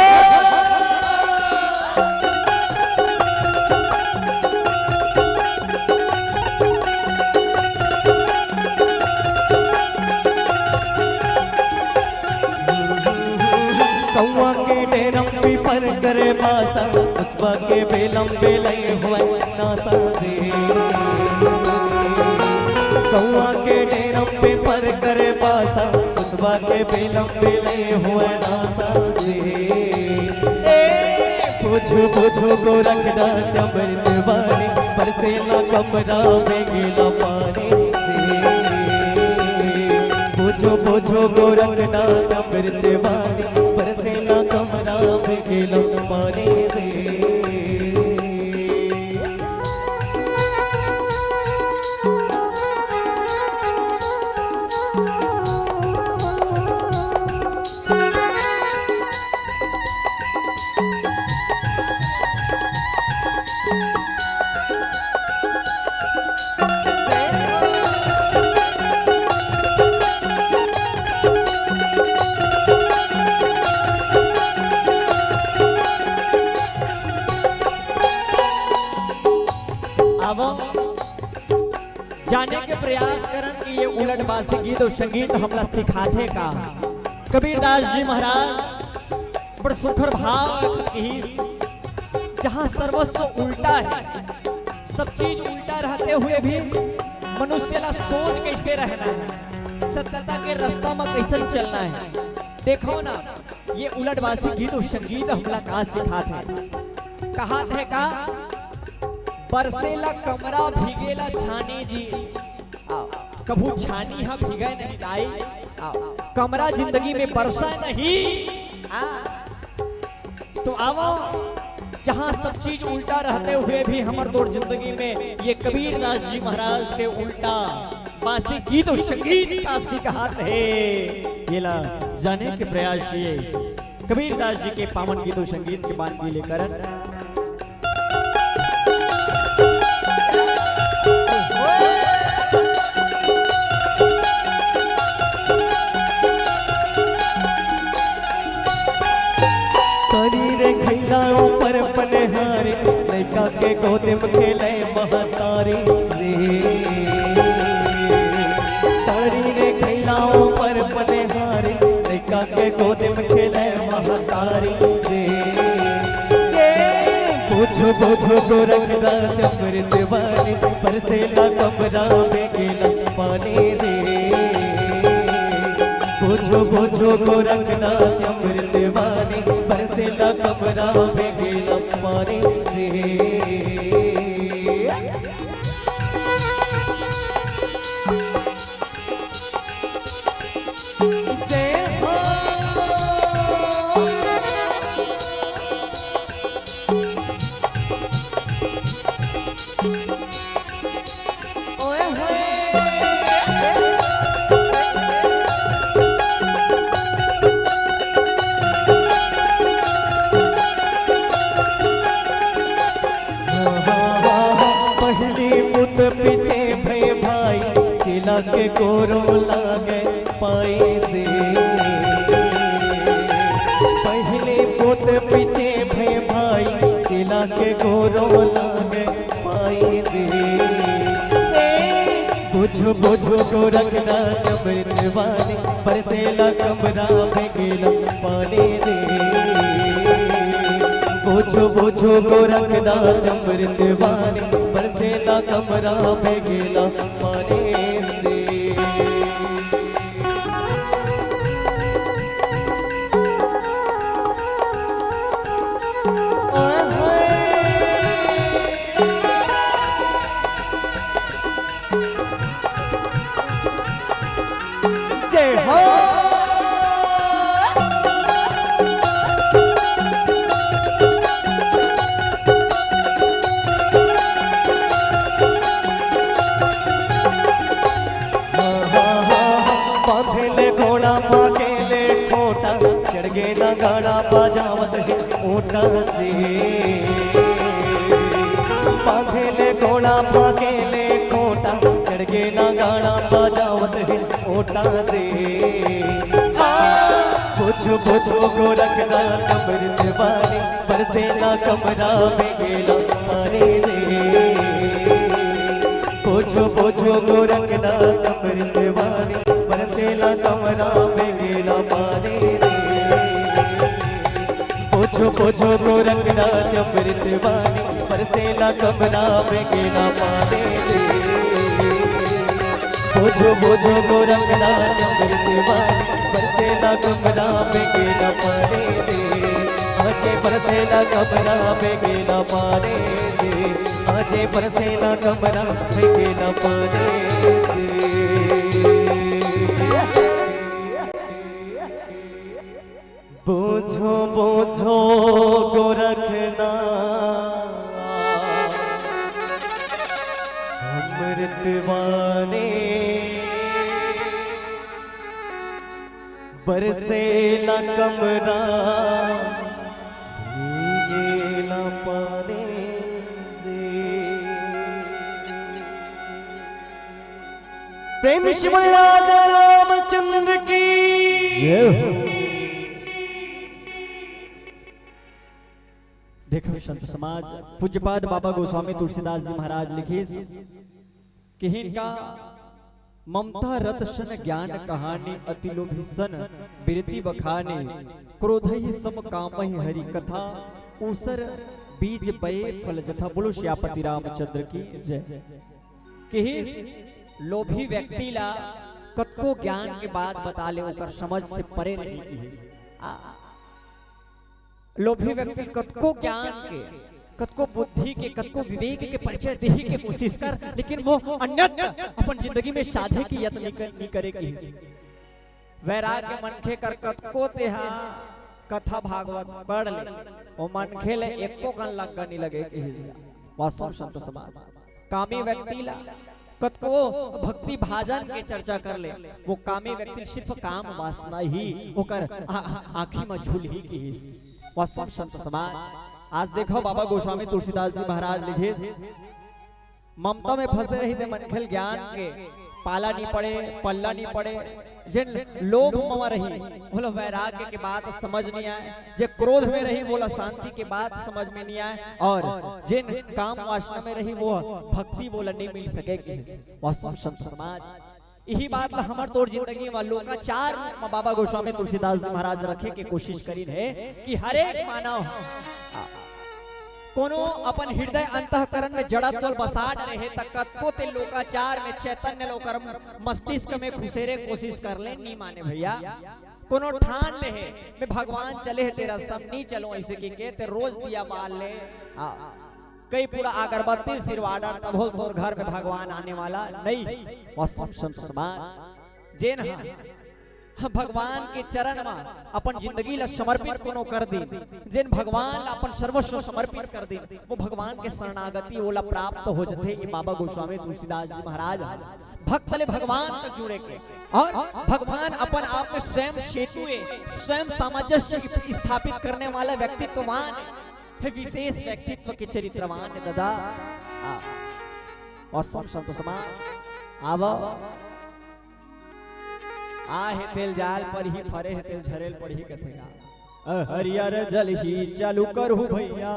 कौआ के डेरम भी पर करे बासा, उसबा के बेलम बेलई हुए नासा दे। कौआ के डेरम पे पर करे बासा, उसबा के बेलम बेलई हुए नासा दे। बोझो बोझो को रखना अमृत वाने, बरसेला कमरा भीगेला पानी दे। गोरखनाथ अमृत वाणी बरसे ना कमरा में गेला पानी दे। अब जाने के प्रयास करन कि ये उलटबाजी गीत और संगीत हमला सिखाते का। कबीरदास जी महाराज बड़ सुखर भाव की जहाँ सर्वस्व उल्टा है, सब चीज उल्टा रहते हुए भी मनुष्य ला सोच कैसे रहना है, सत्यता के रास्ता में कैसे चलना है। देखो ना ये उलटबाजी गीत और संगीत हमला का सिखाते। कहा थे का बरसेला कमरा भीगेला छानी जी, कभू छानी हम भीगे नहीं गाई, कमरा जिंदगी में बरसा नहीं। तो आओ जहाँ सब चीज उल्टा रहते हुए भी हमार दौड़ जिंदगी में ये कबीरदास जी महाराज के उल्टा बासी गीत और संगीत का सिखात है। ये ला जाने के प्रयास ये कबीरदास जी के पावन गीत और संगीत के बात लेकर पर पनहारी लड़का के गोदे में खेले महतारी रे। तारी रे खैलाओ पर पनहारी लड़का के गोदे में खेले महतारी रे। बुझो बुझो गोरखनाथ अमृत वाणी बरसेला कमरा में गेला पानी रे। बुझो बुझो गोरखनाथ अमृत वाणी बरसेला कमरा में गेला पानी रे। पीछे भय भाई चिला के गोरो लागे पाई रे। पहले पुत पीछे भय भाई चिला के गोरो लागे पाई रे। बुझो बुझो गोरखनाथ अमृत वाणी बरसेला कमरा में गेला पानी रे। बुझो बुझो गोरखनाथ अमृत वाणी बरसेला कमरा में गेला पानी रे। जय हो गेला गाना बजावत है ऊँटा से। बांधेले घोड़ा पागेले कोटा चढ़ गेला गाना बजावत है ऊँटा से। पूछो पूछो गोरखनाथ अमृत वाणी बरसेला कमरा में गेला पानी रे। पूछो पूछो गोरखनाथ अमृत वाणी बरसेला कमरा में गेला पानी रे। पूछो पूछो गोरखनाथ अमृत वाणी बरसेला कमरा में गेला पानी रे। पूछो पूछो गोरखनाथ अमृत वाणी बरसेला कमरा में गेला पानी रे। आजे बरसेला कमरा में गेला पानी रे। आजे बरसेला कमरा में गेला पानी रे। बरसे न कमरा भीगे न पानी से। प्रेम शिव राजा रामचंद्र की देखो संत समाज पूज्यपाद बाबा गोस्वामी तुलसीदास जी महाराज लिखे कि इनका ममता रत सन ज्ञान कहानी अति लोभी सन बिरति बखाने क्रोध ही सम काम ही हरि कथा ऊसर बीज बये फल जथा। बोलो श्यापति रामचंद्र की जय। कि लोभी व्यक्ति ला कतको ज्ञान के बात बता ले ओकर समझ से परे रही। लोभी व्यक्ति कतको ज्ञान के कतको बुद्धि के कतको विवेक के परिचय देही के कोशिश कर, लेकिन वो अन्यत्र अपन जिंदगी में साधे की यत्न नहीं करेगी। वैराग्य मनखे कर कतको तेहा कथा भागवत पढ़ ले वो मनखे ले एको गन लग नहीं लगे। वास्तव संत समाज कामी व्यक्ति ला कतको भक्ति भाजन के चर्चा कर ले वो कामी व्यक्ति सिर्फ काम वासना ही होकर आंखी में झूल ही की। वास्तव संत समाज आज देखो बाबा गोस्वामी तुलसीदास जी महाराज लिखे ममता में फंसे रही थे मनखेल ज्ञान के पाला नहीं पड़े पल्ला नहीं पड़े। जिन लोभ में रही बोला वैराग्य के बात समझ नहीं आए, जे क्रोध में रही बोला शांति के बात समझ में नहीं आए, और जिन काम वासना में रही वो भक्ति बोला नहीं मिल सकेगी। वास्तव संत समाज यही बात हमार तोड़ जिंदगी में लोकाचार बाबा गोस्वामी तुलसीदास जी महाराज रखे के कोशिश करी है कि हर एक मानव कोनो अपन हृदय अंतःकरण में जड़त्व बसाड़ रहे तको ते लोकाचार में चैतन्य लोकर मस्तिष्क में घुसेरे कोशिश कर ले नहीं माने भैया। कोनो ठान ले है मैं भगवान चले है तेरा सब नहीं चलो ऐसे की के ते रोज दिया बाल ले कई पूरा अगरबत्ती सिरवाड़ा तब हो तोर घर में भगवान आने वाला नहीं। वास्तव संत समाज जेन भगवान के चरण में अपन जिंदगी ला समर्पित कोनो कर दी, जिन भगवान अपन सर्वस्व समर्पित कर दी वो भगवान के शरणागति ओला प्राप्त हो जाते। ये बाबा गोस्वामी तुलसीदास जी महाराज भक्त ले भगवान तक जुड़े के और भगवान अपन आप में स्वयं सेतु स्वयं सामंजस्य स्थापित करने वाला व्यक्तित्ववान विशेष व्यक्तित्व के चरित्रवान दादा। वास्तव संत समाज आवा आहे तेल जाल पर ही फरे है तेल झरेल पर ही कथेगा हरियर जल ही चालू करू भैया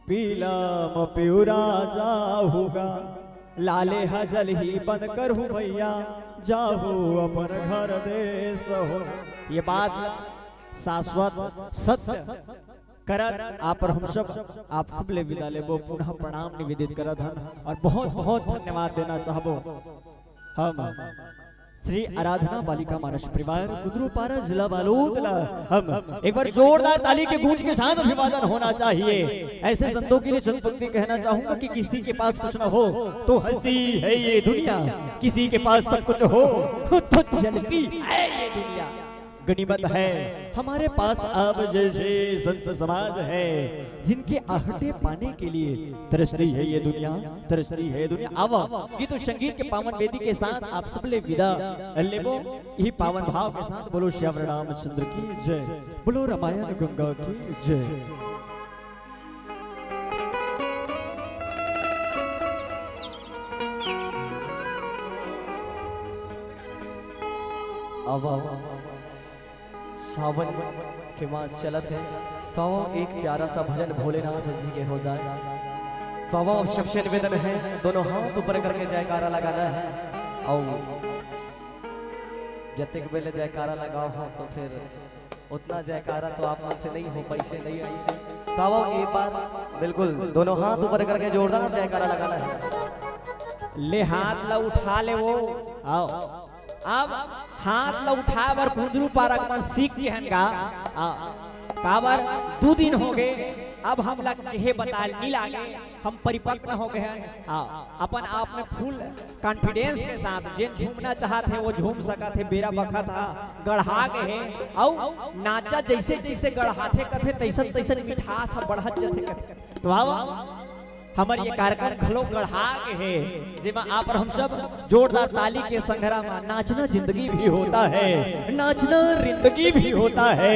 पीला म पिउरा जाहूगा लाले हा जल ही बंद करू भैया जाहू अपन घर देश हो। ये बात शाश्वत सत्य करत आप हम सब आप सब ले विदा लेबो पुनः प्रणाम निवेदित करत हन और बहुत बहुत धन्यवाद देना चाहबो हम श्री आराधना बालिका मानस परिवार कुदरूपारा जिला बालोद हम एक बार जोरदार ताली के गूंज के साथ अभिवादन होना चाहिए। ऐसे संतों के लिए चंद पंक्ति कहना चाहूंगा कि किसी के पास कुछ न हो तो हंसती है ये दुनिया, किसी के पास सब कुछ हो तो जलती है ये दुनिया। गनीमत है हमारे पास अब जैसे संत समाज है जिनके आहटे पाने के लिए तरसती है ये दुनिया, तरसती है दुनिया। आवा गीत और संगीत के पावन वेदी के साथ आप सब ले विदा लेबो यही पावन भाव के साथ। बोलो श्याम रामचंद्र की जय, बोलो रामायण गंगा की जय। आवा सावन के मास चलत है तो एक प्यारा सा भजन भोलेनाथ जी के हो जाए। बाबा सबसे निवेदन है दोनों हाथ ऊपर करके जयकारा लगाना है और जब बेले जयकारा लगाओ हो तो फिर उतना जयकारा तो आप से नहीं हो पैसे नहीं ऐसे बाबा एक बार बिल्कुल दोनों हाथ ऊपर करके जोरदार जयकारा लगाना है। ले हाथ ला उठा ले वो आओ अब हाथ ला उठा बर कुंदरू पारक मन सीख के हनगा काबर 2 दिन हो गए अब हम लग हे बता नहीं लागे हम परिपक्व हो गए हैं। अपन आप में फुल कॉन्फिडेंस के साथ जिन झूमना चाहते वो झूम सका थे बेरा बखा था गढ़ा गए हैं और नाचा जैसे जैसे गढ़ाते कथे तैसन तैसन मिठास बढ़त जथे तो हमारे ये कार्यक्रम खलो गढ़ा के है जेमा आप और हम सब जोरदार ताली के संघरा में नाचना जिंदगी भी होता है, नाचना जिंदगी भी होता है।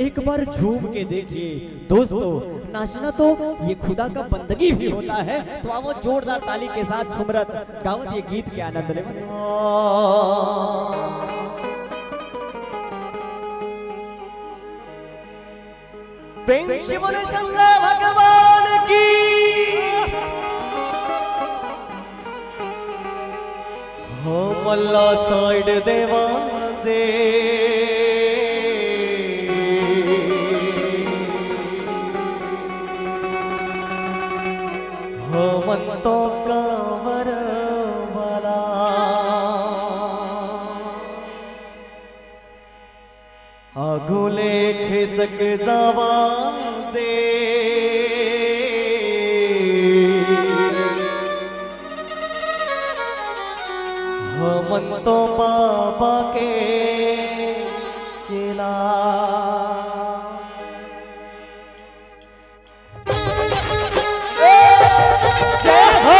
एक बार झूम के देखिए दोस्तों, नाचना तो ये खुदा का बंदगी भी होता है। तो आओ जोरदार ताली के साथ झुमरत गावत ये गीत के आनंद ले। प्रेम से बोले शंकर भगवान की। हो मल्ला साइड देवा दे हो मन तो कांवर वाला आगुले खिसक जावा दे मन तो बाबा के चेला। जय हो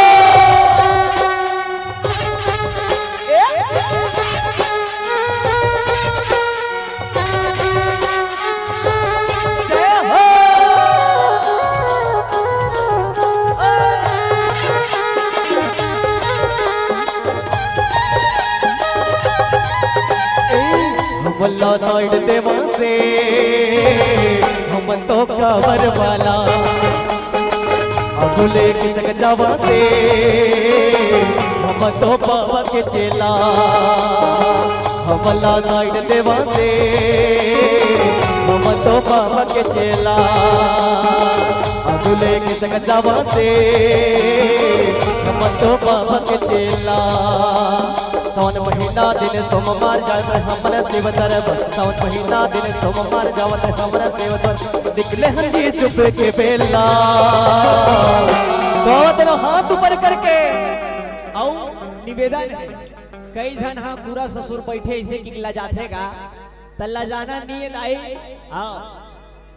जय हो वल्ला साइड देवा से हम तो कावर वाला अगुले की जग जावा दे हम तो बाबा के चेला। वल्ला साइड देवा से हम तो बाबा के चेला अगुले की जग जावा दे हम तो बाबा के चेला। सावन महीना दिन सोमवार जावत हमरा सेव तरब, सावन महीना दिन सोमवार जावत हमरा सेव तरब। निकले हम जी चुप के बेला दोनों हाथ ऊपर करके आओ निवेदन है, कई जन हाँ पूरा ससुर बैठे ऐसे किला जाते का तल्ला जाना नींद आई। आओ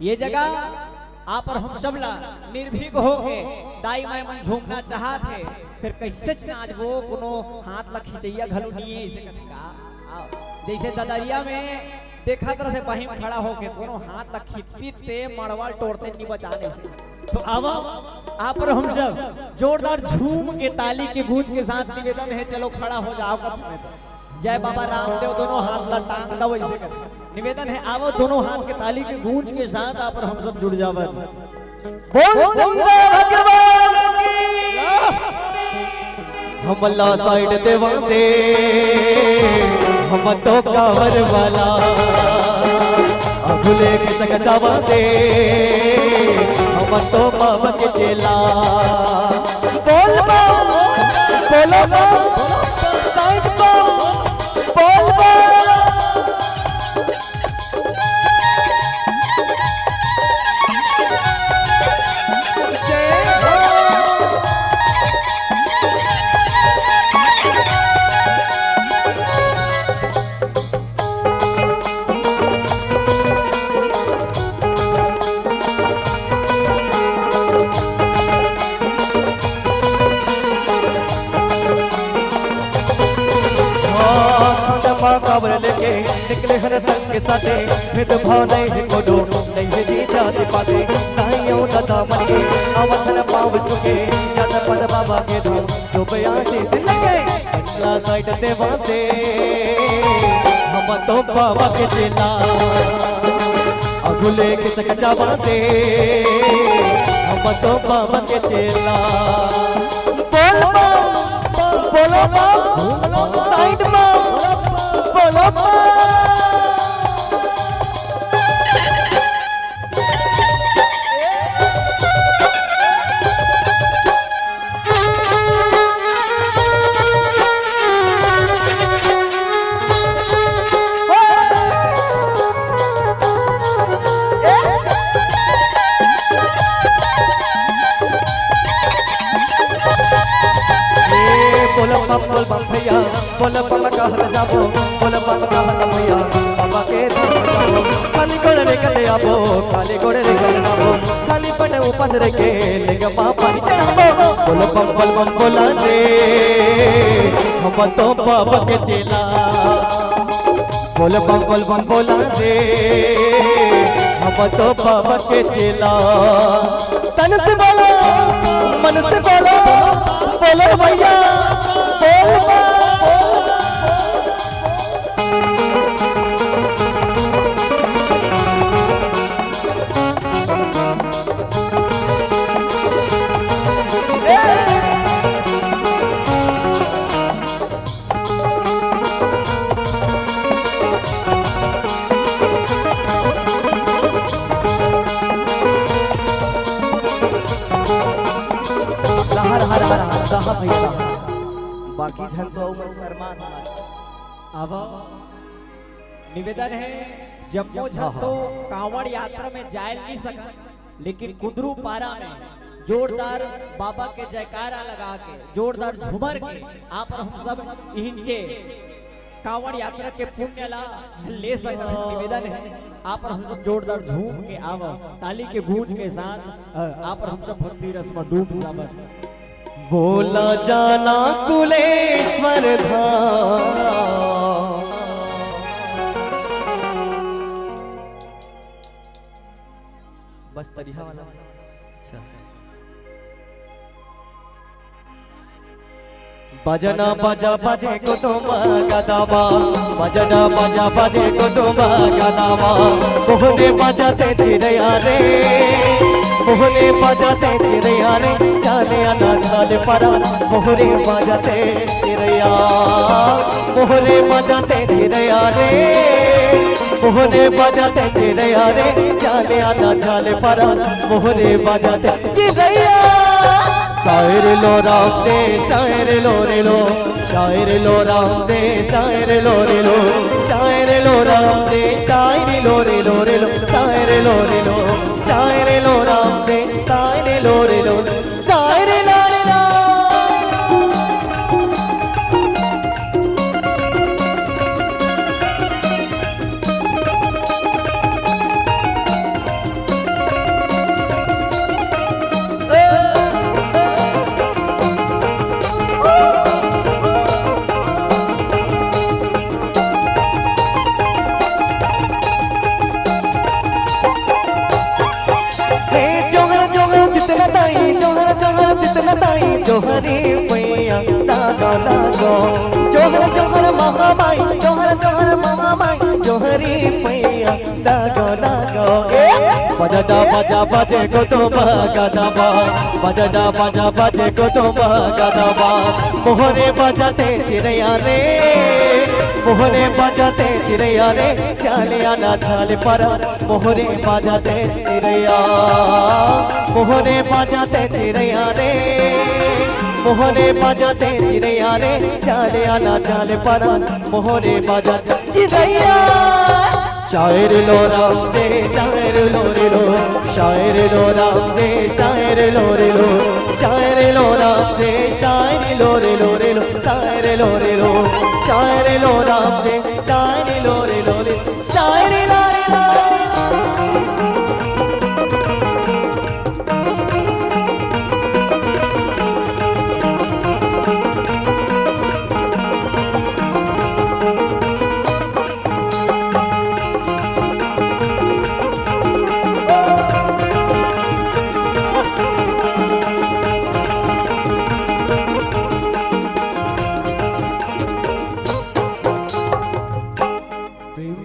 ये जगह आप और हम सब ला निर्भीक हो के दाई माय मन झूमना चाहते फिर कैसे नाच वो कोनो हाथ ला खिंचैया घलू नहीं ऐसे करेगा। आओ जैसे ददरिया में देखा तरह से बहिम खड़ा होके कोनो हाथ ला खिंचती ते मड़वाल तोड़ते नहीं बचाने से। तो अब आप और हम सब जोरदार झूम के ताली के गूंज के साथ निवेदन है, चलो खड़ा हो जाओ का तुम्हें तो जय बाबा रामदेव दोनों हाथ ला टांग दो ऐसे कर निवेदन है। आवो दोनों हाथ के ताली के गूंज के साथ आप और हम सब जुड़ जावे। बोल शंकर भगवान की। हम ला साइड देवा दे हम तो कावर वाला अगुले के जग जावा दे हम तो बाबा के चेला। बोल बोलो साइड बोल कावर लेके निकले हर तंग के साथे भेद भाव नहीं कोनो नहीं जी जात पाते नाइयों दादा मन के अवसन पाव चुके जात पद बाबा के दो जो बयासी दिल लगे अल्लाह साइड देवा दे हम तो बाबा के चेला अगुले के सक जावा दे हम तो बाबा के चेला। बोलो साइड में बोलो बोल बम भैया बोल बम कहत जाबो बोल बम कहत भैया बाबा के धाम जाबो खाली कर रे कते आबो खाली गोड़े रे कते आबो खाली पटे ऊपर रे के लेके पापा नी चढ़ाबो बोल बम बोला रे हम तो बाबा के चेला बोल बम बोला रे हम तो बाबा के चेला तन से बोलो मन से बोलो बोलो भैया बोल भैया बाकी जन तो मैं शर्मा अब निवेदन है जम्मू झन तो कांवड़ यात्रा में जाए नहीं सका, लेकिन कुदरू पारा में जोरदार बाबा के जयकारा लगा के जोरदार झूमर के आप हम सब इनके कांवड़ यात्रा के पुण्य ला ले सकते हैं। निवेदन है आप हम सब जोरदार झूम के आव ताली के गूंज के साथ आप हम सब भक्ति रस में डूब जावन। बोला जाना कुलेश्वर धाम बस तरीहा वाला। अच्छा बजना बजा बजे कुटुंबा गदाबा बजना बजा बजे कुटुंबा गदाबा मोहने बजाते चिड़िया रे मोहने बजाते चिड़िया रे जाने आना खाले परा मोहरे बजाते चिड़िया मोहरे बजाते चिड़िया रे मोहरे बजाते चिड़िया रे जाने आना खाले परा मोहरे बजाते चिड़िया। शायर लो राम दे शायर लो रे लो शायर लो राम दे शायर लो रे लो शायर लो राम दे शायर लो रे लो रे लो शायर लो रे लो शायर लो राम दे शायर लो रे लो शायर लो रे लो। जोहरी मैया दागो दागो जोहर जोहर महामाई जोहर जोहर महामाई जोहरी मैया दागो दागो बजा बजा बजे को तो गदाबा बजा बजा बजे को तो गदाबा मोहरे बजाते चिड़िया रे मोहरे बजाते चिड़िया रे जाने आना थाल पर मोहरे बजाते चिड़िया मोहरे बजाते चिड़िया रे मोहरे बजाते चिड़िया रे जाने आना जाने पर मोहरे बजाते चिड़िया। शायर लो राम दे शायर लो रे लो शायर लो राम दे शायर लो रे लो शायर लो राम दे शायर लो रे लो रे लो शायर लो रे लो शायर लो राम दे शायर लो रे लो रे शायर लो रे लो।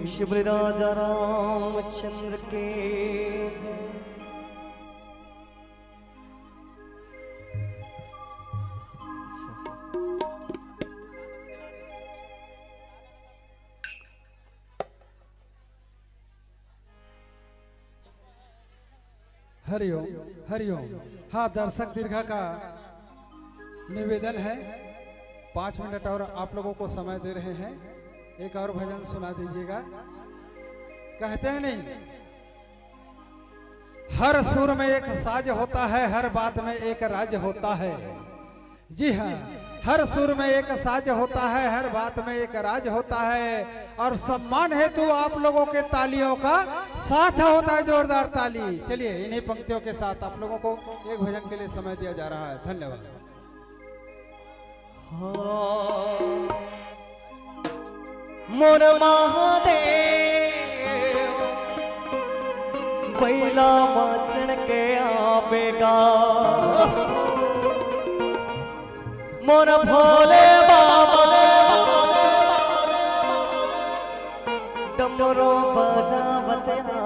शिव राजा रामचंद्र के हरिओम हरिओम। हाँ दर्शक दीर्घा का निवेदन है 5 मिनट और आप लोगों को समय दे रहे हैं, एक और भजन सुना दीजिएगा। कहते हैं नहीं हर सुर में एक साज होता है, हर बात में एक राज होता है। जी हाँ हर सुर में एक साज होता है, हर बात में एक राज होता है, और सम्मान हेतु आप लोगों के तालियों का साथ होता है। जोरदार ताली। चलिए इन्हीं पंक्तियों के साथ आप लोगों को एक भजन के लिए समय दिया जा रहा है। धन्यवाद। मोर महादेव पहिला वाचन के आवेगा, मोर भोले बाबा डमरू बजावत आवेगा।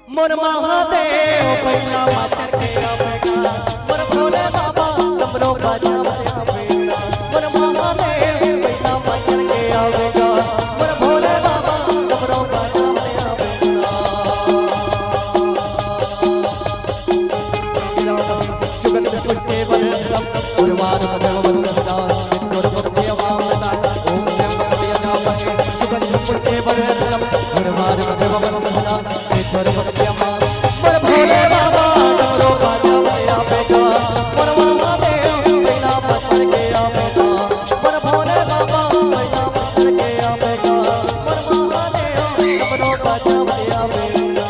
मोर महादेव पहिला वाचन के आवेगा, मोर भोले बाबा डमरू बजावत आवेगा। मोर महादेव पहिला वाचन के आवेगा, मोर भोले बाबा डमरू बजावत आवेगा। जुगन पुष्टे वरदम गुरुवार भगवान दास गुरुपति अवामदा ओम नमः भगवते जुगन पुष्टे वरदम गुरुवार भगवान दास गुरुपति अवामदा। मोर भोले बाबा डमरू बजावत आवेगा, मोर महादेव पहिला वाचन के आवेगा। मोर भोले बाबा पहिला वाचन के आवेगा, मोर महादेव डमरू बजावत आवेगा।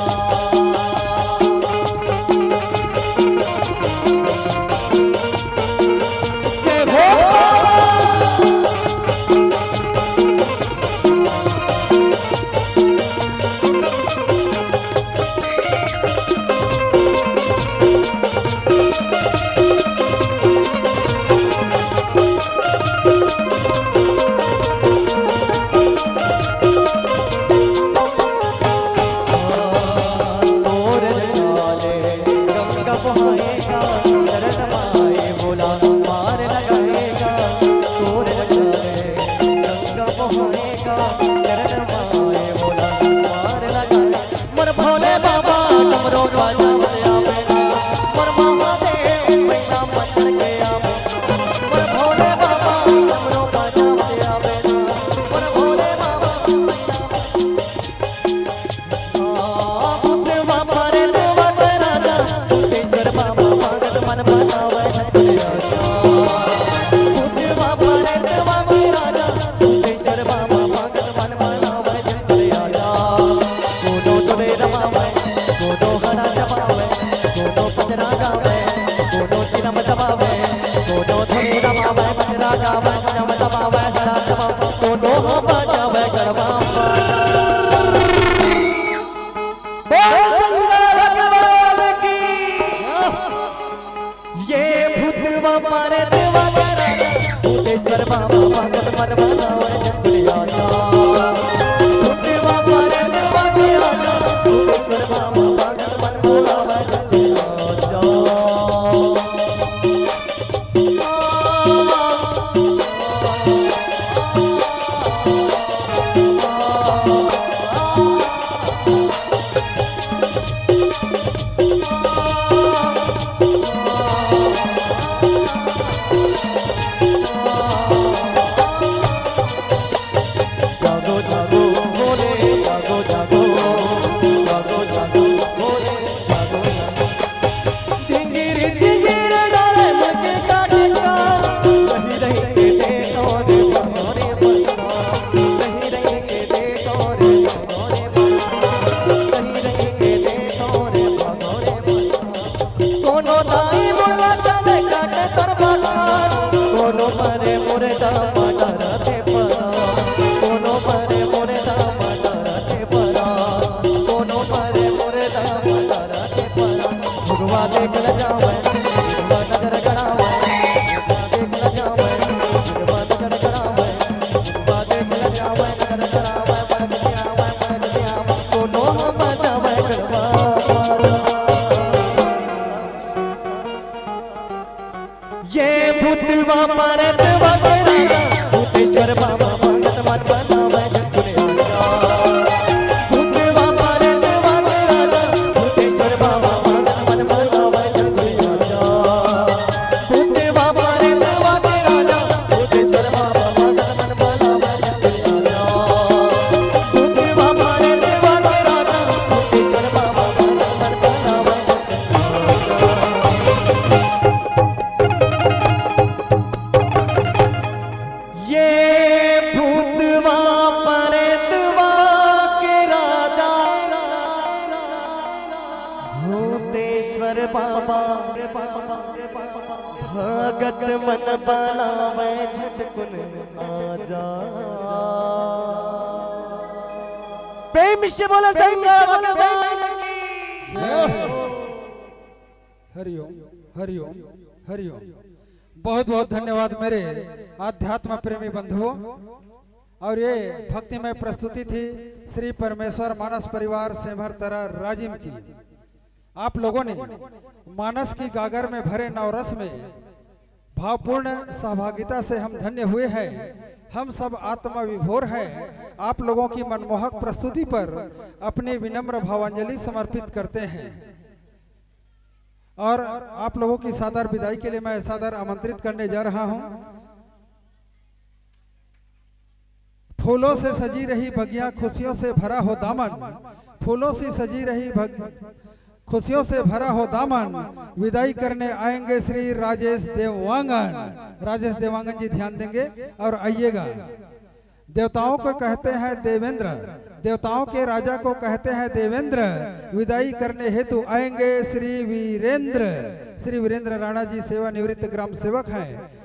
भगत मन बनावे झटकुन आजा। प्रेम से बोलो शंकर भगवान की। हरिओम हरिओम हरिओम। बहुत बहुत धन्यवाद मेरे आध्यात्म प्रेमी बंधुओं। और ये भक्तिमय प्रस्तुति थी श्री परमेश्वर मानस परिवार सेमहर तरा राजिम की। आप लोगों ने मानस की गागर में भरे नवरस में भावपूर्ण सहभागिता से हम धन्य हुए हैं। हम सब आत्मा विभोर हैं। आप लोगों की मनमोहक प्रस्तुति पर अपनी विनम्र भावांजलि समर्पित करते हैं और आप लोगों की सादर विदाई के लिए मैं सादर आमंत्रित करने जा रहा हूं। फूलों से सजी रही बगिया खुशियों से भरा हो दामन, फूलों से सजी रही खुशियों से भरा हो दामन, विदाई करने आएंगे श्री राजेश देवांगन। राजेश देवांगन जी ध्यान देंगे और आइएगा। देवताओं को कहते हैं देवेंद्र, देवताओं के राजा को कहते हैं देवेंद्र, विदाई करने हेतु आएंगे श्री वीरेंद्र। श्री वीरेंद्र राणा जी सेवानिवृत्त ग्राम सेवक हैं।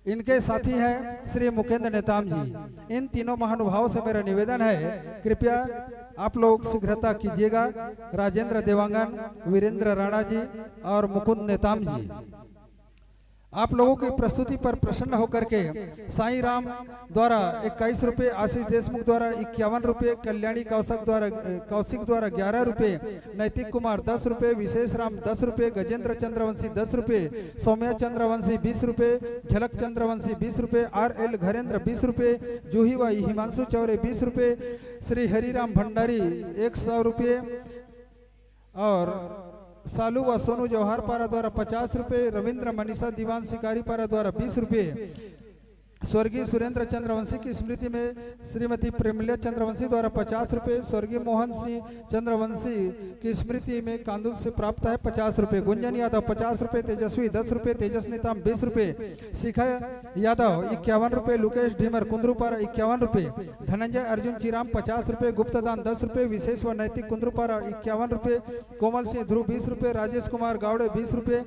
इनके साथी हैं श्री मुकेंद्र नेताम जी। इन तीनों महानुभावों से मेरा निवेदन है, कृपया आप लोग शीघ्रता कीजिएगा। राजेंद्र देवांगन, वीरेंद्र राणा जी और मुकुंद नेताम जी आप लोगों की प्रस्तुति पर प्रसन्न होकर के साईं राम द्वारा 21 रुपये, आशीष देशमुख द्वारा 51 रुपये, कल्याणी कौशिक द्वारा 11 रुपये, नैतिक कुमार 10 रुपये, विशेष राम 10 रुपये, गजेंद्र चंद्रवंशी 10 रुपये, सौम्या चंद्रवंशी 20 रुपये, झलक चंद्रवंशी 20 रुपये, RL घरेंद्र 20 रुपये, जूही व हिमांशु चौरे 20 रुपये, श्री हरिराम भंडारी 100 रुपये और सालू व सोनू जौहर पारा द्वारा 50 रुपये, रविंद्र मनीषा दीवान शिकारी पारा द्वारा 20 रुपये, स्वर्गीय सुरेंद्र चंद्रवंशी की स्मृति में श्रीमती प्रेमल्या चंद्रवंशी द्वारा 50 रुपये, स्वर्गीय मोहन सिंह चंद्रवंशी की स्मृति में कांदुल से प्राप्त है 50 रुपये, गुंजन यादव 50 रुपये, तेजस्वी 10 रुपये, तेजस नेताम 20 रुपये, शिखा यादव 51 रुपये, लुकेश ढीमर कुंद्रुपारा 51 रुपये, धनंजय अर्जुन चिराम 50 रुपये, गुप्तदान 10 रुपये, विशेष व नैतिक कुंद्रुपारा 51 रुपये, कोमल सिंह ध्रुव 20 रुपये, राजेश कुमार गावड़े 20 रुपये,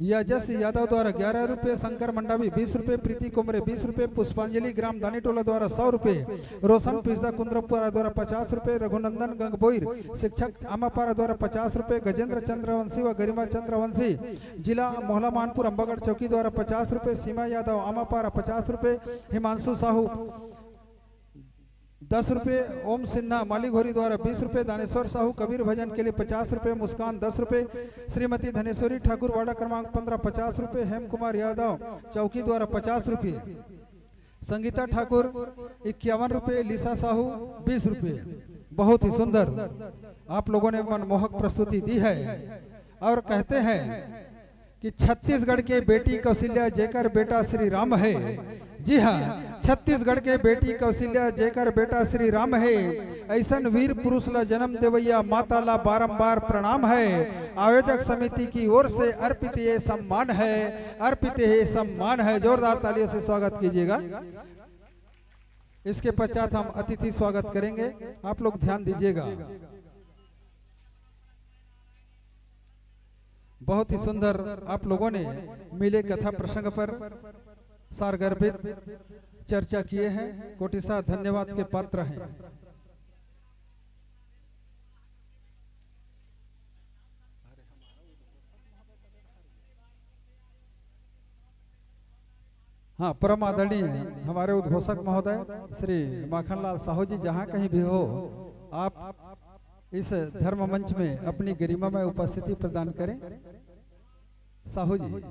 यजस यादव द्वारा 11 रुपये, शंकर मंडावी 20 रुपये, प्रीति कुमरे 20 रुपये, पुष्पांजलि ग्राम दानीटोला द्वारा 100 रुपये, रोशन पिस्दा कुंद्रपुरा द्वारा 50 रुपये, रघुनंदन गंगबोईर शिक्षक आमापारा द्वारा 50 रुपये, गजेंद्र चंद्रवंशी व गरिमा चंद्रवंशी जिला मोहला मानपुर अम्बागढ़ चौकी द्वारा 50 रुपये, सीमा यादव आमापारा 50 रुपये, हिमांशु साहू 10 रुपये, ओम सिन्हा मालीघोरी द्वारा 20 रुपये, दानेश्वर साहू कबीर भजन के लिए 50 रुपये, मुस्कान 10 रुपये, श्रीमती धनेश्वरी ठाकुर वार्ड क्रमांक 15 50 रुपये, हेम कुमार यादव चौकी द्वारा 50 रुपये, संगीता ठाकुर 51 रुपये, लीसा साहू 20 रुपये। बहुत ही सुंदर आप लोगों ने मनमोहक प्रस्तुति दी है और कहते हैं कि छत्तीसगढ़ के बेटी कौशल्या जेकर बेटा श्री राम है। जी हाँ, छत्तीसगढ़ के बेटी कौशल्या जेकर बेटा श्री राम है, ऐसन वीर पुरुष ला जन्म देवैया माता ला बारंबार प्रणाम है। आयोजक समिति की ओर से अर्पित ये सम्मान है, अर्पित ये सम्मान है। जोरदार तालियों से स्वागत कीजिएगा। इसके पश्चात हम अतिथि स्वागत करेंगे, आप लोग ध्यान दीजिएगा। बहुत ही सुंदर आप लोगों ने मिले कथा प्रसंग पर सारगर्भित चर्चा किए हैं, कोटिसा धन्यवाद के पात्र हैं। हाँ, परम आदरणीय हमारे उद्घोषक महोदय श्री माखनलाल साहू जी, जहाँ कहीं भी हो आप इस धर्म मंच में अपनी गरिमा में उपस्थिति प्रदान करें। साहू जी,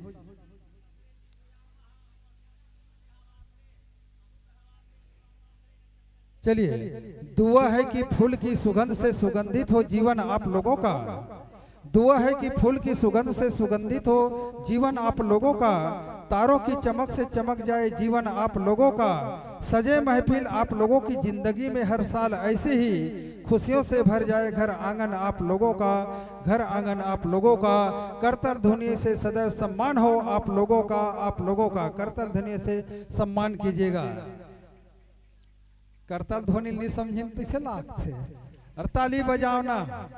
चलिए। दुआ है कि फूल की सुगंध से सुगंधित हो जीवन आप लोगों का, दुआ है कि फूल की सुगंध से सुगंधित हो जीवन आप लोगों का, तारों की चमक से चमक जाए जीवन आप लोगों का, सजे महफिल आप लोगों की जिंदगी में हर साल ऐसे ही खुशियों से भर जाए घर आंगन आप लोगों का, घर आंगन आप लोगों का, करतल ध्वनि से सदैव सम्मान हो आप लोगों का, आप लोगों का करतल ध्वनि से सम्मान कीजिएगा। करतल ध्वनि नहीं समझे कैसे लाख थे, और ताली बजाओ ना।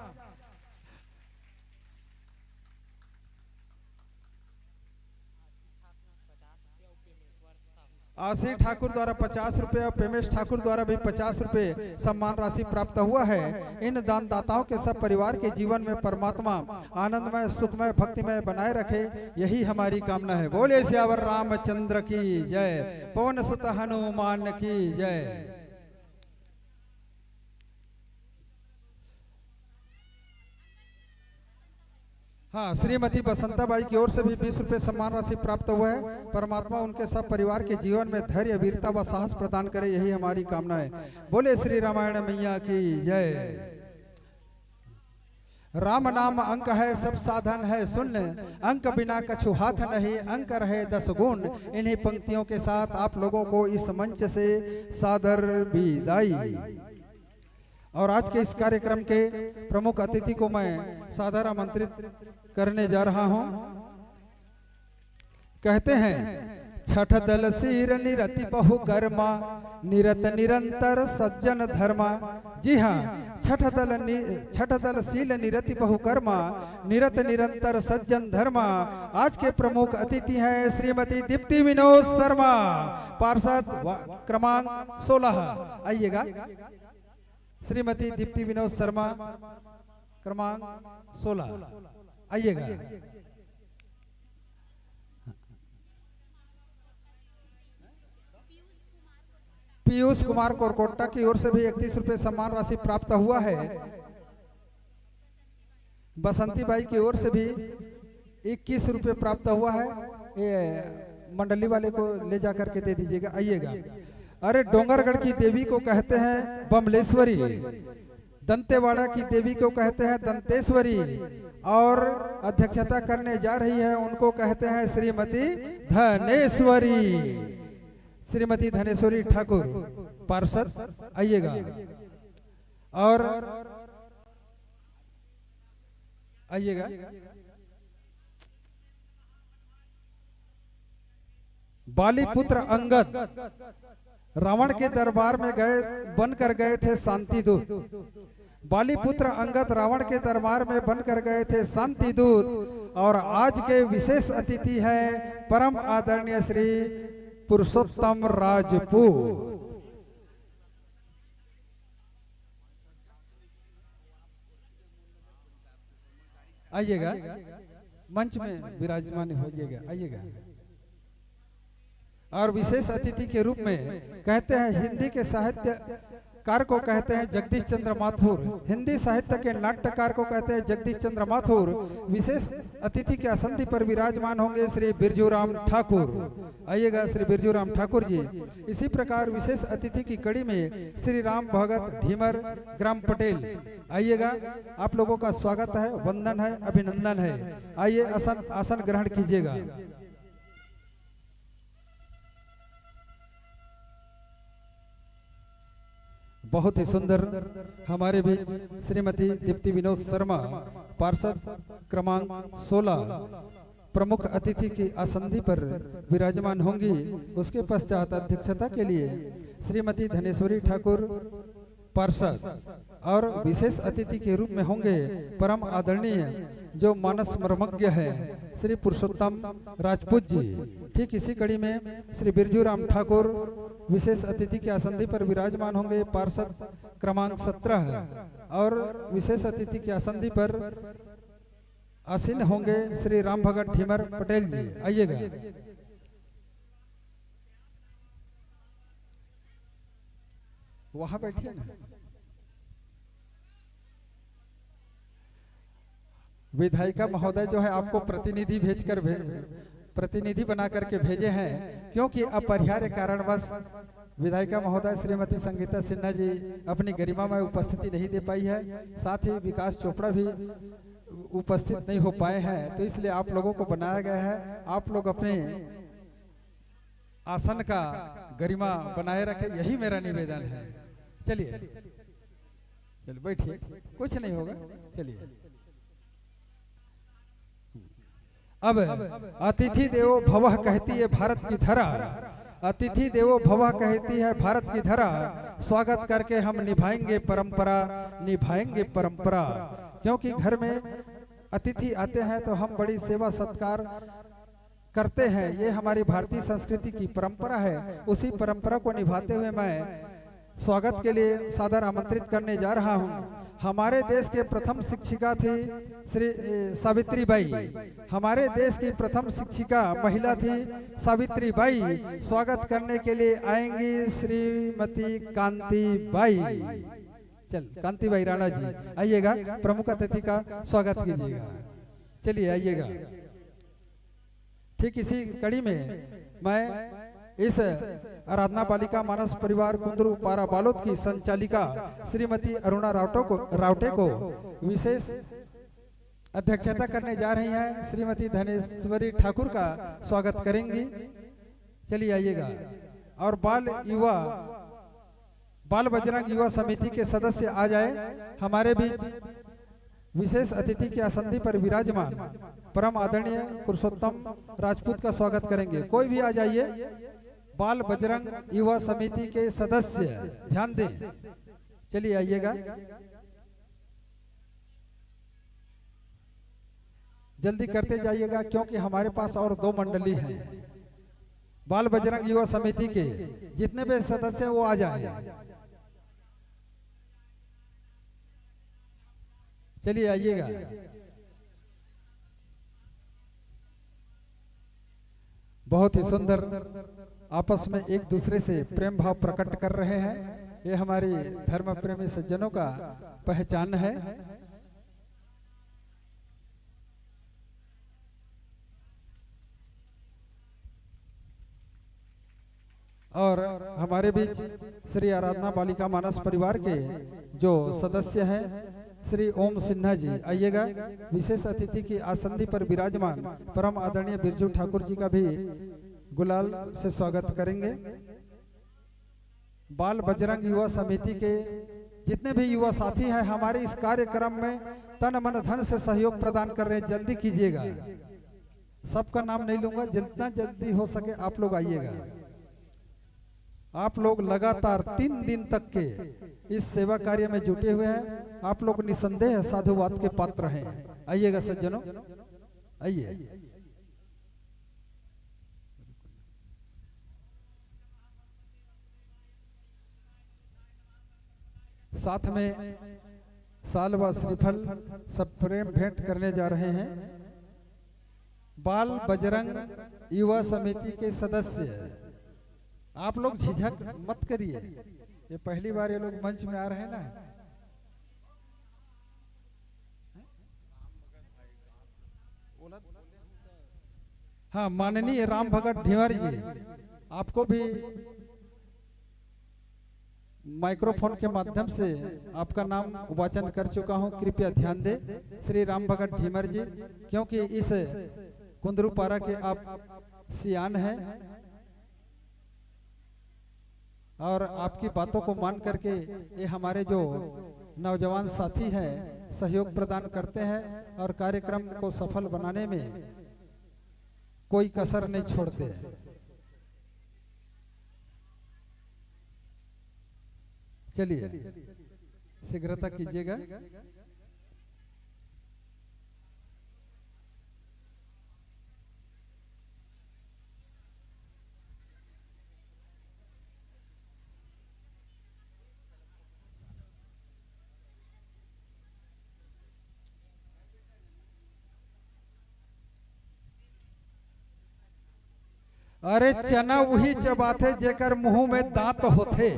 आशीष ठाकुर द्वारा 50 रुपए और पेमेश ठाकुर द्वारा भी 50 रुपए सम्मान राशि प्राप्त हुआ है। इन दानदाताओं के सब परिवार के जीवन में परमात्मा आनंदमय, सुखमय, भक्तिमय बनाए रखे, यही हमारी कामना है। बोले सियावर रामचंद्र की जय, पवन सुत हनुमान की जय। हाँ, श्रीमती बसंताबाई की ओर से भी 20 रुपए सम्मान राशि प्राप्त हुआ है। परमात्मा उनके सब परिवार के जीवन में धैर्य, वीरता व साहस प्रदान करे, यही हमारी कामना है। बोले श्री रामायण मैया की जय। राम नाम अंक है, सब साधन है सुन, अंक बिना कछु हाथ नहीं, अंक रहे 10 गुण। इन्हीं पंक्तियों के साथ आप लोगों को इस मंच से सादर विदाई। और आज के इस कार्यक्रम के प्रमुख अतिथि को मैं सादर आमंत्रित करने जा रहा हूं। कहते हैं छठ दल सिर निरति बहु कर्मा, निरत निरंतर सज्जन धर्मा। जी हाँ, छठ दल शील निरति बहु कर्मा, निरत निरंतर सज्जन धर्मा। आज के प्रमुख अतिथि हैं श्रीमती दीप्ति विनोद शर्मा, पार्षद क्रमांक 16। आइएगा, श्रीमती दीप्ति विनोद शर्मा क्रमांक 16, आइएगा। पीयूष कुमार कोरकोट्टा की ओर से भी 31 रुपए सम्मान राशि प्राप्त हुआ है। बसंती बाई की ओर से भी 21 रुपए प्राप्त हुआ है। ये मंडली वाले को ले जाकर के दे दीजिएगा। आइएगा। अरे डोंगरगढ़ की देवी को कहते हैं बमलेश्वरी, दंतेवाड़ा की देवी को कहते हैं दंतेश्वरी, और अध्यक्षता करने जा रही है उनको कहते हैं श्रीमती धनेश्वरी, श्रीमती धनेश्वरी ठाकुर, पार्षद। आइएगा। और आइएगा, बाली पुत्र अंगद रावण के दरबार में बनकर गए थे शांति दूत। बाली पुत्र अंगद रावण के दरबार में बनकर गए थे शांति दूत। और आज के विशेष अतिथि है परम आदरणीय श्री पुरुषोत्तम राजपूत। आइएगा, मंच में विराजमान होइएगा। आइएगा। और विशेष अतिथि के रूप में कहते हैं हिंदी के साहित्यकार को कहते हैं जगदीश चंद्र माथुर, हिंदी साहित्य के नाट्यकार को कहते हैं जगदीश चंद्र माथुर। विशेष अतिथि के आसंदी पर विराजमान होंगे श्री बिरजूराम ठाकुर। आइएगा, श्री बिरजूराम ठाकुर जी। इसी प्रकार विशेष अतिथि की कड़ी में श्री राम भगत ढीमर, ग्राम पटेल। आइएगा, आप लोगों का स्वागत है, वंदन है, अभिनंदन है। आइए, आसन ग्रहण कीजिएगा। बहुत ही सुंदर हमारे बीच श्रीमती दीप्ति विनोद शर्मा, पार्षद क्रमांक 16, प्रमुख अतिथि की आसंदी पर विराजमान होंगी। उसके पश्चात अध्यक्षता के लिए श्रीमती धनेश्वरी ठाकुर, पार्षद। और विशेष अतिथि के रूप में होंगे परम आदरणीय जो मानस मर्मज्ञ है श्री पुरुषोत्तम राजपूत जी। ठीक इसी कड़ी में श्री बिरजूराम ठाकुर विशेष अतिथि के आसंदी पर विराजमान होंगे, पार्षद क्रमांक 17। और विशेष अतिथि के आसंदी पर आसीन होंगे श्री राम भगत ढीमर पटेल जी। आइएगा। वहां बैठिए ना। विधायिका महोदय जो है आपको प्रतिनिधि बना करके भेजे हैं, क्योंकि अपरिहार्य कारणवश विधायिका महोदय श्रीमती संगीता सिन्हा जी अपनी गरिमा में उपस्थिति नहीं दे पाई है। साथ ही विकास चोपड़ा भी उपस्थित नहीं हो पाए हैं, तो इसलिए आप लोगों को बनाया गया है। आप लोग अपने आसन का गरिमा बनाए रखें, यही मेरा निवेदन है। चलिए, चलिए बैठिए, कुछ नहीं होगा। चलिए, अब अतिथि देवो भवः कहती है भारत की धरा, अतिथि देवो भवः कहती है भारत की धरा। स्वागत करके हम निभाएंगे परंपरा, निभाएंगे परंपरा। क्योंकि घर में अतिथि आते हैं तो हम बड़ी सेवा सत्कार करते हैं। ये हमारी भारतीय संस्कृति की परंपरा है। उसी परंपरा को निभाते हुए मैं स्वागत के लिए सादर आमंत्रित करने जा रहा हूँ। हमारे देश के प्रथम शिक्षिका थी श्री सावित्रीबाई। हमारे देश की प्रथम शिक्षिका महिला थी सावित्रीबाई। स्वागत करने के लिए आएंगी श्रीमती कांतिबाई। चल कांतिबाई राणा जी आइएगा, प्रमुख अतिथि का स्वागत कीजिएगा। चलिए आइएगा। ठीक इसी कड़ी में मैं इस आराधना बालिका मानस परिवार कुंदरू पारा बालोद की संचालिका श्रीमती अरुणा रावटे को विशेष अध्यक्षता करने जा रही हैं। श्रीमती धनेश्वरी ठाकुर का स्वागत करेंगी। चलिए आइएगा। और बाल बजरंग युवा समिति के सदस्य आ जाए हमारे बीच। विशेष अतिथि के आसंदी पर विराजमान परम आदरणीय पुरुषोत्तम राजपूत का स्वागत करेंगे। कोई भी आ जाइए। बाल बजरंग युवा समिति के सदस्य ध्यान दें। चलिए आइएगा। जल्दी करते जाइएगा क्योंकि हमारे पास और 2 मंडली हैं। बाल बजरंग युवा समिति के जितने भी सदस्य हैं वो आ जाएं। चलिए आइएगा। बहुत ही सुंदर आपस में एक दूसरे से प्रेम भाव प्रकट कर रहे हैं। ये हमारी धर्म प्रेमी सज्जनों का पहचान है। और हमारे बीच श्री आराधना बालिका मानस परिवार के जो सदस्य हैं श्री ओम सिन्हा जी आइएगा। विशेष अतिथि की आसंदी पर विराजमान परम आदरणीय बिरजू ठाकुर जी का भी गुलाल से स्वागत करेंगे। बाल बजरंग युवा समिति के जितने भी युवा साथी हैं हमारे इस कार्यक्रम में तन मन धन से सहयोग प्रदान कर रहे हैं। जल्दी कीजिएगा। सबका नाम नहीं लूंगा, जितना जल्दी हो सके आप लोग आइएगा। आप लोग लगातार 3 दिन तक के इस सेवा कार्य में जुटे हुए हैं। आप लोग निसंदेह साधुवाद के पात्र हैं। आइएगा सज्जनों, आइए। साथ में साल व श्रीफल सब प्रेम भेंट करने जा रहे हैं। बाल बजरंग युवा समिति के सदस्य आप लोग झिझक मत करिए। ये पहली बार ये लोग मंच में आ रहे हैं ना। हाँ, माननीय राम भगत ढीवर जी, आपको भी माइक्रोफोन के माध्यम से आपका नाम वाचन कर चुका हूं। कृपया ध्यान दें श्री राम भगत ढीमर जी, क्योंकि इस कुंदरू पारा के आप सियान हैं और आपकी बातों को मान करके ये हमारे जो नौजवान साथी हैं सहयोग प्रदान करते हैं और कार्यक्रम को सफल बनाने में कोई कसर नहीं छोड़ते। चलिए शीघ्रता कीजिएगा। अरे चना वही चबाथे जेकर मुंह में दांत होथे।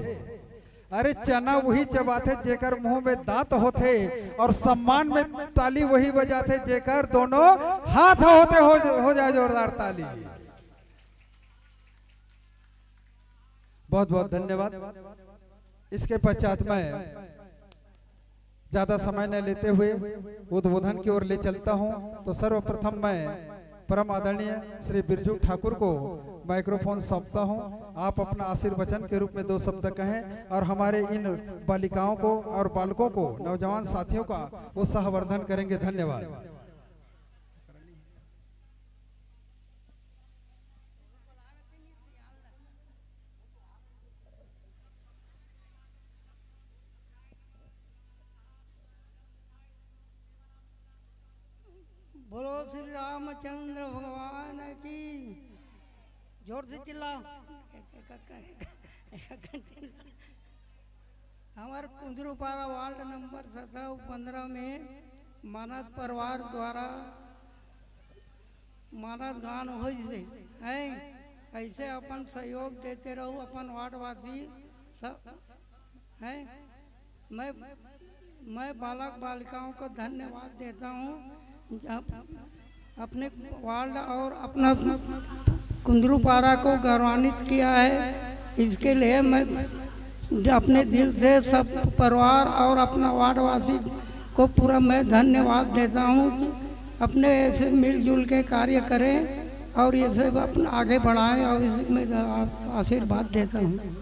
अरे चना वही चबाथे जेकर मुंह में दांत होथे और सम्मान में ताली वही बजाथे जेकर दोनों हाथ होते। हो जाए जोरदार ताली। बहुत बहुत धन्यवाद। इसके पश्चात मैं ज्यादा समय न लेते हुए उद्बोधन की ओर ले चलता हूं। तो सर्वप्रथम मैं परम आदरणीय श्री बिरजू ठाकुर को माइक्रोफोन सौंपता हूं। आप अपना आशीर्वचन के रूप में 2 शब्द कहें और हमारे इन बालिकाओं को और बालकों को, नौजवान साथियों का उत्साहवर्धन करेंगे। धन्यवाद। बोलो श्री रामचंद्र भगवान की। जोर से चिल्लाओ। हमारे कुंदरूपारा वार्ड नंबर 17-15 में मानद परिवार द्वारा मानद गान हो से है। ऐसे अपन सहयोग देते रहो अपन वार्डवासी सब है। मैं बालक बालिकाओं को धन्यवाद देता हूँ अपने वार्ड और अपना कुंदरूपारा को गौरवान्वित किया है। इसके लिए मैं अपने दिल से सब परिवार और अपना वार्डवासी को पूरा मैं धन्यवाद देता हूँ कि अपने ऐसे मिलजुल के कार्य करें और ये सब अपना आगे बढ़ाएं और इसी में आशीर्वाद देता हूँ।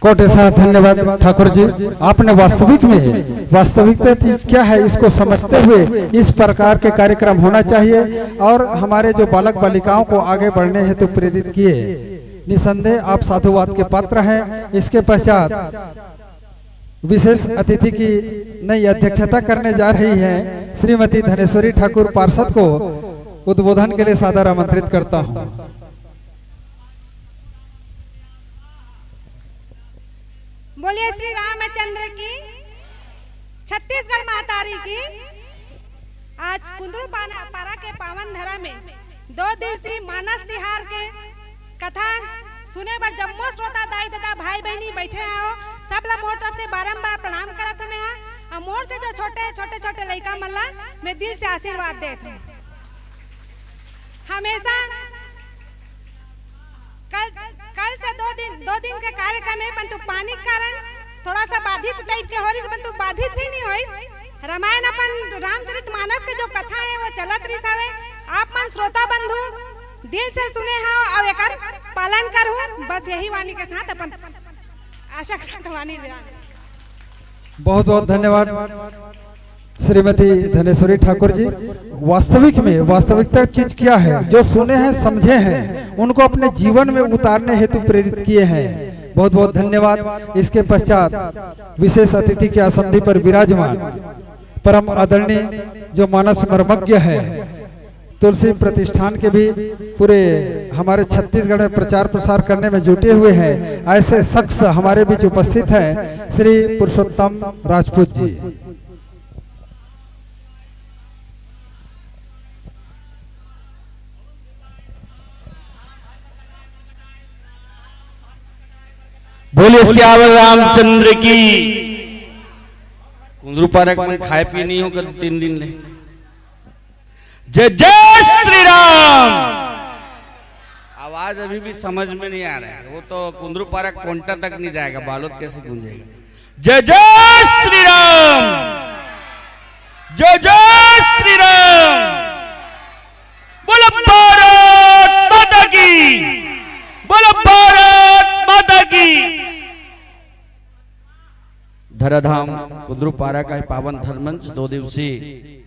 कोटि सारा धन्यवाद ठाकुर जी। आपने वास्तविकता चीज क्या है इसको समझते हुए इस प्रकार के कार्यक्रम होना चाहिए और हमारे जो बालक बालिकाओं को आगे बढ़ने हेतु प्रेरित किए। निसंदेह आप साधुवाद के पात्र हैं। इसके पश्चात विशेष अतिथि की नई अध्यक्षता करने जा रही है श्रीमती धनेश्वरी ठाकुर पार्षद को उद्बोधन के लिए सादर आमंत्रित करता हूँ। बोलिए श्री रामचंद्र की, छत्तीसगढ़ महातारी की। आज कुंदरूपारा के पावन धरा में 2 दिवसीय मानस तिहार के कथा सुने पर जम्मो श्रोता दाई दादा भाई बहनी बैठे आओ सब ला मोर तरफ से बारंबार प्रणाम करत हमें और मोर से जो छोटे लड़का मल्ला मैं दिल से आशीर्वाद देत हूँ। हमेशा कल से 2 दिन के कार्यक्रम है परंतु पानी के कारण थोड़ा सा बाधित टाइप के हो रही, परंतु बाधित भी नहीं होई। रामायण अपन रामचरितमानस के जो कथा है वो चलत रही सावे। आप मन श्रोता बंधु दिल से सुने हो और एकर पालन करू। बस यही वाणी के साथ अपन आशा के साथ वाणी विराम। बहुत बहुत धन्यवाद श्रीमती धनेश्वरी ठाकुर जी। वास्तविकता चीज क्या है जो सुने हैं समझे हैं उनको अपने जीवन में उतारने हेतु प्रेरित किए हैं। बहुत बहुत धन्यवाद। इसके पश्चात विशेष अतिथि के आसंदी पर विराजमान परम आदरणीय जो मानस मर्मज्ञ है तुलसी प्रतिष्ठान के भी पूरे हमारे छत्तीसगढ़ में प्रचार प्रसार करने में जुटे हुए हैं ऐसे शख्स हमारे बीच उपस्थित हैं श्री पुरुषोत्तम राजपूत जी। बोलिए श्यावल रामचंद्र की। कुंदरूपारा में खाए पी नहीं होगा 3 दिन ले। जय जय श्री राम। आवाज अभी भी समझ में नहीं आ रहा है, वो तो कुंदरूपारा कोंटा तक नहीं जाएगा, बालोद कैसे गूंजेगा। जय जय श्री राम, जय जय श्री राम। बोलो भारत माता की, बोलो भारत माता की। धराधाम कुंदरूपारा का पावन धर्मंच 2 दिवसीय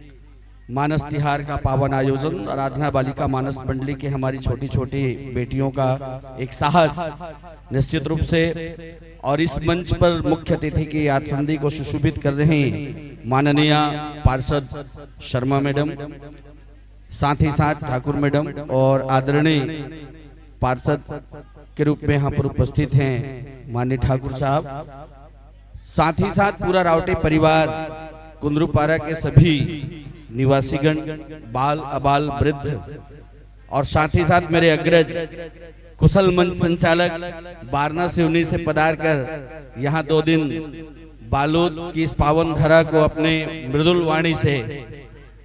मानस तिहार का पावन आयोजन आराधना बालिका मानस मंडली के हमारी छोटी छोटी बेटियों का एक साहस निश्चित रूप से। और इस मंच पर मुख्य अतिथि की आसंदी को सुशोभित कर रहे हैं माननीय पार्षद शर्मा मैडम, साथ ही साथ ठाकुर मैडम और आदरणीय पार्षद के रूप में यहाँ पर उपस्थित हैं माननीय ठाकुर साहब, साथ ही साथ पूरा रावटे परिवार, कुंदरूपारा के सभी निवासीगण, बाल अबाल वृद्ध और साथ ही साथ मेरे अग्रज कुशल मंच संचालक बारना से उन्हीं से पधार कर यहाँ 2 दिन बालोद की इस पावन धरा को अपने मृदुल वाणी से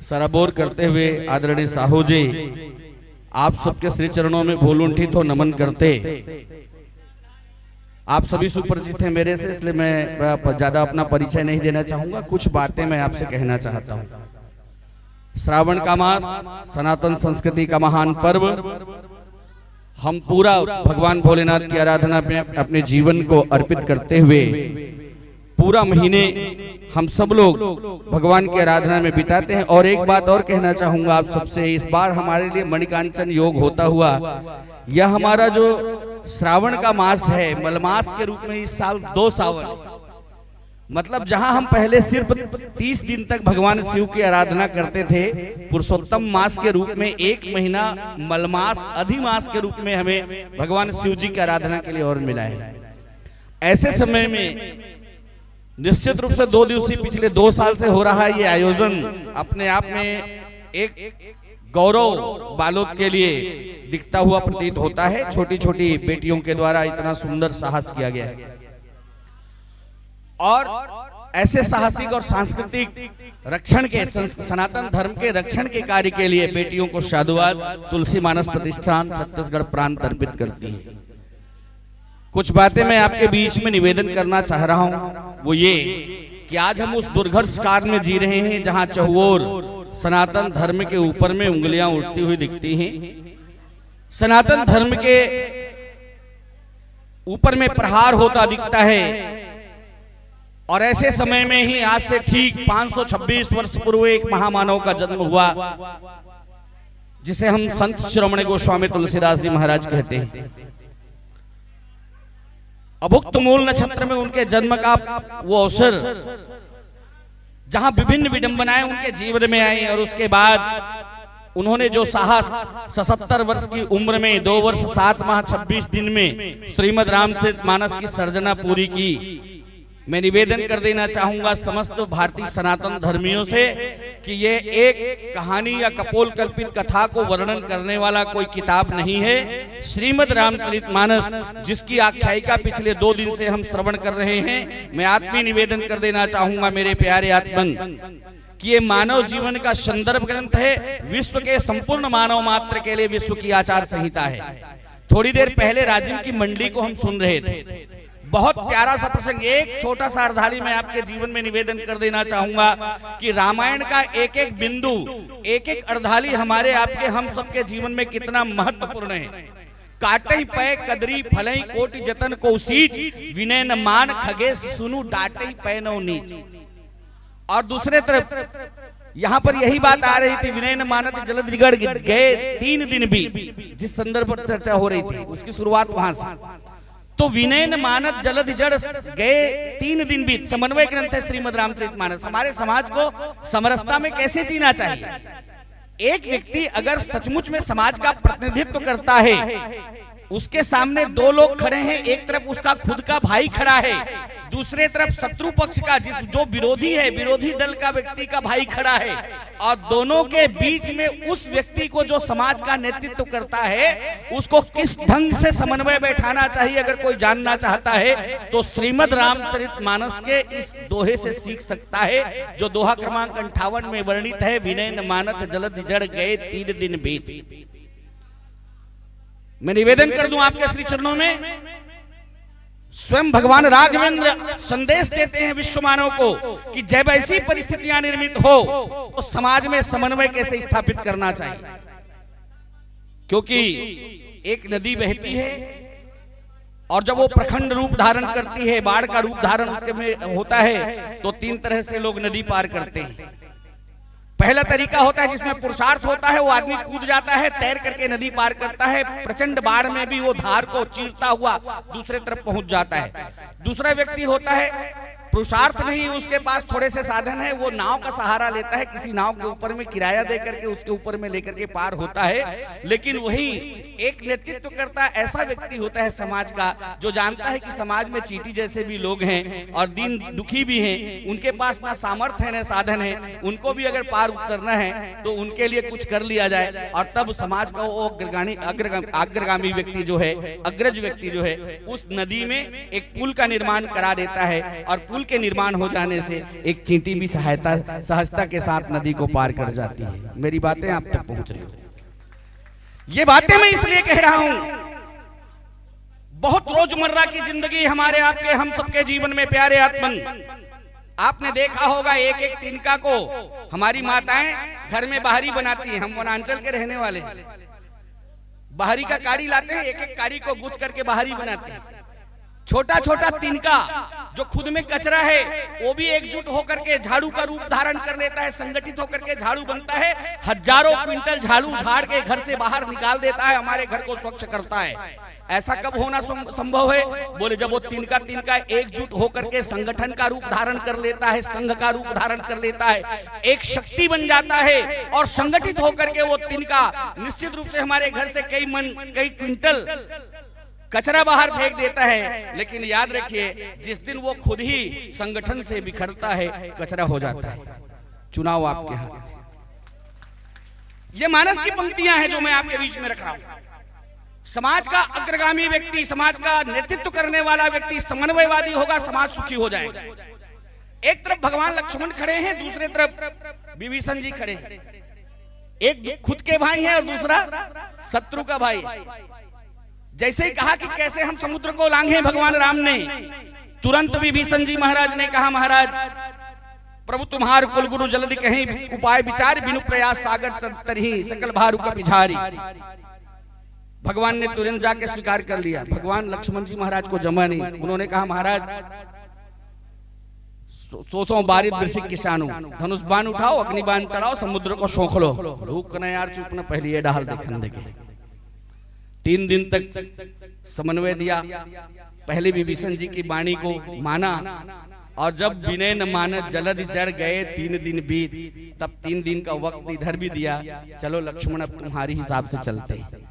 सराबोर करते हुए आदरणीय साहू जी आप सबके श्री चरणों में भूलुंठित हो नमन करते। आप सभी सुपरिचित हैं मेरे से, इसलिए मैं ज्यादा अपना परिचय नहीं देना चाहूंगा। कुछ बातें मैं आपसे कहना चाहता हूं। श्रावण का मास, सनातन संस्कृति का महान पर्व, हम पूरा भगवान भोलेनाथ की आराधना में अपने जीवन को अर्पित करते हुए पूरा महीने हम सब लोग भगवान की आराधना में बिताते हैं। और एक बात और कहना चाहूंगा आप सबसे, इस बार हमारे लिए मणिकांचन योग होता हुआ यह हमारा जो श्रावण का मास है, मलमास के रूप में इस साल 2 सावन मतलब जहां हम पहले सिर्फ 30 दिन तक भगवान शिव की आराधना करते थे, पुरुषोत्तम मास के रूप में 1 महीना मलमास अधिमास के रूप में हमें भगवान शिव जी की आराधना के लिए और मिला है। ऐसे समय में निश्चित रूप से 2 दिवसीय पिछले 2 साल से हो रहा है ये आयोजन अपने आप में एक गौरव बालोद के लिए दिखता हुआ प्रतीत होता है। छोटी छोटी बेटियों के द्वारा इतना सुंदर साहस किया गया है और ऐसे साहसिक और सांस्कृतिक रक्षण के सनातन धर्म के रक्षण के कार्य के लिए बेटियों को साधुवाद तुलसी मानस प्रतिष्ठान छत्तीसगढ़ प्रांत अर्पित करती है। कुछ बातें मैं आपके बीच में निवेदन करना चाह रहा हूं, वो ये कि आज हम उस दुर्घर्ष काल में जी रहे हैं जहां चहुओर सनातन धर्म के ऊपर में उंगलियां उठती हुई दिखती हैं। सनातन धर्म के ऊपर में प्रहार होता दिखता है और ऐसे समय में ही आज से ठीक 526 वर्ष पूर्व एक महामानव का जन्म हुआ जिसे हम संत शिरोमणि गोस्वामी तुलसीदास जी महाराज कहते हैं। अभुक्त मूल नक्षत्र में उनके जन्म का वो अवसर जहां विभिन्न विडंबनाएं उनके जीवन में आई और उसके बाद उन्होंने जो साहस 77 वर्ष की उम्र में 2 वर्ष 7 माह 26 दिन में श्रीमद् रामचरितमानस की सर्जना पूरी की। मैं निवेदन कर देना चाहूंगा समस्त भारतीय सनातन धर्मियों से कि ये एक कहानी या कपोल कल्पित कथा को वर्णन करने वाला कोई किताब नहीं है। श्रीमद् रामचरितमानस जिसकी आख्यायिका पिछले 2 दिन से हम श्रवण कर रहे हैं, मैं आत्मीय निवेदन कर देना चाहूंगा मेरे प्यारे आत्मन कि ये मानव जीवन का संदर्भ ग्रंथ है। विश्व के संपूर्ण मानव मात्र के लिए विश्व की आचार संहिता है। थोड़ी देर पहले राजिम की मंडली को हम सुन रहे थे, बहुत प्यारा सा प्रसंग। एक छोटा सा अर्धाली मैं आपके जीवन में निवेदन कर देना चाहूंगा कि रामायण का एक एक बिंदु, एक एक अर्धाली हमारे आपके हम सबके जीवन में कितना महत्वपूर्ण है। काटई पै कदरी फलई कोटि जतन को सीच, विनय न मान खगेश सुनु डाटई पै नौ नीच। और दूसरे तरफ यहाँ पर यही बात आ रही थी, विनय न मानत जलद जिगड़ गए 3 दिन भी, जिस संदर्भ पर चर्चा हो रही थी उसकी शुरुआत वहां से। तो विनय न मानत जलद जड़ गए 3 दिन बीत समन्वय ग्रंथ है श्रीमद् रामचरितमानस। हमारे समाज को समरसता में कैसे जीना चाहिए। एक व्यक्ति अगर सचमुच में समाज का प्रतिनिधित्व करता है, उसके सामने 2 लोग खड़े हैं, एक तरफ उसका खुद का भाई खड़ा है, दूसरे तरफ शत्रु पक्ष का जो विरोधी है, विरोधी दल का व्यक्ति का भाई खड़ा है, और दोनों के बीच में उस व्यक्ति को जो समाज का नेतृत्व करता है उसको किस ढंग से समन्वय बैठाना चाहिए अगर कोई जानना चाहता है तो श्रीमद् रामचरितमानस के इस दोहे से सीख सकता है, जो दोहा क्रमांक 58 में वर्णित है, विनय न मानत जलद जड़ गए 3 दिन बीत। मैं निवेदन कर दूं आपके श्री चरणों में, स्वयं भगवान राघवेंद्र संदेश देते हैं विश्व मानव को कि जब ऐसी परिस्थितियां निर्मित हो तो समाज में समन्वय कैसे स्थापित करना चाहिए। क्योंकि एक नदी बहती है और जब वो प्रखंड रूप धारण करती है, बाढ़ का रूप धारण उसके में होता है, तो 3 तरह से लोग नदी पार करते हैं। पहला तरीका होता है जिसमें पुरुषार्थ होता है, वो आदमी कूद जाता है, तैर करके नदी पार करता है, प्रचंड बाढ़ में भी वो धार को चीरता हुआ दूसरे तरफ पहुंच जाता है। दूसरा व्यक्ति होता है पुरुषार्थ नहीं, उसके पास थोड़े से साधन है, वो नाव का सहारा लेता है, किसी नाव के ऊपर में किराया दे करके उसके ऊपर में लेकर के पार होता है। लेकिन वही एक नेतृत्व करता ऐसा व्यक्ति होता है समाज का, जो जानता है कि समाज में चींटी जैसे भी लोग हैं और दीन दुखी भी हैं, उनके पास ना सामर्थ्य है ना साधन है, उनको भी अगर पार उतरना है तो उनके लिए कुछ कर लिया जाए। और तब समाज का वो अग्रगामी व्यक्ति जो है, अग्रज व्यक्ति जो है, उस नदी में एक पुल का निर्माण करा देता है और पुल के निर्माण हो जाने से एक चींटी भी सहजता के साथ नदी को पार कर जाती है। मेरी बातें आप तक पहुंच रही हो। ये बातें मैं इसलिए कह रहा हूं, बहुत रोजमर्रा की जिंदगी हमारे आपके हम सबके जीवन में प्यारे आत्मन, आपने देखा होगा एक एक तिनका को हमारी माताएं घर में बाहरी बनाती हैं। हम वनांचल के रहने वाले हैं, बाहरी का काड़ी लाते हैं, एक एक काड़ी को गुथ करके बाहरी बनाते हैं। छोटा छोटा तिनका जो खुद में कचरा है वो भी एकजुट होकर के झाड़ू का रूप धारण कर लेता है, संगठित होकर के झाड़ू बनता है, हजारों क्विंटल झाड़ू झाड़ के घर से बाहर निकाल देता है, हमारे घर को स्वच्छ करता है। ऐसा कब होना संभव है? बोले जब वो तिनका एकजुट होकर के संगठन का रूप धारण कर लेता है, संघ का रूप धारण कर लेता है, एक शक्ति बन जाता है और संगठित होकर के वो तिनका निश्चित रूप से हमारे घर से कई क्विंटल कचरा बाहर फेंक देता है। लेकिन याद रखिए, जिस दिन वो खुद ही संगठन से बिखरता है, कचरा हो जाता है। चुनाव आपके हाथ में। ये मानस की पंक्तियां हैं जो मैं आपके बीच में रख रहा हूं। समाज का अग्रगामी व्यक्ति, समाज का नेतृत्व करने वाला व्यक्ति समन्वयवादी होगा, समाज सुखी हो जाएगा। एक तरफ भगवान लक्ष्मण खड़े हैं, दूसरे तरफ विभीषण जी खड़े हैं। एक खुद के भाई हैं और दूसरा शत्रु का भाई। जैसे ही कहा कि कैसे हम समुद्र को लांघे भगवान राम ने, तुरंत विभीषण जी महाराज ने कहा, महाराज प्रभु तुम्हार कुलगुरु जल्दी कहीं उपाय विचार, बिनु प्रयास सागर तरही सकल भारू का पिछारी। भगवान ने तुरंत जाके स्वीकार कर लिया। भगवान लक्ष्मण जी महाराज को जमा नहीं, उन्होंने कहा महाराज सोचो बारिद वृश्चिक किसानों, धनुष बाण उठाओ, अग्निबाण चलाओ, समुद्र को सोख लो। रुक न यार, चुप न, पहले ये डाल देखन देखे। 3 दिन तक समन्वय दिया। पहले विभीषण जी की वाणी को माना और जब विनय न मानत जलद जड़ गए 3 दिन बीत, तब 3 दिन का वक्त इधर भी दिया। चलो लक्ष्मण अब तुम्हारी हिसाब से चलते हैं।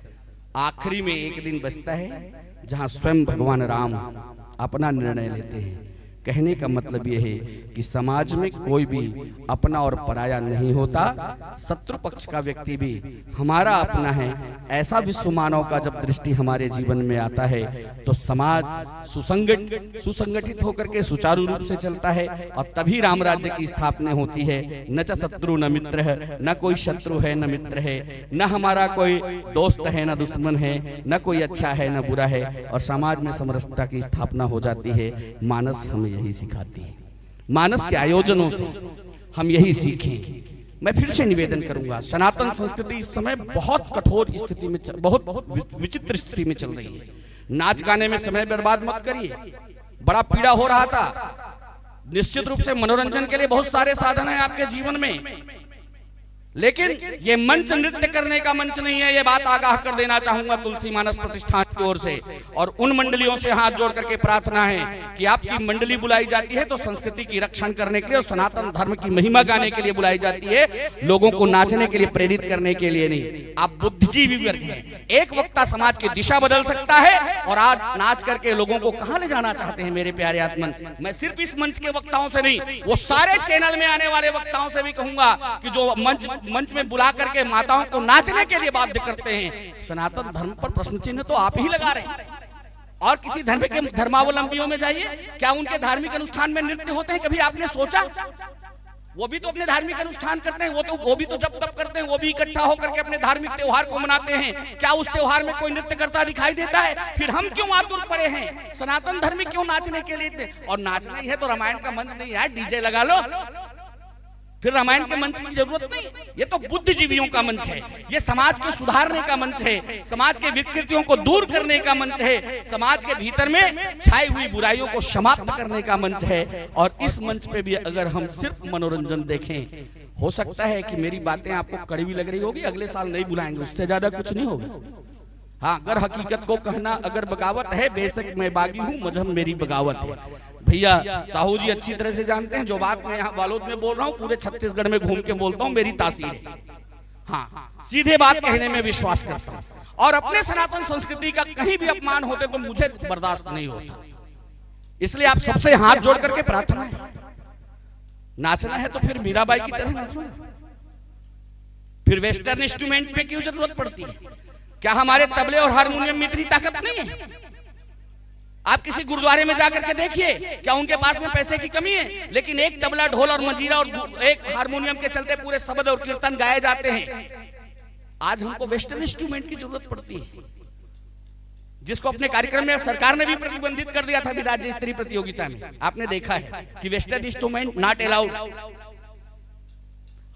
आखिरी में एक दिन बचता है जहां स्वयं भगवान राम अपना निर्णय लेते हैं। कहने का मतलब यह है कि समाज में कोई भी अपना और पराया नहीं होता। शत्रु पक्ष का व्यक्ति भी हमारा अपना है, ऐसा विश्व मानव का जब दृष्टि हमारे जीवन में आता है तो समाज सुसंगठित होकर के सुचारू रूप से चलता है और तभी राम राज्य की स्थापना होती है। न च शत्रु न मित्र है, न कोई शत्रु है न मित्र है, न हमारा कोई दोस्त है न दुश्मन है, न कोई अच्छा है न बुरा है, और समाज में समरसता की स्थापना हो जाती है। मानस हमें यही सिखाती है। मानस के आयोजनों से हम यही सीखें। मैं फिर से निवेदन करूंगा, सनातन संस्कृति इस समय बहुत कठोर स्थिति में, बहुत विचित्र स्थिति में चल रही है। नाच गाने में समय बर्बाद मत करिए, बड़ा पीड़ा हो रहा था। निश्चित रूप से मनोरंजन के लिए बहुत सारे साधन हैं आपके जीवन में, लेकिन ये मंच नृत्य करने का मंच नहीं है। ये बात आगाह कर देना चाहूंगा तुलसी मानस प्रतिष्ठान की ओर से, और उन मंडलियों से हाथ जोड़ करके प्रार्थना है कि आपकी मंडली बुलाई जाती है तो संस्कृति की रक्षण करने के लिए और सनातन धर्म की महिमा गाने के लिए बुलाई जाती है, लोगों को नाचने के लिए प्रेरित करने के लिए नहीं। आप बुद्धिजीवी वर्ग हैं, एक वक्ता समाज की दिशा बदल सकता है, और आज नाच करके लोगों को कहां ले जाना चाहते हैं मेरे प्यारे आत्मन। मैं सिर्फ इस मंच के वक्ताओं से नहीं, वो सारे चैनल में आने वाले वक्ताओं से भी कहूंगा कि जो मंच में बुला करके माताओं को नाचने के लिए बाध्य करते हैं, सनातन धर्म पर प्रश्न चिन्ह तो आप ही लगा रहे हैं। और किसी धर्म के धर्मावलंबियों में जाइए, क्या उनके धार्मिक अनुष्ठान में नृत्य होते हैं? कभी आपने सोचा? वो भी तो अपने धार्मिक अनुष्ठान करते हैं, वो भी तो जब तब करते हैं, वो भी इकट्ठा होकर के अपने धार्मिक त्योहार को मनाते हैं। क्या उस त्योहार में कोई नृत्य करता दिखाई देता है? फिर हम क्यों आतुर पड़े हैं? सनातन धर्मी क्यों नाचने के लिए? और नाचना ही है तो रामायण का मंच नहीं है, डीजे लगा लो, फिर रामायण के मंच की जरूरत नहीं। ये तो बुद्धिजीवियों का मंच है, ये समाज को सुधारने का मंच है, समाज के विकृतियों को दूर करने का मंच है, समाज के भीतर में छाई हुई बुराइयों को समाप्त करने का मंच है। और इस मंच पे भी अगर हम सिर्फ मनोरंजन देखें, हो सकता है कि मेरी बातें आपको कड़वी लग रही होगी, अगले साल नहीं बुलाएंगे, उससे ज्यादा कुछ नहीं होगा। हाँ, अगर हकीकत को कहना अगर बगावत है, बेशक मैं बागी हूँ, मजहब मेरी बगावत है। भैया साहू जी अच्छी तरह से जानते हैं, जो बात मैं यहाँ बालोद में बोल रहा हूँ पूरे छत्तीसगढ़ में घूम के बोलता हूँ, मेरी तासीर है। हाँ, सीधे बात कहने में विश्वास करता हूँ, और अपने सनातन संस्कृति का कहीं भी अपमान होते तो मुझे बर्दाश्त नहीं होता। इसलिए आप सबसे हाथ जोड़ करके प्रार्थना है, नाचना है तो फिर मीराबाई की तरह नाचो। फिर वेस्टर्न इंस्ट्रूमेंट पे क्यों जरूरत पड़ती है? क्या हमारे तबले और हारमोनियम में इतनी ताकत नहीं है? आप किसी गुरुद्वारे में जाकर के देखिए, क्या उनके पास में पैसे की कमी है? लेकिन एक तबला, ढोल और मंजीरा और एक हारमोनियम के चलते पूरे शब्द और कीर्तन गाए जाते हैं। आज हमको वेस्टर्न इंस्ट्रूमेंट की जरूरत पड़ती है, जिसको अपने कार्यक्रम में सरकार ने भी प्रतिबंधित कर दिया था भी राज्य स्तरीय प्रतियोगिता में। आपने देखा है कि वेस्टर्न इंस्ट्रूमेंट नॉट अलाउड।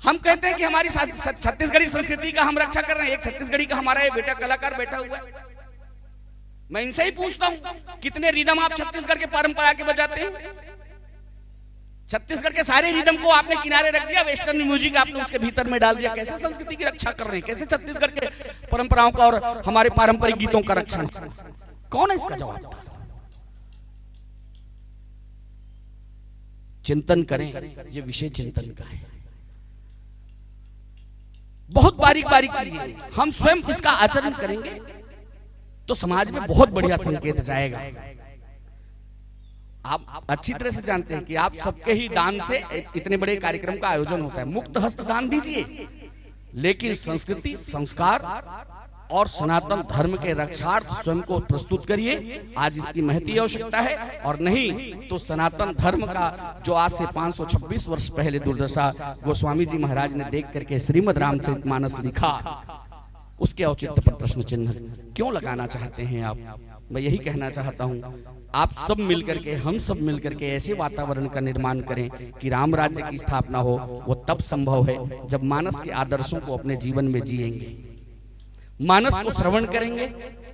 हम कहते हैं कि हमारी छत्तीसगढ़ी संस्कृति का हम रक्षा कर रहे हैं। एक छत्तीसगढ़ी का हमारा बेटा कलाकार बैठा हुआ है, मैं इनसे ही पूछता हूं कितने रिदम आप छत्तीसगढ़ के परंपरा के बजाते हैं? छत्तीसगढ़ के सारे रिदम को आपने किनारे रख दिया, वेस्टर्न म्यूजिक आपने उसके भीतर में डाल दिया। कैसे संस्कृति की रक्षा कर रहे हैं? कैसे छत्तीसगढ़ के परंपराओं का और हमारे पारंपरिक गीतों का रक्षण? कौन है इसका जवाब? चिंतन करें, ये विषय चिंतन का है। बहुत बारीक बारीक चीजें हम स्वयं इसका आचरण करेंगे तो समाज में बहुत बढ़िया संकेत जाएगा। आप अच्छी तरह से जानते हैं कि आप सबके ही दान से इतने बड़े कार्यक्रम का आयोजन होता है। मुक्त हस्त दान दीजिए, लेकिन संस्कृति, संस्कार और सनातन धर्म के रक्षार्थ स्वयं को प्रस्तुत करिए। आज इसकी महती आवश्यकता है, और नहीं तो सनातन धर्म का जो आज से 526 वर्ष पहले दुर्दशा गोस्वामी जी महाराज ने देख करके श्रीमद् रामचरितमानस लिखा, उसके औचित्य पर प्रश्न चिन्ह क्यों लगाना चाहते हैं आप? मैं यही कहना चाहता हूं, आप सब मिलकर के, हम सब मिलकर के ऐसे वातावरण का निर्माण करें कि राम राज्य की स्थापना हो। वो तब संभव है जब मानस के आदर्शों को अपने जीवन में जिएंगे, मानस को श्रवण करेंगे।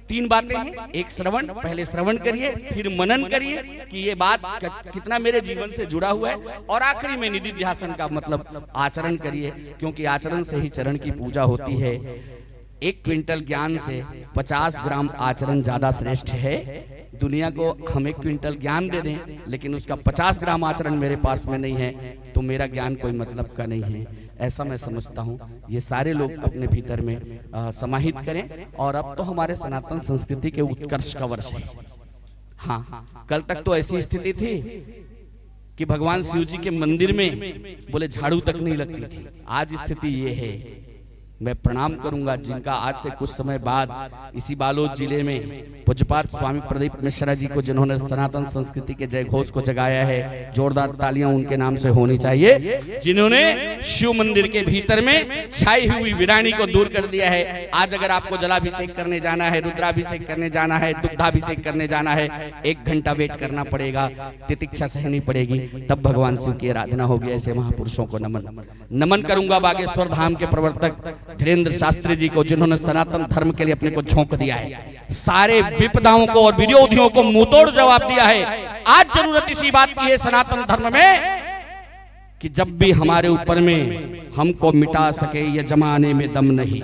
3 बातें हैं, एक श्रवण, पहले श्रवण करिए, फिर मनन करिए कि ये बात कितना मेरे जीवन से जुड़ा हुआ है, और आखिरी में निधिध्यासन का मतलब आचरण करिए, क्योंकि आचरण से ही चरण की पूजा होती है। 1 क्विंटल ज्ञान से 50 ग्राम आचरण ज्यादा श्रेष्ठ है। दुनिया को हम 1 क्विंटल ज्ञान दे दें, लेकिन उसका 50 ग्राम आचरण मेरे पास में नहीं है, तो मेरा ज्ञान कोई मतलब का नहीं है। ऐसा मैं समझता हूँ। ये सारे लोग अपने भीतर में समाहित करें। और अब तो हमारे सनातन संस्कृति के उत्कर्ष का वर्ष है। हाँ, कल तक तो ऐसी स्थिति थी कि भगवान शिव जी के मंदिर में बोले झाड़ू तक नहीं लगती थी। आज स्थिति ये है। मैं प्रणाम करूंगा जिनका आज से कुछ समय बाद इसी बालोद जिले में पूज्यपात स्वामी प्रदीप मिश्रा जी को, जिन्होंने सनातन संस्कृति के जय घोष को जगाया है, जोरदार तालियां उनके नाम से होनी चाहिए, जिन्होंने शिव मंदिर के भीतर में छाई हुई वीरानी को दूर कर दिया है। आज अगर आपको जलाभिषेक करने जाना है, रुद्राभिषेक करने जाना है, दुग्धाभिषेक करने जाना है, 1 घंटा वेट करना पड़ेगा, तितिक्षा सहनी पड़ेगी, तब भगवान शिव की आराधना होगी। ऐसे महापुरुषों को नमन करूंगा। बागेश्वर धाम के प्रवर्तक धीरेन्द्र शास्त्री जी को, जिन्होंने सनातन धर्म के लिए अपने को झोंक दिया है, सारे विपदाओं को और विरोधियों को मुंहतोड़ जवाब दिया है। आज जरूरत इसी बात की है सनातन धर्म में कि जब भी हमारे ऊपर में हमको मिटा सके ये जमाने में दम नहीं,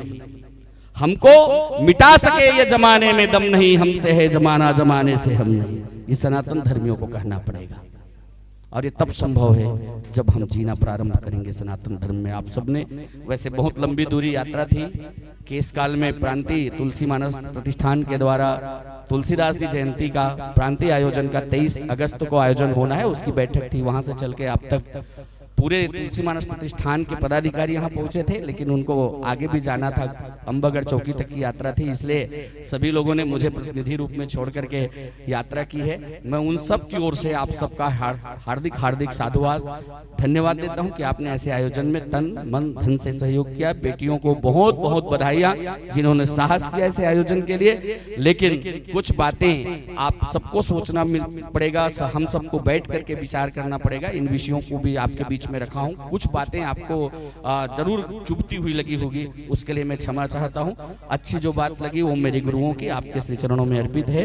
हमको मिटा सके ये जमाने में दम नहीं, हमसे है जमाना जमाने से हम नहीं। ये सनातन धर्मियों को कहना पड़ेगा, और ये तब संभव है जब हम जीना प्रारंभ करेंगे सनातन धर्म में। आप सबने वैसे बहुत लंबी दूरी यात्रा थी कि इस काल में प्रांतीय तुलसी मानस प्रतिष्ठान के द्वारा तुलसीदास जी जयंती का प्रांतीय आयोजन का 23 अगस्त को आयोजन होना है, उसकी बैठक थी। वहां से चल के अब तक पूरे तुलसी मानस प्रतिष्ठान के पदाधिकारी यहाँ पहुंचे थे, लेकिन उनको आगे भी जाना था, अंबागढ़ चौकी तक की यात्रा थी, इसलिए सभी लोगों ने मुझे प्रतिनिधि रूप में छोड़ करके यात्रा की है। मैं उन सब की ओर से आप सबका हार्दिक हार्दिक साधुवाद, धन्यवाद देता हूं कि आपने ऐसे आयोजन में तन मन धन से सहयोग किया। बेटियों को बहुत बहुत बधाइयां जिन्होंने साहस किया ऐसे आयोजन के लिए। लेकिन कुछ बातें आप सबको सोचना पड़ेगा, हम सबको बैठ करके विचार करना पड़ेगा। इन विषयों को भी आपके बीच में रखा हूं। कुछ बातें आपको जरूर चुभती हुई लगी होगी, उसके लिए मैं क्षमा चाहता हूं। अच्छी जो बात लगी वो मेरे गुरुओं की आपके श्री चरणों में अर्पित है।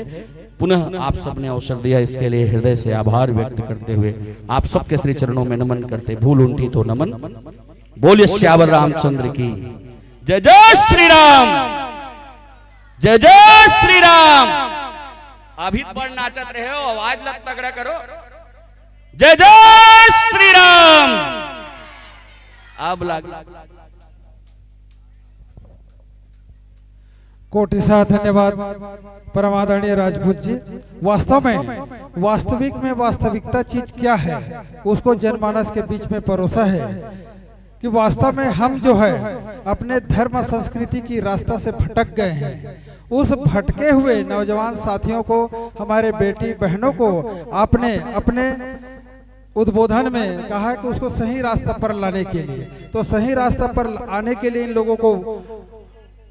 पुनः आप सबने अवसर दिया, इसके लिए हृदय से आभार व्यक्त करते हुए आप सबके श्री चरणों में नमन करते, भूल उठी तो नमन। बोलिए श्यावर रामचंद्र की जय। जय श्री राम, जय जय श्री राम। अभी पर नाचत रहे हो, आवाज लग तगड़ा करो। जय जय श्री राम। अब लागे कोटिसा धन्यवाद परमादरणीय राजपूत जी। वास्तव में वास्तविक में वास्तविकता चीज क्या है उसको जनमानस के बीच में परोसा है कि वास्तव में हम जो है अपने धर्म संस्कृति की रास्ता से भटक गए हैं। उस भटके हुए नौजवान साथियों को, हमारे बेटी बहनों को आपने अपने उद्बोधन में कहा कि उसको सही रास्ता पर लाने के लिए, तो सही रास्ता पर आने के लिए इन लोगों को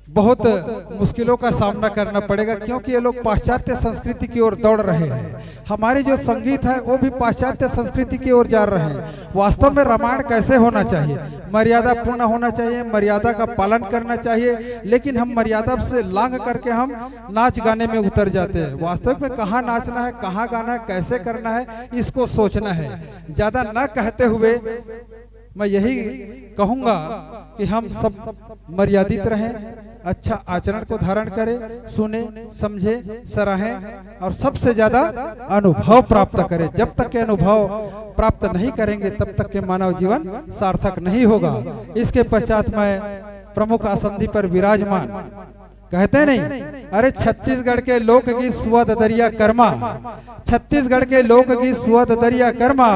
बहुत मुश्किलों का सामना करना पड़ेगा, क्योंकि ये लोग पाश्चात्य संस्कृति की ओर दौड़ रहे हैं। हमारी जो संगीत है वो भी पाश्चात्य संस्कृति की ओर जा रहे हैं। वास्तव में रामायण कैसे होना चाहिए, मर्यादा पूर्ण होना चाहिए, मर्यादा का पालन करना चाहिए, लेकिन हम मर्यादा से लांघ करके हम नाच गाने में उतर जाते हैं। वास्तव में कहाँ नाचना है, कहाँ गाना है, कैसे करना है, इसको सोचना है। ज्यादा न कहते हुए मैं यही कहूंगा कि हम सब मर्यादित रहें, अच्छा आचरण को धारण करे, सुने, समझे, सराहें और सबसे ज्यादा अनुभव प्राप्त करे। जब तक के अनुभव प्राप्त नहीं करेंगे तब तक के मानव जीवन सार्थक नहीं होगा। इसके पश्चात मैं प्रमुख आसंदी पर विराजमान कहते नहीं, अरे छत्तीसगढ़ के लोकगीत सुवद दरिया कर्मा, छत्तीसगढ़ के लोकगीत सुवद दरिया कर्मा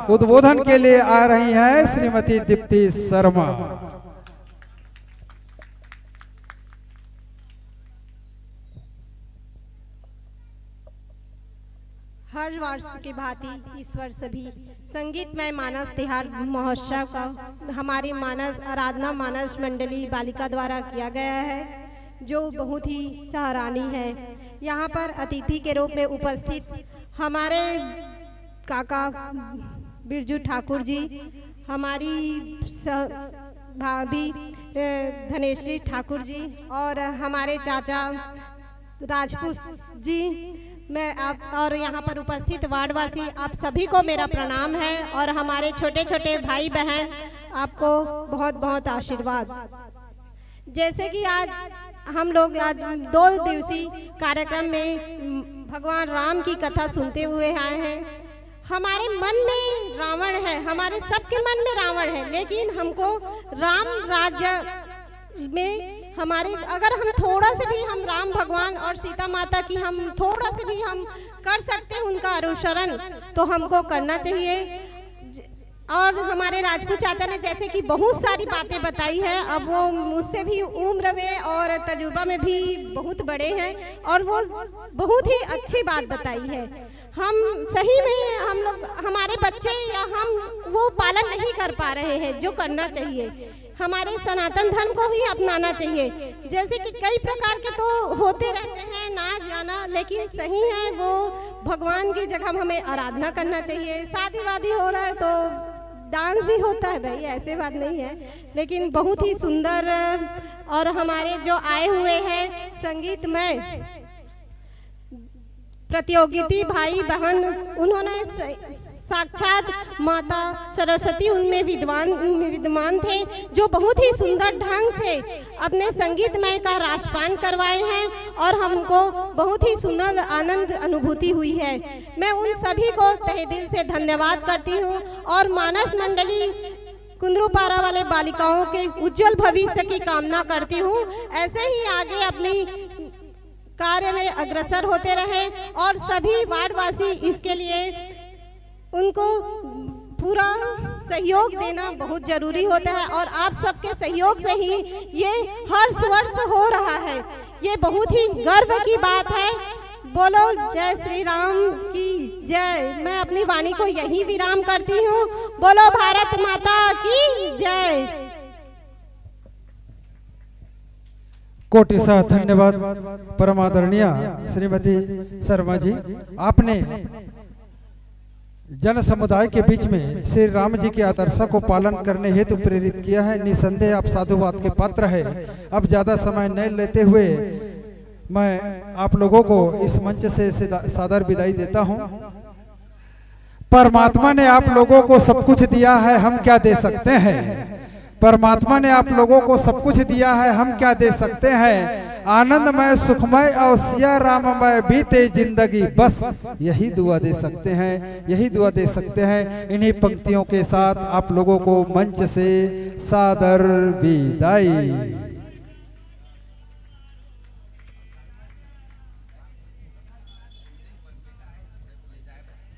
उद्बोधन के लिए आ रही है श्रीमती दीप्ति शर्मा। हर वर्ष की भांति इस वर्ष भी संगीतमय मानस तिहार महोत्सव का हमारी मानस आराधना मानस मंडली बालिका द्वारा किया गया है, जो बहुत ही सराहनीय है। यहाँ पर अतिथि के रूप में उपस्थित हमारे काका बिरजू ठाकुर जी, हमारी भाभी धनेश्री ठाकुर जी और हमारे चाचा राजपूत जी, मैं आप और यहाँ पर उपस्थित वार्डवासी आप सभी को मेरा प्रणाम है और हमारे छोटे छोटे भाई बहन आपको बहुत बहुत आशीर्वाद। जैसे कि आज हम लोग आज 2 दिवसीय कार्यक्रम में भगवान राम की कथा सुनते हुए आए हैं। हमारे मन में रावण है, हमारे सबके मन में रावण है, लेकिन हमको राम राज्य में हमारे अगर हम थोड़ा से भी हम राम भगवान और सीता माता की हम थोड़ा से भी हम कर सकते हैं उनका अनुसरण तो हमको करना चाहिए। और हमारे राजपूत चाचा ने जैसे कि बहुत सारी बातें बताई है, अब वो मुझसे भी उम्र में और तजुर्बा में भी बहुत बड़े हैं और वो बहुत ही अच्छी बात बताई है। हम सही में हम लोग हमारे बच्चे या हम वो पालन नहीं कर पा रहे हैं जो करना चाहिए। हमारे सनातन धर्म को ही अपनाना चाहिए। जैसे कि कई प्रकार के तो होते रहते हैं नाच गाना, लेकिन सही है वो भगवान की जगह हमें आराधना करना चाहिए। शादी वादी हो रहा है तो डांस भी होता है भाई, ऐसे बात नहीं है, लेकिन बहुत ही सुंदर। और हमारे जो आए हुए हैं संगीतमय प्रतियोगिता भाई बहन, उन्होंने साक्षात माता सरस्वती उनमें विद्वान थे, जो बहुत ही सुंदर ढंग से अपने संगीतमय का राजपान करवाए हैं और हमको बहुत ही सुंदर आनंद अनुभूति हुई है। मैं उन सभी को तहे दिल से धन्यवाद करती हूँ और मानस मंडली कुंदरूपारा वाले बालिकाओं के उज्जवल भविष्य की कामना करती हूँ। ऐसे ही आगे अपनी कार्य में अग्रसर होते रहे और सभी वार्डवासी इसके लिए उनको पूरा सहयोग देना बहुत जरूरी होता है और आप सबके सहयोग से ही ये हर वर्ष हो रहा है। ये बहुत ही गर्व की बात है। बोलो जय श्री राम की जय। मैं अपनी वाणी को यही विराम करती हूँ। बोलो भारत माता की जय। कोटिसा धन्यवाद परम आदरणीय श्रीमती शर्मा जी। आपने जन समुदाय के बीच में श्री राम जी के आदर्शों को पालन करने हेतु प्रेरित किया है। निसंदेह आप साधुवाद के पात्र है। अब ज्यादा समय नहीं लेते हुए मैं आप लोगों को इस मंच से सादर विदाई देता हूं। परमात्मा ने आप लोगों को सब कुछ दिया है, हम क्या दे सकते हैं। परमात्मा ने आप लोगों को सब कुछ दिया है, हम क्या दे सकते हैं। आनंदमय सुखमय और सिया राममय बीते जिंदगी, बस यही दुआ दे सकते हैं, यही दुआ दे सकते हैं। इन्हीं पंक्तियों के साथ आप लोगों को मंच से सादर विदाई।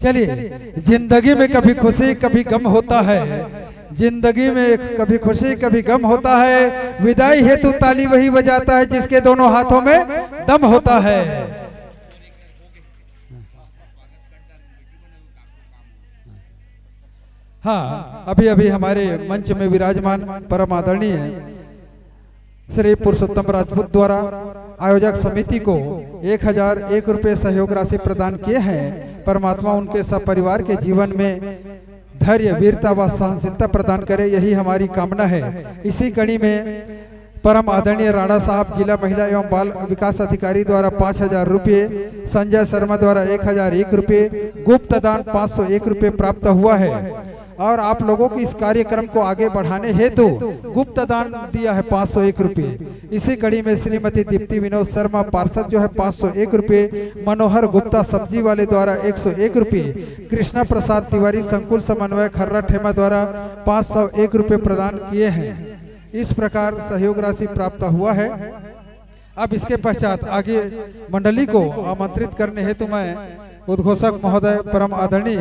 चलिए, जिंदगी में कभी खुशी कभी गम होता है, जिंदगी में कभी खुशी कभी गम होता है। विदाई हेतु ताली वही बजाता है जिसके दोनों हाथों में दम होता है। हाँ, अभी अभी हमारे मंच में विराजमान परम आदरणीय श्री पुरुषोत्तम राजपूत द्वारा आयोजक समिति को 1001 रुपये सहयोग राशि प्रदान किए हैं। परमात्मा उनके सब परिवार के जीवन में धैर्य वीरता व सहनशीलता प्रदान करे, यही हमारी कामना है। इसी कड़ी में परम आदरणीय राणा साहब जिला महिला एवं बाल विकास अधिकारी द्वारा 5000 रुपये, संजय शर्मा द्वारा 1001 रुपये, गुप्त दान 501 रुपये प्राप्त हुआ है। और आप लोगों की इस कार्यक्रम को आगे बढ़ाने हेतु गुप्त दान दिया है 501 रुपये। इसी कड़ी में श्रीमती दीप्ति विनोद शर्मा पार्षद जो है 501 रुपये, मनोहर गुप्ता सब्जी वाले द्वारा 101 रुपये, कृष्णा प्रसाद तिवारी संकुल समन्वय खर्रा ठेमा द्वारा 501 रुपये प्रदान किए हैं। इस प्रकार सहयोग राशि प्राप्त हुआ है। अब इसके पश्चात आगे मंडली को आमंत्रित करने हेतु मैं उद्घोषक महोदय परम आदरणीय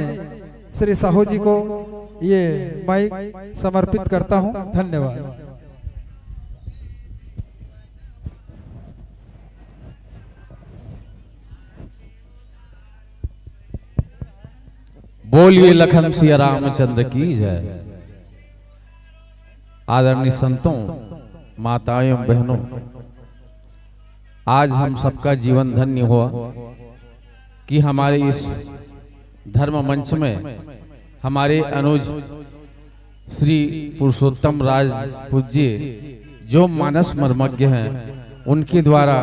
श्री साहू जी को ये माइक समर्पित करता हूं। धन्यवाद। बोलिए लखन सिया रामचंद्र की जय। आदरणीय संतों, माताओं एवं बहनों, आज हम सबका जीवन धन्य हुआ कि हमारे इस धर्म मंच में हमारे अनुज श्री पुरुषोत्तम राज पूज्य जो मानस मर्मज्ञ हैं, उनके द्वारा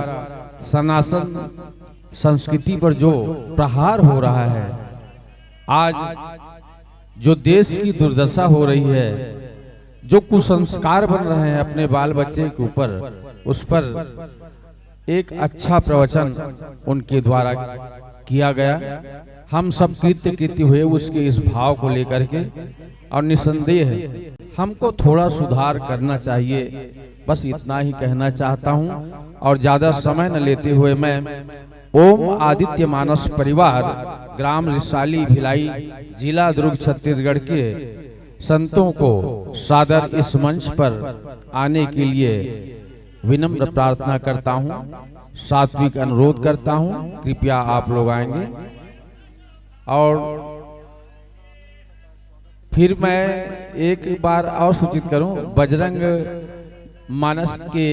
सनातन संस्कृति पर जो प्रहार हो रहा है, आज जो देश की दुर्दशा हो रही है, जो कुसंस्कार बन रहे हैं अपने बाल बच्चे के ऊपर, उस पर एक अच्छा प्रवचन उनके द्वारा किया गया। हम सब कृत्य हुए उसके इस भाव को लेकर के, और निसंदेह है हमको थोड़ा सुधार करना चाहिए। बस इतना ही कहना चाहता हूं और ज्यादा समय न लेते हुए मैं ओम आदित्य मानस परिवार ग्राम रिसाली भिलाई जिला दुर्ग छत्तीसगढ़ के संतों को सादर इस मंच पर आने के लिए विनम्र प्रार्थना करता हूं, सात्विक अनुरोध करता हूं, कृपया आप लोग आएंगे। और फिर मैं एक बार और सूचित करूं, बजरंग मानस के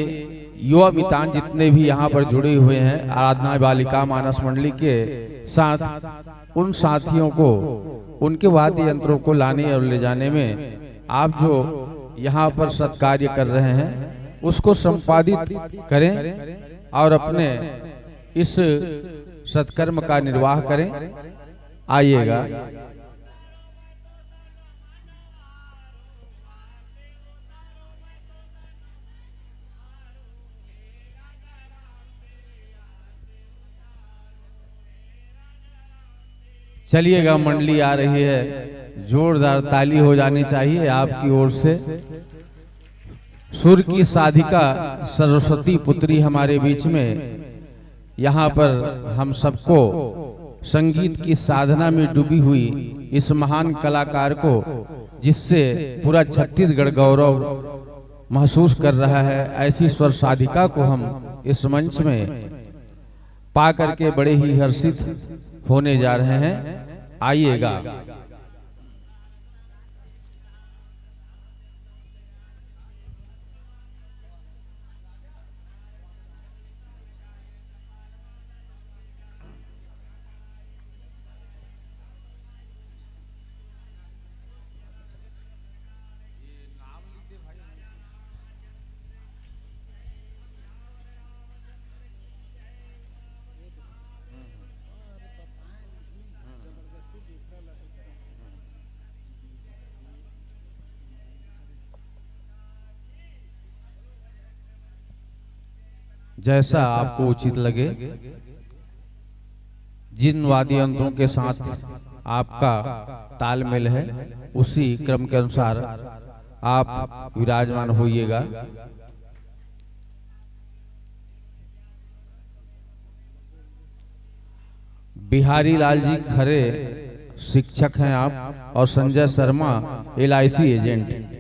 युवा मितान जितने भी यहाँ पर जुड़े हुए हैं आराधना बालिका मानस मंडली के साथ, उन साथियों को उनके वाद्य यंत्रों को लाने और ले जाने में आप जो यहाँ पर सत्कार्य कर रहे हैं उसको संपादित करें और अपने इस सत्कर्म का निर्वाह करें। आइएगा। चलिएगा, मंडली आ रही है, जोरदार ताली हो जानी चाहिए आपकी ओर से। सुर की साधिका सरस्वती पुत्री हमारे बीच में, यहाँ पर हम सबको संगीत की साधना में डूबी हुई इस महान कलाकार को, जिससे पूरा छत्तीसगढ़ गौरव महसूस कर रहा है, ऐसी स्वर साधिका को हम इस मंच में पा करके बड़े ही हर्षित होने जा रहे हैं। आइएगा। जैसा आपको उचित लगे, जिन वाद्य यंत्रों के साथ आपका तालमेल है उसी क्रम के अनुसार आप विराजमान होइएगा। बिहारी लाल जी खरे शिक्षक हैं आप, और संजय शर्मा LIC एजेंट,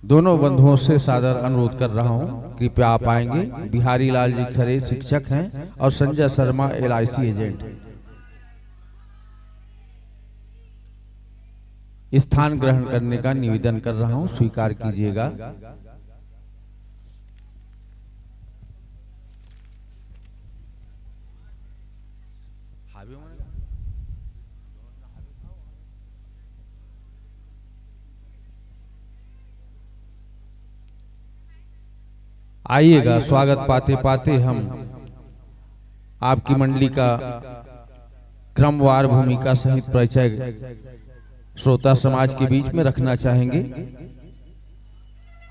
दोनों बंधुओं से सादर अनुरोध कर रहा हूं, कृपया आप आएंगे। बिहारी लाल जी खरे शिक्षक हैं और संजय शर्मा LIC एजेंट। स्थान ग्रहण करने का निवेदन कर रहा हूं, स्वीकार कीजिएगा। आइएगा। स्वागत पाते पाते हम आपकी मंडली का क्रमवार भूमिका सहित परिचय श्रोता समाज के बीच में रखना चाहेंगे।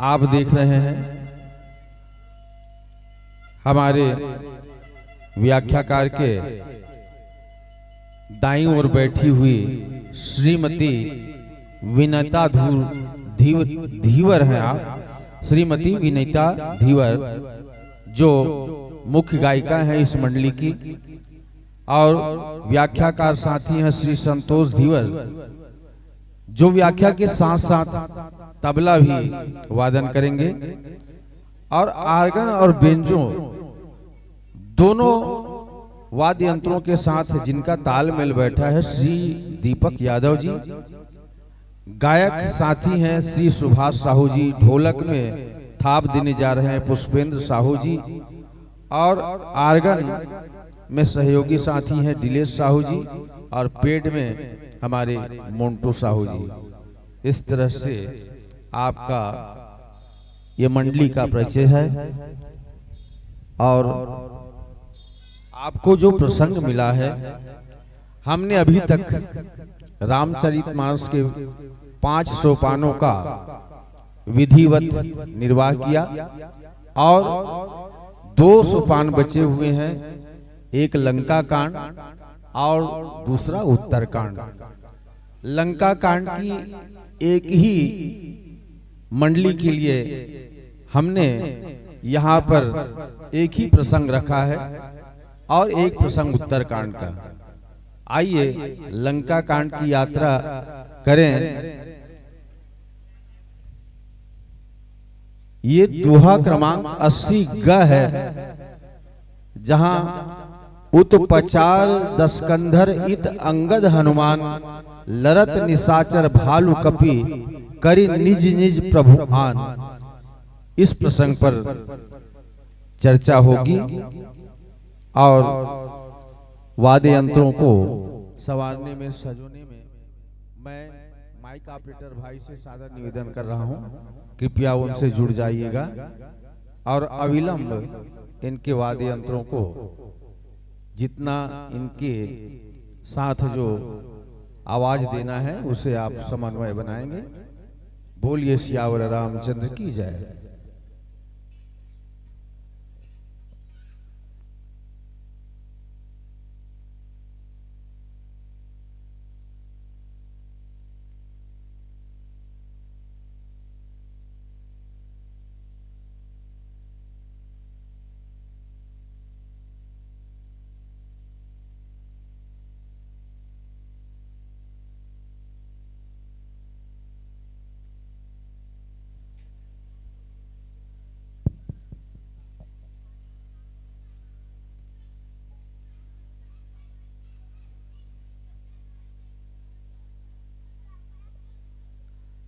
आप देख रहे हैं हमारे व्याख्याकार के दाईं ओर बैठी हुई श्रीमती विनीता धीवर हैं आप। श्रीमती विनीता धीवर जो मुख्य गायिका हैं इस मंडली की, और व्याख्याकार साथी हैं श्री संतोष धीवर, जो व्याख्या के साथ साथ तबला भी वादन करेंगे, और आर्गन और बेंजो दोनों वाद्य यंत्रों के साथ जिनका तालमेल बैठा है श्री दीपक यादव जी। गायक साथी हैं श्री सुभाष साहू जी। ढोलक में थाप देने जा रहे हैं पुष्पेंद्र साहू जी, और आर्गन में सहयोगी साथी हैं दिलेश साहू जी, और पेड में हमारे मोन्टू साहू जी। इस तरह से आपका ये मंडली का परिचय है। और आपको जो प्रसंग मिला है, हमने अभी तक रामचरितमानस के 5 सोपानों का विधिवत निर्वाह किया, और 2 सोपान बचे हुए हैं, एक लंका कांड और दूसरा उत्तर कांड। लंका कांड की एक ही मंडली के लिए हमने यहाँ पर एक ही प्रसंग रखा है, और एक प्रसंग उत्तर कांड का। आइए लंका कांड की यात्रा करें। ये दोहा क्रमांक 80 ग है, जहां उत्पचार दस्कंधर इत अंगद हनुमान लरत निशाचर भालू कपि करी निज निज प्रभु आन। इस प्रसंग पर चर्चा होगी, और वाद्य यंत्रों को संवारने में सजोने में मैं माइक ऑपरेटर भाई से सादर निवेदन कर रहा हूं, कृपया उनसे जुड़ जाइएगा, और अविलंब इनके वाद्य यंत्रों को जितना इनके साथ जो आवाज देना है उसे आप समन्वय बनाएंगे। बोलिए सियावर रामचंद्र की जय।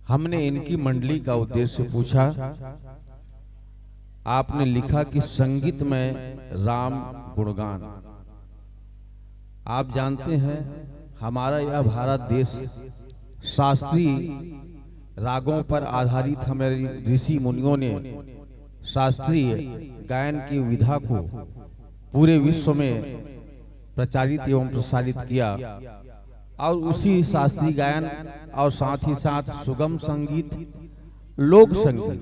हमने इनकी मंडली का उद्देश्य पूछा। आपने लिखा कि संगीत में राम गुणगान। आप जानते हैं हमारा यह भारत देश शास्त्रीय रागों पर आधारित हमारे ऋषि मुनियों ने शास्त्रीय गायन की विधा को पूरे विश्व में प्रचारित एवं प्रसारित किया, और उसी शास्त्रीय गायन और साथ ही साथ सुगम संगीत, लोक संगीत,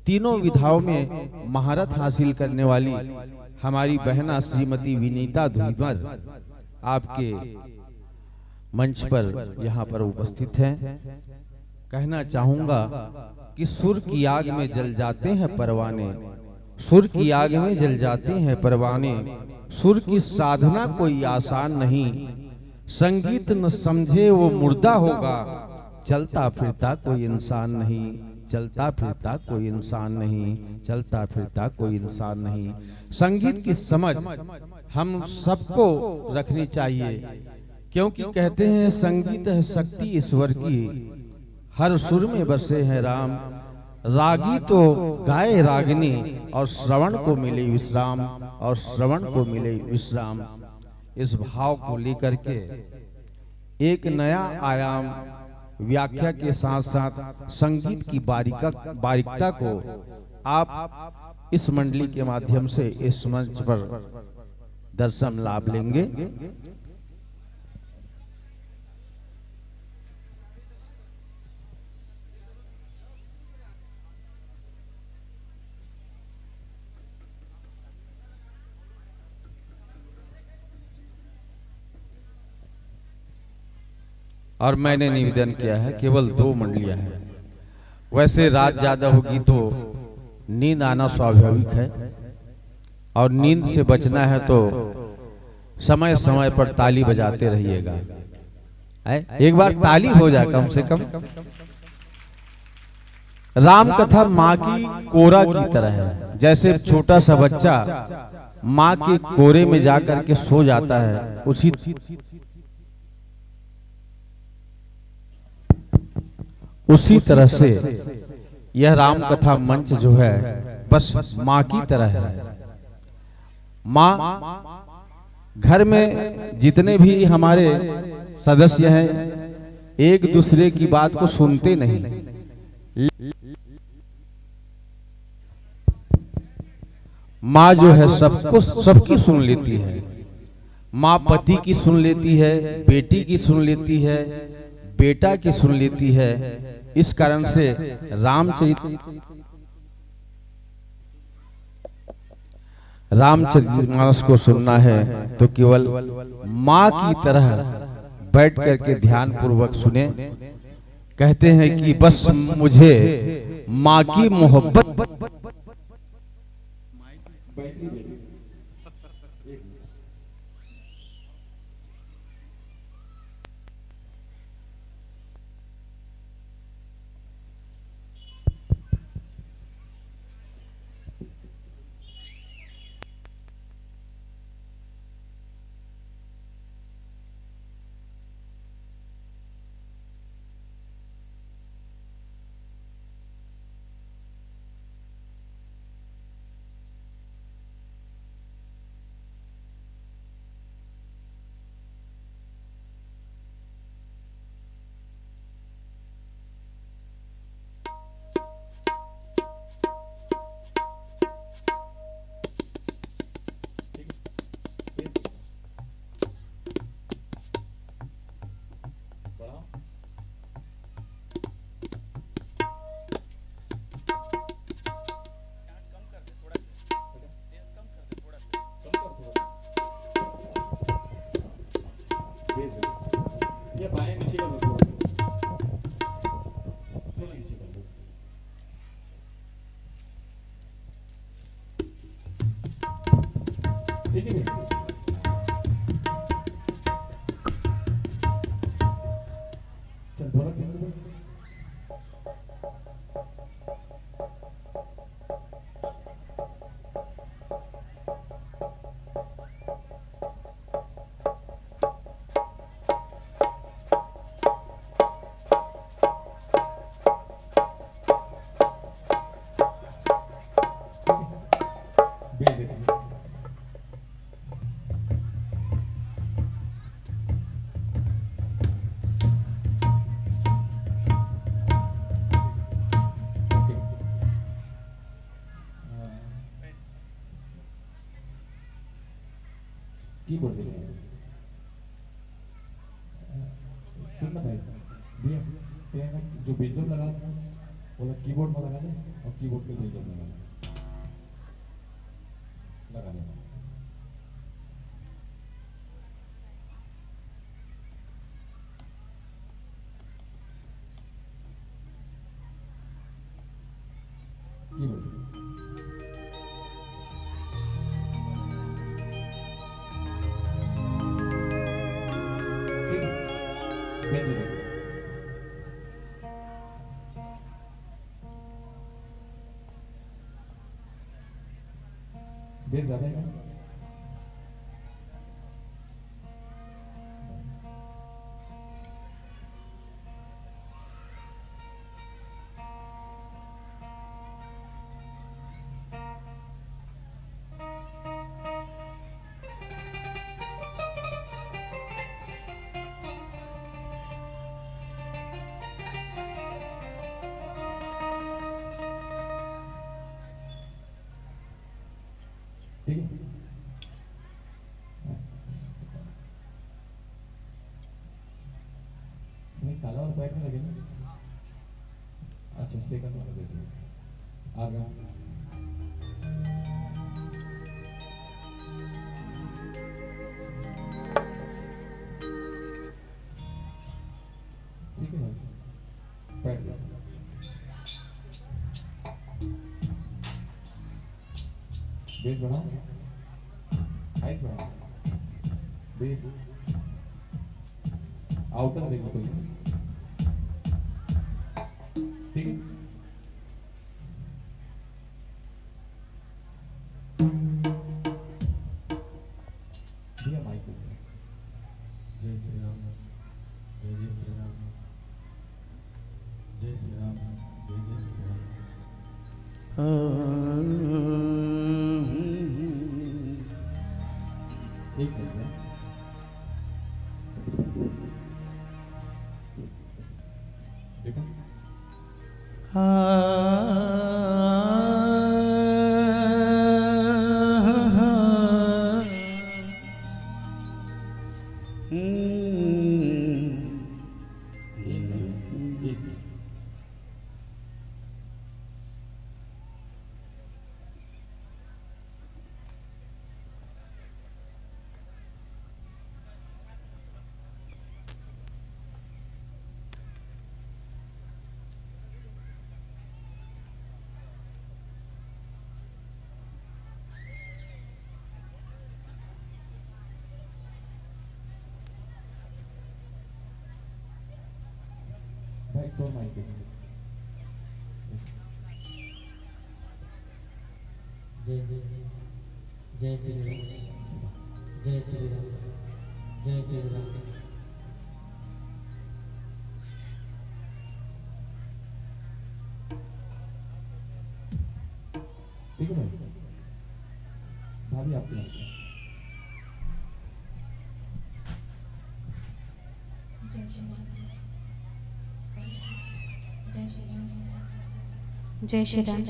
तीनों विधाओं में महारत हासिल करने वाली हमारी बहना श्रीमती विनीता धीवर आपके मंच पर यहाँ पर उपस्थित हैं। कहना चाहूंगा कि सुर की आग में जल जाते हैं परवाने, सुर की आग में जल जाते हैं परवाने, सुर की साधना कोई आसान नहीं, संगीत न समझे वो मुर्दा होगा, चलता फिरता कोई इंसान नहीं, चलता फिरता कोई इंसान नहीं, चलता फिरता कोई इंसान नहीं। संगीत की समझ हम सबको रखनी चाहिए, क्योंकि कहते हैं संगीत है शक्ति ईश्वर की, हर सुर में बसे हैं राम, रागी तो गाए रागिनी, और श्रवण को मिले विश्राम, और श्रवण को मिले विश्राम। इस भाव को लेकर के एक नया आयाम व्याख्या के साथ साथ संगीत की बारीकता को आप इस मंडली के माध्यम से इस मंच पर दर्शन लाभ लेंगे। और मैंने निवेदन किया है केवल 2 मंडलियां हैं। वैसे रात ज्यादा होगी तो नींद आना स्वाभाविक है, और नींद से बचना है तो समय समय पर ताली बजाते रहिएगा। एक बार ताली हो जाए कम से कम। राम कथा माँ की कोरा की तरह है। जैसे छोटा सा बच्चा माँ के कोरे में जाकर के सो जाता है, उसी तरह से यह राम कथा मंच जो है बस माँ की तरह है। माँ घर में जितने भी हमारे सदस्य हैं एक दूसरे की बात को सुनते नहीं। माँ जो है सबको सबकी सुन लेती है। माँ पति की सुन लेती है, बेटी की सुन लेती है, बेटा की सुन लेती है। इस कारण से रामचरितमानस को सुनना है तो केवल माँ की तरह बैठ करके ध्यान पूर्वक सुने। कहते हैं कि बस मुझे माँ की मोहब्बत। कीबोर्ड दे सुनना भाई भैया तेरा जो बेंजो लगा वो कीबोर्ड में लगा ले और कीबोर्ड पे बेंजो लगा ले कीबोर्ड बेस ज्यादा है ठीक है नहीं काला और बैक में लगे ना अच्छा सेकंड वाला दे दो आगे बेस बढ़ाओ, हाइट बढ़ाओ, बेस आउटर देखो कोई, ठीक है। दिया माइक पे। जय श्री राम, जय जय श्री राम, जय श्री राम, जय जय श्री राम। एक मिनट, देखो भाई तो माइक पे। जय जय जय श्री राम, जय श्री राम, जय श्री राम। ठीक है भाई, भाभी आपकी बात। जय श्री राम।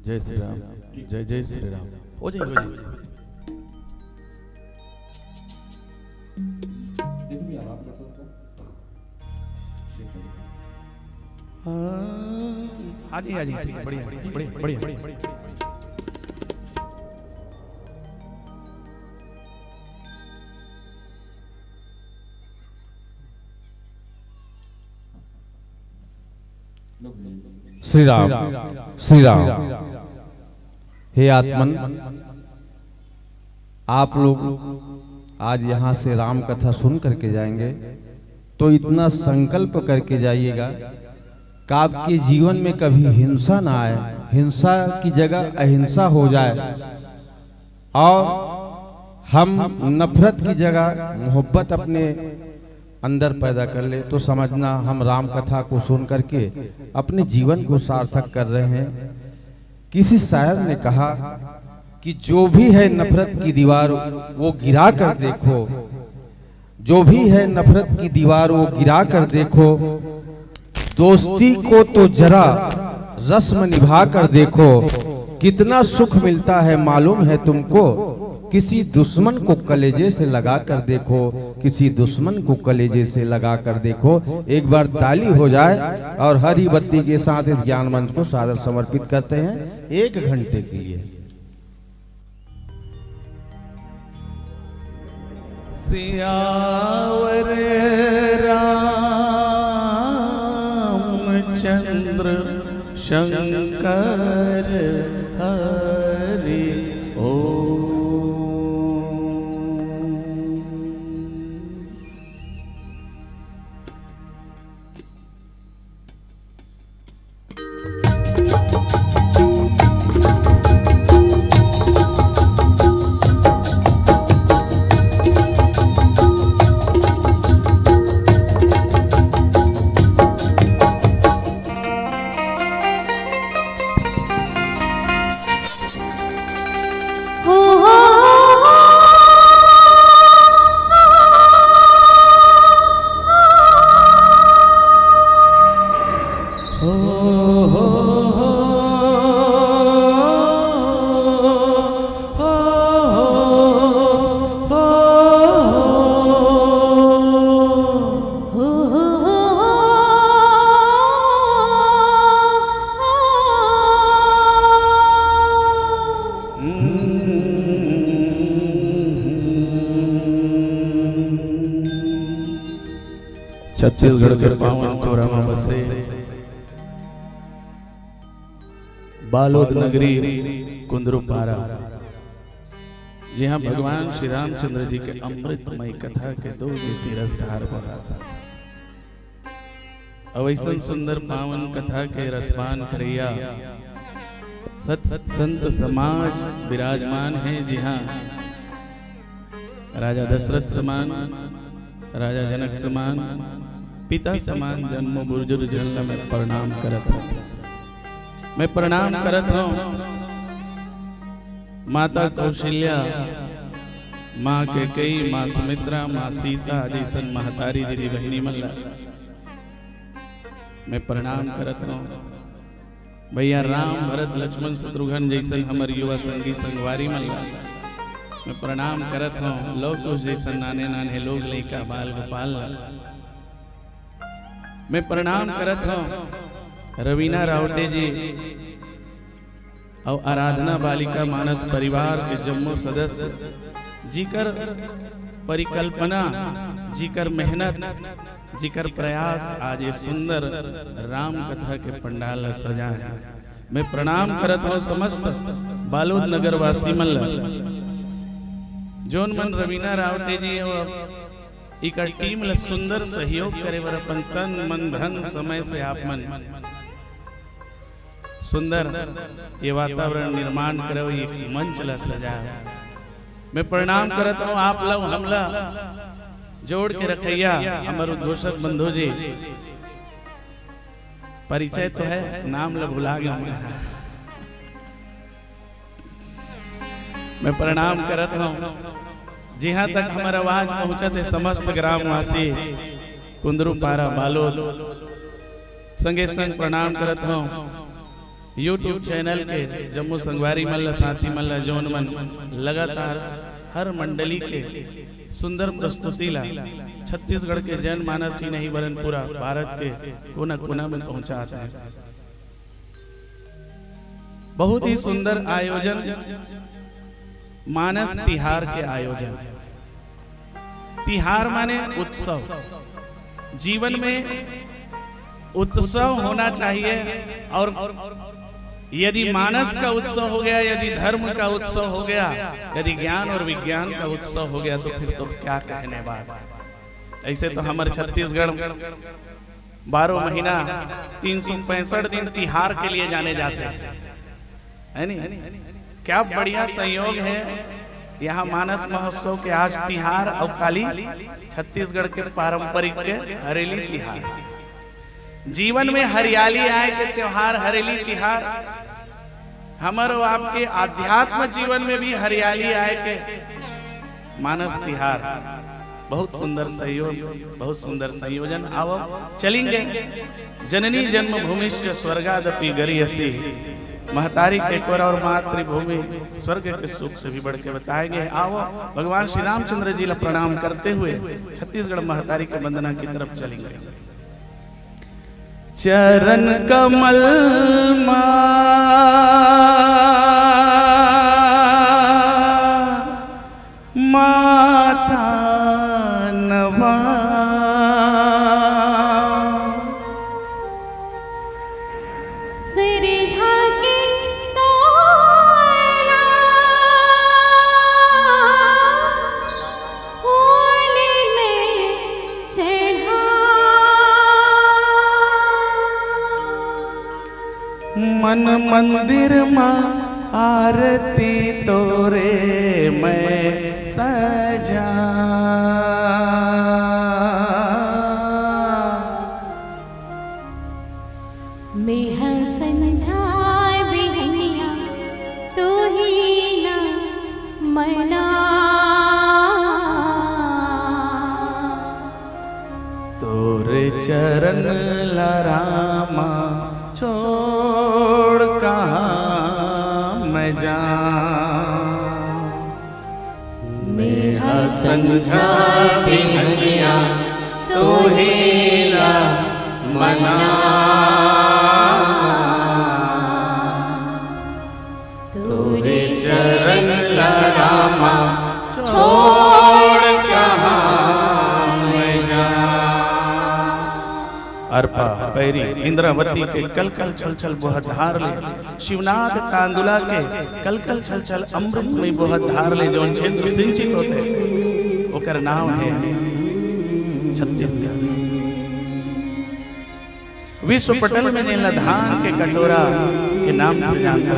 जय श्री राम, जय जय श्री राम। हो जाएगी, हो जाएगी। देखो भी आराम करते हो। हाँ जी, हाँ जी, ठीक है, बढ़िया बढ़िया बढ़िया। श्री राम, श्री राम। हे आत्मन, आप लोग आज यहाँ से राम कथा सुन करके जाएंगे तो इतना संकल्प करके जाइएगा कि आपके जीवन में कभी हिंसा ना आए, हिंसा की जगह अहिंसा हो जाए और हम नफरत की जगह मोहब्बत अपने अंदर पैदा कर ले, तो समझना हम राम कथा को सुन करके अपने जीवन को सार्थक कर रहे हैं। किसी शायर ने कहा कि जो भी है नफरत की दीवार वो गिरा कर देखो, जो भी है नफरत की दीवार वो गिरा कर देखो, दोस्ती को तो जरा रस्म निभा कर देखो, कितना सुख मिलता है मालूम है तुमको, किसी दुश्मन को कलेजे से लगा कर देखो, किसी दुश्मन को कलेजे से लगा कर देखो। एक बार ताली हो जाए और हरी बत्ती के साथ इस ज्ञान मंच को सादर समर्पित करते हैं 1 घंटे के लिए। सियावर रामचंद्र शंकर हरि ओम। हो छत्तीसगढ़ के पावन कोरा में बसे बालोद नगरी कुंदरूपारा, जहाँ भगवान श्री रामचंद्र जी के अमृतमय कथा के दो दिवसीय रसधार बहा था। अवैसन सुंदर पावन कथा के रसपान करैया सत संत समाज विराजमान है, जहाँ राजा दशरथ समान, राजा जनक समान, पिता समान जन्मो बुजुर्ग जन में प्रणाम करत हूँ। मैं प्रणाम करत हूँ माता कौशल्या, माँ के कई, माँ सुमित्रा, माँ सीता जैसन महतारी दीदी बहनी मल्ला मैं प्रणाम करत हूँ। भैया राम भरत लक्ष्मण शत्रुघ्न जैसन हमार युवा संगी संगवारी मल्ला मैं प्रणाम करत हूँ। लोग कुछ जैसन नाने नाने लोग लइका बाल गोपाल मैं प्रणाम करत हूँ। रवीना रावटे जी और आराधना बालिका मानस परिवार के जम्मू सदस्य जीकर परिकल्पना, जीकर मेहनत, जीकर प्रयास आज ये सुंदर राम कथा के पंडाल सजा है। मैं प्रणाम करत हूँ समस्त बालोद नगर वासी मल्ला जोन मन रवीना रावटे जी और इका टीम ल सुंदर सहयोग करे बर अपन तन मन धन समय से आप मन सुंदर ये वातावरण निर्माण करे, ये मंच ला सजाया। मैं प्रणाम करता हूँ आप लोग हमला जोड़ के रखैया हमारे उद्घोषक बंधु जी। परिचय तो है, नाम ल भुला गया मैं प्रणाम करता हूँ। जहाँ तक हमारा आवाज पहुंचा थे समस्त ग्रामवासी कुंदरूपारा बालोद संगे संग प्रणाम करता हूँ। यूट्यूब चैनल के जम्मू संगवारी मल्ला साथी मल्ला जोन मन लगातार हर मंडली के सुंदर प्रस्तुति ला छत्तीसगढ़ के जनमानस ही नहीं वरन पूरा भारत के कोना कोना में पहुंचाता है। बहुत ही सुंदर आयोजन मानस तिहार के आयोजन। तिहार माने उत्सव, जीवन में उत्सव होना चाहिए। और यदि मानस का उत्सव हो गया, यदि धर्म का उत्सव हो गया, यदि ज्ञान और विज्ञान का उत्सव हो गया तो फिर तो क्या कहने बात। ऐसे तो हमारे छत्तीसगढ़ 12 महीना 365 दिन तिहार के लिए जाने जाते है नहीं। क्या बढ़िया संयोग है यहाँ मानस महोत्सव के आज तिहार और काली छत्तीसगढ़ के पारंपरिक के हरेली तिहार। जीवन में हरियाली आए के त्योहार हरेली तिहार, हमारे आपके आध्यात्म जीवन में भी हरियाली आए के मानस तिहार। बहुत सुंदर सहयोग, बहुत सुंदर संयोजन। आओ चलेंगे। जननी जन्मभूमिश्च स्वर्गादपि गरीयसी, महतारी के कोर और मातृभूमि स्वर्ग के सुख से भी बढ़ के बताएंगे। आओ भगवान श्री रामचंद्र जी ला प्रणाम करते हुए छत्तीसगढ़ महतारी के वंदना की तरफ चलेंगे। चरण कमल माता नवा, मन मंदिर माँ आरती तोरे मैं सजा, मेह संझाए बिहनिया तू ही ना मना, तोरे चरण लरामा मेरा संझा बिहनिया तो हेला मना तोरे चरण लरामा छोड़ कहाँ मैं जा। अर्पा पैरी इंद्रावती के कल कल छल छल बहुत धार ले, शिवनाथ तांदुला के कल कल छल छल अमृत में बहुत धार ले, जो क्षेत्र सिंचित होते ओकर नाम है छत्तीसगढ़। विश्व पटल में जिन धान के कटोरा के नाम से जानता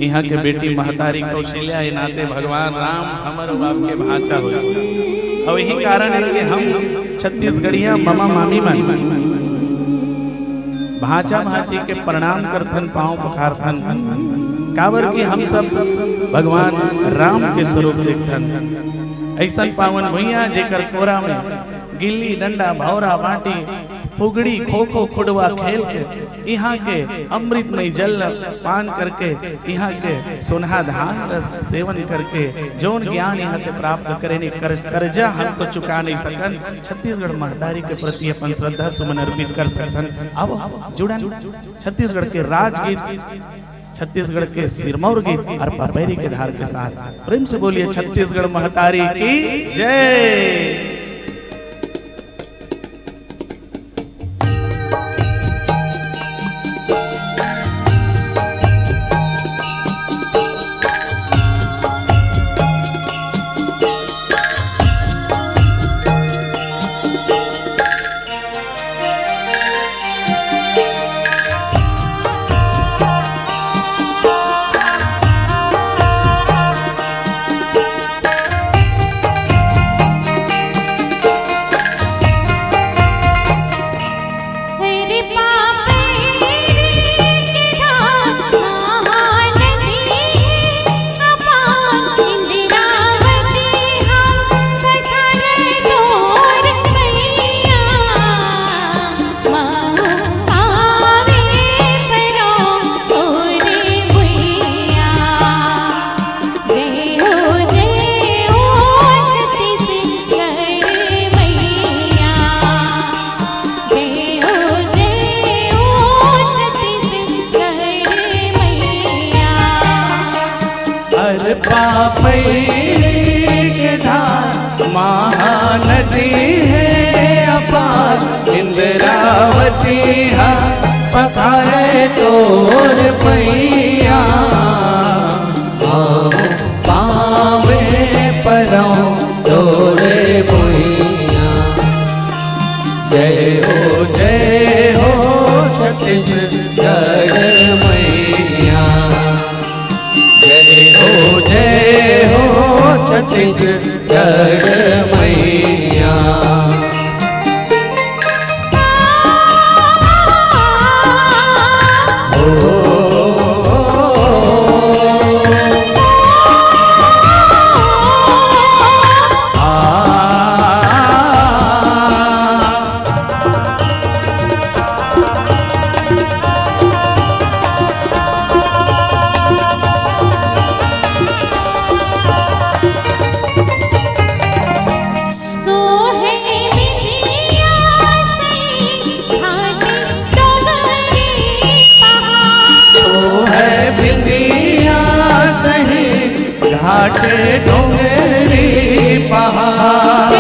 यहाँ के बेटी महतारी कौशल्या नाते भगवान राम हमारे बाप के भांचा हो, और यही कारण है कि हम छत्तीसगढ़िया मामा मामी मन भांचा भांची के प्रणाम करथन, पांव पखारथन, काबर की हम सब भगवान राम के स्वरूप देखथन। ऐसा पावन भैया जेकर कोरा में गिल्ली डंडा भौरा बाटी फुगड़ी खो खो खुडवा खेल के यहाँ के अमृत में जल पान करके यहाँ के सोना धान सेवन करके जौन ज्ञान यहाँ से प्राप्त करे नहीं कर्जा हम तो चुका नहीं सकन, छत्तीसगढ़ महतारी के प्रति अपन श्रद्धा सुमन अर्पित कर सकन। अब जुड़न छत्तीसगढ़ के राजगीत, छत्तीसगढ़ के सिरमौर गीत और पैरी के धार के साथ प्रेम से बोलिए छत्तीसगढ़ महतारी की जय। महानदी है अपार इंद्रावती पखारे तोर पैया पावे परो तोरे भुइया। जय हो छत्तीसगढ़ मैया, जय हो छत्तीसगढ़ मैया। घाटे डोंगरी पहाड़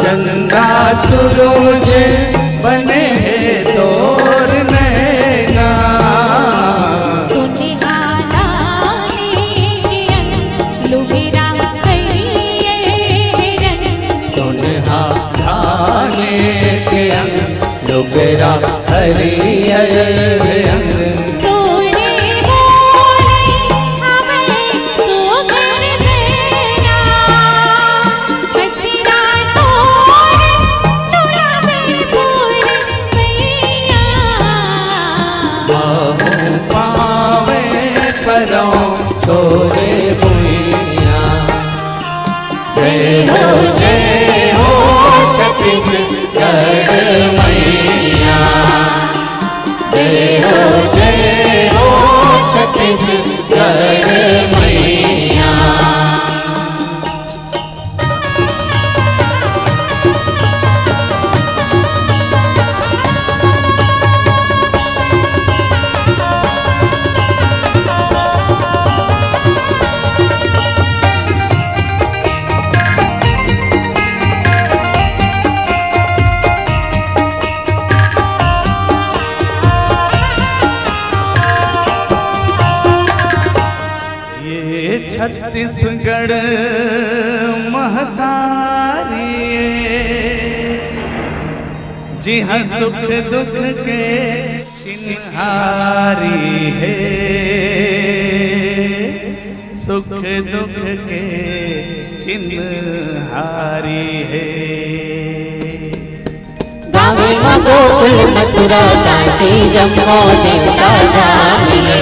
चंदा सूरज बने तोर नैना। लुगरा हरियर रंग पावे परो तोरे भुइया। जय हो छत्तीसगढ़ छत्तीसगढ़ महतारी जी हाँ सुख दुख के चिन्हारी है, सुख दुख के चिन्हारी है। गावे गोकुल मथुरा काशी जम्मू देवता धाम है,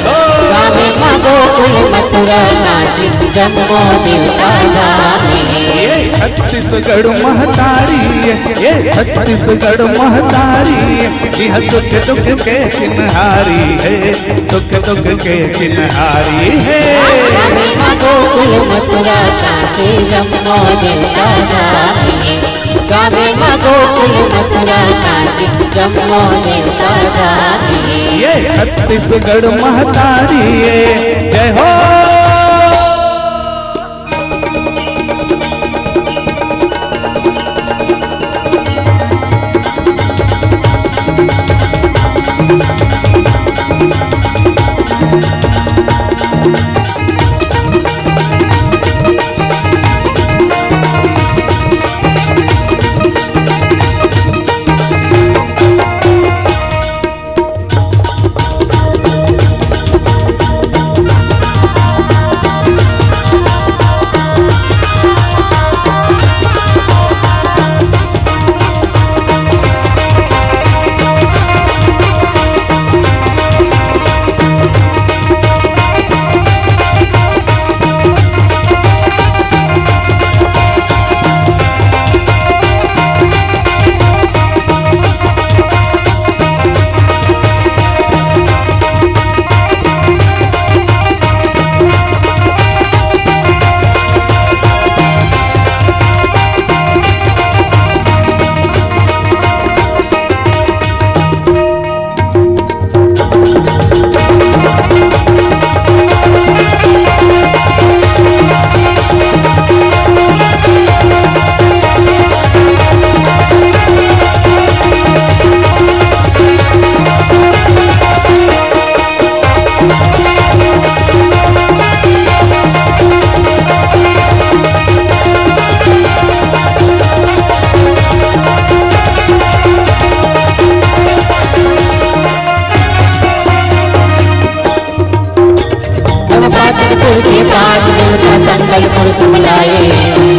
गावे गोकुल मथुरा काशी जम्मू देवता धाम है। ये छत्तीसगढ़ महतारी है, ये छत्तीसगढ़ महतारी है, यह सुख दुख के चिन्हारी है, सुख दुख के चिन्हारी है। गावे गोकुल मथुरा काशी जम्मू देवता धाम है, गावे गोकुल मथुरा काशी जम्मू देवता धाम है। ये छत्तीसगढ़ महतारी है, जय हो।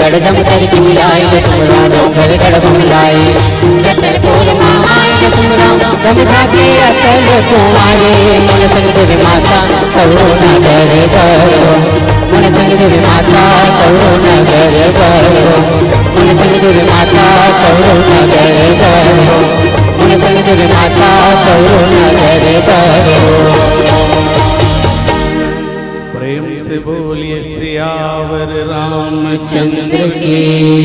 गड़दम करके मिलाए तुमरा डोंगर गड़ब मिलाए रतनपुर महाय तुमरा गमधा के अकल कुमारे मन संग देवी माता करुणा कर करो, मन संग देवी माता करुणा कर करो, मन संग देवी माता करुणा कर करो, मन संग देवी माता करुणा कर करो। प्रेम से बोलिए सियावर रामचंद्र की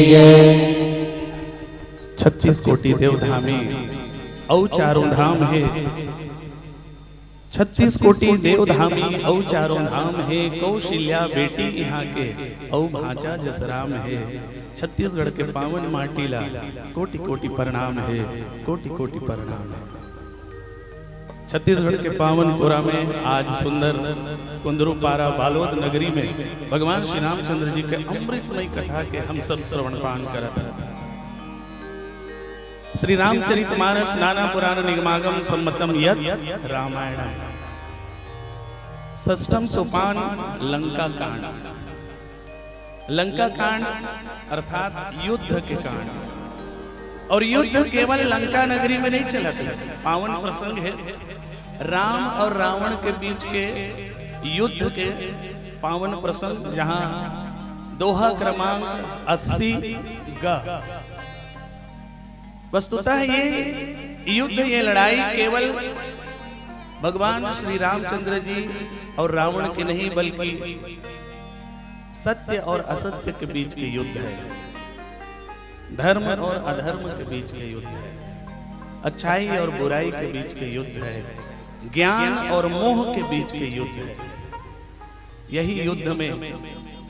जय। 36 कोटि देवधामी औ चारों धाम है, 36 कोटि देवधामी औ चारों धाम है, कौशल्या बेटी यहाँ के औ भांचा जसराम है। छत्तीसगढ़ के पावन माटीला कोटि कोटि प्रणाम है, कोटि कोटि प्रणाम है। छत्तीसगढ़ के पावन कोरा में आज सुंदर कुंदरूपारा बालोद नगरी में भगवान श्री रामचंद्र जी के अमृतमय कथा के हम सब श्रवण पान करत हैं। श्री रामचरितमानस नाना पुराण निगमागम सम्मतम यत् रामायणम षष्ठम सोपान लंका कांड। लंका कांड अर्थात युद्ध के कांड, और युद्ध केवल लंका नगरी में नहीं चला था, पावन प्रसंग है राम और रावण के बीच के युद्ध के पावन प्रसंग, जहां दोहा क्रमांक 80 ग। वस्तुतः ये युद्ध, ये लड़ाई केवल भगवान श्री रामचंद्र जी और रावण के नहीं बल्कि सत्य और असत्य के बीच के युद्ध है, धर्म और अधर्म के बीच के युद्ध है, अच्छाई और बुराई के बीच के युद्ध है, ज्ञान और मोह के बीच के युद्ध है। यही युद्ध में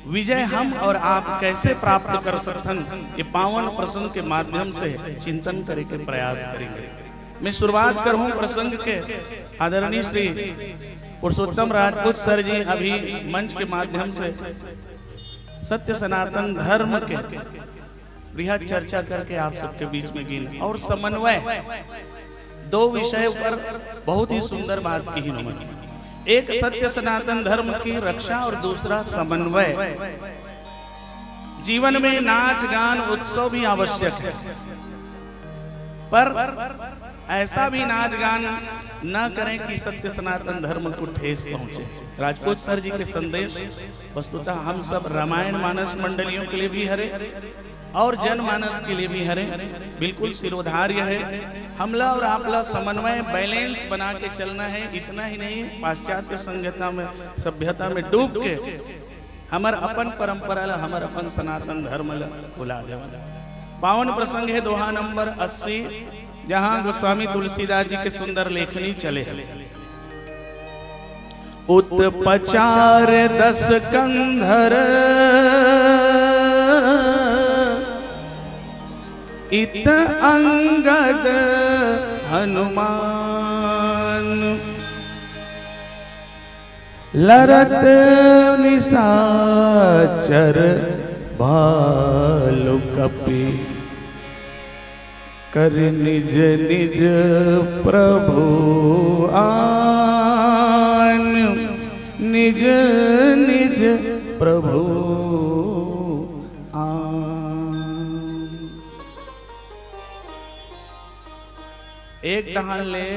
विजय हम और आप कैसे प्राप्त कर सकते, ये पावन प्रसंग के माध्यम से चिंतन करे के प्रयास करेंगे। मैं शुरुआत करूं प्रसंग के आदरणीय श्री पुरुषोत्तम राजपूत सर जी अभी मंच के माध्यम से सत्य सनातन धर्म के बृहद चर्चा करके आप सबके बीच में गिन और समन्वय दो विषयों पर बहुत ही सुंदर बात की इन्होंने। एक सत्य सनातन धर्म की रक्षा और दूसरा समन्वय। जीवन में नाच गान उत्सव भी आवश्यक है, पर ऐसा भी नाच गान न करें कि सत्य सनातन धर्म को ठेस पहुंचे। राजपूत सर जी के संदेश वस्तुतः हम सब रामायण मानस मंडलियों के लिए भी हरे और जनमानस के लिए भी हरे बिल्कुल सिरोधार्य है। हमला और आपला समन्वय बैलेंस बना के चलना है। इतना ही नहीं, पाश्चात्य संहिता में सभ्यता में डूब के हमर अपन परंपरा ला, हमर अपन सनातन धर्म ला भुला देवल। पावन प्रसंग है दोहा नंबर 80, जहां गोस्वामी तुलसीदास जी के सुंदर लेखनी चले। उत्पचार 10 कंधर इत अंगद हनुमान लरत निशाचर भालु कपि कर निज निज प्रभु आन निज निज प्रभु एक डहान ले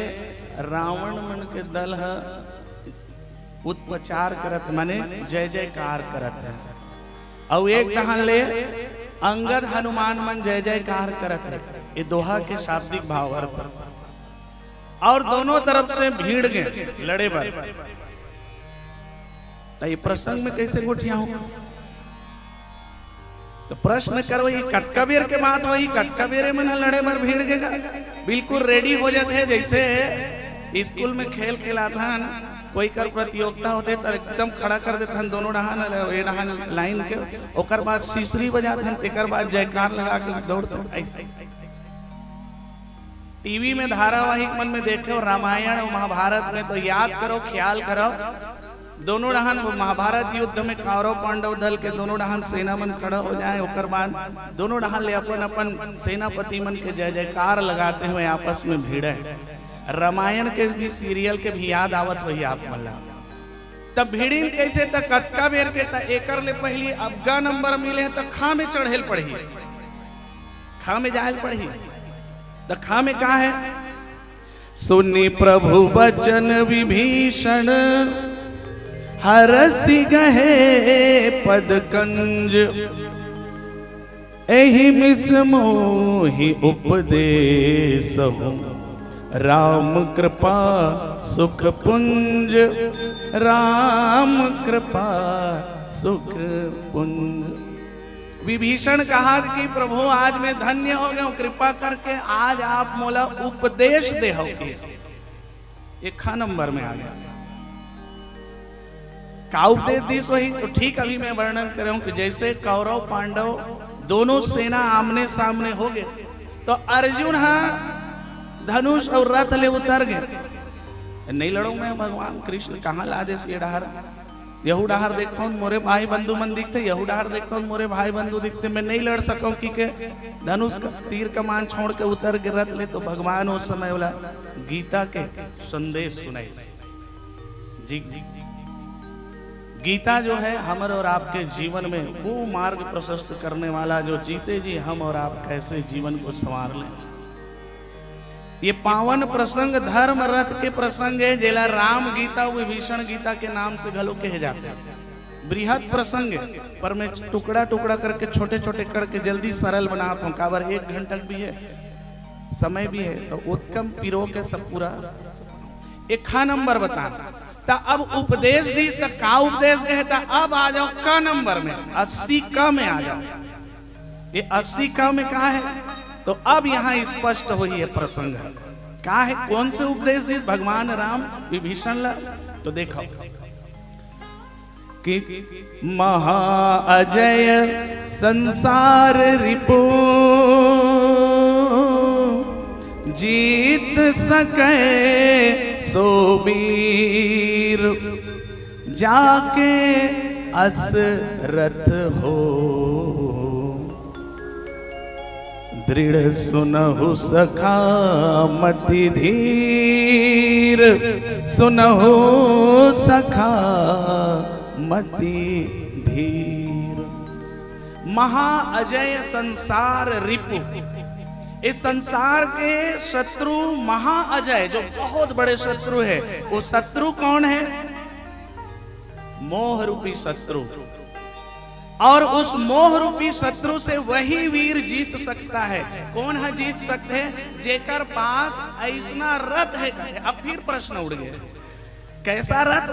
रावण मन के दल है उत्पचार करत माने जय जयकार करत है, और एक डहान ले अंगद हनुमान मन जय जयकार करत है। ये दोहा के शाब्दिक भाव अर्थ और दोनों तरफ से भीड़ गए लड़े बर। तो ये प्रसंग में कैसे गुठिया हूं तो प्रश्न कर वही कटका बेर के बात वही कटका बेरे मन लड़े बर भीड़ गएगा। बिल्कुल रेडी हो जाते हैं, जैसे स्कूल में खेल खिलाता कोई कर प्रतियोगिता होते तो एकदम खड़ा कर देते हैं दोनों डहान ये डहान लाइन के, ओकर बाद सीसरी बजाते हैं, तेकर बाद जयकार लगा के दौड़ते। ऐसे टीवी में धारावाहिक मन में देखे रामायण और महाभारत में तो याद करो ख्याल करो दोनों डहान महाभारत युद्ध में कौरव पांडव दल के दोनों डहान सेना मन खड़ा हो जाए, ओकर बाद दोनों डहान ले अपन अपन सेनापति मन के जय जयकार लगाते हुए आपस में भिड़े। रामायण के भी सीरियल के भी याद आवत वही आप मला तब भिड़ी कैसे तक कटका बेर के तक एकर ले पहली अबगा नंबर मिले तो खा में चढ़ेल पढ़ी, खा में जायल पढ़ी। तो खा में कहा है सुनी प्रभु वचन विभीषण हरसि गहे पद कंज एहि मिस मोहि उपदेश राम कृपा सुख पुंज राम कृपा सुख पुंज। विभीषण कहा कि प्रभु आज मैं धन्य हो गया, कृपा करके आज आप मोला उपदेश दे हो। एक खा नंबर में आ गया का उपदेश दिस वही तो ठीक। अभी मैं वर्णन कर रहा हूं कि जैसे कौरव पांडव दोनों सेना आमने सामने हो गए तो अर्जुन धनुष और रथ ले उतर गए। नहीं लड़ो मैं भगवान कृष्ण कहाँ ला दे ये डहार, यहू डहार देखता हूँ मोरे भाई बंधु मन दिखते, यहू डहार देखता हूँ मोरे भाई बंधु दिखते, मैं नहीं लड़ सकूं कि के धनुष का तीर कमान छोड़ के उतर के रथ ले। तो भगवान उस समय वाला गीता के संदेश सुनाई जी। गीता जो है हमर और आपके जीवन में वो मार्ग प्रशस्त करने वाला जो जीते जी हम और आप कैसे जीवन को संवार लें। ये पावन प्रसंग धर्म रथ के प्रसंग है, जेला राम गीता विभीषण गीता के नाम से घलो कहे जाते हैं। बृहद प्रसंग है, पर मैं टुकड़ा टुकड़ा करके छोटे छोटे करके जल्दी सरल बनाता हूँ। काबर 1 घंटा भी है, समय भी है, तो उत्तम पिरो के सब पूरा एक खा नंबर बता। तो अब उपदेश दी तो का उपदेश दे तो अब आ जाओ का नंबर में 80 का में आ जाओ। ये 80 का में कहा है तो अब यहाँ स्पष्ट हुई है प्रसंग कहा है कौन से उपदेश दी भगवान राम विभीषण ला। तो देखो कि महाअजय संसार रिपु जीत सके सोबीर जाके असरथ हो दृढ़ सुनहु सखा मति धीर सुनहु सखा मति धीर। महाअजय संसार रिपु, इस संसार के शत्रु महाअजय जो बहुत बड़े शत्रु है, वो शत्रु कौन है? मोह रूपी शत्रु। और उस मोह रूपी शत्रु से वही वीर जीत सकता है। कौन है जीत सकते हैं? जेकर पास ऐसा रथ है। अब फिर प्रश्न उड़ गया, कैसा रथ?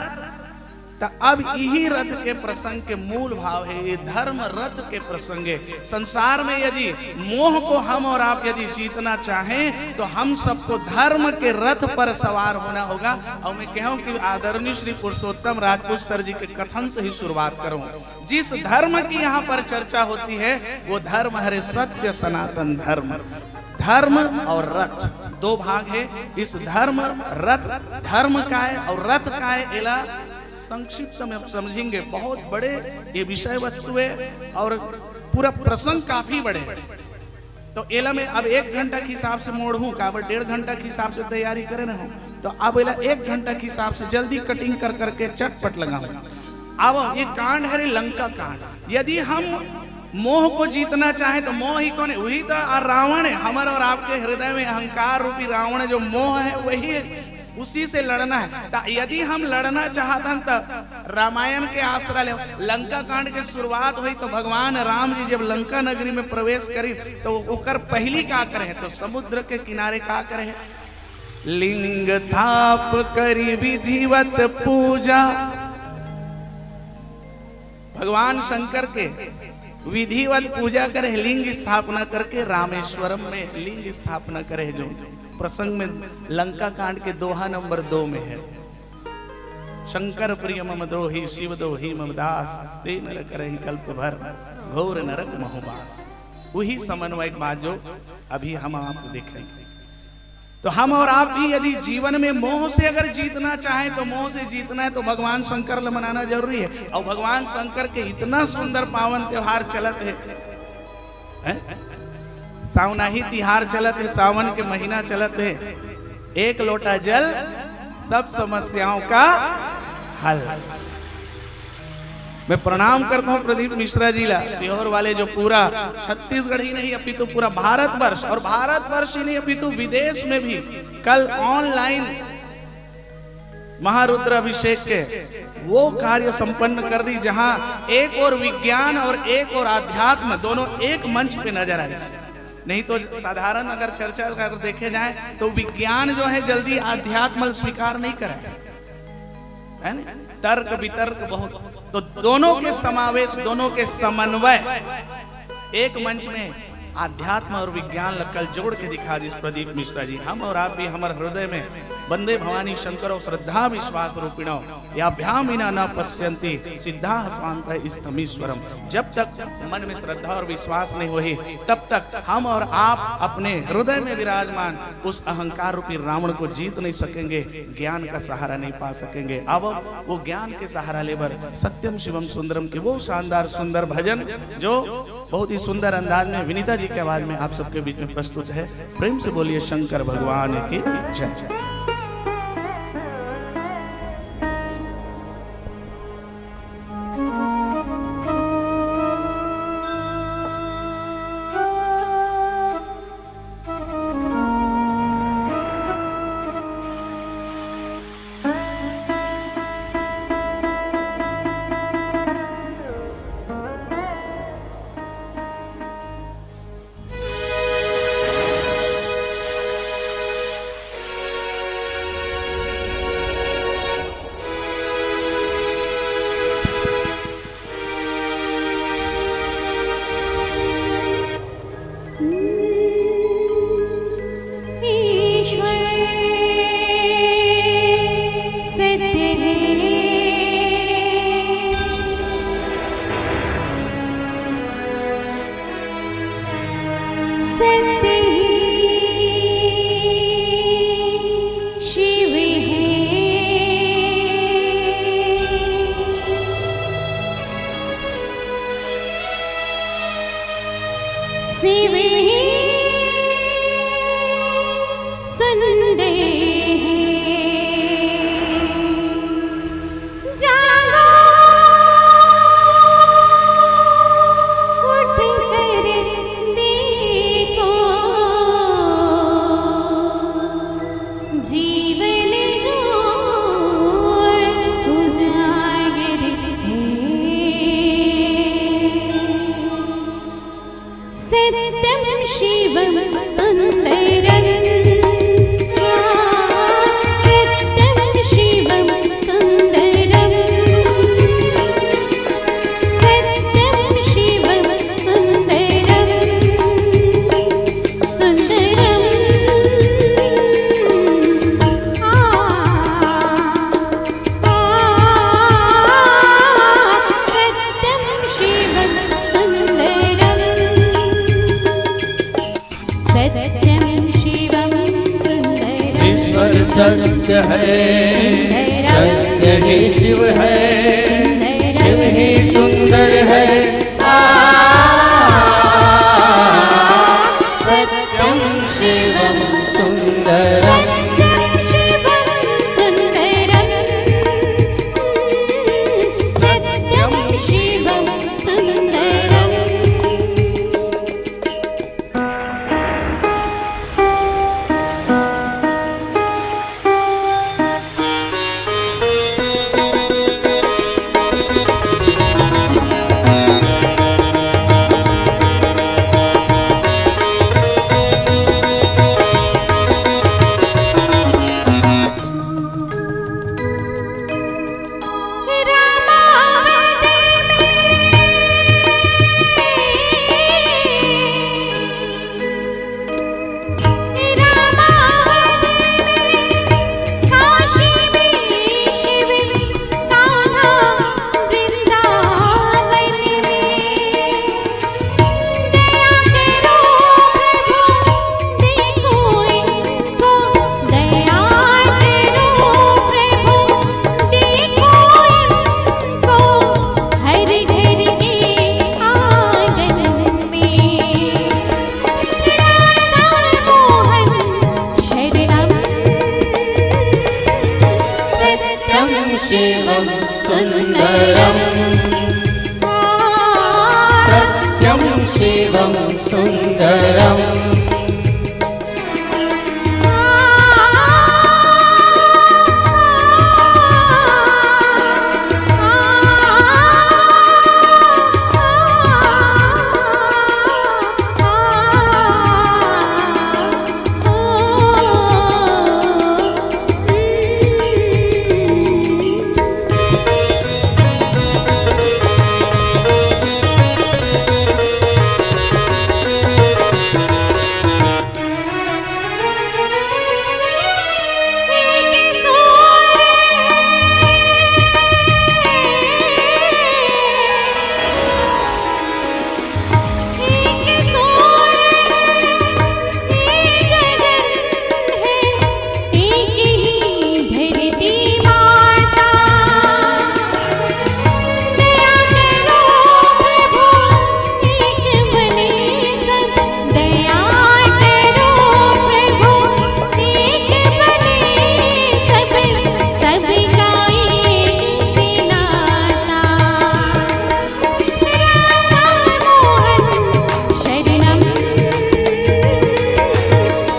तो अब यही रथ के प्रसंग के मूल भाव है, ये धर्म रथ के प्रसंग है। संसार में यदि मोह को हम और आप यदि जीतना चाहें तो हम सबको धर्म के रथ पर सवार होना होगा। और मैं कहूं कि आदरणीय श्री पुरुषोत्तम राजपूत सर जी के कथन से ही शुरुआत करूं। जिस धर्म की यहाँ पर चर्चा होती है वो धर्म है सत्य सनातन धर्म। धर्म और रथ दो भाग है। इस धर्म रथ, धर्म का है और रथ का है। एला संक्षिप्त में समझेंगे, बहुत बड़े ये विषय वस्तु है और पूरा प्रसंग काफी बड़े। तो एला में अब 1 घंटा के हिसाब से मोड़ हूँ, काबर 1.5 घंटा के हिसाब से तैयारी करे ना हूँ, तो अब एला 1 घंटा के हिसाब से जल्दी कटिंग कर करके चटपट लगाऊं। अब ये कांड है लंका कांड। यदि हम मोह को जीतना चाहे तो मोह ही कौन है? वही तो रावण है। हमारे और आपके हृदय में अहंकार रूपी रावण है, जो मोह है वही, उसी से लड़ना है। यदि हम लड़ना चाहते हैं तो रामायण के आश्रय ले। लंका कांड के शुरुआत हुई तो भगवान राम जी जब लंका नगरी में प्रवेश करी तो ओकर पहली का करे तो समुद्र के किनारे का करे, लिंग थाप करी विधिवत पूजा। भगवान शंकर के विधिवत पूजा करे, लिंग स्थापना करके रामेश्वरम में लिंग स्थापना करे। जो प्रसंग में लंका कांड के दोहा नंबर 2 में है, शंकर प्रिय मम द्रोही शिव दोही मम दास, ते नर करहि कल्प भर घोर नरक महोबास। वही समन्वय बात जो अभी हम आपको देखेंगे। तो हम और आप भी यदि जीवन में मोह से अगर जीतना चाहें तो मोह से जीतना है तो भगवान शंकर ल मनाना जरूरी है। और भगवान शंकर के इतना सुंदर पावन त्योहार चलत है, सावनाही तिहार चलत है, सावन के महीना चलत है। 1 लोटा जल सब समस्याओं का हल। मैं प्रणाम करता हूँ प्रदीप मिश्रा जी ला, सीहोर वाले, जो पूरा छत्तीसगढ़ ही नहीं अपितु पूरा भारतवर्ष, और भारतवर्ष ही नहीं अपितु विदेश में भी कल ऑनलाइन महारुद्र अभिषेक के वो कार्य संपन्न कर दी, जहां एक और विज्ञान और एक और आध्यात्म दोनों एक मंच पे नजर आए। नहीं तो साधारण अगर चर्चा अगर देखे जाए तो विज्ञान जो है जल्दी आध्यात्म स्वीकार नहीं करे, है ना? तर्क वितर्क बहुत, तो दोनों के समावेश, दोनों के समन्वय एक मंच में आध्यात्म और विज्ञान कल जोड़ के दिखा दी प्रदीप मिश्रा जी। हम और आप भी हमारे हृदय में वंदे भवानी शंकरो श्रद्धा विश्वास रूपिणो याभ्याम विना न पश्यन्ति सिद्धा स्वांत स्तमीश्वरम। जब तक मन में श्रद्धा और विश्वास नहीं होगी तब तक हम और आप अपने हृदय में विराजमान उस अहंकार रूपी रावण को जीत नहीं सकेंगे, ज्ञान का सहारा नहीं पा सकेंगे। अब वो ज्ञान के सहारा लेकर सत्यम शिवम सुंदरम के वो शानदार सुंदर भजन जो बहुत ही सुंदर अंदाज में विनीता जी की आवाज में आप सबके बीच में प्रस्तुत है। प्रेम से बोलिए शंकर भगवान की जय। शिव है शिव ही सुंदर जागो उठ कर देखो जीवन जो उजागर है सत्यम शिवम सुंदरम सत्यम शिवम सुंदरम सत्यम शिवम सुंदरम सुंदरम सत्यम शिवम सुंदरम सत्यम शिवम सुंदरम ईश्वर सत्य है, सत्य ही शिव है, शिव ही सुंदर है। सत्यम शिवम सुंदरम सत्यम शिवम सुंदरम शिवम सुंदरम सत्यम शिवम सुंदरम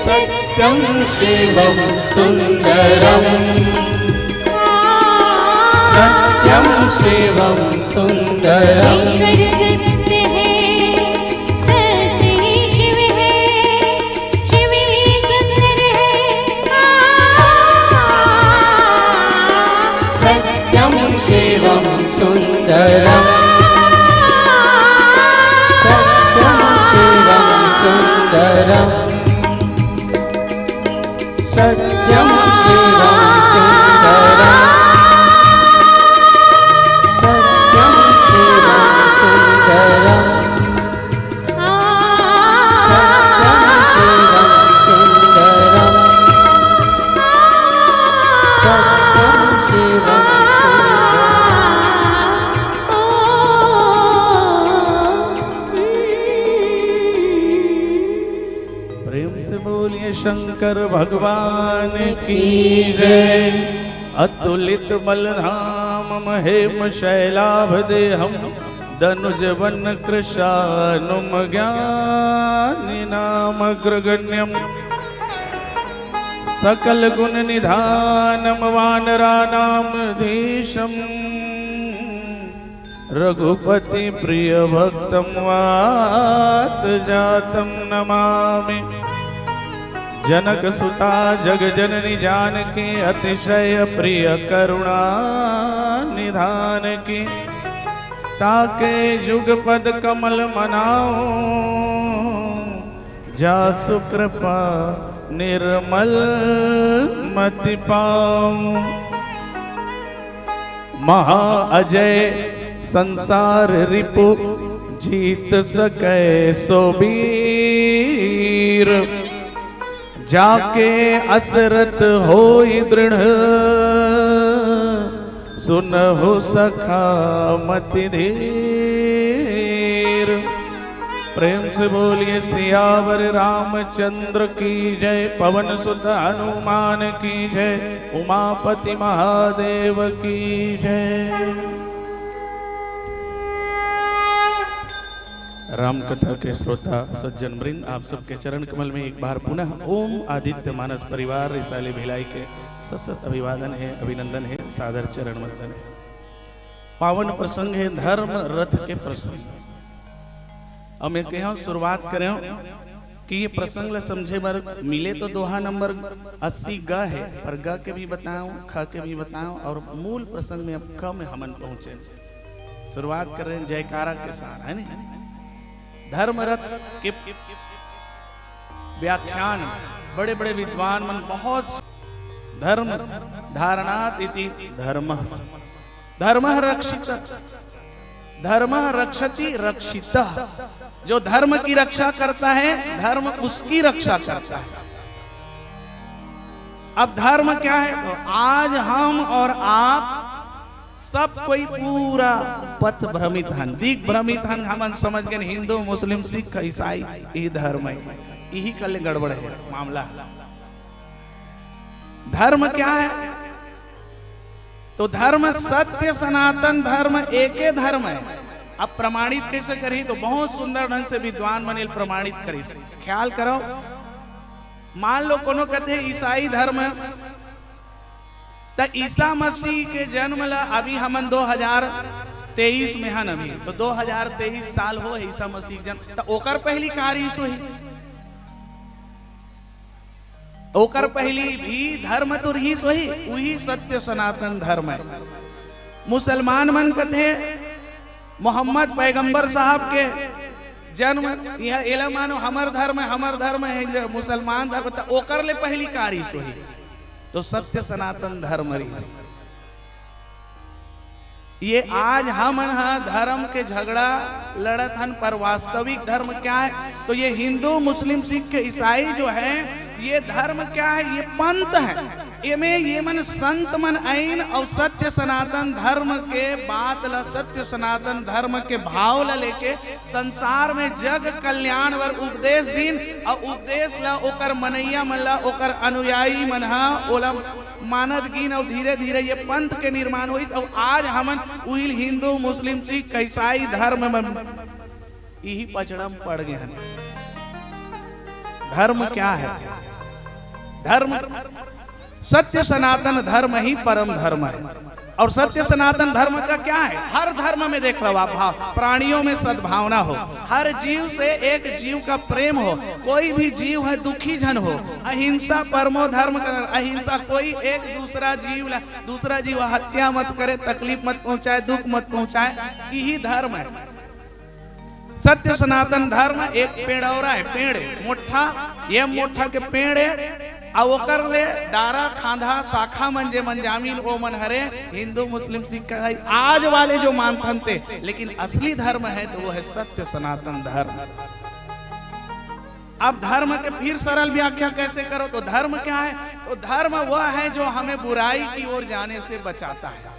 सत्यम शिवम सुंदरम सत्यम शिवम सुंदरम सत्य है सत्य ही शिव है शिव ही सुंदर है सत्यम शिवम सुंदरम सत्यम शिवम सुंदरम सत्यम शिवम सुंदरम सत्यम शिवम बोलिए शंकर भगवान की जय। अतुलित बलधाम महेम शैलाभ देहम धनुज वन कृशानुम ज्ञानि नाम अग्रगण्यम सकल गुण निधानम वानरानाम धीशम रघुपति प्रिय भक्तम वात जातम नमामि। जनक सुता जग जननी जानकी अतिशय प्रिय करुणा निधान की। ताके जुग पद कमल मनाओ जासु कृपा निर्मल मति पाऊं। महा अजय संसार रिपु जीत सकै सो वीर। जाके असरत होई दृढ़ सुनहु सखा मति धीर। प्रेम से बोलिए सियावर रामचंद्र की जय। पवन सुत हनुमान की जय। उमापति महादेव की जय। राम कथा के श्रोता सज्जन वृंद, आप सबके चरण कमल में एक बार पुनः ओम आदित्य मानस परिवार रिसाले भिलाई के सशत अभिवादन है, अभिनंदन है, सादर चरण वंदन है। पावन प्रसंग है धर्म रथ के प्रसंग। अब मैं कह शुरुआत करें कि ये प्रसंग ला समझे बार मिले तो दोहा नंबर 80 ग है, पर ग के भी बताऊं, ख के भी बताऊं, और मूल प्रसंग में अब ख में हमन पहुंचे। शुरुआत कर रहे हैं जयकारा के साथ, है नहीं? धर्म रथ के व्याख्यान बड़े बड़े विद्वान मन बहुत। धर्म धारणात इति धर्म, धर्म रक्षित, धर्म रक्षति रक्षितः। जो धर्म की रक्षा करता है धर्म उसकी रक्षा करता है। अब धर्म क्या है? तो आज हम और आप सब कोई पूरा पथ भ्रमित हन, दिग भ्रमित हन। हम समझ गए हिंदू मुस्लिम सिख ईसाई यही धर्म है, यही कल गड़बड़ है मामला। धर्म क्या है? तो धर्म सत्य सनातन धर्म एक धर्म है। अब प्रमाणित कैसे करी? तो बहुत सुंदर ढंग से विद्वान मनिल प्रमाणित करी। ख्याल करो, मान लो कोनो कहते ईसाई धर्म, तो ईसा मसीह के जन्म ला अभी हमन 2023 में हन, अभी तो 2023 साल हो ईसा मसीह जन्म, तो ओकर पहली कारी सोही, ओकर पहली भी धर्म तो रही सोही, वही सत्य सनातन धर्म है। मुसलमान मन कथे मोहम्मद पैगंबर साहब के जन्म यह एला मानो हमर धर्म है, मुसलमान धर्म, तो ओकर ले पहली कारी सोही, तो सत्य सनातन धर्म रही। ये आज हम धर्म के झगड़ा लड़त हन, पर वास्तविक धर्म क्या है? तो ये हिंदू मुस्लिम सिख ईसाई जो है ये धर्म क्या है? ये पंथ है। ये मन संत मन आइन और सत्य सनातन धर्म के बात ला, सत्य सनातन धर्म के भाव ला लेके संसार में जग कल्याण वर उपदेश दिन, और उपदेश ला ओकर मनैया मन ला, ओकर अनुयायी मन ओला मानद गिन, और धीरे धीरे ये पंथ के निर्माण हुई। और आज हमन उहिल हिंदू मुस्लिम सिख ईसाई धर्म में यही पचड़म पड़ गए हैं। धर्म क्या है? धर्म सत्य सनातन धर्म ही परम धर्म है। और सत्य सनातन धर्म का क्या है? हर धर्म में देख लो आप, भाव प्राणियों में सद्भावना हो, हर जीव से एक जीव का प्रेम हो, कोई भी जीव है दुखी जन हो, अहिंसा परमो धर्म का, अहिंसा, कोई एक दूसरा जीव हत्या मत करे, तकलीफ मत पहुंचाए, दुख मत पहुंचाए, यही धर्म है। सत्य सनातन धर्म एक पेड़ौरा है, पेड़ मोठा, ये मोठा के पेड़ है, और ओकर ले डारा खांधा शाखा मन जे मन जामिल ओ मन हरे हिंदू मुस्लिम सिख आज वाले जो मानथन थे, लेकिन असली धर्म है तो वो है सत्य सनातन धर्म। अब धर्म के फिर सरल व्याख्या कैसे करो? तो धर्म क्या है? तो धर्म वह है जो हमें बुराई की ओर जाने से बचाता है।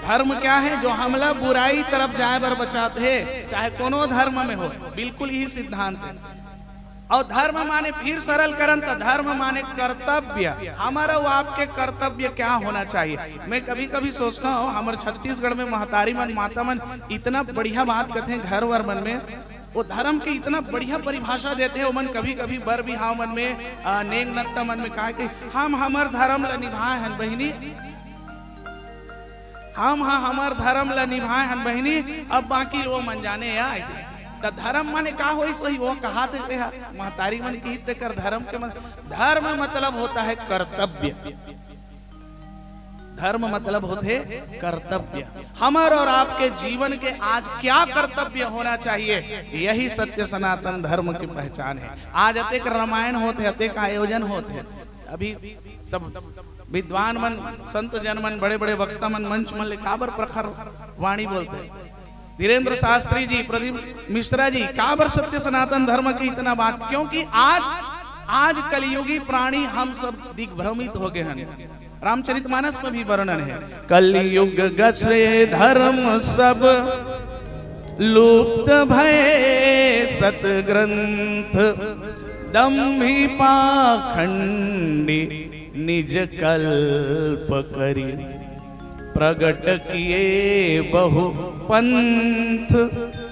धर्म क्या है? जो हमला बुराई तरफ जाए बर बचाते है, चाहे कोनो धर्म में हो, बिल्कुल यही सिद्धांत है। और धर्म माने फिर सरल करन तो धर्म माने कर्तव्य। हमारा वो आपके कर्तव्य क्या होना चाहिए। मैं कभी कभी सोचता हूँ हमारे छत्तीसगढ़ में महतारी मन माता मन इतना बढ़िया बात करते हैं घर वर मन में, वो धर्म की इतना बढ़िया परिभाषा देते हैं। मन कभी कभी बर बिहाव मन में नेंग नत्ता मन में कहा कि हम हमार धर्म ला निभाए हैं बहिनी, हम हमार धर्म ला निभाए हैं बहिनी, अब बाकी वो मन जाने या ऐसे। तो धर्म माने का हो वही वो कहा देते हैं महतारी मन की हित कर धर्म के धर्म मतलब होता है कर्तव्य। धर्म मतलब होते कर्तव्य। हमार और आपके जीवन के आज क्या कर्तव्य होना चाहिए, यही सत्य सनातन धर्म की पहचान है। आज अतेक रामायण होते, अतेक आयोजन होते, अभी सब विद्वान मन संत जन मन बड़े बड़े वक्ता मन मंच मन ले काबर प्रखर वाणी बोलते। धीरेन्द्र शास्त्री जी, प्रदीप मिश्रा जी काबर सत्य सनातन धर्म की इतना बात, क्योंकि आज कलयुगी प्राणी हम सब दिग्भ्रमित हो गए हैं। रामचरितमानस में भी वर्णन है, कलयुग गसे धर्म सब लुप्त भय सतग्रंथ, दम्भी पाखंडी निज कल्प करी, प्रगट किए बहु पंथ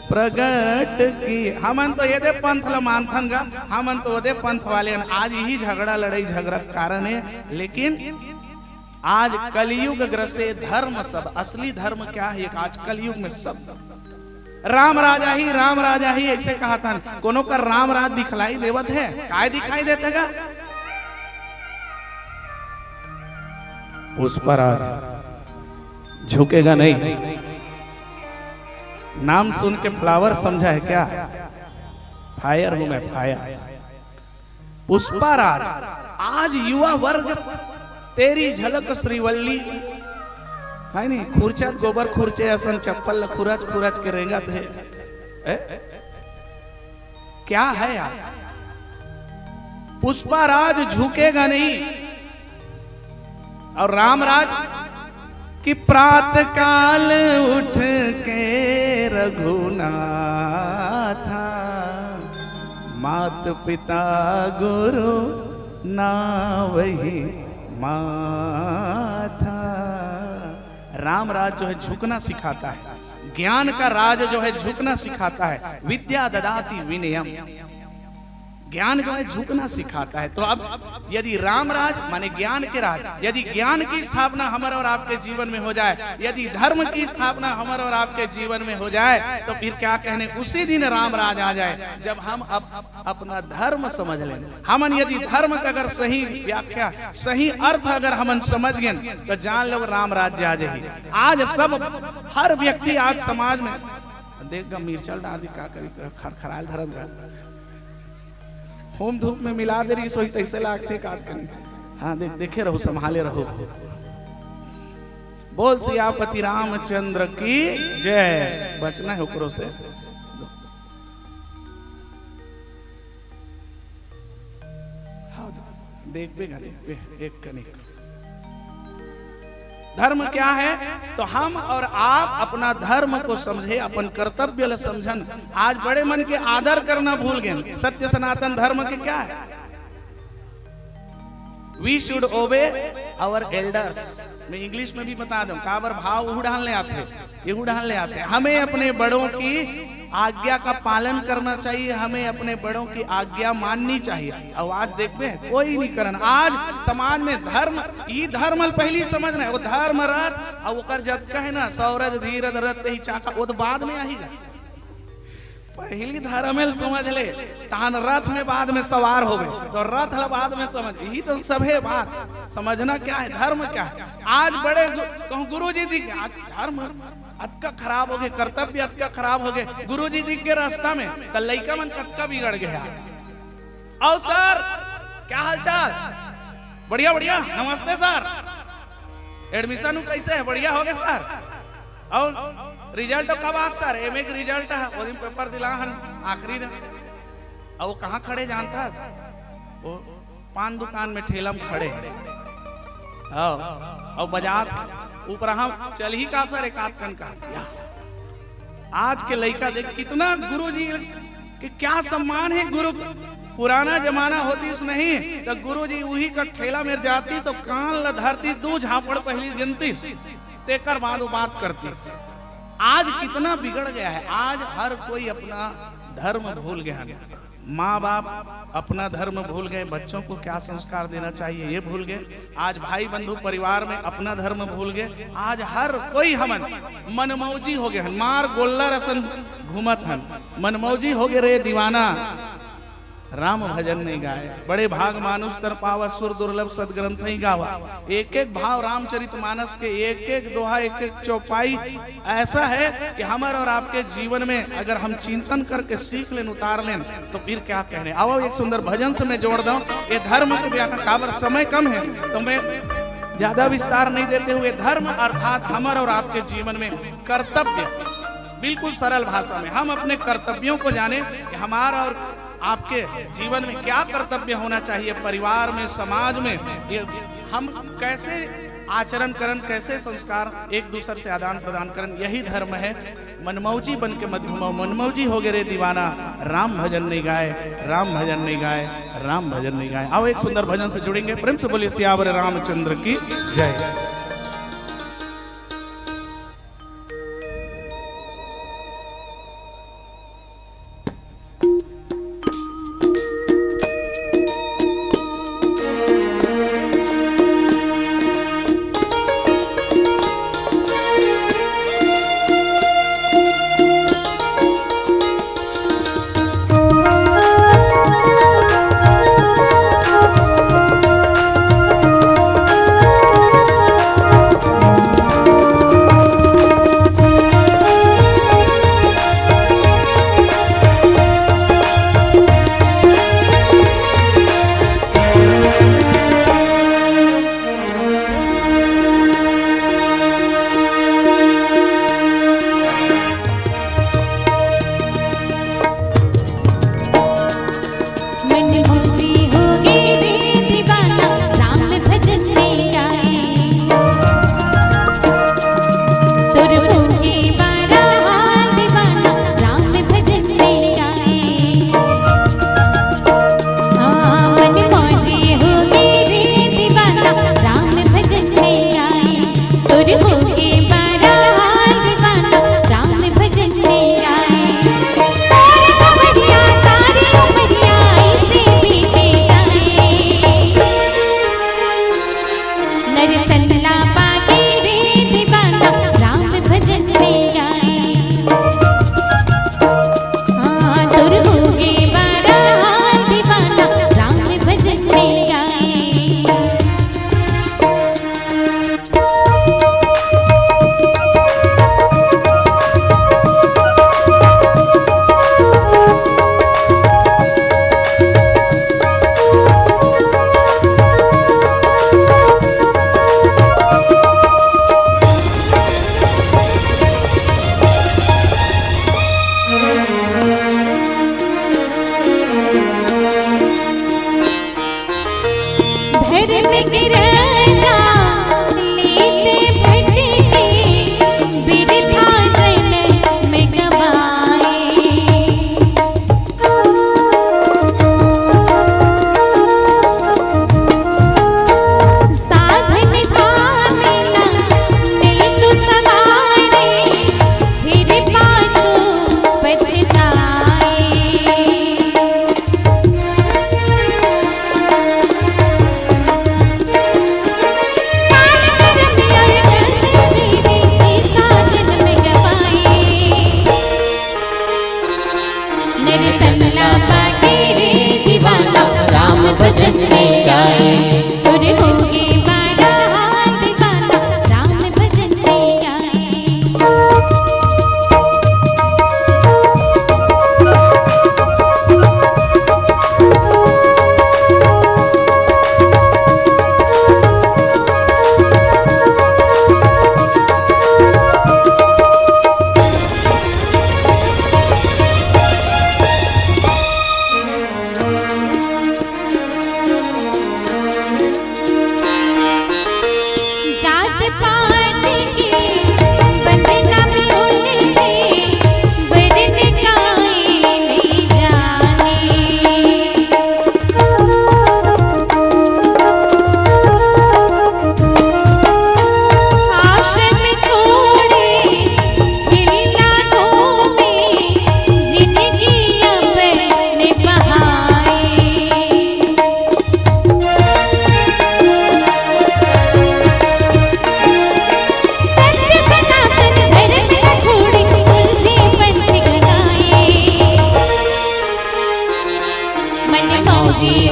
प्रगट किए। हमन तो ये पंथ ला मानथन गा, हमन तो वो पंथ वाले। आज यही झगड़ा लड़ाई झगड़ा कारण है, लेकिन आज कलयुग ग्रसे धर्म सब। असली धर्म क्या है आज कलयुग में सब राम राजा ही ऐसे कहा था। कोनो का राम राज दिखलाई देवत है, काय दिखाई देते गा पुष्पराज झुकेगा नहीं। नाम सुन के फ्लावर समझा है क्या, फायर हूं मैं, फायर। पुष्पराज आज युवा वर्ग तेरी झलक श्रीवल्ली है नहीं, खुरचा गोबर खुरचे असन चप्पल खुरच खुरच के रेंगत है। क्या है यार, पुष्पराज झुकेगा नहीं। और रामराज कि प्रातः काल उठ के रघुनाथा, मात पिता गुरु ना वही माथा। राम राज जो है झुकना सिखाता है, ज्ञान का राज जो है झुकना सिखाता है। विद्या ददाति विनयम, ज्ञान जो है झुकना सिखाता है। तो अब यदि राम राज माने ज्ञान के राज, यदि ज्ञान की स्थापना हमारे और आपके जीवन में हो जाए, यदि धर्म की स्थापना हमारे और आपके जीवन में हो जाए, तो फिर क्या कहने, उसी दिन राम राज आ जाए जब हम अपना धर्म समझ लें। हमन यदि धर्म का अगर सही व्याख्या सही अर्थ अगर हमन समझ गए तो जान लो राम राज्य आ जाए। आज सब हर व्यक्ति आज समाज में देख मिर्चल डाल का करी खरखराल धर्म का होम धूप में मिला दे रही सोई तैसे लागते काट करी। हाँ देखे रहो, संभाले रहो। बोल सियापति रामचंद्र की जय। बचना है ऊपरों से। देख एक कनिक धर्म क्या है, तो हम और आप अपना धर्म को समझे, अपन कर्तव्य ल समझन। आज बड़े मन के आदर करना भूल गए। सत्य सनातन धर्म के क्या है, we should obey our elders. मैं इंग्लिश में भी बता दूं, काबर भाव उड़ान ले आते, ये उड़ान ले आते। हमें अपने बड़ों की आज्ञा का पालन करना चाहिए, हमें अपने बड़ों की आज्ञा माननी चाहिए। और आज देखते हैं कोई नहीं करन। आज समाज में धर्म ही धर्म पहली समझना है, वो धर्म रथ और वो जत कहे ना सौरज धीरज रथ ही चाका, वो तो बाद में आएगा। पहली धर्म समझ ले, तान रथ में बाद में सवार हो गए, तो रथ बाद में समझ। यही तो सब है बात, समझना क्या है, धर्म क्या है। आज बड़े कहूँ गुरु जी दिख गए, धर्म अतका खराब हो गए, कर्तव्य अतका खराब हो गए। गुरु जी दिख गए रास्ता में, तो लइका मन कतका बिगड़ गया। और सर क्या हाल चाल, बढ़िया बढ़िया, नमस्ते सर, एडमिशन कैसे है, बढ़िया हो गए सर। और रिजल्ट कब आज सर, एमए का रिजल्ट है, वो दिन पेपर दिला हन आखिरी ने। और वो कहाँ खड़े जानता, वो पान दुकान में ठेला में खड़े। और बाजार ऊपर हम चल ही का सर एक आध कन का। आज के लड़का देख कितना गुरु जी के क्या सम्मान है, गुरु पुराना जमाना होतीस नहीं तो गुरुजी वही का ठेला में जाती तो कान ल धरती दू झापड़ पहली गिनती तेकर बाद वो बात करती। आज कितना बिगड़ गया है, आज हर कोई अपना धर्म भूल गया है। माँ बाप अपना धर्म भूल गए, बच्चों को क्या संस्कार देना चाहिए ये भूल गए। आज भाई बंधु परिवार में अपना धर्म भूल गए। आज हर कोई हमन मनमौजी हो गए, मार गोल्ला रसन घूमत हन, मनमौजी हो गए रे दीवाना, राम भजन नहीं गाए। बड़े भाग मानुष तर पावा, सुर दुर्लभ सदग्रंथ ही गावा। एक एक भाव रामचरित मानस के, एक एक दोहा, एक एक चौपाई ऐसा है कि हमारे और आपके जीवन में अगर हम चिंतन करके सीख लें, उतार लें तो फिर क्या कहने। आओ एक सुंदर भजन से मैं जोड़ दूं ये धर्म के व्याख्या। काबर समय कम है तो मैं ज्यादा विस्तार नहीं देते हुए, धर्म अर्थात हमारे और आपके जीवन में कर्तव्य, बिल्कुल सरल भाषा में हम अपने कर्तव्यों को जाने कि हमारा और आपके जीवन में क्या कर्तव्य होना चाहिए, परिवार में, समाज में, ये हम कैसे आचरण करन, कैसे संस्कार एक दूसरे से आदान प्रदान करन, यही धर्म है। मनमौजी बन के मत घुमाओ, मनमौजी हो गए रे दीवाना, राम भजन नहीं गाए, राम भजन नहीं गाए, राम भजन नहीं गाए। आओ एक सुंदर भजन से जुड़ेंगे। प्रेम से बोलिए सियावर रामचंद्र की जय।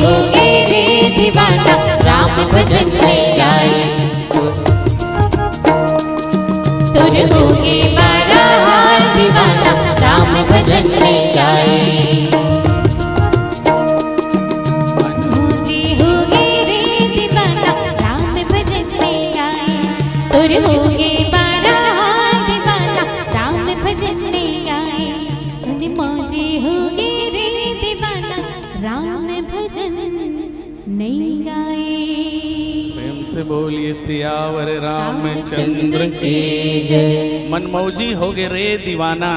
हो गए रे दीवाना राम भजन में आए तुर हो गए मारा हाल दीवाना राम भजन में आए मनोजी हो गए रे दीवाना राम भजन में आए तुर हो गए मारा हाल दीवाना राम भजन में आए मनोजी हो गए रे दीवाना राम भजन नहीं गाए। प्रेम से बोलिए सियावर रामचंद्र की जय। मनमौजी हो गए रे दीवाना,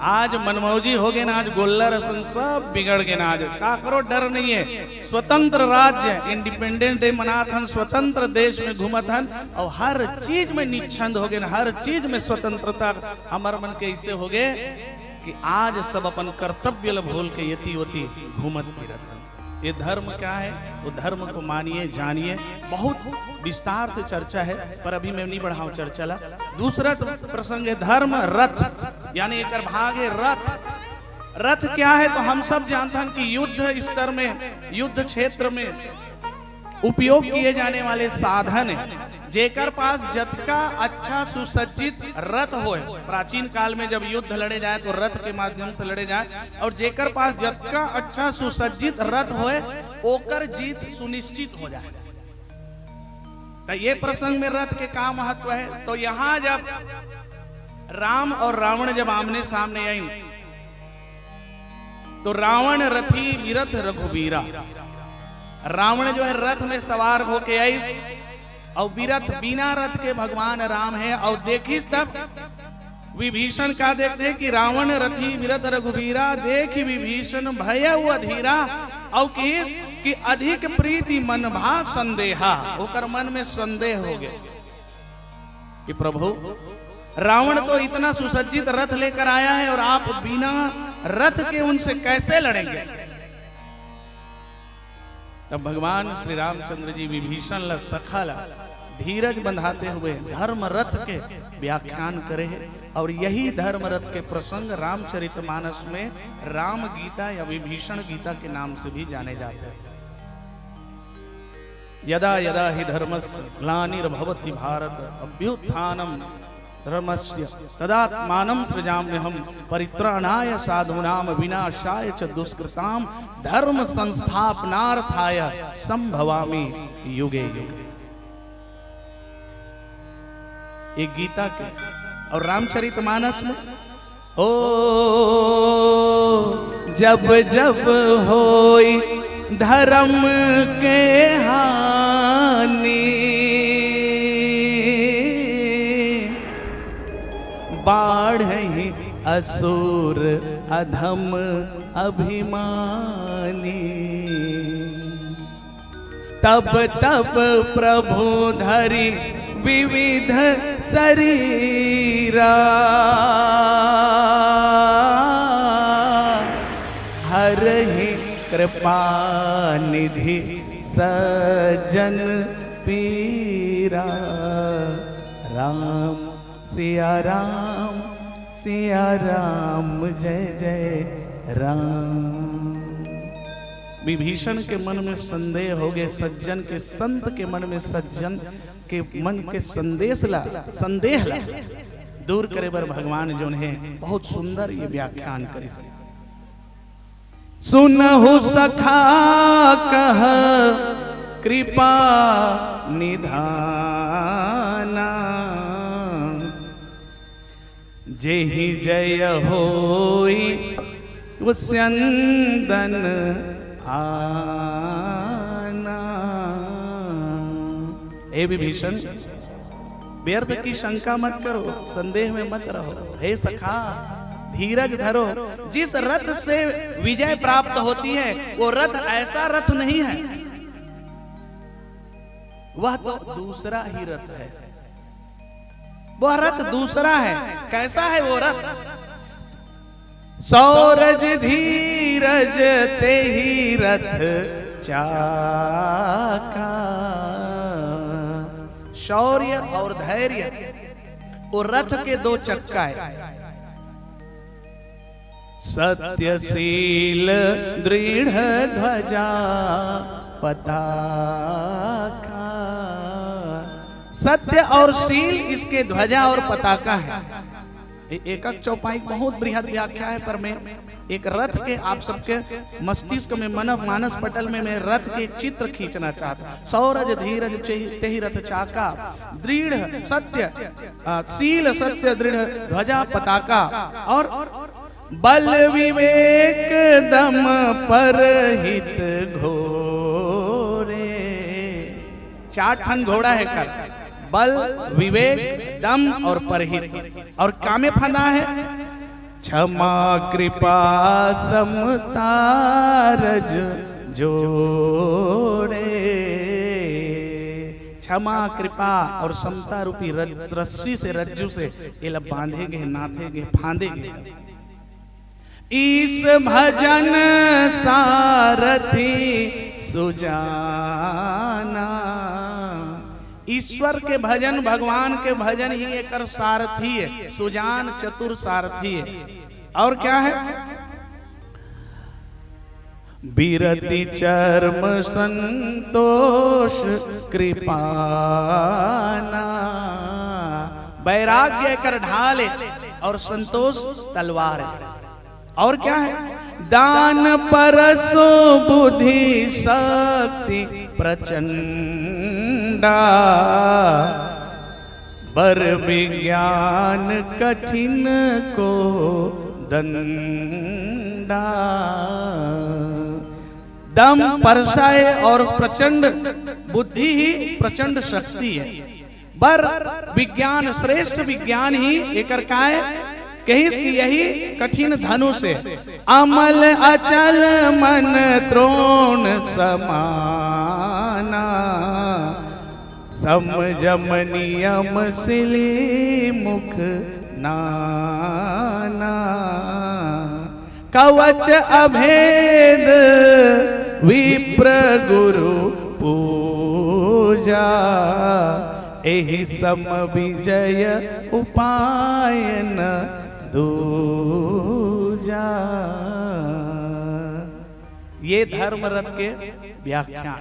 आज मनमौजी हो गए ना, आज गोल्ला रसन सब बिगड़ गए ना। आज का करो, डर नहीं है। स्वतंत्र राज्य इंडिपेंडेंस डे मनात हन, स्वतंत्र देश में घूमत हन और हर चीज में निच्छंद हो गए, हर चीज में स्वतंत्रता। हमार मन के ऐसे हो गए कि आज सब अपन कर्तव्य ल भूल के यति वती घूमत फिरत हन। ये धर्म क्या है, वो धर्म को मानिए जानिए। बहुत विस्तार से चर्चा है पर अभी मैं नहीं बढ़ाऊं चर्चा ला। दूसरा प्रसंग है धर्म रथ, यानी एक भाग है रथ। रथ क्या है तो हम सब जानते हैं कि युद्ध स्तर में, युद्ध क्षेत्र में उपयोग किए जाने वाले साधन है। जेकर पास जतका अच्छा सुसज्जित रथ होए, प्राचीन काल में जब युद्ध लड़े जाए तो रथ के माध्यम से लड़े जाए, और जेकर पास जतका अच्छा सुसज्जित रथ होए ओकर जीत सुनिश्चित हो जाए। तो ये प्रसंग में रथ के का महत्व है, तो यहाँ जब राम और रावण जब आमने सामने आई तो रावण रथी विरथ रघुबीरा, रावण जो है रथ में सवार होके आई और विरथ बिना रथ के भगवान राम है। और देखी तब विभीषण का देखते हैं कि रावण रथी विरथ रघुबीरा, देख विभीषण भय अधीरा, और कि अधिक प्रीति मन भा संदेहा, ओकर मन में संदेह हो गए कि प्रभु रावण तो इतना सुसज्जित रथ लेकर आया है और आप बिना रथ के उनसे कैसे लड़ेंगे। तब भगवान श्री रामचंद्र जी विभीषण ला सखा ला धीरज बंधाते हुए धर्म रथ के व्याख्यान करे है। और यही धर्म रथ के प्रसंग रामचरितमानस में राम गीता या विभीषण गीता के नाम से भी जाने जाते हैं। यदा यदा हि धर्मस्य ग्लानिर्भवति भारत अभ्युत्थानम धर्मस्य तदात्मानं सृजाम्यहम् परित्राणाय साधूनां विनाशाय च दुष्कृतां धर्म संस्थापनार्थाय संभवामि युगे युगे। एक गीता के और रामचरितमानस में ओ जब जब होई धर्म के हानि बाढ़हि असुर अधम अभिमानी, तब तब प्रभु धरि विविध शरीरा हरहि कृपा निधि सज्जन पीरा। राम सिया राम जय जय राम। विभीषण के मन में संदेह हो गए, सज्जन के संत के मन में सज्जन के मन के संदेह ला दूर करे बर भगवान जो है बहुत सुंदर ये व्याख्यान करे। सुनहु सखा कह कृपा निधाना, जेहि जय होई स्यंदन आना। हे विभीषण, व्यर्थ की शंका मत करो, संदेह में मत रहो। हे सखा, धीरज धरो। जिस रथ से विजय प्राप्त होती है वो रथ ऐसा रथ नहीं है, वह तो दूसरा ही रथ है। वह रथ दूसरा है। कैसा है वो रथ? सौरज धीरज ते ही रथ चाका। शौर्य और धैर्य वो रथ के दो चक्का है। सत्यशील दृढ़ ध्वजा पताका। सत्य और शील इसके ध्वजा और पताका है। एकक चौपाई बहुत बृहद व्याख्या है, पर मैं एक रथ के आप सबके मस्तिष्क में मानस पटल में मैं रथ के चित्र खींचना चाहता हूँ। सौरज धीरज तेहि रथ चाका, दृढ़ सत्य शील सत्य दृढ़ ध्वजा पताका, और बल विवेक दम परहित घोरे। 4 ठन घोड़ा है कर, बल विवेक दम और परहित, और कामे फंदा है क्षमा कृपा समता रज जोड़े। क्षमा कृपा और समता रूपी रस्सी से रज्जू से ये लब बांधेंगे, नाथेंगे, फांदेंगे। ईस भजन सारथी सुजाना। ईश्वर के भजन, भगवान के भजन ही एक सारथी है, सुजान चतुर सारथी है। और क्या है? बिरति चर्म संतोष कृपाना। वैराग्य कर ढाले और संतोष तलवार है। और क्या है? दान परसो बुद्धि शक्ति प्रचंडा। बर विज्ञान कठिन को दंडा। दम परसाए और प्रचंड बुद्धि ही प्रचंड शक्ति है। बर विज्ञान श्रेष्ठ विज्ञान ही एक काय कही यही कठिन धनु से। अमल अचल मन त्रोण समाना। समझम नियम सिली मुख नाना। कवच अभेद विप्र गुरु पूजा। एहि सम विजय उपायन दूजा। ये धर्म रथ के व्याख्यान,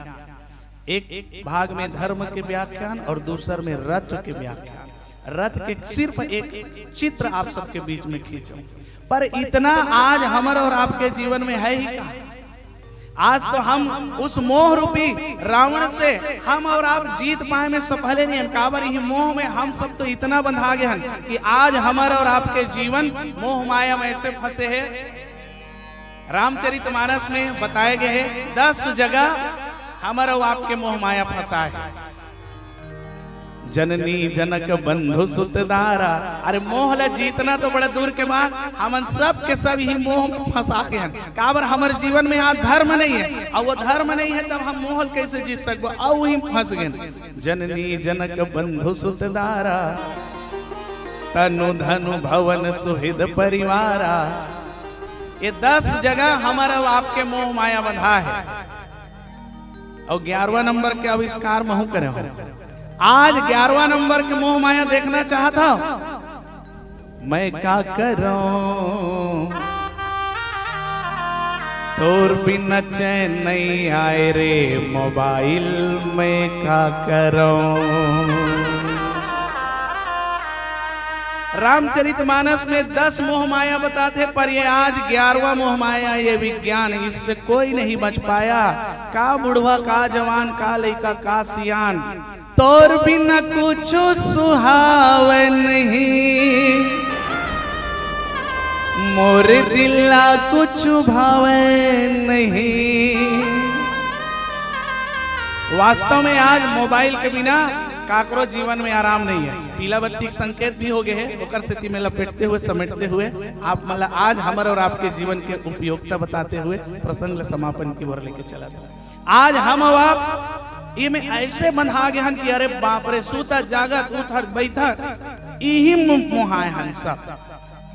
एक भाग में धर्म के व्याख्यान और दूसर में रथ के व्याख्यान। रथ के सिर्फ एक चित्र आप सबके बीच में खींचो, पर इतना आज हमारे और आपके जीवन में है ही कहाँ। आज तो हम उस मोह रूपी रावण से हम और आप जीत पाए में सफल नहीं। काबर ही मोह में हम सब तो इतना बंधा गए हैं कि आज हमारा और आपके जीवन मोह माया में ऐसे फंसे हैं। रामचरितमानस में बताए गए हैं 10 जगह हमारा और आपके मोह माया फंसा है। जननी जनक बंधु सुतदारा। अरे मोह ला जीतना तो बड़ा दूर के बाद हमन सब के सब ही मोह में फंसा के हैं। काबर हमारे जीवन में आज धर्म नहीं है, और वो धर्म नहीं है तब हम मोह कैसे जीत सकबो, और वही फंस गए। जननी जनक बंधु सुतदारा। तनु धनु भवन सुहृद परिवारा। ये 10 जगह हमारा आपके मोह माया बंधा है। और 11वां नंबर के आविष्कार महू करे। आज 11वां नंबर के मोह माया देखना चाहता हूं। मैं क्या करूं तोर बिना चैन नहीं आए रे मोबाइल। मैं क्या करूं। रामचरितमानस में 10 मोह माया बताते, पर ये आज 11वां मोह माया, ये विज्ञान, इससे कोई नहीं बच पाया। का बुढ़वा का जवान का लड़का का सियान। तोर बिना कुछ सुहावे नहीं, मोर दिला कुछ भावे नहीं। वास्तव में आज मोबाइल के बिना काकरो जीवन में आराम नहीं है। पीला बत्ती के संकेत भी हो गए हैं, ओकर स्थिति में लपेटते हुए समेटते हुए आप मतलब आज हमारे और आपके जीवन के उपयोगिता बताते हुए प्रसंग समापन की ओर लेके चला था। आज हम और आप ये में ऐसे बंधा गए हैं कि अरे बाप रे, सूता जागत उठर बैठा यही मोहाए हैं सब।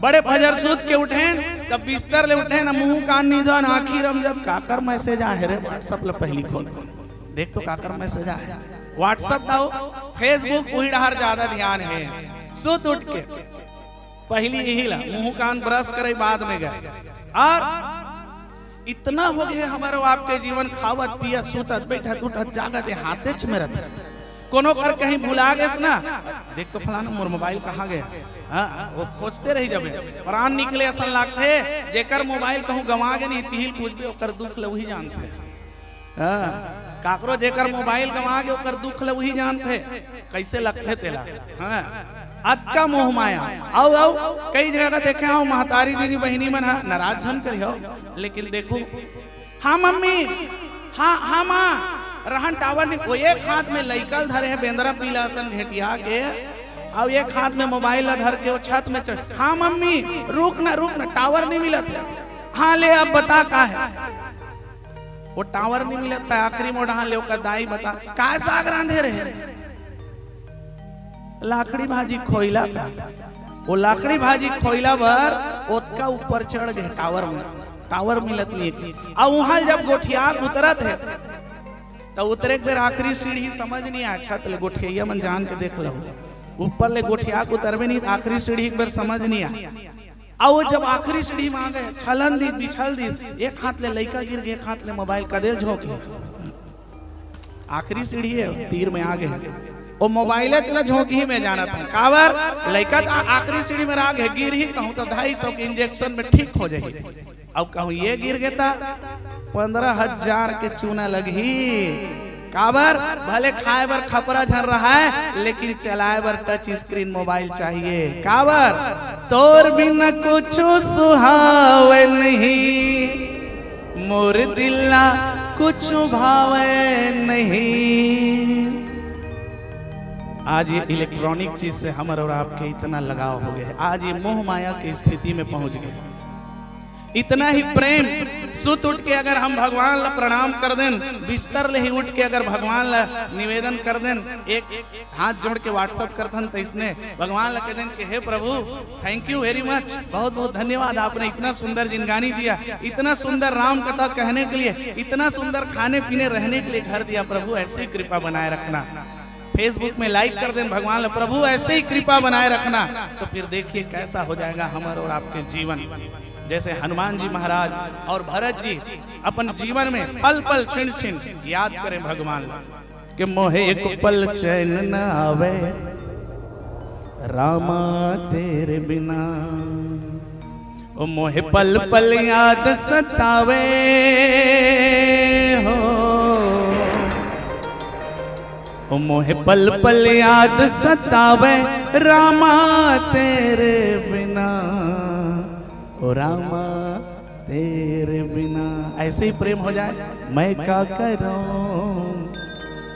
बड़े फजर सूत के उठे तब बिस्तर ले उठे ना, मुंह कान निधन आखिर हम जब काकर मैसेज आए रे व्हाट्सएप ले पहली खोल देख तो काकर मैसेज आए। व्हाट्सएप दाओ फेसबुक वही डहर ज्यादा ध्यान है। सूत उठ के पहली यही ला मुंह कान ब्रश करे बाद में गए। और इतना हो गया हमारे आपके जीवन खावत पियत सुतत बैठत उठत जागत हाथे में रहते कोनो कर कहीं भुला गए ना देख तो फलाना मोर मोबाइल कहाँ गया। हाँ वो खोजते रही जब प्राण निकले असल लागते जेकर मोबाइल कहूँ गंवा गए नहीं तिहिल पूछबे ओकर दुख ल वही जानते। हाँ काकरो जेकर मोबाइल गंवा गए ओकर दुख ल वही जानते कैसे लगते तेला। हाँ अक्का मोह माया आओ कई जगह देखे हो महतारी दीदी बहनी मन नाराज झन करी हो लेकिन देखो हाँ मम्मी हाँ माँ रहन टावर ने वो एक हाथ में लइकल धरे है बेंदरा पीला सन घेटिया के अब एक हाथ में मोबाइल धर के वो छत में चढ़। हाँ मम्मी रुक ना टावर नहीं मिला था। हाँ ले अब बता का है वो टावर नहीं मिला था आखिरी मोड़ ले दाई बता का साग रांधे रहे लाकड़ी भाजी खोइला का वो लाकड़ी भाजी खोइला भर ओतका ऊपर चढ़ गए टावर मिलत नहीं। अब वहां जब गोठिया उतरत है तो उतरे बेर आखिरी सीढ़ी समझ नहीं आया छत ले गोठिया मन जान के देख लो ऊपर ले गोठिया उतरबे नहीं आखिरी सीढ़ी एक बार समझ नहीं आया। और जब आखिरी सीढ़ी में आ गए छलन दी बिछल दी एक हाथ ले लइका गिर गए एक हाथ ले मोबाइल कदेल झोंके आखिरी सीढ़ी है तीर में आ गए वो मोबाइल चला झोंकी ही में जाना था कावर लइका आखिरी सीढ़ी में आ गए गिर ही कहूँ तो 250 के इंजेक्शन में ठीक हो जाए। अब कहूँ ये गिर गया 15,000 के चूना लगी काबर भले खाए बर खपरा झर रहा है लेकिन चलाए बर टच स्क्रीन मोबाइल चाहिए काबर तोर बिना कुछ सुहावे नहीं मोर दिला कुछ भावे नहीं। आज ये इलेक्ट्रॉनिक चीज से हमारे और आपके इतना लगाव हो गया आज ये मोह माया की स्थिति में पहुंच गए। इतना ही प्रेम सुत उठ के अगर हम भगवान ला प्रणाम कर दें बिस्तर ले ही उठ के अगर भगवान ला निवेदन कर दें एक हाथ जोड़ के व्हाट्सएप करथन तो इसने भगवान ला कह दें कि हे प्रभु थैंक यू वेरी मच बहुत बहुत धन्यवाद आपने इतना सुंदर जिंदगानी दिया इतना सुंदर राम कथा कहने के लिए इतना सुंदर खाने पीने रहने के लिए घर दिया प्रभु ऐसे ही कृपा बनाए रखना। फेसबुक में लाइक कर दें भगवान ला प्रभु ऐसे ही कृपा बनाए रखना तो फिर देखिए कैसा हो जाएगा हमारे और आपके जीवन। जैसे हनुमान जी महाराज और भरत जी अपन जीवन में पल पल छिन छिन याद करें भगवान कि मोहे एक पल चैन न आवे रामा तेरे बिना ओ मोहे पल पल याद सतावे हो ओ मोहे पल पल याद सतावे रामा तेरे बिना ओ रामा तेरे बिना। ऐसे ही प्रेम हो जाए मैं क्या करूं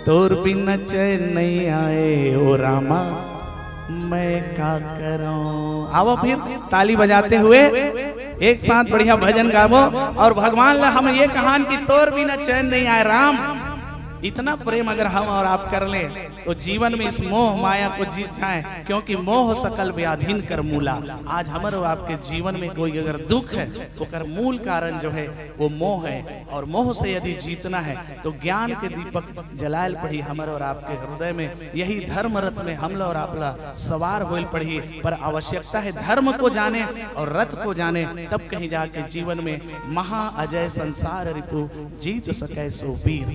तोर बिना चैन नहीं आए ओ रामा मैं क्या करूं। आओ फिर ताली बजाते हुए एक साथ बढ़िया भजन गावो और भगवान ला हम ये कहान कि तोर बिना चैन नहीं आए राम। इतना प्रेम अगर हम और आप कर लें तो जीवन में इस मोह माया को जीत जाएं क्योंकि मोह सकल व्याधीन कर मूला। आज हमारे आपके जीवन में कोई अगर दुख है तो कर मूल कारण जो है वो मोह है और मोह से यदि जीतना है तो ज्ञान के दीपक जलायल पड़ी हमारे और आपके हृदय में। यही धर्म रथ में हमला और आपला सवार होल पड़ी पर आवश्यकता है धर्म को जाने और रथ को जाने तब कहीं जाके जीवन में महा अजय संसार रिपु जीत सके सो वीर।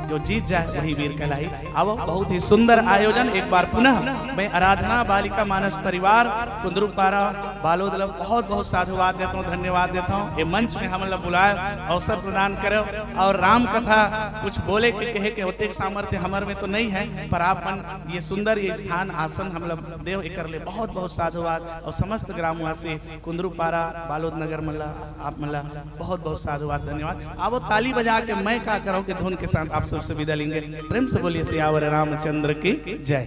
जो जीत जाए वही वीर कहलाई। अब बहुत ही सुंदर आयोजन एक बार पुनः मैं आराधना बालिका मानस परिवार कुंदरूपारा बालोद बहुत बहुत साधुवाद देता हूँ धन्यवाद देता हूँ। ये मंच में हम लोग बुलाए अवसर प्रदान करो और राम कथा कुछ बोले के कहे के होते सामर्थ्य हमारे में तो नहीं है पर आप मन ये सुंदर ये स्थान आसन हम लोग देव कर ले बहुत बहुत साधुवाद और समस्त ग्रामवासी कुंदरूपारा बालोद नगर मल्ला आप मल्ला बहुत बहुत साधुवाद धन्यवाद। अब ताली बजा के मैं क्या करूँ कि धुन के साथ आप सबसे विदा लेंगे। प्रेम से बोलिए सियावर रामचंद्र की जय।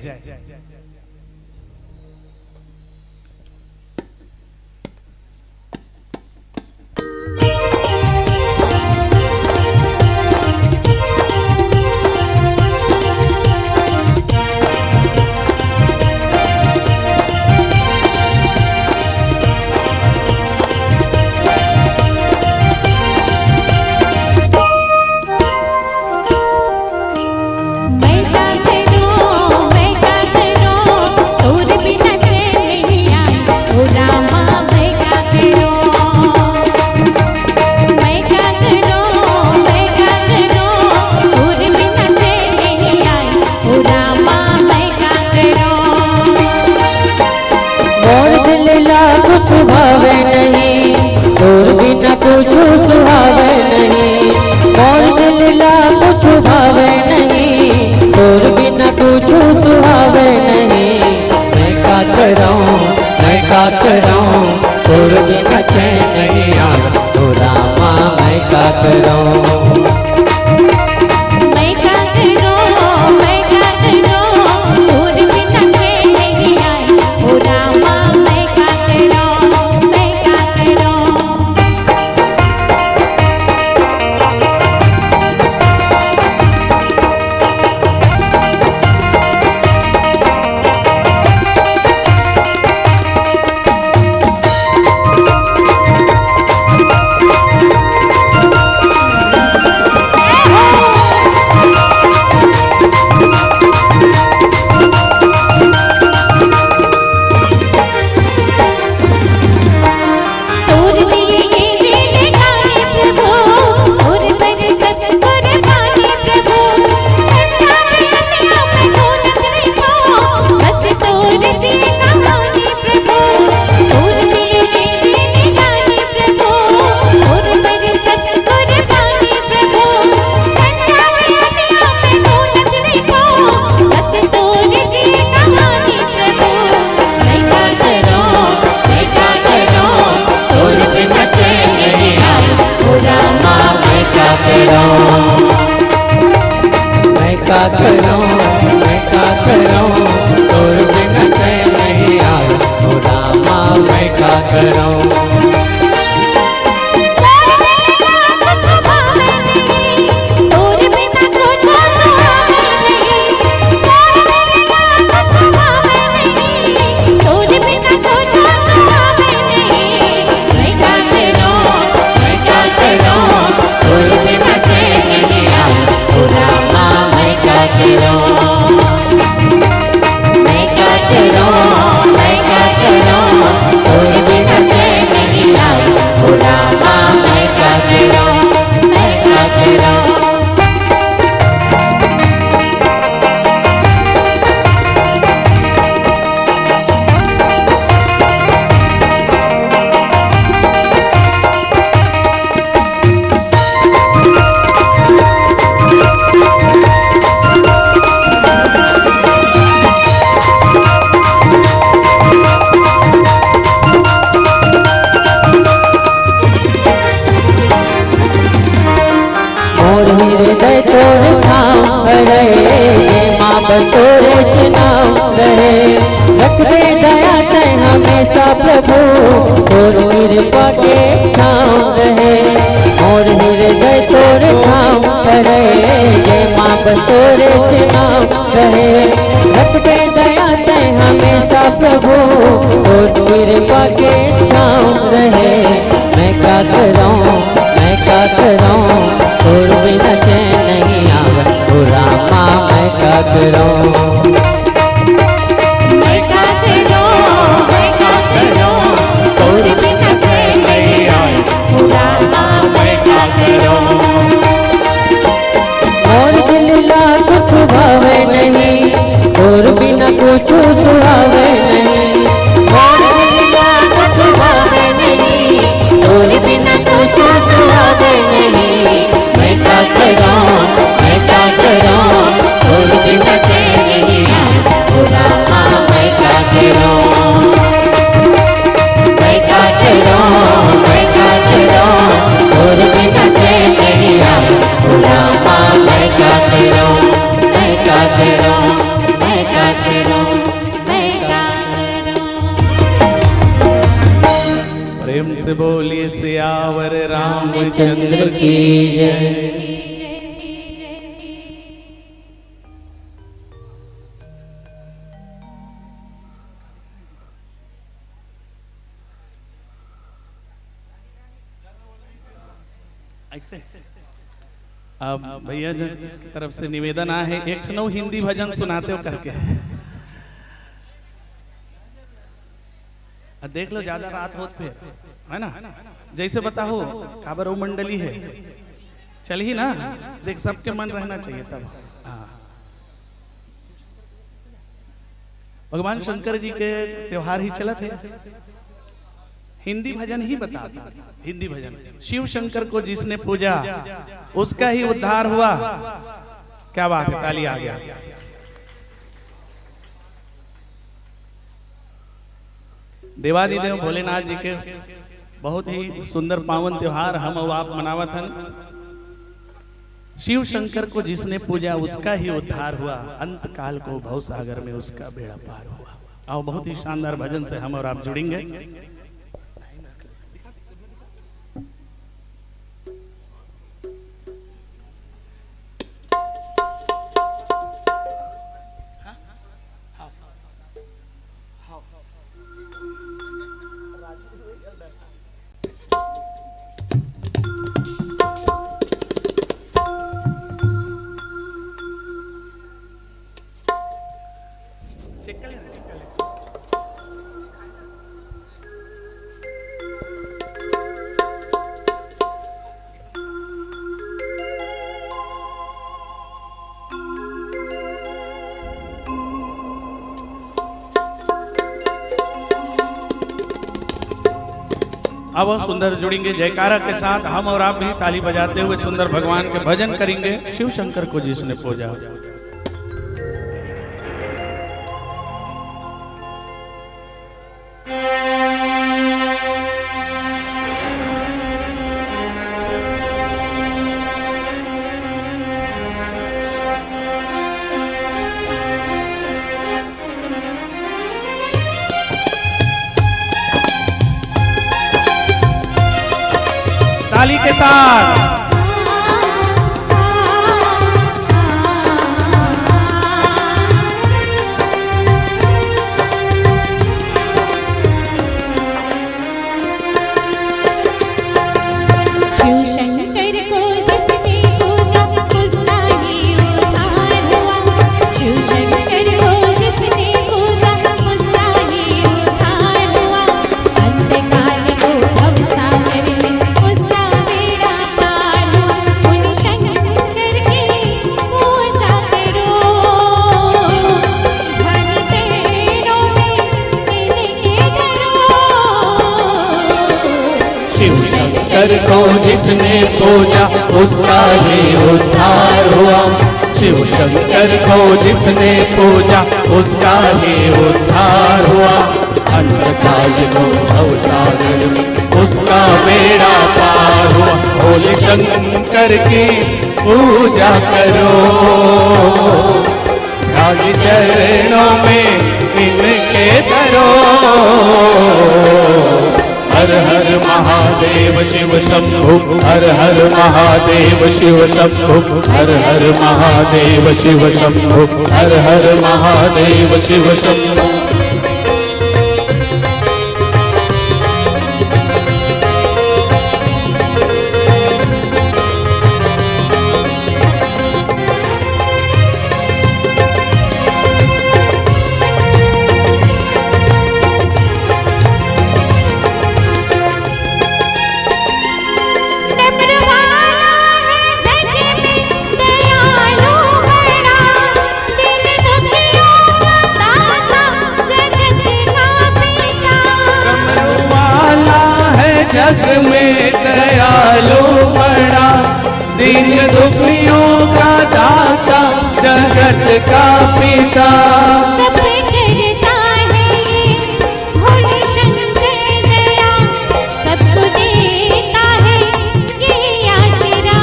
मैं क्या करूं करूं मैं क्या करूं मैं क्या करूं दूर बिना चैन नहीं आई ओ रामा मैं क्या करूं मैं क्या करूं मैं क्या करूं तोर बिना चैन नहीं आई ओ रामा मैं क्या करूं हृदय तोर ठाम रहे माँ बतोरे चुनाव रहे रख दे दया से हमेशा प्रभु तोर कृपा के छाँव रहे और हृदय तोर ठाम रहे माँ बतोरे चुनाव रहे रख दे दया से हमेशा प्रभु तोर कृपा के छाँव रहे मैं क्या करूं तोर बिना चैन नहीं आवे ओ रामा मैं क्या करूं मैं क्या करूं तोर बिना चैन नहीं आई ओ रामा मैं क्या करूं और दिल ला कुछ भावे नहीं तोर बिना कुछ सुहावे नहीं और दिल ला कुछ भावे नहीं तोर बिना कुछ सुहावे नहीं मैं क्या करूं तोर बिना चैन नहीं आई ओ रामा मैं क्या करूं मैं क्या करूं तोर बिना चैन नहीं आई ओ रामा मैं क्या करूं मैं क्या करूं मैं क्या करूं मैं क्या प्रेम से बोलिए सियावर रामचंद्र की जय। अब भैया जी की तरफ से निवेदन आ है एक नौ हिंदी भजन सुनाते हो करके देख लो ज्यादा रात होत फिर है ना जैसे बताओ काबर वो मंडली है चल ही ना देख सबके मन रहना चाहिए तब हाँ भगवान शंकर जी के त्योहार ही चलत है हिंदी भजन ही बता हिंदी भजन शिव शंकर को जिसने पूजा उसका ही उद्धार हुआ क्या बात है ताली आ गया देवादिदेव भोलेनाथ जी के बहुत ही सुंदर पावन त्योहार हम और आप मनावत हन शिव शंकर को जिसने पूजा उसका ही उद्धार हुआ, अंत काल को भव सागर में उसका बेड़ा पार हुआ। आओ बहुत ही शानदार भजन से हम और आप जुड़ेंगे। अब सुंदर जुड़ेंगे जयकारा के साथ, हम और आप भी ताली बजाते हुए सुंदर भगवान के भजन करेंगे। शिव शंकर को जिसने पूजा। ताली के साथ को जिसने पूजा उसका ही उद्धार हुआ। शिव शंकर को जिसने पूजा उसका ही उद्धार हुआ। अंतकाल को भवसागर में उसका बेड़ा पार हुआ। भोले शंकर की पूजा करो, ध्यान चरणों में इनके धरो। हर हर महादेव शिव शंभु, हर हर महादेव शिव शंभु, हर हर महादेव शिव शंभु, हर हर महादेव शिव शंभु। जग में दयालु बड़ा, दीन दुखियों का दाता, जगत का पिता। सब करता है भोले शंकर दया, सबको देता है ये आसरा,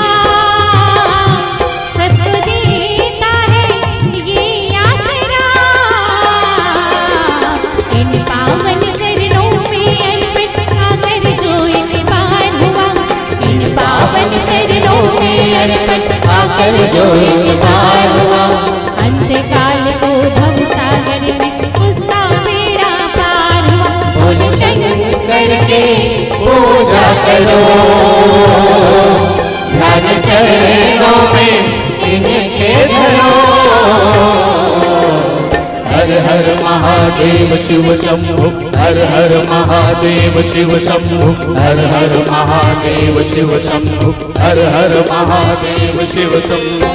सबको देता है ये आसरा। इन पावन चरणों में अर्पित आकर जो इन पार हुआ, इन पावन चरणों में अर्पित आकर जो इन पार हुआ। अंतकाल को भव सागर में उसका बेड़ा पार हुआ। भोले शंकर के पूजा करो, ध्यान चरणों में इनके धरो। हर हर महादेव शिव शंभु, हर हर महादेव शिव शंभु, हर हर महादेव शिव शंभु, हर हर महादेव शिव शंभु।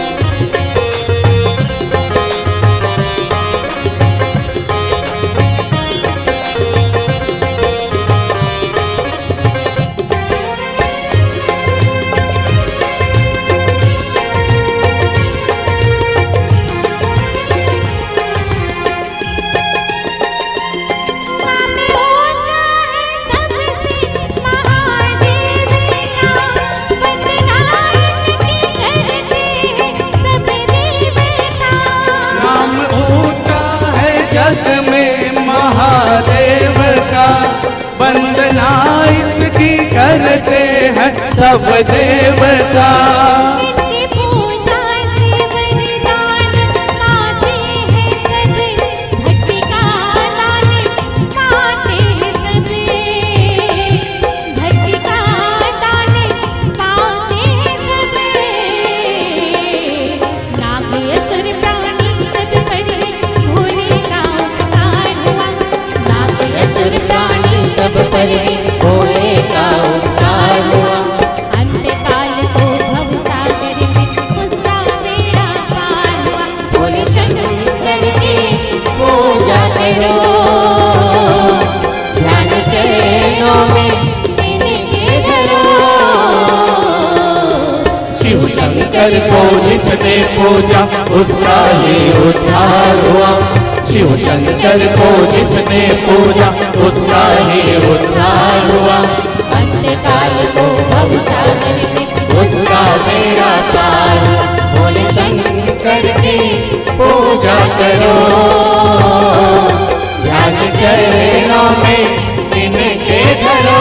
सब देवता। शंकर को जिसने पूजा उसका ही उद्धार हुआ। शिव शंकर को जिसने पूजा उसका ही उद्धार हुआ। अंतकाल को भवसागर में उसका बेड़ा पार। बोले शंकर की पूजा करो, ध्यान चरणों में इनके धरो।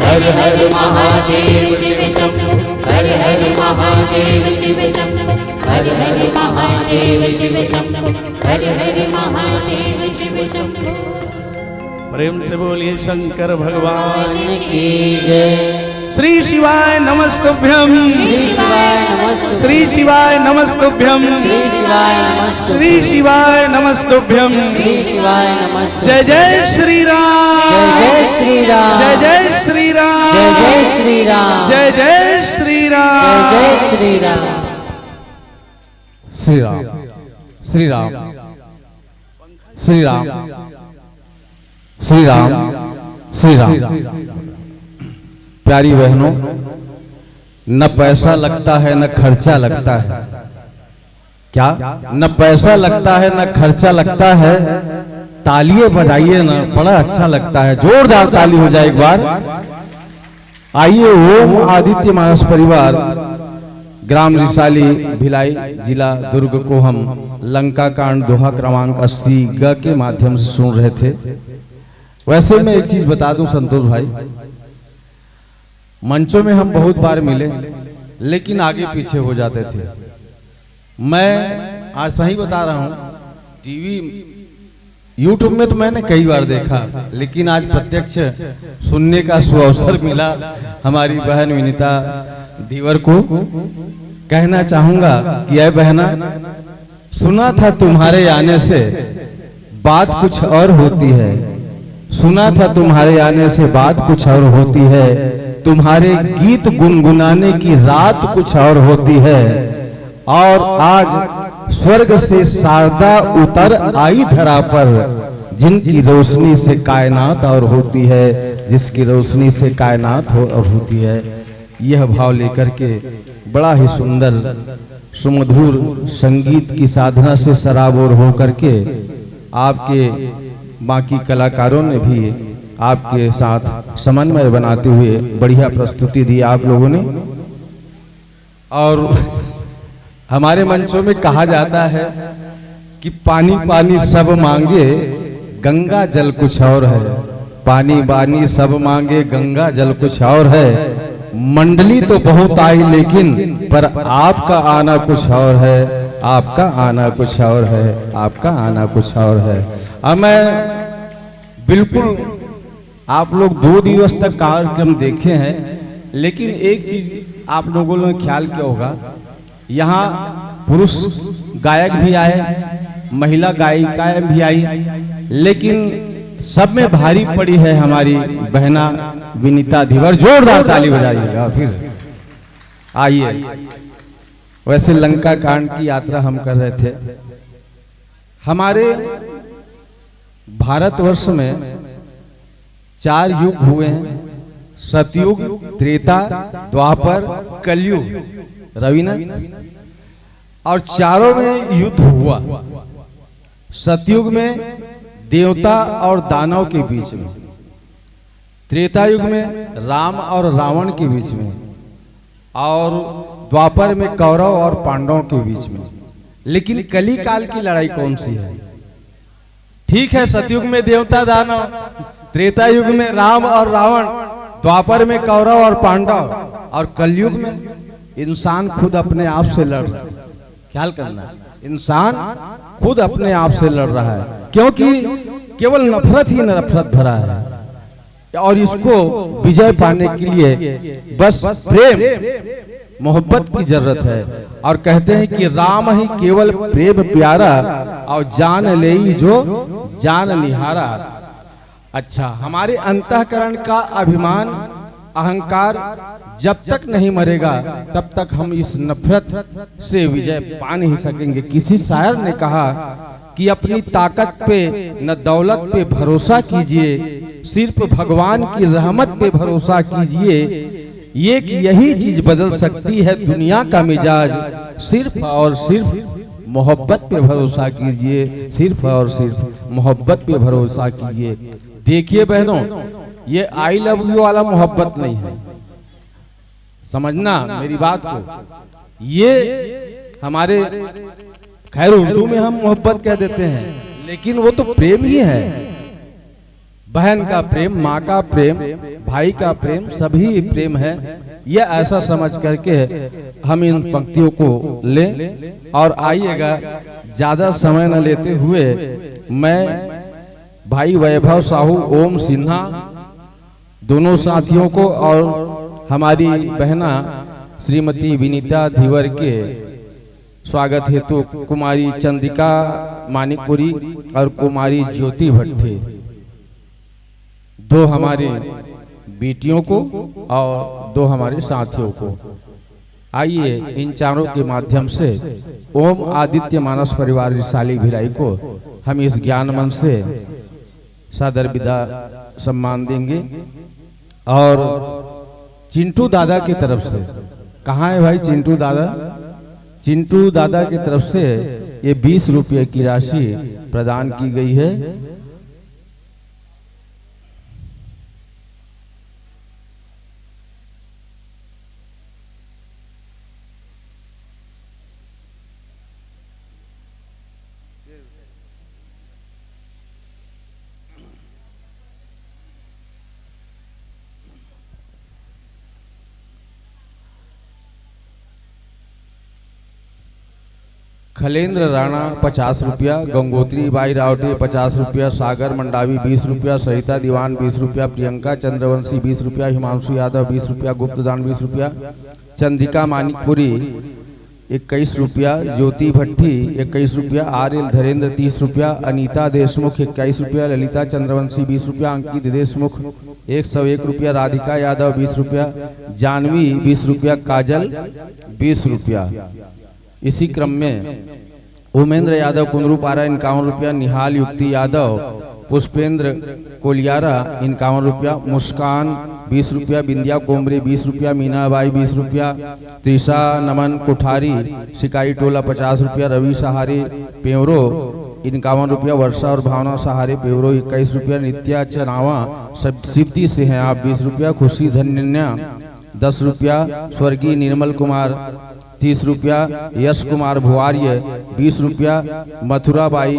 हर हर महादेव शिव शंभो, हर हर महादेव शिव शंभो, हर हर महादेव शिव शंभो, हर हर महादेव शिव शंभो। प्रेम से बोलिए शंकर भगवान की जय। श्री शिवाय नमस्तुभ्यं, श्री शिवाय नमस्तुभ्यं, श्री शिवाय नमस्तुभ्यं, जय जय श्री राम, जय श्री राम, जय जय श्री राम, जय जय श्री राम, जय जय श्री राम, जय श्री राम। श्री राम, श्री राम, श्री राम, श्री राम, श्री राम। प्यारी बहनों, न पैसा लगता है न खर्चा लगता है। क्या? न पैसा लगता है न खर्चा लगता है। तालियां बजाइए ना, बड़ा अच्छा लगता है। जोरदार ताली हो जाए एक बार। आइए, ओम आदित्य मानस परिवार, ग्राम रिसाली, भिलाई, जिला दुर्ग को हम लंका कांड दोहा क्रमांक 80 ग के माध्यम से सुन रहे थे। वैसे मैं एक चीज बता दूं संतोष भाई, मंचों में हम बहुत बार मिले लेकिन आगे पीछे हो जाते थे। मैं आज सही बता रहा हूं, टीवी यूट्यूब में तो मैंने कई बार देखा, लेकिन आज प्रत्यक्ष सुनने का सुअवसर मिला। हमारी बहन विनीता धीवर को कहना चाहूंगा कि ऐ बहना, सुना था तुम्हारे आने से बात कुछ और होती है। सुना था तुम्हारे आने से बात कुछ और होती है। तुम्हारे गीत गुनगुनाने की रात कुछ और होती है। और आज स्वर्ग से शारदा उतर आई धरा पर, जिनकी रोशनी से कायनात और होती है, जिसकी रोशनी से कायनात और होती है। यह भाव लेकर के बड़ा ही सुंदर सुमधुर संगीत की साधना से सराबोर होकर के आपके बाकी कलाकारों ने भी आपके साथ समन्वय बनाते हुए बढ़िया प्रस्तुति दी आप लोगों ने। और हमारे मंचों में कहा जाता है कि पानी पानी सब मांगे, गंगा जल कुछ और है। पानी पानी सब मांगे, गंगा जल कुछ और है। मंडली तो बहुत आई लेकिन पर आपका आना कुछ और है। आपका आना कुछ और है, आपका आना कुछ और है। अब मैं बिल्कुल, आप लोग 2 दिवस तक कार्यक्रम देखे हैं, लेकिन एक चीज आप लोगों ने ख्याल किया होगा, यहाँ पुरुष गायक भी आए, महिला गायिकाएं भी आई, लेकिन सब में भारी पड़ी है हमारी बहना विनीता धीवर। जोरदार ताली बजाइएगा फिर। आइए, वैसे लंका कांड की यात्रा हम कर रहे थे। हमारे भारतवर्ष में 4 युग हुए हैं, सतयुग, त्रेता, द्वापर, कलयुग। रवीना, और चारों में युद्ध हुआ। सतयुग में देवता और दानव के बीच में, त्रेता युग में राम और रावण के बीच में, और द्वापर में कौरव और पांडवों के बीच में। लेकिन कली काल की लड़ाई कौन सी है? ठीक है, सतयुग में देवता दानव, त्रेता युग में राम और रावण, द्वापर में कौरव और पांडव, और कलयुग में इंसान खुद अपने आप से लड़ रहा है। ख्याल करना, इंसान खुद अपने आप से लड़ रहा है, क्योंकि केवल नफरत ही नफरत भरा है, और इसको विजय पाने के लिए बस प्रेम मोहब्बत की जरूरत है। और कहते हैं कि राम ही केवल प्रेम प्यारा, और जान ले जो जान निहारा। अच्छा, हमारे अंतःकरण का अभिमान अहंकार जब तक नहीं मरेगा तब तक हम इस नफरत से विजय पा नहीं सकेंगे। किसी शायर ने कहा कि अपनी ताकत पे न दौलत पे भरोसा कीजिए, सिर्फ भगवान की रहमत पे भरोसा कीजिए। ये कि यही चीज बदल सकती है दुनिया का मिजाज, सिर्फ और सिर्फ मोहब्बत पे भरोसा कीजिए, सिर्फ और सिर्फ मोहब्बत पे भरोसा कीजिए। देखिए बहनों, ये आई लव यू वाला मोहब्बत नहीं है, समझना मेरी बात को। ये हमारे खैर उर्दू में हम मोहब्बत कह देते हैं, लेकिन वो तो प्रेम ही है। बहन का प्रेम, माँ का प्रेम, भाई का प्रेम, सभी प्रेम है। ये ऐसा समझ करके हम इन पंक्तियों को लें। और आइएगा, ज्यादा समय न लेते हुए मैं भाई वैभव साहू, ओम सिन्हा दोनों साथियों को और हमारी बहना श्रीमती विनीता धीवर के स्वागत हेतु कुमारी चंद्रिका मानिकपुरी और कुमारी ज्योति भट्टी, दो हमारे बेटियों को और दो हमारे साथियों को, आइए इन चारों के माध्यम से ओम आदित्य मानस परिवार रिसाली भिलाई को हम इस ज्ञान मन से सादर विदा सम्मान देंगे। और चिंटू दादा की तरफ से, कहाँ है भाई चिंटू दादा? चिंटू दादा की तरफ से ये 20 रुपये की राशि प्रदान की गई है। खलेंद्र राणा 50 रुपया, गंगोत्री बाई रावटे 50 रुपया, सागर मंडावी 20 रुपया, सरिता दीवान 20 रुपया, प्रियंका चंद्रवंशी 20 रुपया, हिमांशु यादव 20 रुपया, गुप्तदान 20 रुपया, चंद्रिका मानिकपुरी 21 रुपया, ज्योति भट्टी 21 रुपया, आर.एल. धरेंद्र 30 रुपया, अनीता देशमुख 21 रुपया, ललिता चंद्रवंशी 20 रुपया, अंकित देशमुख 101 रुपया, राधिका यादव 20 रुपया, जानवी 20 रुपया, काजल 20 रुपया। इसी क्रम में उमेंद्र यादव कुंदरूपारा 51 रुपया, निहाल युक्ति यादव, पुष्पेंद्र कोलियारा 51 रुपया, मुस्कान 20 रुपया, बिंदिया कोमरे 20 रुपया, मीनाबाई 20 रुपया, त्रिषा नमन कोठारी शिकारी टोला 50 रुपया, रवि सहारे पेवरो 51 रुपया, वर्षा और भावना सहारे पेवरो 21 रुपया, नित्या चनावा सिद्धि से हैं आप 20 रुपया, खुशी धन्यन्या 10 रुपया, स्वर्गीय निर्मल कुमार 30 रुपया, यश कुमार भुआर्य 20 रुपया, मथुराबाई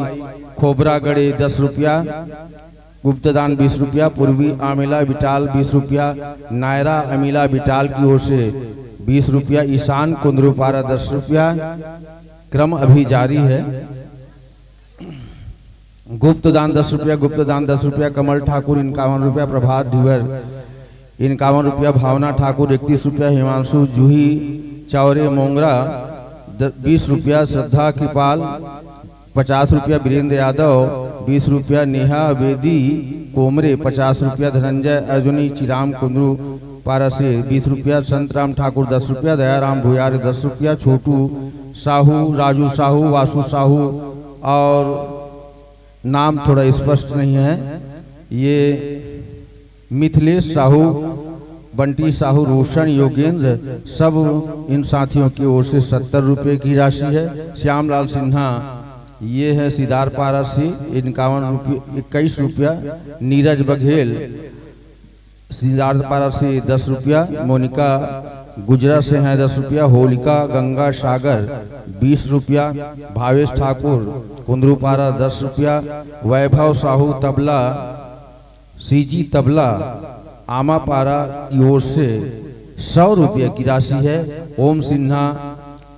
खोबरागढ़े 10 रुपया, गुप्तदान 20 रुपया, पूर्वी आमिला बिटाल 20 रुपया, नायरा अमीला बिटाल की ओर से 20 रुपया, ईशान कुंदरूपारा 10 रुपया। क्रम अभी जारी है। गुप्तदान 10 रुपया, गुप्तदान 10 रुपया, कमल ठाकुर 51 रुपया, प्रभात धीवर 51 रुपया, भावना ठाकुर 31 रुपया, हिमांशु जूही चौरे मोंगरा 20 रुपया, श्रद्धा कृपाल 50 रुपया, वीरेंद्र यादव 20 रुपया, नेहा बेदी कोमरे 50 रुपया, धनंजय अर्जुनी चिराम कुंदरू पारा से 20 रुपया, संतराम ठाकुर 10 रुपया, दयाराम भुयार 10 रुपया, छोटू साहू, राजू साहू, वासु साहू और नाम थोड़ा स्पष्ट नहीं है, ये मिथिलेश साहू, बंटी साहू, रोशन, योगेंद्र, सब इन साथियों की ओर से 70 रुपये की राशि है। श्यामलाल सिन्हा ये है सिदार पारा से 51 रुपये 21 रुपया, नीरज बघेल सिदार पारा से 10 रुपया, मोनिका गुजरा से हैं 10 रुपया, होलिका गंगा सागर 20 रुपया, भावेश ठाकुर कुंदरूपारा 10 रुपया, वैभव साहू तबला सीजी तबला आमापारा की ओर से 100 रुपये की राशि है। ओम सिन्हा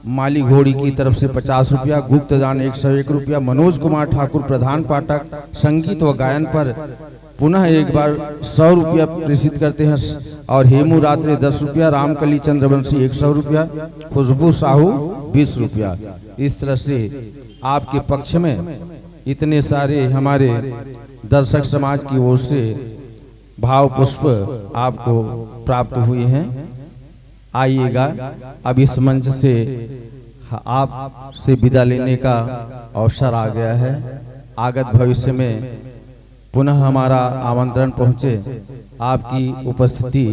माली घोड़ी की तरफ से 50 रुपया, गुप्त दान 101 रुपया। मनोज कुमार ठाकुर प्रधान पाठक संगीत व गायन पर पुनः एक बार 100 रुपया प्रेषित करते हैं। और हेमू रात्रे 10 रुपया, रामकली चंद्रवंशी 100 रुपया, खुशबू साहू 20 रुपया। इस तरह से आपके पक्ष में इतने सारे हमारे दर्शक समाज की ओर से भाव पुष्प आपको प्राप्त हुए हैं। आइएगा, अब इस मंच से आप से विदा लेने का अवसर आ गया है। आगत भविष्य में पुनः हमारा आमंत्रण पहुंचे, आपकी उपस्थिति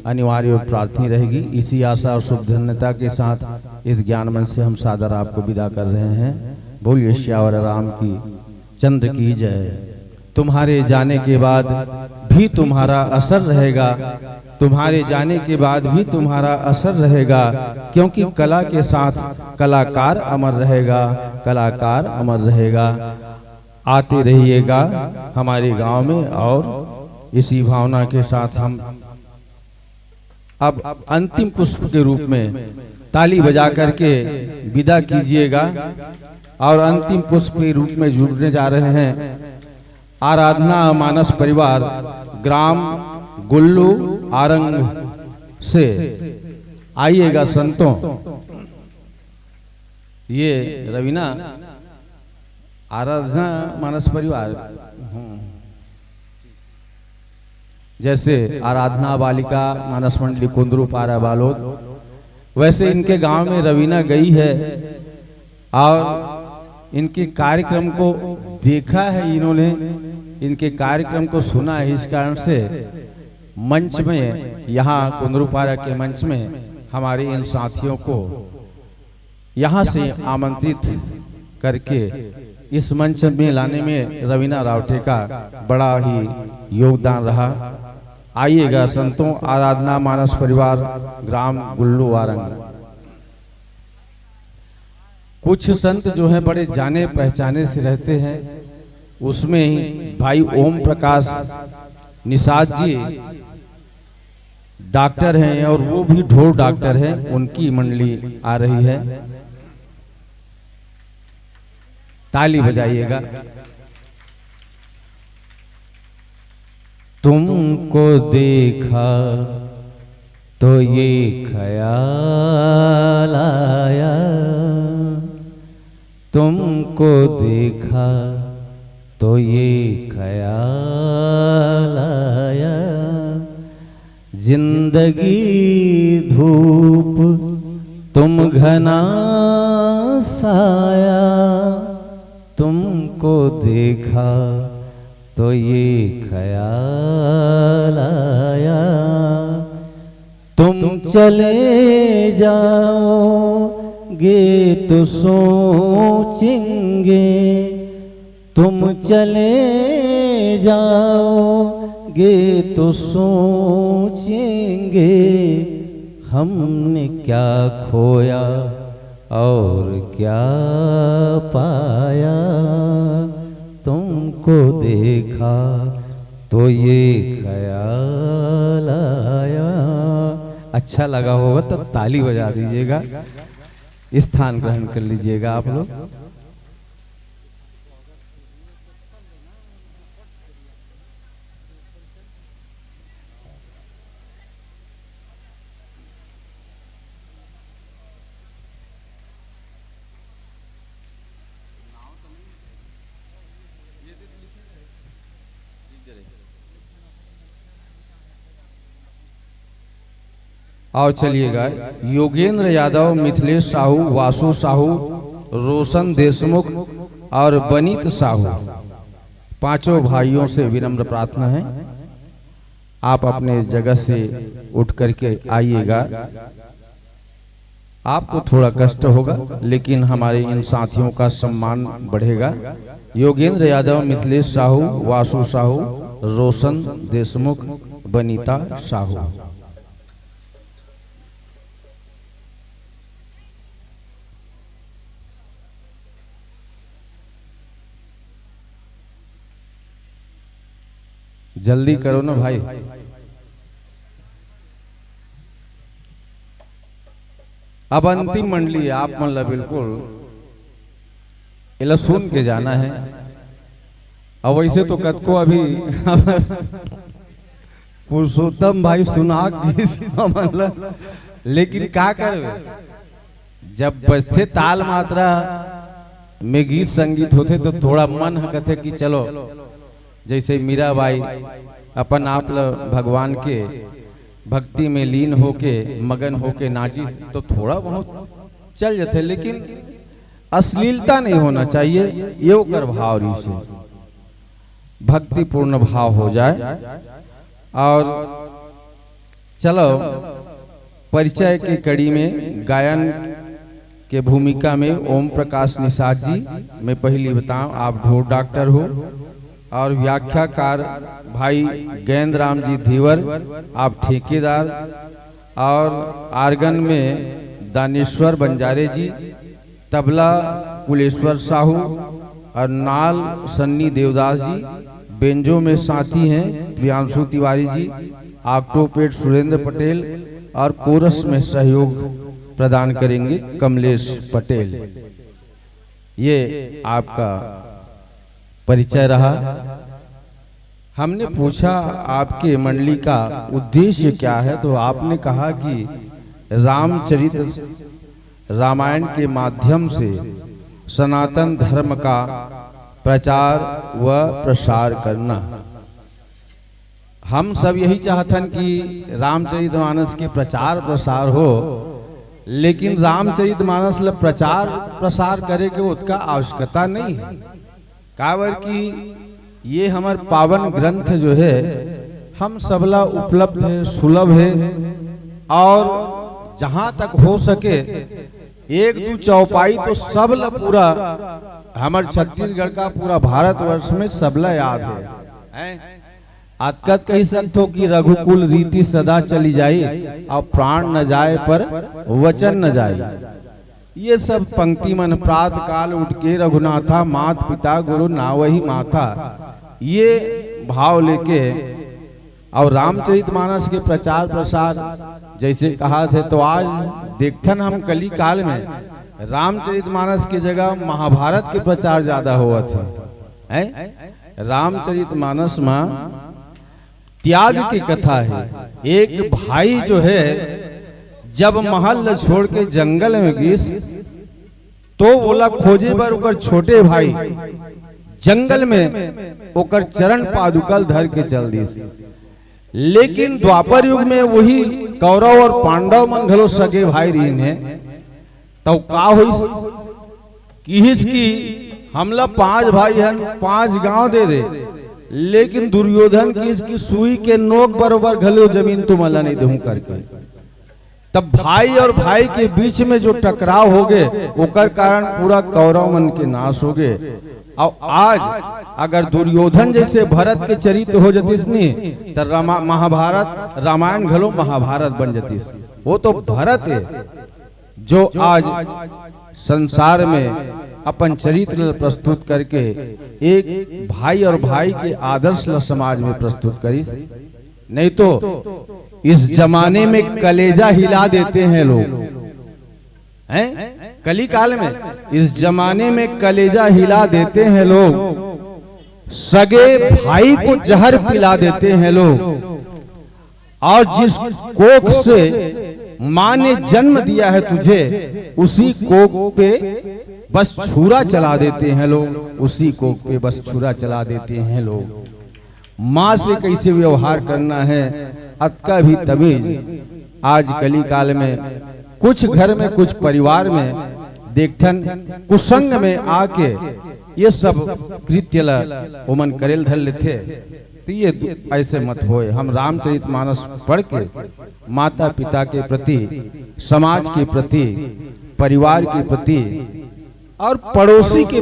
अनिवार्य और प्रार्थनीय रहेगी। इसी आशा और शुभ धन्यता के साथ इस ज्ञान मंच से हम सादर आपको विदा कर रहे हैं। बोलिए श्यावर राम की चंद्र की जय। तुम्हारे जाने के बाद भी तुम्हारा असर रहेगा, तुम्हारे जाने के बाद भी तुम्हारा असर रहेगा, क्योंकि कला के साथ कलाकार अमर रहेगा, कलाकार अमर रहेगा। आते रहिएगा हमारे गांव में। और इसी भावना के साथ हम अब अंतिम पुष्प के रूप में ताली बजा करके विदा कीजिएगा। और अंतिम पुष्प के रूप में जुड़ने जा रहे हैं आराधना मानस परिवार ग्राम गुल्लू आरंग से। आइएगा संतों, ये रवीना आराधना मानस परिवार जैसे आराधना बालिका मानस मंडली कुंदरू पारा बालोद, वैसे इनके गांव में रवीना गई है और इनके कार्यक्रम को देखा है, इन्होंने इनके कार्यक्रम को सुना है। इस कारण से मंच में, यहाँ कुंदरूपारा के मंच में हमारे इन साथियों को यहाँ से आमंत्रित करके इस मंच में लाने में रवीना रावटे का बड़ा ही योगदान रहा। आइएगा संतों, आराधना मानस परिवार ग्राम गुल्लू आरंग। कुछ संत जो हैं बड़े जाने पहचाने से रहते हैं, उसमें ही भाई ओम प्रकाश निषाद जी डॉक्टर हैं और वो भी ढोर डॉक्टर हैं, उनकी मंडली आ रही है। ताली बजाइएगा। तुमको देखा तो ये ख्याल आया, तुमको देखा तो ये ख्याल आया, जिंदगी धूप तुम घना साया, तुमको देखा तो ये ख्याल आया, तुम चले जाओगे तो सोचेंगे, तुम चले जाओगे तो सोचेंगे, हमने क्या खोया और क्या पाया, तुमको देखा तो ये ख्याल आया। अच्छा लगा होगा तो ताली बजा दीजिएगा। स्थान ग्रहण कर लीजिएगा आप लोग। और चलिएगा, योगेंद्र यादव, मिथिलेश साहू, वासु साहू, रोशन देशमुख और बनीत साहू, पांचों भाइयों से विनम्र प्रार्थना है, आप अपने जगह से उठ करके आइएगा। आपको थोड़ा कष्ट होगा लेकिन हमारे इन साथियों का सम्मान बढ़ेगा। योगेंद्र यादव, मिथिलेश साहू, वासु साहू, रोशन देशमुख, बनीता साहू। जल्दी करो ना भाई। अब अंतिम मंडली आप मतलब बिल्कुल इला सुन के जाना है। अब वैसे तो कद को अभी पुरुषोत्तम भाई सुना मतलब, लेकिन क्या करवे जब बजते ताल मात्रा में गीत संगीत होते तो थोड़ा मन हकते कि चलो जैसे मीराबाई अपन आप भगवान के भक्ति में लीन होके मगन होके नाची तो थोड़ा बहुत चल जाते, लेकिन अश्लीलता नहीं होना चाहिए। ये कर भाव री से भक्ति पूर्ण भाव हो जाए। और चलो परिचय की कड़ी में गायन के भूमिका में ओम प्रकाश निषाद जी, मैं पहली बताऊं आप ढोर डॉक्टर हो, और व्याख्याकार भाई गैंद राम जी धीवर आप ठेकेदार, और आर्गन में दानेश्वर बंजारे जी, तबला कुलेश्वर साहू, और नाल सन्नी देवदास जी, बेंजो में साथी हैं प्रियांशु तिवारी जी, ऑक्टोपेड सुरेंद्र पटेल, और कोरस में सहयोग प्रदान करेंगे कमलेश पटेल। ये आपका परिचय रहा। हमने पूछा आपके मंडली का उद्देश्य क्या है, तो आपने कहा कि रामचरित रामायण के माध्यम से सनातन धर्म का प्रचार व प्रसार करना। हम सब यही चाहतन कि रामचरितमानस के प्रचार प्रसार हो, लेकिन रामचरितमानस ल प्रचार प्रसार करे के उसका आवश्यकता नहीं है। काबर कि ये हमार पावन ग्रंथ जो है हम सबला उपलब्ध है, सुलभ है, और जहाँ तक हो सके एक दो चौपाई तो सबला पूरा हमार छत्तीसगढ़ का पूरा भारतवर्ष में सबला याद है। आजकत कही सकते हो कि रघुकुल रीति सदा चली जाए और प्राण न जाए पर वचन न जाए। ये सब पंक्ति मन प्रात काल उठ के रघुनाथा मात पिता गुरु ना वही माथा, ये भाव लेके और रामचरितमानस के प्रचार प्रसार जैसे कहा थे, तो आज देखथन हम कली काल में रामचरितमानस की जगह महाभारत के प्रचार ज्यादा हुआ थे। रामचरितमानस में त्याग की कथा है। एक भाई जो है जब महल छोड़ के जंगल में गिस तो बोला खोजे बर ओकर छोटे भाई जंगल में ओकर चरण पादुकल धर के चल दिस। लेकिन द्वापर युग में वही कौरव और पांडव मन घलो सगे भाई रही ने, तो का होइस किहिस की हमला 5 भाई हन 5 गांव दे दे, लेकिन दुर्योधन की इसकी सुई के नोक बरोबर घलो जमीन तुमला नहीं दूं करके। तब भाई और भाई के बीच में जो टकराव हो गए ओकर कारण पूरा कौरव मन के नाश हो गए। और आज अगर दुर्योधन जैसे भरत के चरित्र हो जतीस नहीं तो महाभारत रामायण घलो महाभारत बन जतीस। वो तो भरत है जो आज संसार में अपन चरित्र प्रस्तुत करके एक भाई और भाई के आदर्श समाज में प्रस्तुत करी। नहीं तो इस जमाने में कलेजा हिला देते हैं लोग, हैं? कली काल में इस जमाने में कलेजा हिला देते हैं लोग, सगे भाई को जहर पिला देते हैं लोग, और जिस कोख से माँ ने जन्म दिया है तुझे उसी कोख पे बस छुरा चला देते हैं लोग, उसी कोख पे बस छुरा चला देते हैं लोग। माँ से कैसे व्यवहार करना है अतका भी तमीज आज कली काल में कुछ घर में कुछ परिवार में देखथन कुसंग में आके ये सब कृत्य उमन करेल धर लेते। तो ये ऐसे मत होए। हम रामचरितमानस पढ़ के माता पिता के प्रति, समाज के प्रति, परिवार के प्रति और पड़ोसी के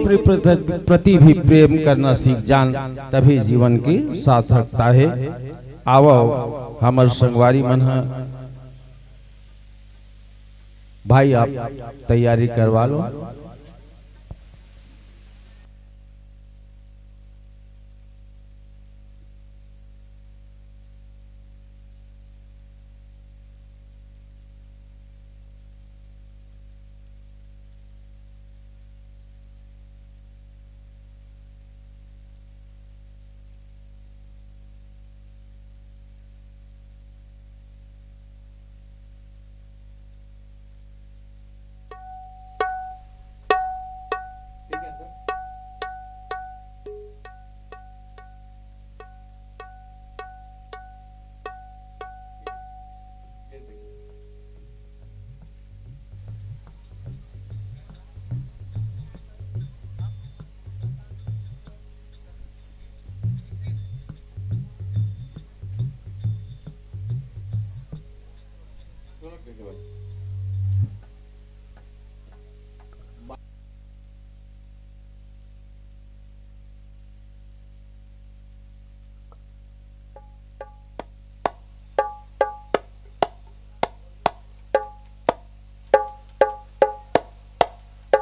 प्रति भी प्रेम करना सीख जान, तभी जीवन की सार्थकता है। आवो हमर संगवारी मन भाई आप तैयारी करवा लो।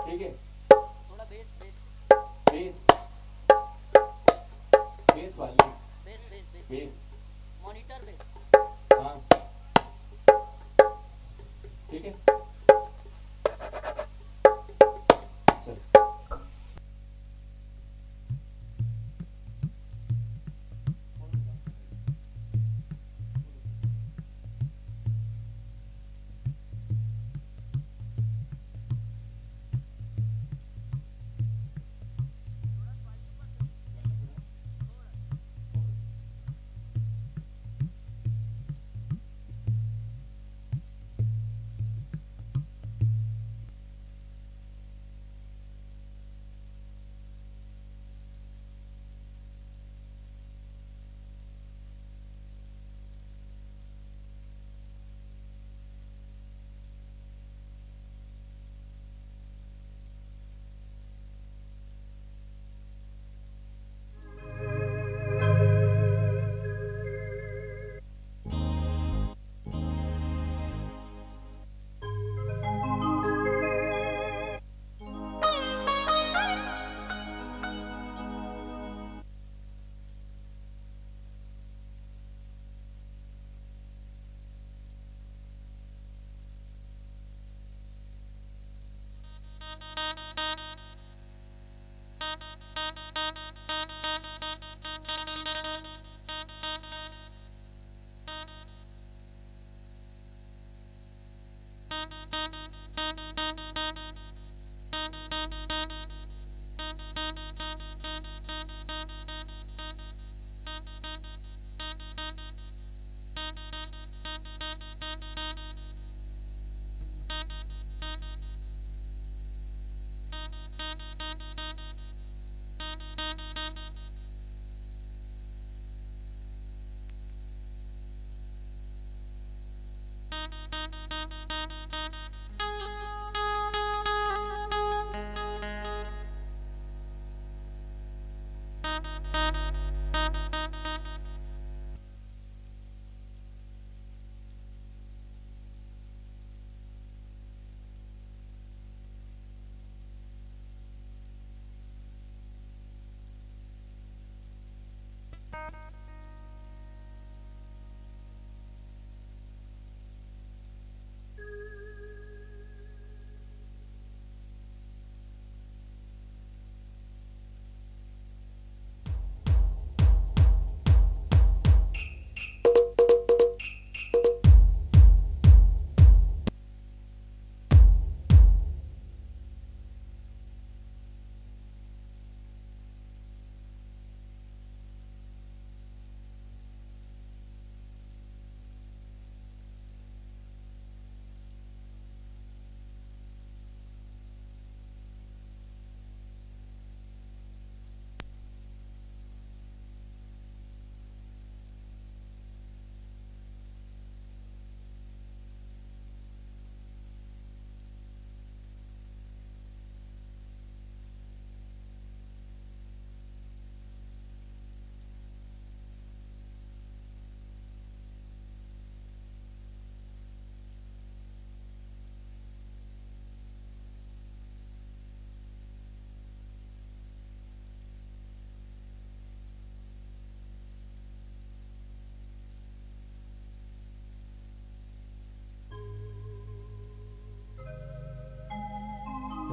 ठीक है, थोड़ा बेस वाली, बेस मॉनिटर बेस। हाँ ठीक है, चल।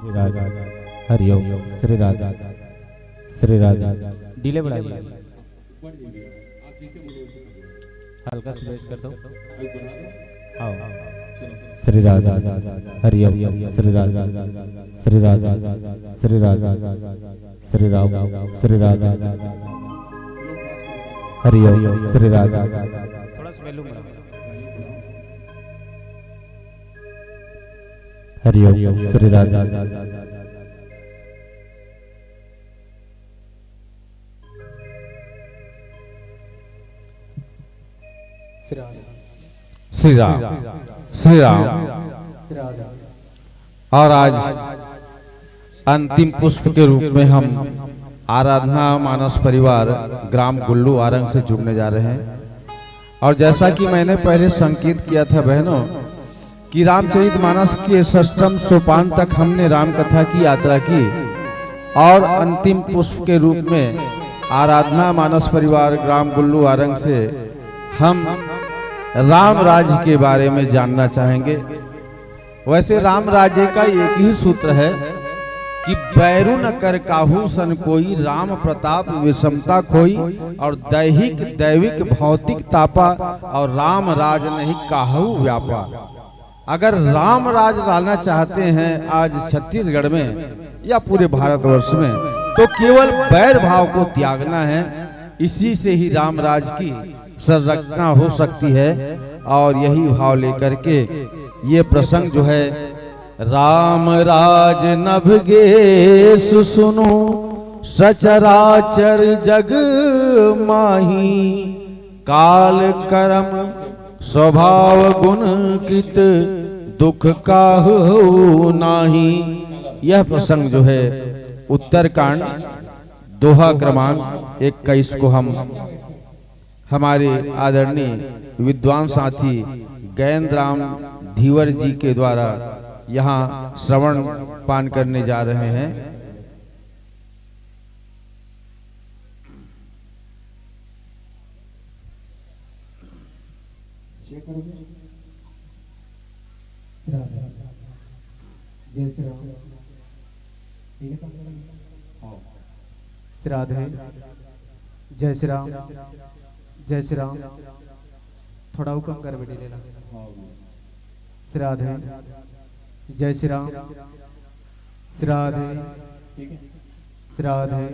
श्री राधा हरिओम श्री राधा श्री राधा डिले बढ़ाइए हल्का से बेस कर दो आओ श्री राधा हरिओम श्री राधा श्री राधा श्री राधा श्री राम श्री राधा हरिओम श्री राधा थोड़ा सा वैल्यूम बढ़ाओ हरिओम श्री राधा श्री राम श्री राम। और आज अंतिम पुष्प के रूप में हम आराधना मानस परिवार ग्राम गुल्लू आरंग से जुड़ने जा रहे हैं। और जैसा कि मैंने पहले संकेत किया था बहनों कि रामचरितमानस के षष्ठम सोपान तक हमने राम कथा की यात्रा की और अंतिम पुष्प के रूप में आराधना मानस परिवार ग्राम गुल्लू आरंग से हम राम राज्य के बारे में जानना चाहेंगे। वैसे राम राज्य का एक ही सूत्र है कि बैरु न कर काहू सन कोई, राम प्रताप विषमता खोई, और दैहिक दैविक भौतिक तापा, और राम राज नहीं काहू व्यापा। अगर राम राज लाना चाहते हैं आज छत्तीसगढ़ में या पूरे भारतवर्ष में, तो केवल बैर भाव को त्यागना है। इसी से ही राम राज की संरचना हो सकती है। और यही भाव लेकर के ये प्रसंग जो है, राम राज नभगे सुनो सचराचर जग माही, काल कर्म स्वभाव गुण कृत दुख काहू नाही। यह प्रसंग जो है उत्तरकांड दोहा क्रमांक 21 को हम हमारे आदरणीय विद्वान साथी गैंद राम धीवर जी के द्वारा यहाँ श्रवण पान करने जा रहे हैं। जय श्री राम। राधे। जय श्री राम। जय श्री राम। थोड़ा हुक्म कर बेटी लेना। राधे। जय श्री राम। राधे। राधे।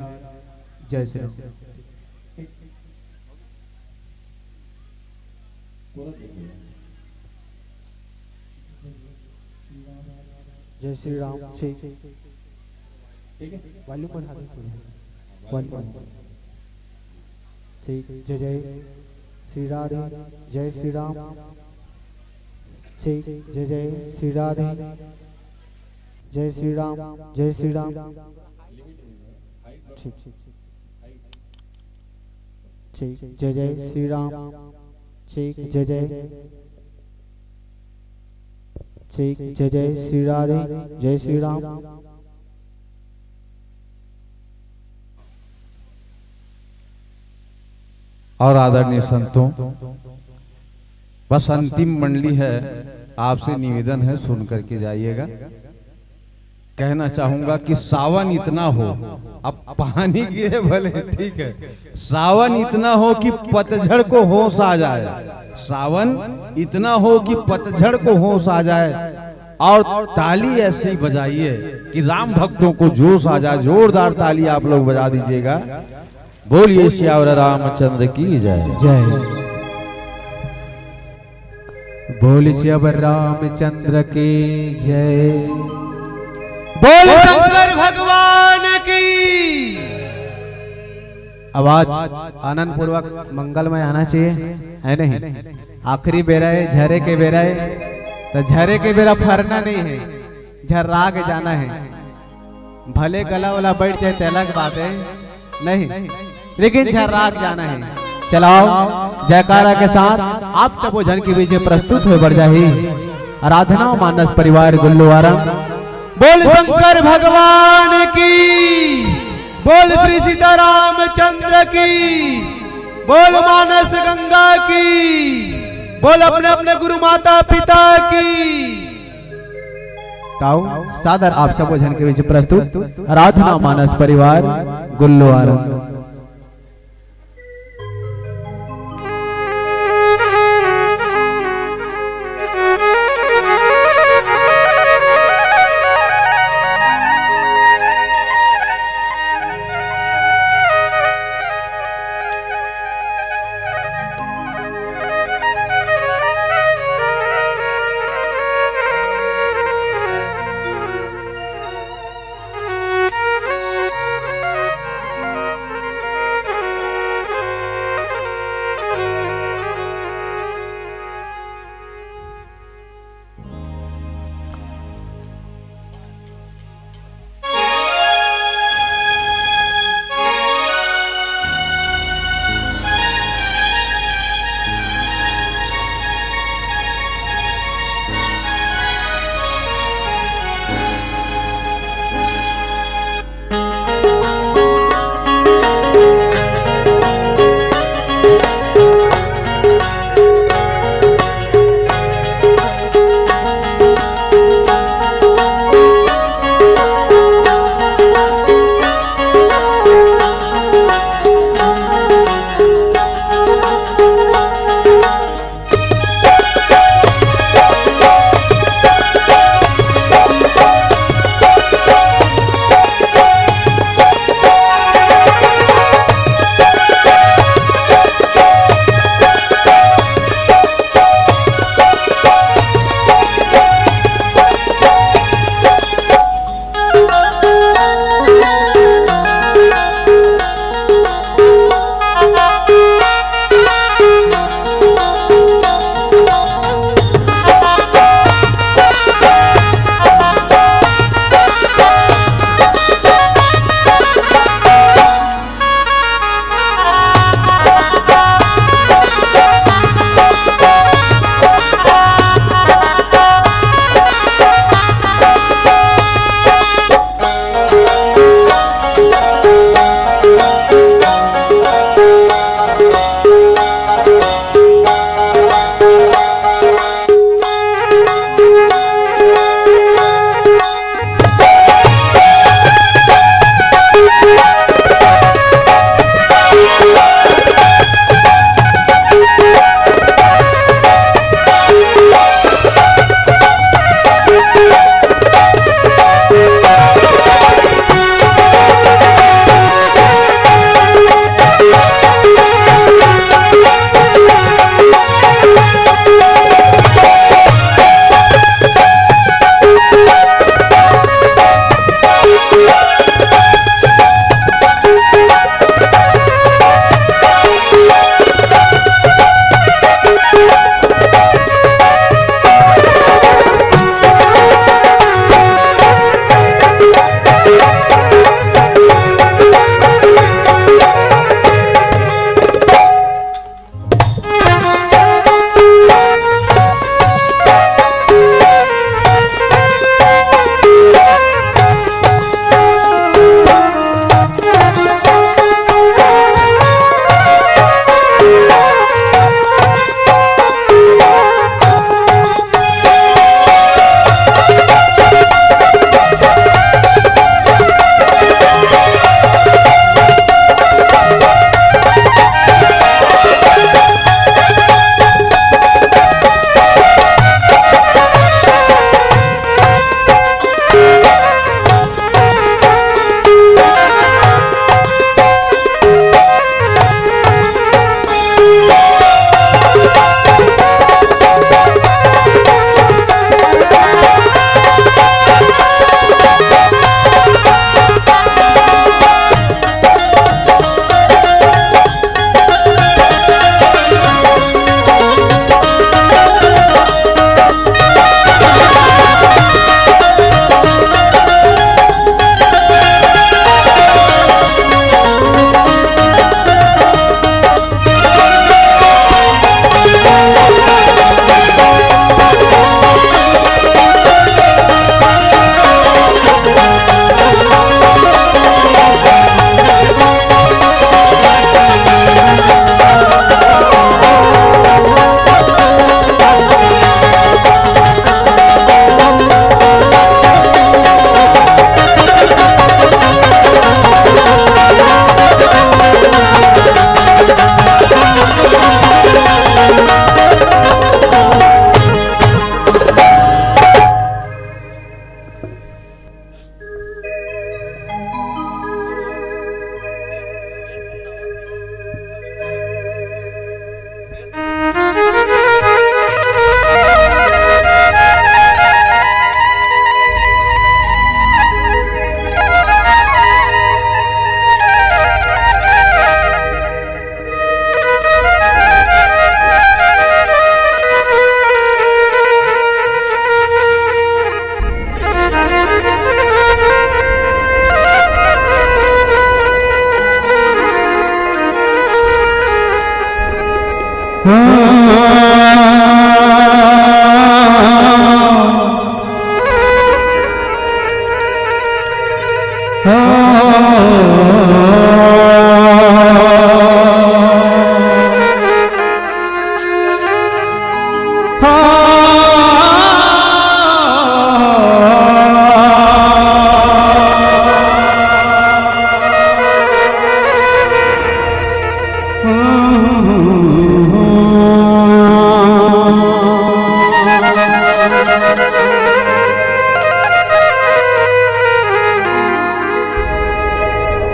जय श्री राम। जय श्री राम। ठीक है, वॉल्यूम बढ़ा दो थोड़ा। वॉल्यूम ठीक। जय जय श्री राधे। जय श्री राम। ठीक। जय जय श्री राधे। जय श्री राम। जय श्री राम। ठीक ठीक। जय जय श्री राम। ठीक। जय जय ठीक। जय जय श्री राधे। जय श्री राम। और आदरणीय संतों, बस अंतिम मंडली है, आपसे निवेदन है सुन करके जाइएगा। कहना चाहूंगा कि सावन इतना हो, अब पानी गिरे भले ठीक है, सावन इतना हो कि पतझड़ को होश आ जाए। सावन इतना हो कि पतझड़ को होश आ जाए, और ताली ऐसे ही बजाइए कि राम भक्तों को जोश आ जाए। जोरदार ताली आप लोग बजा दीजिएगा। बोलिए श्यावर रामचंद्र की जय। जय। बोल श्यावर रामचंद्र की जय। बोल शंकर भगवान की। आवाज आनंद पूर्वक मंगलमय आना चाहिए, है नहीं? आखिरी बेरा है, झरे के बेरा है, तो झरे के बेरा फरना नहीं है, झर्रा के जाना है। भले गला वाला बैठ जाए तो अलग बात है, नहीं, लेकिन झर्रा के जाना है। चलाओ जयकारा के साथ आप सब जन के बीच प्रस्तुत हो बढ़ जाही आराधना मानस परिवार गुल्लू आरंग। बोल शंकर भगवान की। बोल श्री सीतारामचंद्र की। बोल मानस गंगा की। बोल अपने अपने गुरु माता पिता की। ताऊ सादर आप सब जन के बीच प्रस्तुत आराधना मानस परिवार गुल्लू आरंग।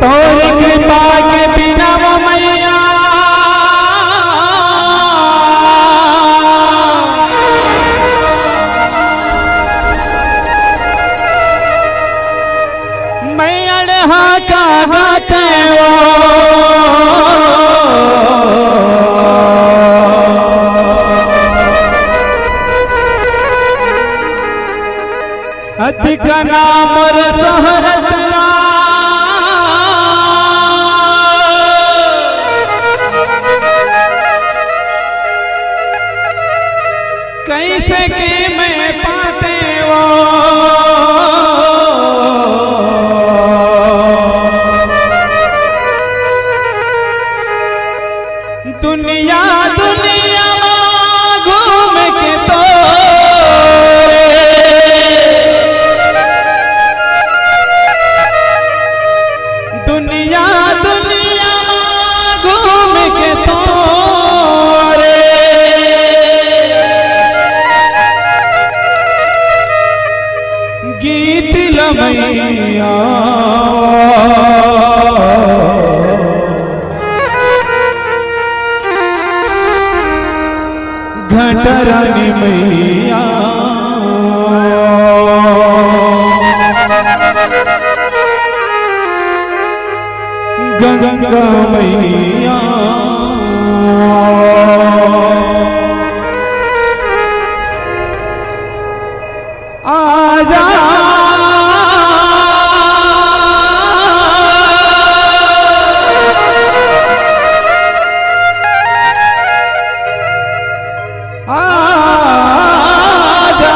तोरी कृपा के बिना वो मैया मैं अड़हा का गाते अधिक नाम और सहरत कैसे के मैं पाते वो दुनिया दुनिया घूम के तो दुनिया दुनिया घूम के तो गीत लमैया घटरानी मैया गंगा मैया आजा आजा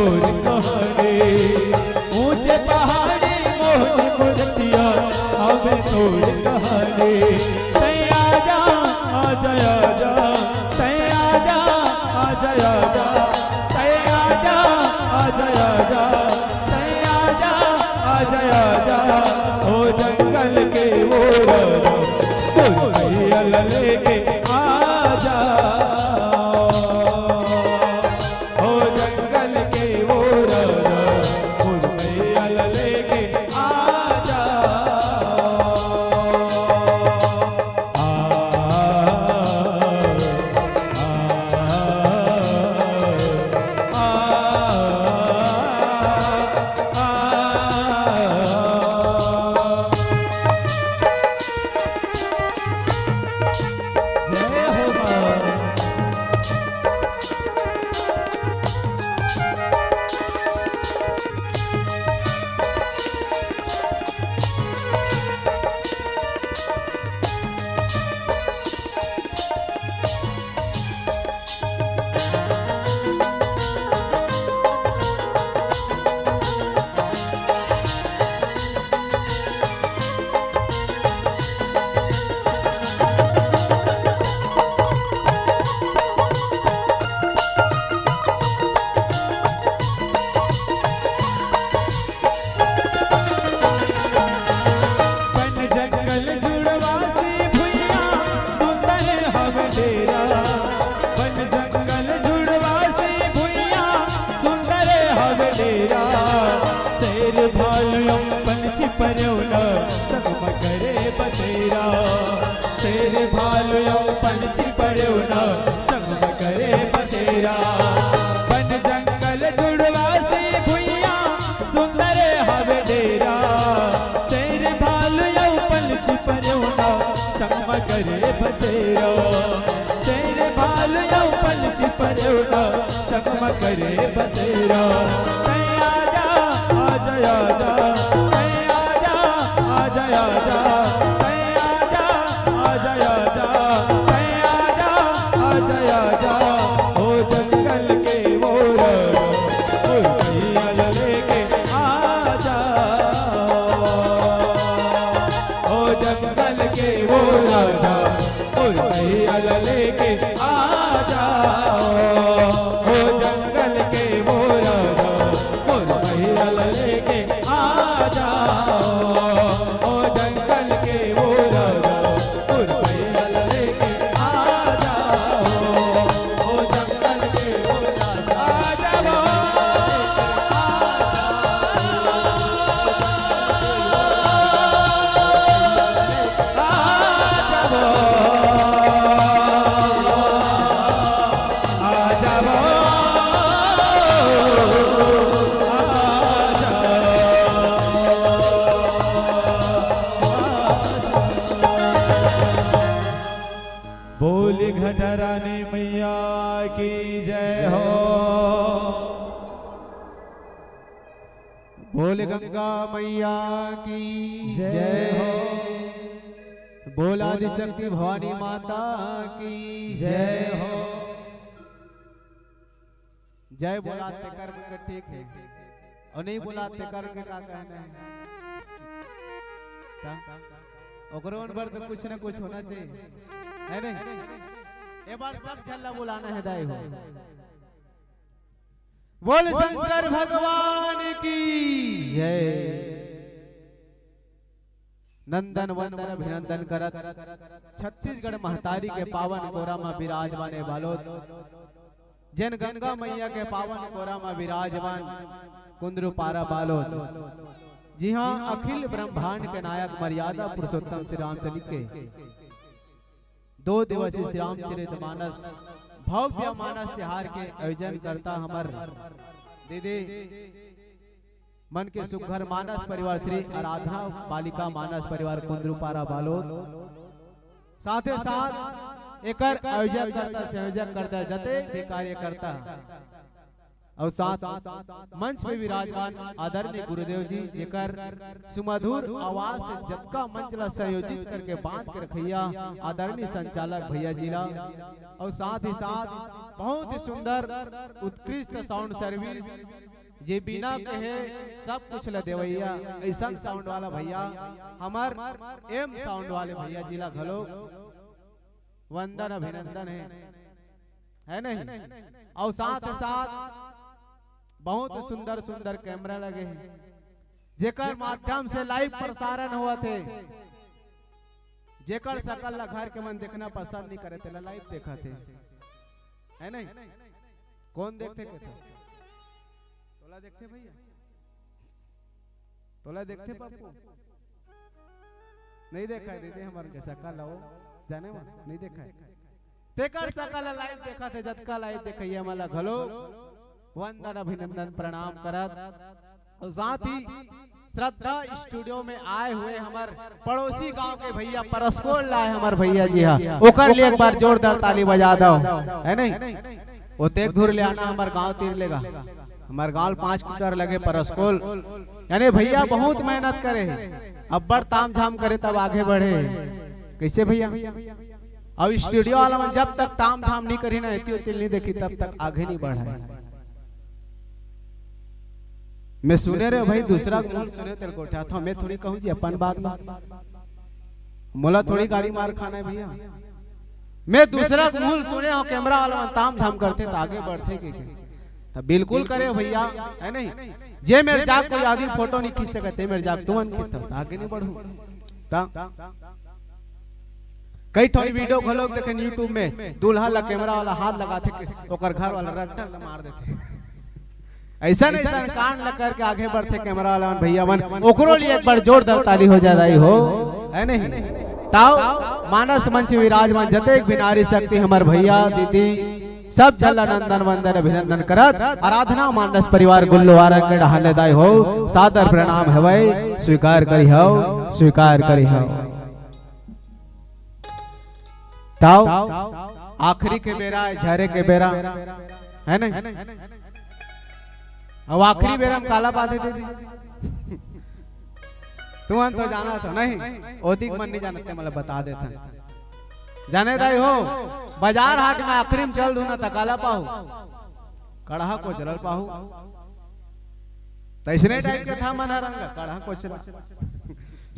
तोर कहानी ऊंचे पहाड़ी मोहनी मूर्तिया हमें तोर कहानी सैया जा आजा आजा सैया जा आजा आजा सैया जा आजा आजा सैया जा आजा आजा ओ जंगल के वो राजा लेके आजा ओ जंगल के वो राजा लेके आजा तेरे भालू पंछी परवना संग करे बतेरा बन जंगल जुड़वा से भुइया सुंदर हवे डेरा तेरे भालू पंछी परवना संग करे बतेरा तेरे भालू पंछी परवना संग करे बतेरा आजा आजा आजा आजा आजा बोली घटरानी मैया की जय हो। बोल गंगा मैया की जय हो। बोल आदिशक्ति भवानी माता की जय हो। जय बोलाते कर्म का ठीक है और नहीं बोलाते कर्म का कहना है ओकरों पर तो कुछ न कुछ होना चाहिए है नहीं। एक बार सब छल्ला बुलाना है दाई हो। बोल शंकर भगवान की जय। नंदन वंदन अभिनंदन करत छत्तीसगढ़ महतारी के पावन कोरा में विराजमान बालोद जन गंगा मैया के पावन कोरा में विराजमान कुंद्रुपारा बालोद। जी हाँ, अखिल ब्रह्मांड के नायक मर्यादा पुरुषोत्तम श्री रामचंद्र के 2 दिवसीय श्री रामचरितमानस भव्य मानस तिहार के आयोजन करता हमार दीदी मन के सुघर मानस परिवार श्री आराधना बालिका मानस परिवार कुंद्रुपारा बालोद। साथ ही साथ एकर आयोजन करता संयोजक करता जते भी कार्य करता और साथ मंच पे विराजमान आदरणीय गुरुदेव जी जेकर सुमधुर आवाज से जतका मंच ला संयोजित करके बांध के रखैया आदरणीय संचालक भैया जी ला, और साथ ही साथ बहुत ही सुंदर उत्कृष्ट साउंड सर्विस जे बिना कहे सब कुछ ल देवैया ऐसा साउंड वाला भैया हमार एम साउंड वाले भैया जी ला घलो वंदन अभिनंदन है नहीं। और साथ बहुत सुंदर सुंदर कैमरा लगे हैं जेकर माध्यम से लाइव प्रसारण हुआ थे, जेकर सकल ला घर के मन देखना पसंद नहीं करे थे लाइव देखा थे, है नहीं? कौन देखते कहते तोला देखते भैया, तोला देखते पप्पू नहीं देखा है दीदी हमारे सकल हो जाने में नहीं देखा है तेकर सकल लाइव देखा थे जतका लाइव देखिए मला घलो वंदन अभिनंदन प्रणाम करत। और साथ ही श्रद्धा स्टूडियो में आए हुए हमार पड़ोसी गांव के भैया परस्कोल लाए हमार भैया जी हाँ ओकर लिए एक बार जोरदार ताली बजा दो, है नहीं? वो तेग धूर ले आना हमार गांव तीर लेगा, हमार गांव 5 किलोमीटर लगे परस्कोल, यानी भैया बहुत मेहनत करे अब बड़ ताम झाम करे तब आगे बढ़े। कैसे भैया? अब स्टूडियो वाला में जब तक ताम झाम नहीं करी ना इतनी उतिल नहीं देखी तब तक आगे नहीं बढ़ा। मैं सुने रहे भाई दूसरा मूल सुने तेरे को उठा था, मैं थोड़ी कहूँ जी अपन बात में मोला थोड़ी गाड़ी मार खाना है भैया, मैं दूसरा मूल सुने हो कैमरा वाला में ताम झाम करते तो आगे बढ़ते तो बिल्कुल करे भैया, है नहीं? जे मेरे जाग कोई आदमी फोटो नहीं खींच सकते मेरे जाग तुम आगे नहीं बढ़ू। कई थोड़ी वीडियो खोलो देखे यूट्यूब में दूल्हा ला कैमरा वाला हाथ लगाते ओकर घर वाला रट्टा मार देते, ऐसा नहीं कान लग करके आगे बढ़ते कैमरा वाला भैया बन ओकरो लिए एक बार जोरदार ताली हो जाए हो, है नहीं? ताओ मानस मंच विराजमान जतेक भी नारी शक्ति हमार भैया दीदी सब झल्ला नंदन वंदन अभिनंदन करत आराधना मानस परिवार गुल्लो आरंग हालेदाय हो सादर प्रणाम है भाई स्वीकार करी हो, स्वीकार करी हो। ताओ आखिरी के बेरा झरे के बेरा, है नहीं? अब आखिरी बेरा हम काला बात है दीदी तुम तो जाना था नहीं ओदिक मन नहीं जानते मतलब बता देता जाने दाई हो बाजार हाट में आखिरी में चल दू ना तकाला पाहू कड़हा को चलल पाहू तैसने टाइप के था मना रंग कड़हा को चल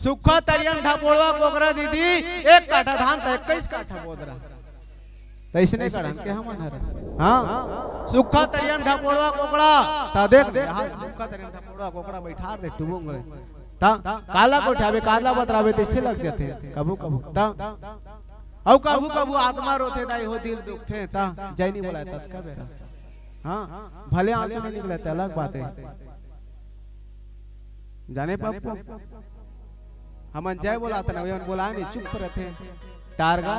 सुखा तरियन ढापोड़वा कोकरा दीदी 1 काठा धान तो 21 काठा बोदरा तैसने कड़न के हम मना रंग हाँ सुखा तरियन ढापोड़वा कोकड़ा ता देख दे हां सुखा तरियन ढापोड़वा कोकड़ा बैठा दे तू बोंगले ता काला को उठावे काला बतरावे तैसे लग जाते कबू कबू ता औ कबू कबू आत्मा रोते दाई हो दिल दुखते ता जय नहीं बोला तब का बेरा हाँ भले आंसू नहीं निकले अलग बात है जाने पप्पू हम जय बोलाते ना बोला नहीं चुप रहते टारगा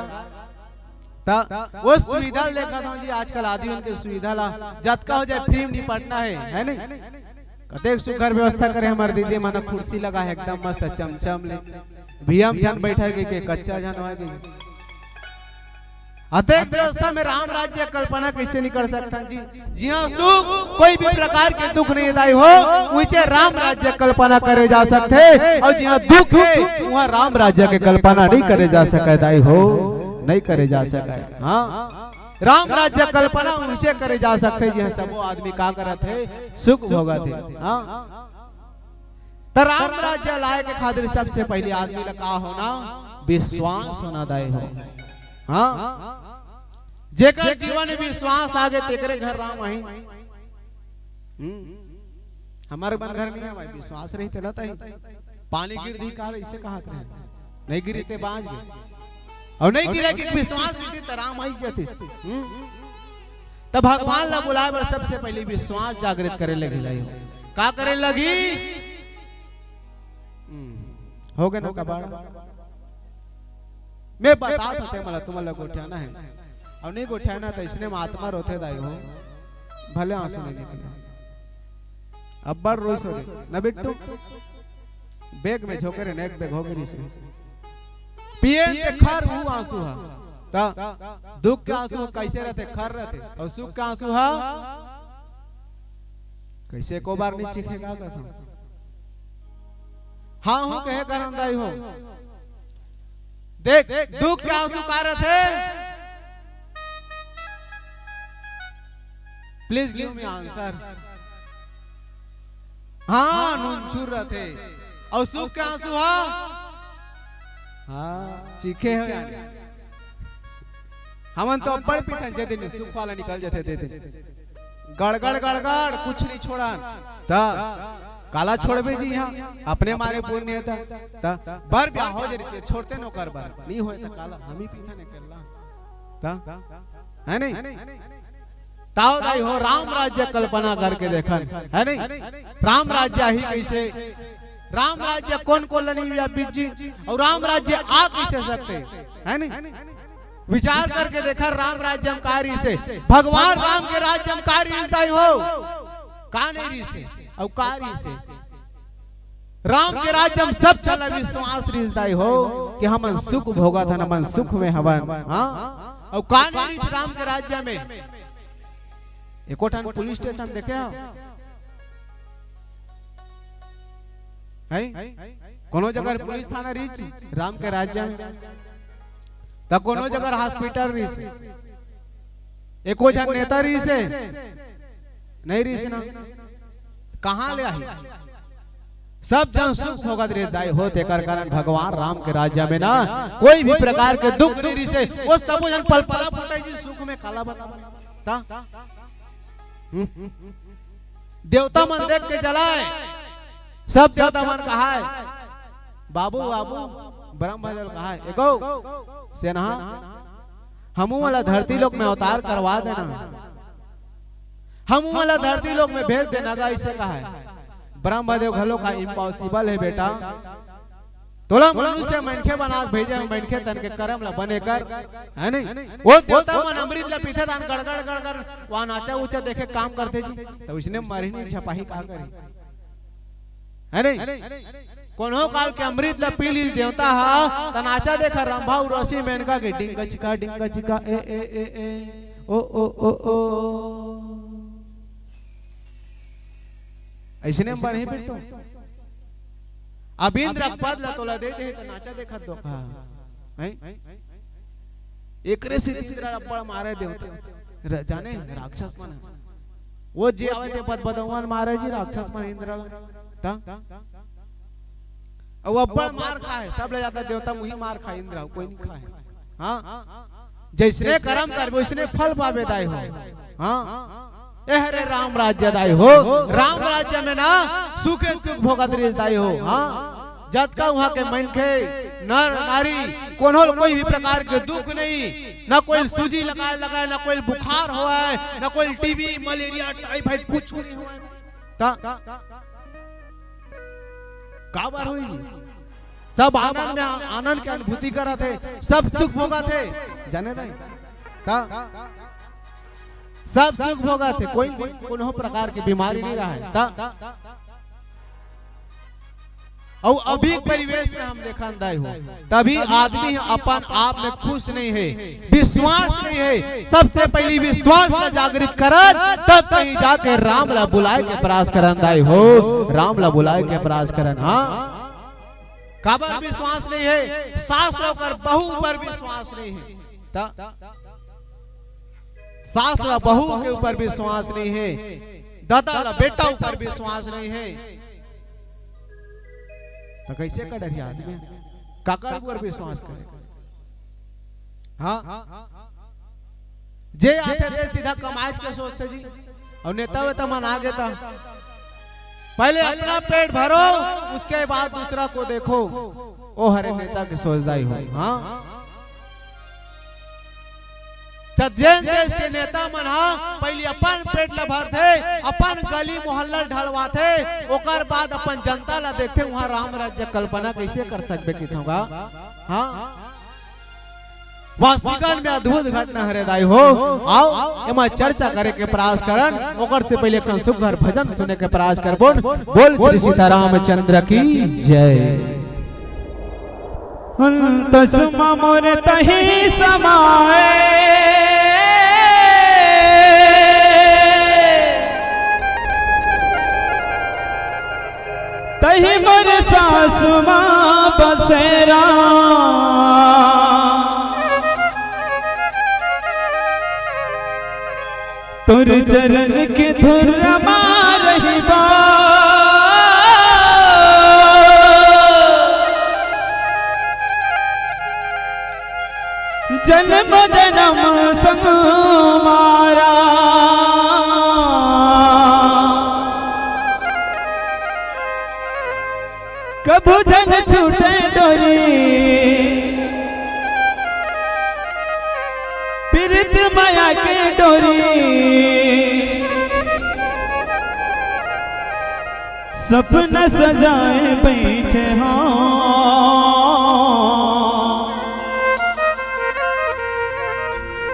ता वो सुविधा लेकर था जी आजकल आदमी की सुविधा ला जतका हो जाए फ्री में निपटना है नहीं? कतेक सुखर व्यवस्था करे हमारे दीदी माना कुर्सी लगा है एकदम मस्त चमचम ले भीम जन बैठा के कच्चा जन हो गई अतएव व्यवस्था में राम राज्य कल्पना कैसे नहीं कर सकता जी? जी हाँ सुख कोई भी प्रकार के दुख नहीं लाई हो उसे राम राज्य कल्पना करे जा सकते और जहाँ दुख है वहाँ राम राज्य की कल्पना नहीं करे जा सके दाई हो नहीं करे जा सके। हाँ राम राज्य कल्पना उनसे करे जा सकते जी सब आदमी का करते सुख भोगा थे। हाँ तो राम राज्य लाए के खातिर सबसे पहले आदमी का होना विश्वास होना दाई हो। हाँ जेकर जीवन में विश्वास आगे तेरे घर राम आई हमारे बन घर नहीं है भाई विश्वास रही तेला ही पानी गिर दी काल इसे कहा थे नहीं गिरी ते बाज गए और नहीं गिरे कि विश्वास नहीं तो राम आई जाते तब भगवान ला बुलाए पर सबसे पहले विश्वास जागृत करे लगी लाई का करे लगी हो गए ना कबाड़ मैं बता देते मला तुम्हाला गोठ्याना है और नहीं गोठ्याना तो इसने महात्मा रोते दाई हो भले आंसू नहीं निकले अब बड़ रोई सो न बिट्टू बैग में झोंके रे नेक बैग हो गई से पिए ते खर हु आंसू हा ता दुख के आंसू कैसे रहते खर रहते और सुख के आंसू हा कैसे को बार नहीं चीखेगा कसम। हाँ हूँ कहे करंदाई हो। देख दुख क्या सुकारत है। Please give me answer. हाँ नून रहते और सुख क्या आंसू हो। हाँ चीखे हो यानी हमन तो बड़ पीता जे दिन सुख वाला निकल जाते दे दिन गड़गड़ गड़गड़ कुछ नहीं छोड़ा ता काला छोड़बे जी यहाँ अपने मारे पुण्य था ता बर ब्याह हो जे छोड़ते नो कर बार नहीं होए ता काला हम ही पीता नहीं करला ता है नहीं ताऊ दाई हो राम राज्य कल्पना करके देखन है नहीं राम राज्य ही कैसे राम राज्य कौन को लनी या बीजी और राम राज्य आ कैसे सकते है नहीं विचार करके देखा राम राज्यम कार्य से भगवान राम के राज्यम कार्य हो कानेरी से और कार्य से राम के राज्यम सब चला विश्वास रिश्ताई हो कि हम सुख भोगा था न सुख में हवन हाँ और कानेरी राम के राज्य में एकोठान पुलिस स्टेशन देखे हो है कोनो जगह पुलिस थाना रीच राम के राज्य में तो कोनो जगह हॉस्पिटल रीच एको जन नेता रीच नहीं रीच ना कहाँ ले आई सब जन सुख होगा दाई होते कर कारण भगवान राम के राज्य में ना कोई भी प्रकार के दुख नहीं रीचे वो सब जन पल पला फटाई जी सुख में काला बता देवता मन देख के जलाए सब देवता मन कहा है बाबू बाबू ब्रह्म भजल कहा है एको सेना हमू वाला धरती लोक में अवतार करवा देना हम वाला धरती लोक में भेज देना का इसे कहा है ब्रह्मदेव घलो का इम्पॉसिबल है बेटा तोला मनुष्य मनखे बना भेजे मनखे तन के कर्म ला बने कर है नहीं वो देवता मन अमृत ला पीते दान गड़गड़ गड़गड़ वहां नाचा ऊंचा देखे काम करते जी तो उसने मारी नहीं छपाही कहा करी है नहीं कोनो काल के अमृत ला पी ली देवता हा तनाचा देखा रंभा उर्वशी मेनका के डिंगा चिका ए ए ए ए ओ ओ ओ ओ ऐसने बढ़े फिर तो अब इंद्र पद ला तोला दे दे तनाचा देखा दो हैं एकरे से तीसरा अब्बड़ मारे देवता जाने राक्षस मन वो जे आवे ते पद बदवान मारे जी राक्षस मन इंद्र ता और अब्बड़ मार खाए सब ले जाता देवता मुही मार खाए इंद्र कोई नहीं खाए हाँ जैसने कर्म करबो उसने फल पावे दाई हो हाँ हरे राम राज्य दाई हो राम राज्य में ना सुखे सुख भोगत दाई हो हाँ जत का वहाँ के मन के नर नारी कोनो कोई भी प्रकार के दुख नहीं ना कोई सूजी लगाए लगाए ना कोई बुखार हुआ है ना कोई टीबी मलेरिया टाइफाइड कुछ नहीं हुआ ता का बार हुई सब आनंद में आनंद की अनुभूति करा थे सब सुख भोगा थे जाने दाई ता सब सुख भोगा थे कोई कोनो प्रकार की बीमारी नहीं रहा है ता और अभी परिवेश में हम देखा अंदाई हो तभी आदमी अपन आप में खुश नहीं है विश्वास नहीं है सबसे पहली विश्वास का जागृत करन तब कहीं जाके राम ला बुलाए के प्रयास करन अंदाई हो राम ला बुलाए के प्रयास करन हाँ काबर विश्वास नहीं है सास होकर बहू पर विश्वास नहीं है सास ला बहू के ऊपर विश्वास नहीं है दादा ला बेटा ऊपर विश्वास नहीं है तो कैसे का डरी आदमी काकर पर विश्वास करे हाँ जे आते थे सीधा कमाइज के सोचते जी और नेता वेता मन आ गया पहले अपना पेट भरो उसके बाद दूसरा को देखो ओ हरे नेता के सोचदाई हो हाँ देश के नेता मन पहले अपन पेट ला भरते अपन गली मोहल्ला ढलवा थे ओकर बाद अपन जनता ला देखते वहाँ राम राज्य कल्पना कैसे कर सकते कि होगा हाँ वास्तविकन में अद्भुत घटना हरेदाई हो आओ एमा चर्चा करे के प्रयास करन ओकर से पहले एक सुघर भजन सुने के प्रयास करबोन बोल श्री सीतारामचंद्र की जय तस्मा मोर तही समाए तही मोर सासु माँ बसेरा तुर चरण के धुर रही बा जन्म जन्म संग मारा कबू जन छूटे डोरी पीरित माया के डोरी सपना सजाए बैठे हाँ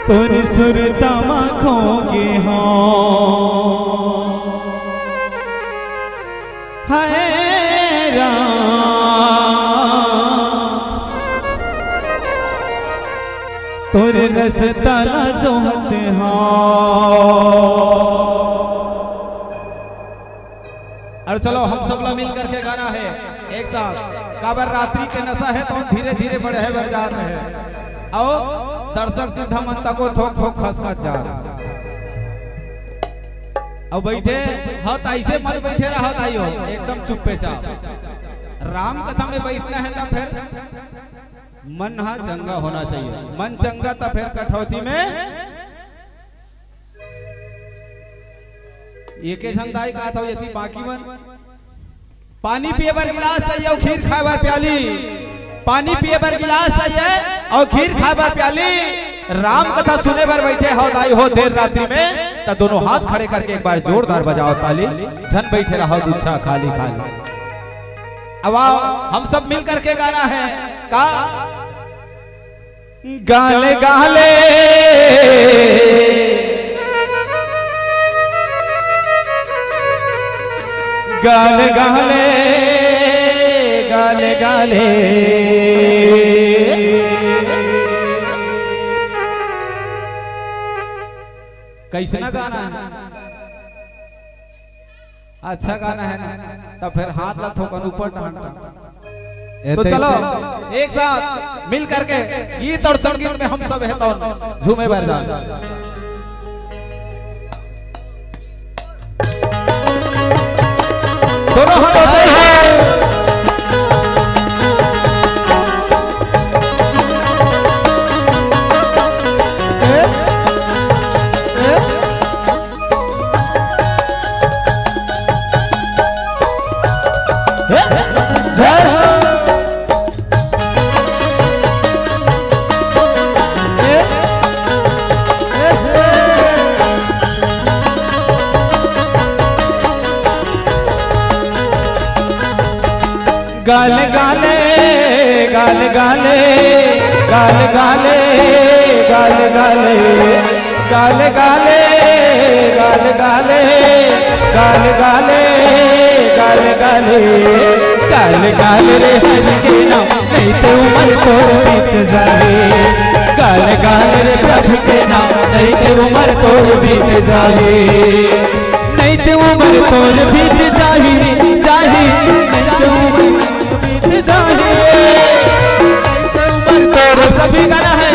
तुर सुरता खोगे हाँ हाय तुर रस ताला जोहत और चलो हम सब लोग मिल करके गाना है एक साथ। काबर रात्रि के नशा है तो धीरे धीरे बढ़े है बरजात है आओ दर्शक तीर्थ मंता को थोक थोक खसखस जात अब बैठे हत ऐसे मत बैठे रहा ताइयो एकदम चुप पे चा राम कथा में बैठना है तो फिर मन हा चंगा होना चाहिए मन चंगा तो फिर कठौती में एक झंदाई का था यदि बाकी मन पानी पिए बर गिलास चाहिए और खीर खाए बर प्याली पानी पिए बर गिलास चाहिए और खीर खाए बर प्याली राम कथा सुने बर बैठे हो दाई हो देर रात्रि में तो दोनों हाथ खड़े करके एक बार जोरदार बजाओ ताली झन बैठे रहो दूछा खाली खाली। अब आओ हम सब मिल करके गाना है का गाले गाले गाले गाले गाले गाले कैसना गाना है अच्छा गाना है ना तब फिर हाथ ला थोकन ऊपर तो चलो एक साथ मिल करके गीत और संगीत में हम सब है तो झूमे बैठ जाओ। दोनों हाथों से गाले गाले गाले गाले गाले गाले गाले गाले गाले गाले गाले गाले गाले गाले गाले गाले गाले रे हरि के नाम नहीं तो उम्र तो बीत जाए गाले गाले रे प्रभु के नाम नहीं तो उम्र तो बीत जाए नहीं तो उम्र तो बीत जाए जाए नहीं तो उम्र सभी गाना है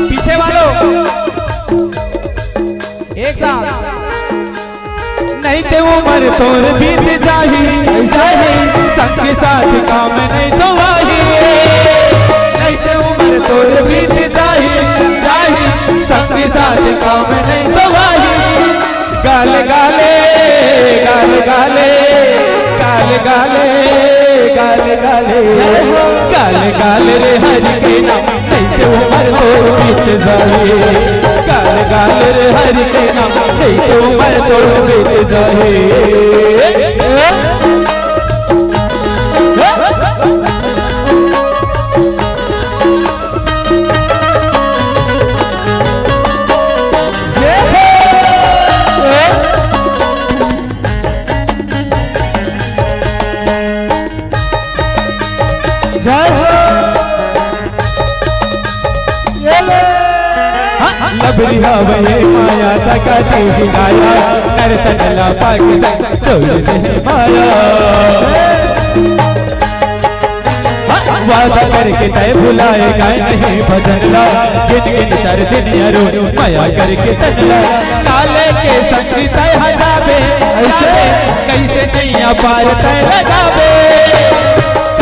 पीछे वालों एक साथ नहीं तो उम्र तोर बीत जाही ऐसा है संग के साथ काम नहीं तो वाही नहीं तो उम्र तोर बीत जाही जाही संग के साथ काम नहीं तो वाही गाले गाले गाले गाले गाले गाले गाले गाले गाले गाले रे हरि के नाम नहीं तो उम्र तो बीत जाए गाले गाले रे हरि के नाम नहीं तो उम्र तो बीत जाए सबरी हवे माया तकती हिलाया कर तनला पाक तोड़ दे माया वादा करके तय भुलाएगा नहीं भजनला गिन गिन कर दिन यारो माया करके तनला काले के संग तय हजाबे कैसे नैया पार तय लगावे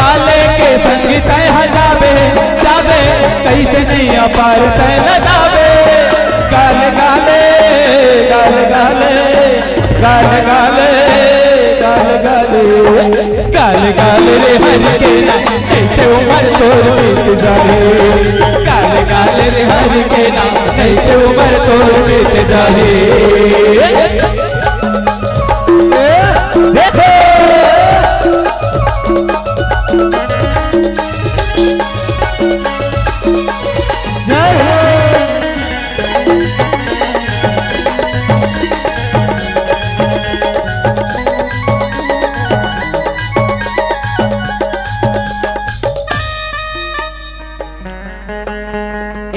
काले के संग तय हजाबे जावे कैसे नैया पार तय लगावे गाल गाले गाल गाले गाल गाले गाल गाले गाल गाल रे हर के नहीं उमर तोड़ बीत जाए गाल गाल रे हर के नहीं उमर तोड़ बीत जाए देखो जय हो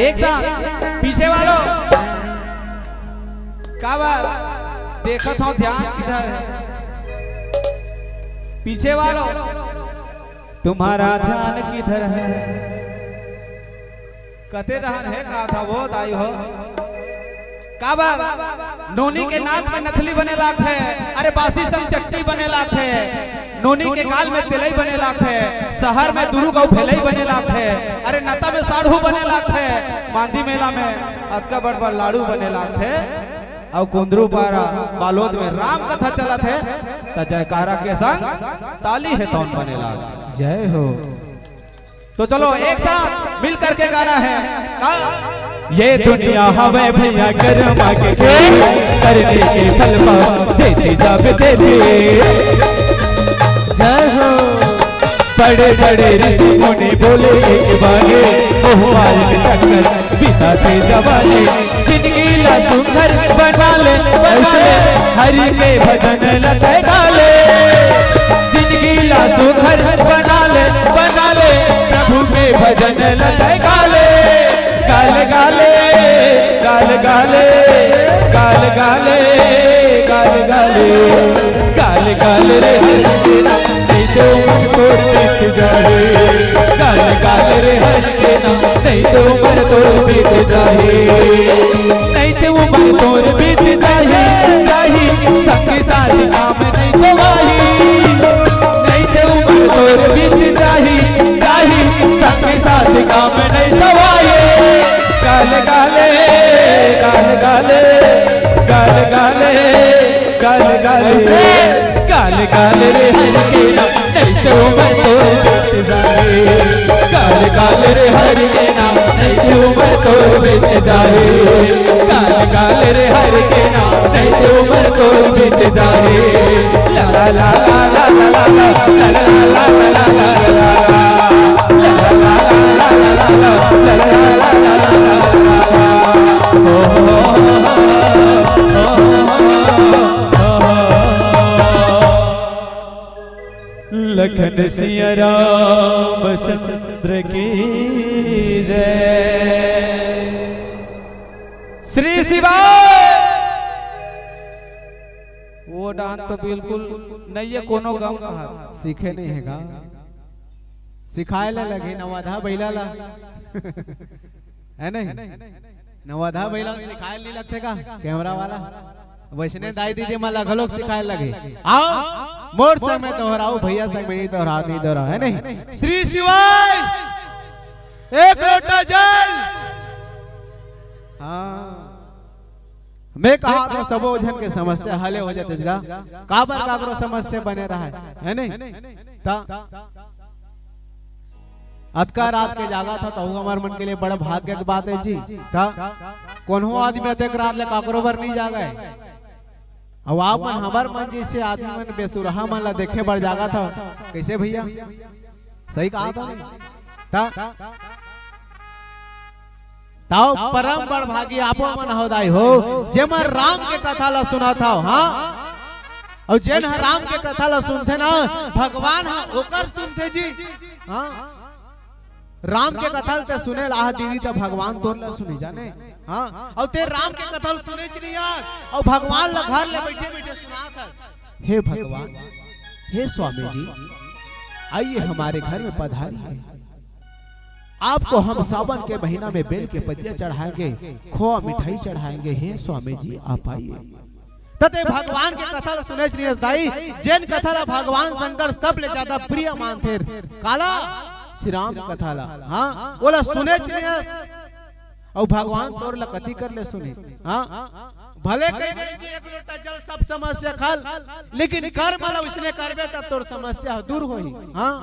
एक साथ पीछे वालों काबर देखत हो ध्यान किधर है पीछे वालों तुम्हारा ध्यान किधर है कते रहन है कहा था वो दाई हो काबर नोनी के नाक में नथली बने लाख है अरे बासी संग चट्टी बने लाख है नोनी के गाल में तिलई बने लाख है शहर में दुरु गौ फैलई बने लाख है अरे नता में साढ़ू बने लाख है मांदी मेला में अतका बड़ बड़ लाड़ू बने लाख है और कुंदरू पारा बालोद में राम कथा चलत है तो जयकारा के संग ताली है तौन बने लाख जय हो। तो चलो एक साथ मिल करके गाना है ये दुनिया हवे भैया कर्मा के करने के फल पाओ देते जावे देते जय हो बड़े बड़े ऋषि मुनि बोले एक बागे ओहवाल के टक्कर बिताते जवाने जिंदगी ला सुंदर बना ले हरि के भजन लते गाले जिंदगी ला सुंदर बना ले प्रभु के भजन लते गाले गाल गाले गाल गाले गाल गाले गाल गाले गाल गाल रे नहीं तो उमर तोड़ बीत जाए गाल गाल रे हर के ना नहीं तो उमर तोड़ बीत जाए नहीं तो उमर तोड़ बीत जाए संगी साथी काम नहीं तो वाही नहीं तो उमर तोड़ बीत जाए संगी साथी काम नहीं तो वाही गाल गाले गाल गाले गाल गाले गाल गाले गाल गाल रे हर के नाम नहीं तो उमर तोड़ बीत जाए गाल गाल रे हर के नाम नहीं तो उमर तोड़ बीत जाए गाल गाल रे हर के नाम नहीं तो उमर तोड़ बीत जाए ला ला ला ला ला ला ला ला ला ला ला लखन सिया राम चंद्र की जय श्री शिवा वो डांस तो बिल्कुल नहीं है कोनो गम कहा सीखे नहीं है गा सिखाए ला लगे नवाधा बैला ला है नहीं नवाधा बैला सिखाए नहीं लगते का कैमरा वाला वैष्णव दाई दीदी मला घलोक सिखाए लगे आओ मोर से मैं दोहराऊ भैया से मैं दोहरा नहीं दोहरा है नहीं श्री शिवाय एक लोटा जल हाँ मैं कहा तो सबो जन के समस्या हले हो जाते जगा काबर काबरो समस्या बने रहा है नहीं ता अतका रात के जागा था तो हमारे मन के लिए बड़ा भाग्य की बात है जी ता कोनो आदमी अतक रात ले काकरो बर नहीं जागा है अब आप मन हमार मन जैसे आदमी मन बेसुरहा मन ला देखे बर जागा था कैसे भैया सही कहा था ताओ परम बड़ भागी आपो मन होदाई हो जे मन राम के कथा ला सुना था हाँ और जेन राम के कथा ला सुनते ना भगवान हाँ ओकर सुनते जी हाँ राम के कथल ते सुने लाह दीदी तो भगवान तोर ला सुनी जाने। हाँ और ते राम के कथल सुने चली आज और भगवान ला घर ले बैठे बैठे सुना कर। हे भगवान, हे स्वामी जी, आइए हमारे घर में पधारिए। आपको हम सावन के महीना में बेल के पत्तियां चढ़ाएंगे, खोआ मिठाई चढ़ाएंगे। हे स्वामी जी आप आइए। तते भगवान के कथा सुने श्री दाई जैन कथा भगवान शंकर सब ले ज्यादा प्रिय मानते काला श्री राम कथा ला। हाँ बोला सुने और भगवान तोर ला कथी कर ले सुनी। हाँ भले कह दे जी एक लोटा जल सब समस्या खल, लेकिन कर्म वाला उसने करबे तब तोर समस्या दूर होई। हाँ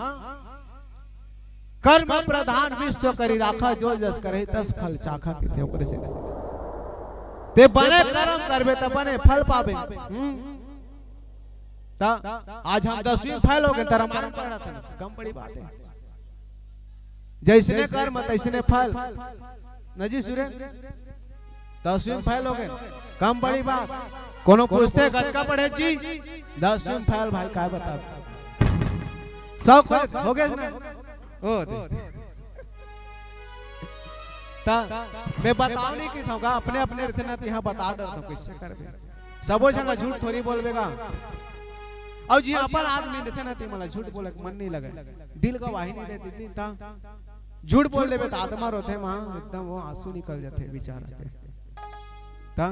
कर्म प्रधान विश्व करी राखा, जो जस करे तस फल चाखा के ओकरे से ते बने कर्म करबे त बने फल पावे। आज हम 10वीं फेल हो गए तेरा मालूम पड़ा था, कम बड़ी बात है। जैसने कर्म तैसने फल। नजी सुरे 10वीं फेल हो गए, कम बड़ी बात। कोनो पूछते कद का पढ़े जी 10वीं फेल भाई काय बता सब हो गए ना। ओ मैं बताओ नहीं कि था अपने अपने रहते ना यहाँ बता डर तो किससे करबे सबो जना झूठ थोड़ी बोलबेगा। और जी अपन आदमी रहते ना ते मला झूठ बोले मन नहीं लगे, दिल गवाही नहीं देती दिन था। झूठ बोल लेबे तो आत्मा रोते मां एकदम वो आंसू निकल जाते बेचारा के ता।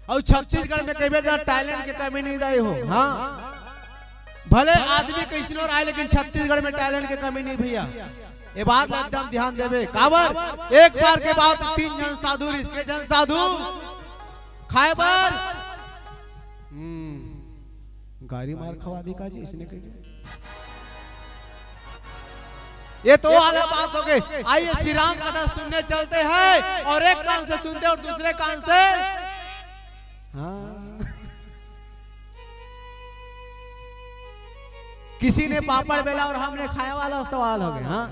और छत्तीसगढ़ में कई बार टैलेंट के कमी नहीं दाई हो। हाँ भले आदमी कैसनो रहा लेकिन छत्तीसगढ़ में टैलेंट के कमी नहीं भैया। ये बात एकदम ध्यान देवे। काबर एक बार के बाद 3 जन साधु इसके जन साधु खाए बार गाड़ी मार खवा दी का जी इसने कही। ये तो वाला बात हो गई। आइए श्री राम कथा सुनने चलते हैं और एक कान से सुनते और दूसरे कान से किसी ने पापड़ बेला और हमने खाया वाला सवाल हो गया। हाँ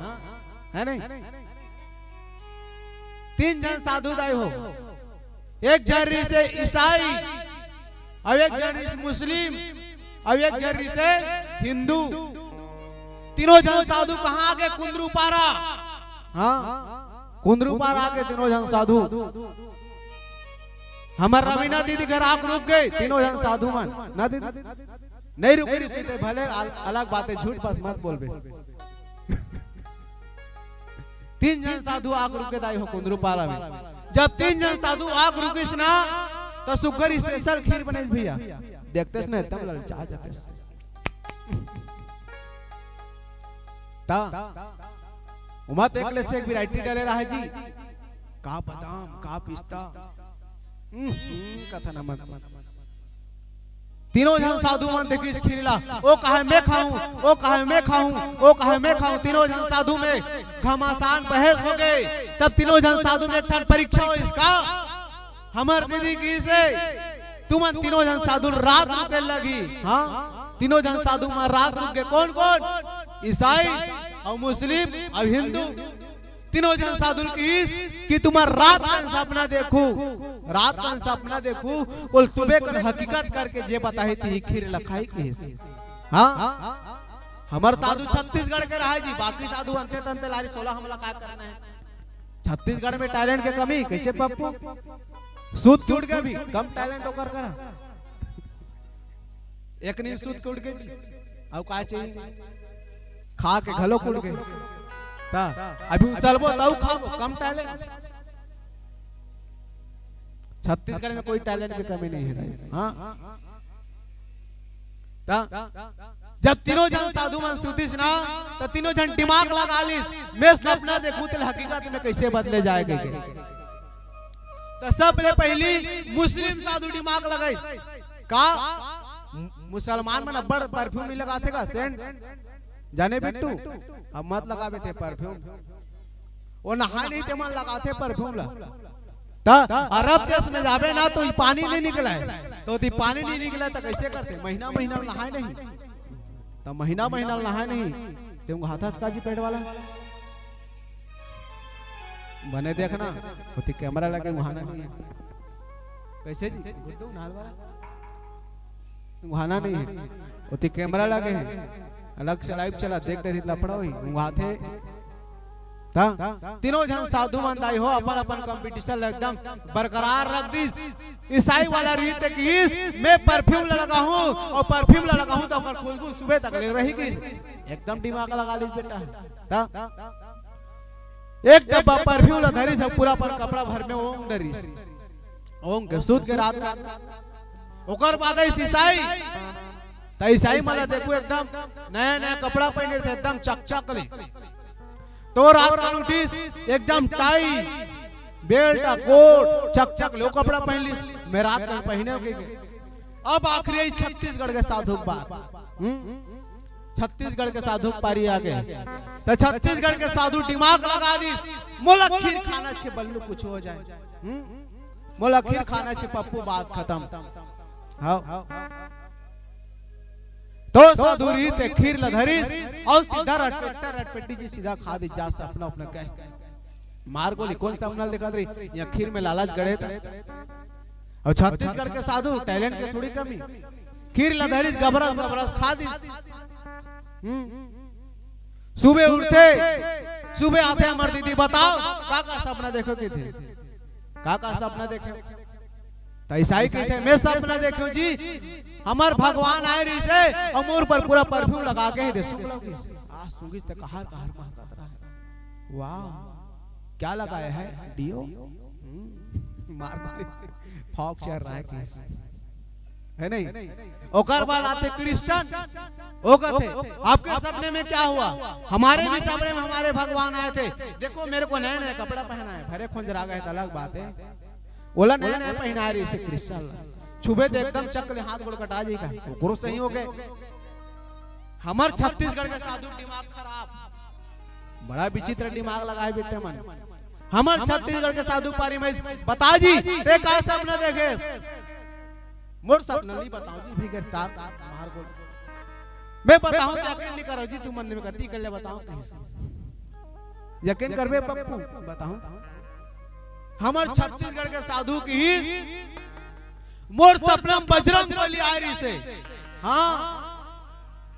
है नहीं 3 जन साधु दाई हो, एक जर्री से ईसाई और एक जर्री से मुस्लिम और एक जर्री से हिंदू। तीनों जन साधु कहाँ आगे कुंदरू पारा। हाँ कुंदरू पारा आगे तीनों जन साधु। हमारे रवीना दीदी घर आग रुक गए, तीनों जन साधु मन ना दीदी नहीं रुके सीते भले अलग बात है, झूठ बस मत बोल बे। 3 जन साधु आग रुके दाई हो कुंदरू पारा में। जब 3 जन साधु आग रुकिस ना तो सुगर स्पेशल खीर बने भैया। देखते ना एकदम ललचा जाते ता उमा देखले से एक वैरायटी डाले रहा है जी का बादाम का पिस्ता कथा न मत। तीनों जन साधु मन देखी इस खीरला ओ कहे मैं खाऊं, ओ कहे मैं खाऊं, ओ कहे मैं खाऊं। तीनों जन साधु में घमासान बहस हो गए। तब तीनों जन साधु में ठन परीक्षा हो इसका हमर दीदी की से तुम तीनों जन साधु रात रुके लगी। हाँ तीनों जन साधु में रात रुक गए। कौन कौन ईसाई और मुस्लिम और हिंदू। तीनों जन साधु की तुम्हारा रात का सपना देखू, रात का सपना देखू और सुबह को हकीकत करके जे बताई थी खीर लखाई की। हाँ हमार साधु छत्तीसगढ़ के रहा जी, बाकी साधु अंते तंते लारी 16 हमला क्या करना है। छत्तीसगढ़ में टैलेंट के कमी कैसे पप्पू सूद टूट गया भी कम टैलेंट होकर करा एक नहीं सूद टूट गए अब का चाहिए खा के घलो टूट गए ता अभी उछलबो तब खाओ कम टैलेंट। छत्तीसगढ़ में कोई टैलेंट की कमी नहीं है। हाँ जब तीनों जन साधु मन सुतिस ना तो तीनों जन दिमाग लगा लिस मैं सपना देखूं तो हकीकत में कैसे बदले जाएगा। तो सबसे पहली मुस्लिम साधु दिमाग लगाइस का मुसलमान मन बड़ परफ्यूम नहीं लगाते का सेंट जाने बिट्टू अब मत लगावे थे परफ्यूम। वो नहा नहीं थे मन लगाते परफ्यूम ला। अरब देश में जावे ना तो पानी नहीं निकला है तो पानी नहीं निकला तो कैसे करते महीना महीना नहाए नहीं तो महीना महीना नहाए नहीं तुम हाथा का जी पेट वाला बने देखना होती कैमरा लगे वहां नहीं है कैसे जी वहां नहीं है होती कैमरा लगे हैं अलग से लाइव चला देखते लफड़ा हुई वहां थे तीनों जन साधु मंदाई हो अपन अपन कंपटीशन एकदम बरकरार रख दी। ईसाई वाला रीत है कि मैं परफ्यूम लगा हूँ और परफ्यूम लगा हूँ तो खुशबू सुबह तक ले रहेगी। एकदम दिमाग लगा लीज बेटा। एक डब्बा परफ्यूम धरी सब पूरा पर कपड़ा भर में ओंग डरी ओंग के सूत के रात का ओकर बाद ईसाई तो ईसाई माला देखो एकदम नया नया कपड़ा पहने थे एकदम चकचक ले तो रात का नोटिस एकदम टाई बेल्ट कोट चकचक लो कपड़ा पहन ली मैं रात में पहने के अब आखिरी छत्तीसगढ़ के साधु बात छत्तीसगढ़ के साधु पारी आ गए तो छत्तीसगढ़ के साधु दिमाग लगा दी मोला खीर खाना छे बल्लू कुछ हो जाए मोला खीर खाना छे पप्पू बात खत्म। हाँ तो साधु रीत खीर लधरी और सीधा रटपेटी जी सीधा खा दी जा अपना अपना कह मार गोली कौन सा अपना दिखा रही या खीर में लालच गड़े और छत्तीसगढ़ के साधु टैलेंट की थोड़ी कमी खीर लधरी गबरस गबरस खा दी। सुबह उठते सुबह आते अमर दीदी बताओ का सपना देखो के थे का सपना देखे तो ईसाई कहते मैं सपना देखो जी हमार भगवान आए रही से अमूर पर पूरा परफ्यूम लगा के दे सुंगी से कहार कहार महकत रहा है। वाह क्या लगाया है डियो मार फॉक चल रहा है किस है नहीं। ओकर बाद आते क्रिश्चियन वो कहते आपके सपने में क्या हुआ हमारे भी सपने में हमारे भगवान आए थे देखो मेरे को नया नया कपड़ा पहना है भरे खुंजरा गए अलग बात है बोला नया नया पहना रही से क्रिश्चियन छुबे तो एकदम चक्कर हाथ गोड़ कटा जाएगा गुरु सही हो गए। हमार छत्तीसगढ़ के साधु दिमाग खराब बड़ा विचित्र दिमाग लगाए बेटे मन हमार छत्तीसगढ़ के साधु पारी में बता जी ते का सपना देखे मोर सपना नहीं बताओ जी भी गिरफ्तार मार गोल मैं बताऊं तो यकीन नहीं करो जी तू मन में गलती कर ले बताओ यकीन करबे पप्पू बताऊं हमार छत्तीसगढ़ के साधु की मोर सपना बजरंग बली आ रही से। हाँ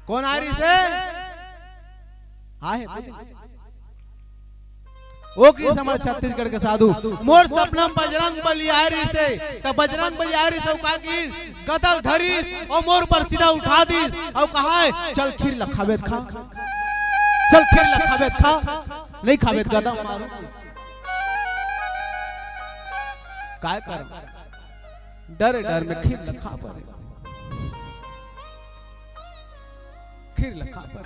कौन आ रही से वो की समझ छत्तीसगढ़ के साधु मोर सपना बजरंग बली आ रही से तो बजरंग बली आ रही से का की गदल धरी और मोर पर सीधा उठा दी और कहा है चल खीर लखावेत खा चल खीर लखावेत खा नहीं खावेत गदा मारो काय कर डर डर में खीर लखा पर खीर लखा पर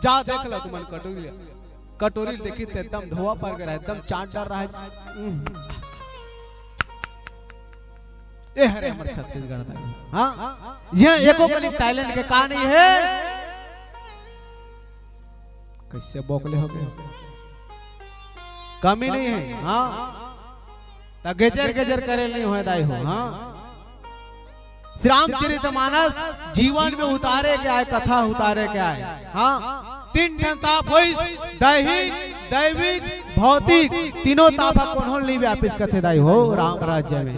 जा देख लो तुमन कटोरी कटोरी देखी तो एकदम धोआ पर गया एकदम चाट डाल रहा है। ये हरे हमारे छत्तीसगढ़ में हाँ ये एको कली टैलेंट के कहानी है कैसे बोकले हो गए कमी नहीं है। हाँ तो गेजर गेजर करे नहीं हो दाई हो। हाँ श्री रामचरितमानस जीवन में उतारे क्या है कथा उतारे क्या है। हाँ तीन ठन ताप होइस दैहिक दैविक भौतिक तीनों ताप कौन नहीं व्यापिस कथे दाई हो राम राज्य में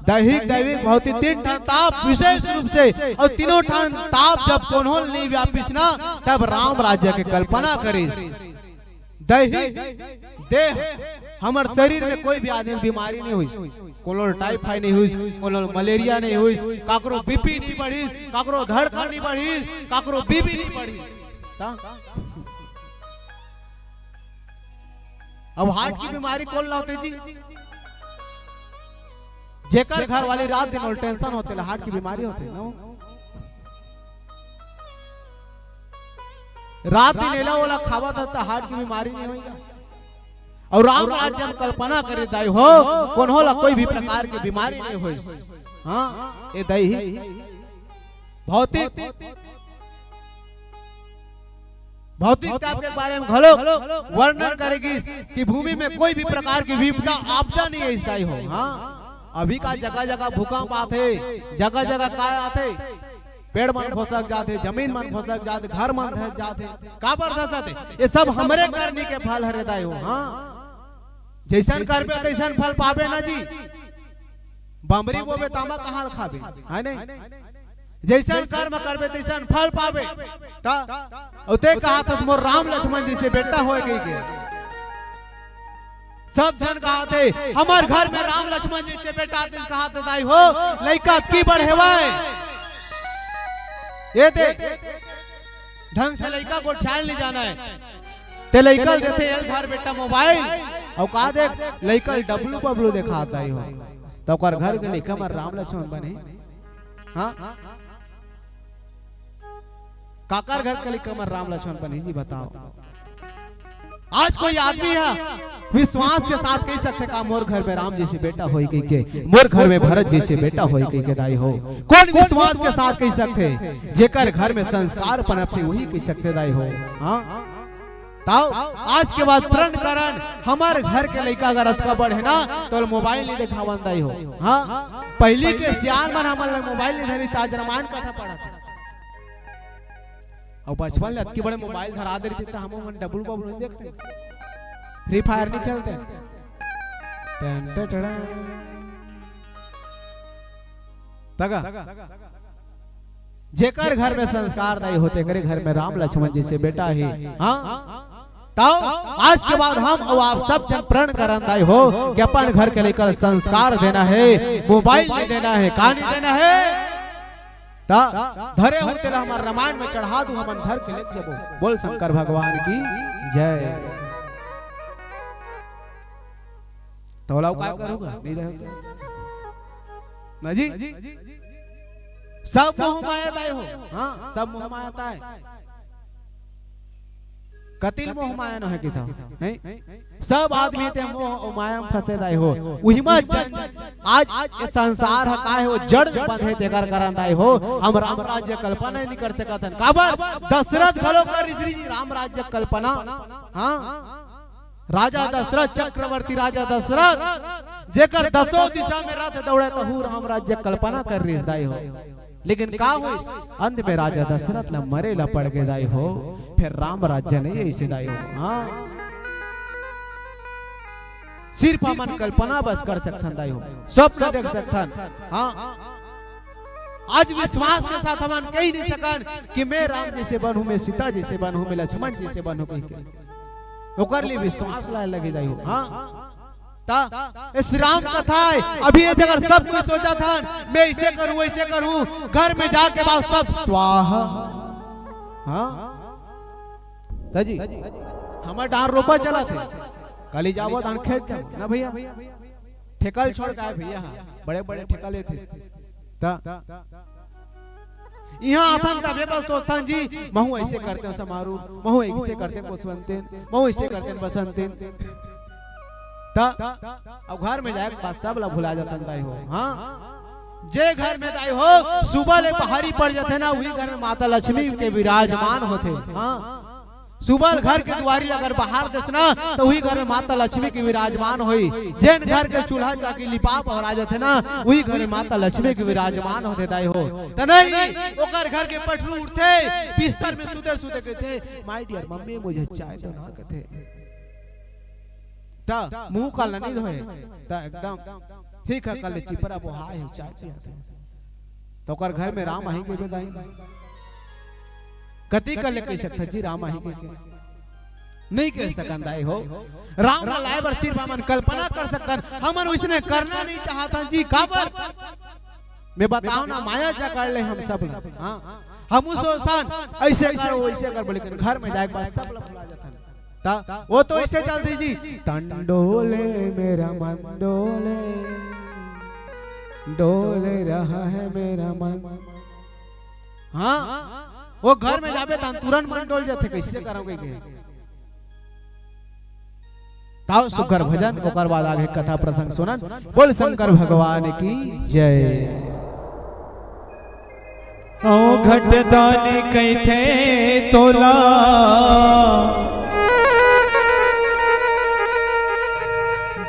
दैहिक दैविक भौतिक तीन ठन ताप विशेष रूप से और तीनों ठन ताप जब कौन नहीं व्यापिस ना तब राम राज्य की कल्पना करिस। दैहिक देह हमारे शरीर में कोई भी आदमी बीमारी नहीं हुई कोनो टाइफाइड नहीं हुई कोनो मलेरिया नहीं हुई काकरो बीपी नहीं बढ़ी काकरो धड़कन नहीं बढ़ी काकरो बीपी नहीं बढ़ी। अब हार्ट की बीमारी कौन लाते जी जेकर घर वाली रात दिन और टेंशन होते हार्ट की बीमारी होते ना रात दिन एला वाला खावा था हार्ट की बीमारी नहीं होगी। और राम राज्य में कल्पना करे दाई हो कौन होला कोई भी प्रकार की बीमारी नहीं हुई। हाँ ये दैहिक भौतिक भौतिकता के बारे में घलो वर्णन करेगी कि भूमि में कोई भी प्रकार की विपदा आपदा नहीं है इस दाई हो। हाँ अभी का जगह जगह भूकंप आते जगह जगह काय आते पेड़ मन फसक जाते जमीन मन फसक जाते घर मन धस जाते का बर्दाश्त ये सब हमरे करने के फल हरे दाई हो। हाँ जैसन करबे तैसन फल पाबे ना जी बमरी बोबे तामा कहां खाबे है नहीं जैसन कर्म करबे तैसन फल पावे। ता उते कहा था मोर राम लक्ष्मण जी से बेटा होए गई के सब जन कहा थे हमार घर में राम लक्ष्मण जी से बेटा आते कहा था दाई हो लइका की बढ़ेवाए ये देख ढंग से लइका को ख्याल नहीं जाना है ते लइकल देते एल धार बेटा मोबाइल और कहा देख लइकल डब्लू बबलू देखा दाई हो तो ओकर घर के लइका में राम लक्ष्मण बने। हाँ काकर घर के लइका में राम लक्ष्मण बने जी बताओ। आज कोई आदमी है विश्वास के साथ कह सकते का मोर घर में राम जैसे बेटा होई कह के मोर घर में भरत जैसे बेटा होई कह के दाई हो। कौन विश्वास के साथ कह सकते जेकर घर में संस्कार पनपते वही कह सकते दाई हो। हाँ ताऊ आज के बाद प्रण करन हमारे घर के लड़का अगर अतका बढ़े ना तो मोबाइल नहीं दिखावन दाई हो। हाँ पहली के सियार मन हमारे मोबाइल नहीं धरी ताज रामायण कथा पढ़ा था और बचपन में अतके बड़े मोबाइल धरा दे रही हम मन डब्लू बबलू नहीं देखते फ्री फायर नहीं खेलते तगा जेकर घर में संस्कार दाई होते करे घर में राम लक्ष्मण जी से बेटा ही। हाँ ताऊ आज के बाद हम और आप सब जन प्रण करन दाई हो कि अपन घर के लेकर संस्कार देना है मोबाइल नहीं देना है कहानी देना है ता धरे हो तेरा हमारे रामायण में चढ़ा दूं हम धर के लेके जबो बोल शंकर भगवान की जय। तो लाओ क्या करूंगा नहीं रहे ना जी सब मोह माया दाई हो। हाँ सब मोह माया है कतिल मोह माया न है कि था सब आदमी ते मोह माया में फंसे दाई हो वही मत आज ये संसार है काहे वो जड़ में बंधे तेकर करन दाई हो। हम राम राज्य कल्पना नहीं कर सकतन काबर दशरथ घलो कर ऋषि राम राज्य कल्पना। हाँ राजा दशरथ चक्रवर्ती राजा दशरथ जेकर दसों दिशा में रथ दौड़े तहु राम राज्य कल्पना कर रिस दाई हो। लेकिन का हो अंत में राजा दशरथ न मरे ला पड़ के दाई हो फिर राम राज्य नहीं ऐसे दाई हो। हाँ सिर्फ हमन कल्पना बस कर सकथन दाई हो स्वप्न देख सकथन। हाँ आज विश्वास के साथ हमन कह नहीं सकन कि मैं राम जैसे बनूं मैं सीता जैसे बनूं मैं लक्ष्मण जैसे बनूं कह के ओकर लिए विश्वास लाए लगे दाई हो। हाँ इस राम कथा है अभी अगर सब कुछ सोचा था मैं इसे करूं वैसे करूं घर में जाके बाद सब स्वाहा। हाँ ताजी हमार डार रोपा चला थे कल जाओ धान खेत जाओ ना भैया ठेकल छोड़ के भैया बड़े बड़े ठेका लेते यहाँ आथन तबे बस सोचथन जी महू ऐसे करते समारोह महू ऐसे करते कुशवंतेन महू ऐसे करते बसंतेन अब घर में जाए बात सब ला भुला जाता दाई हो। हाँ जे घर में दाई हो सुबह ले पहाड़ी पड़ जाते ना वही घर में माता लक्ष्मी के विराजमान होते। हाँ सुबह घर के द्वारी अगर बाहर देसना तो वही घर में माता लक्ष्मी की विराजमान हुई। जिन घर के चूल्हा चाकी लिपा पहरा जाते ना वही घर में माता लक्ष्मी की विराजमान होते दाई हो। तो नहीं ओकर घर के पटरू उठते बिस्तर में सुते सुते कहते माय डियर मम्मी मुझे चाय दो ना कहते ता मुंह का नहीं धोए ता एकदम ठीक है कल चिपरा बोहाय है चाय पियाते तो ओकर घर में राम आही के बताई कति कल कह सकता जी राम आही के नहीं कह सकन दाई हो। राम लाए बर सिर्फ हमन कल्पना कर सकतन हमन उसने करना नहीं चाहता जी काबर मैं बताऊं ना माया चकर ले हम सब। हां हम सोचतन ऐसे ऐसे वैसे कर लेकिन घर में जाके बाद सब भुला जाता वो तो ऐसे चलती जी तंडोले मेरा मन डोले रहा है मेरा मन। हाँ वो घर में जाबे तन तुरंत मन डोल जाते कैसे करोगे के ताऊ सुकर भजन ओकर बाद आगे कथा प्रसंग सुनन बोल शंकर भगवान की जय। ओ घटदानी कैथे तोला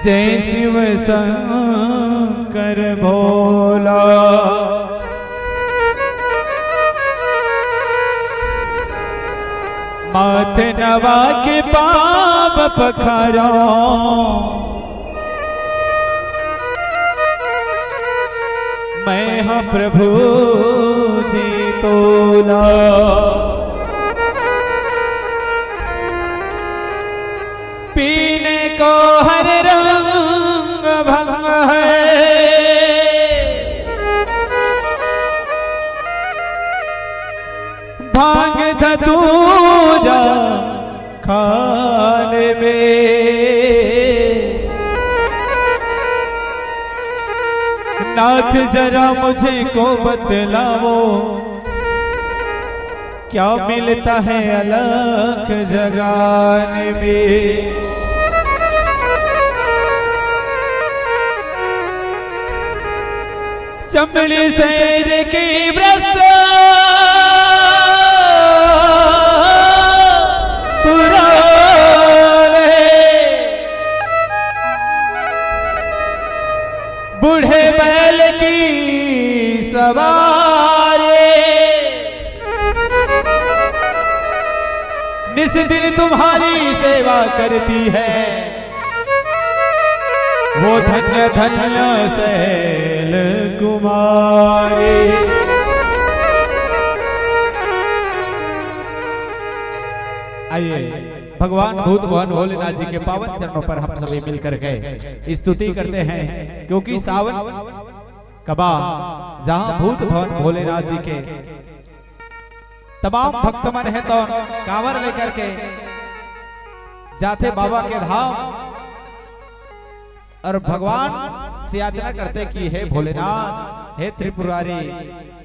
जय शिव शंकर भोला माथ नवा के पाप पखारो मैं हाँ प्रभु जी तोला। पीने को हर रंग भंग है, भांग धतूरा खाने में। नाथ जरा मुझे को बतलाओ, क्या मिलता है अलग जगाने में। चमड़ी शेर की व्रत बूढ़े बैल की सवारी, निस दिन तुम्हारी सेवा करती है, वो धन्य धन्य सैल कुमारी। आइए भगवान भूत भवन भोलेनाथ जी के पावन चरणों पर हम सभी मिलकर के स्तुति करते हैं, क्योंकि सावन कबा जहां भूत भवन भोलेनाथ जी के तमाम भक्त मन है तो कांवर लेकर के जाते बाबा के धाम और भगवान से याचना करते कि हे भोलेनाथ, हे त्रिपुरारी,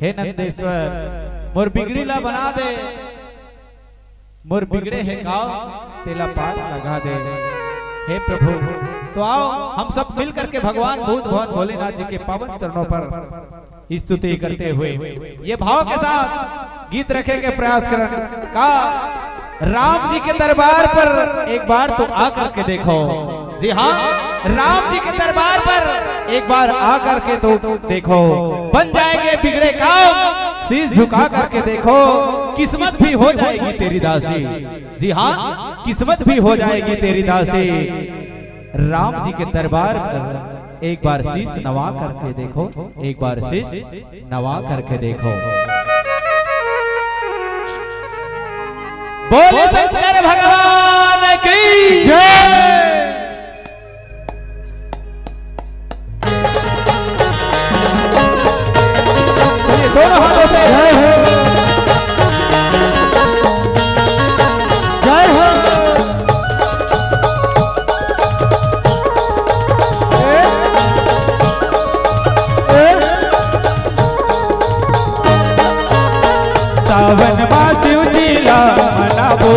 हे नंदेश्वर, मोर बिगड़ीला बना दे, मोर बिगड़े है गाँव तेला पार लगा दे, हे प्रभु। तो आओ हम सब मिल करके भगवान भूत भवन भोलेनाथ जी के पावन चरणों पर स्तुति करते हुए ये भाव के साथ गीत रखे के प्रयास करें का राम जी के दरबार पर एक बार तो आ करके देखो। जी हाँ, राम जी के दरबार पर एक बार आ करके तो देखो, बन जाएंगे बिगड़े काम, शीश झुका करके देखो, किस्मत भी हो जाएगी तेरी दासी। जी हाँ, किस्मत भी हो जाएगी तेरी दासी। राम जी के दरबार पर एक बार शीश नवा करके देखो, एक बार शीश नवा करके देखो। बोले शंकर भगवान की जय। दोनों हाथों से जय हो, जय हो। सावन शिव लीला मनाबो,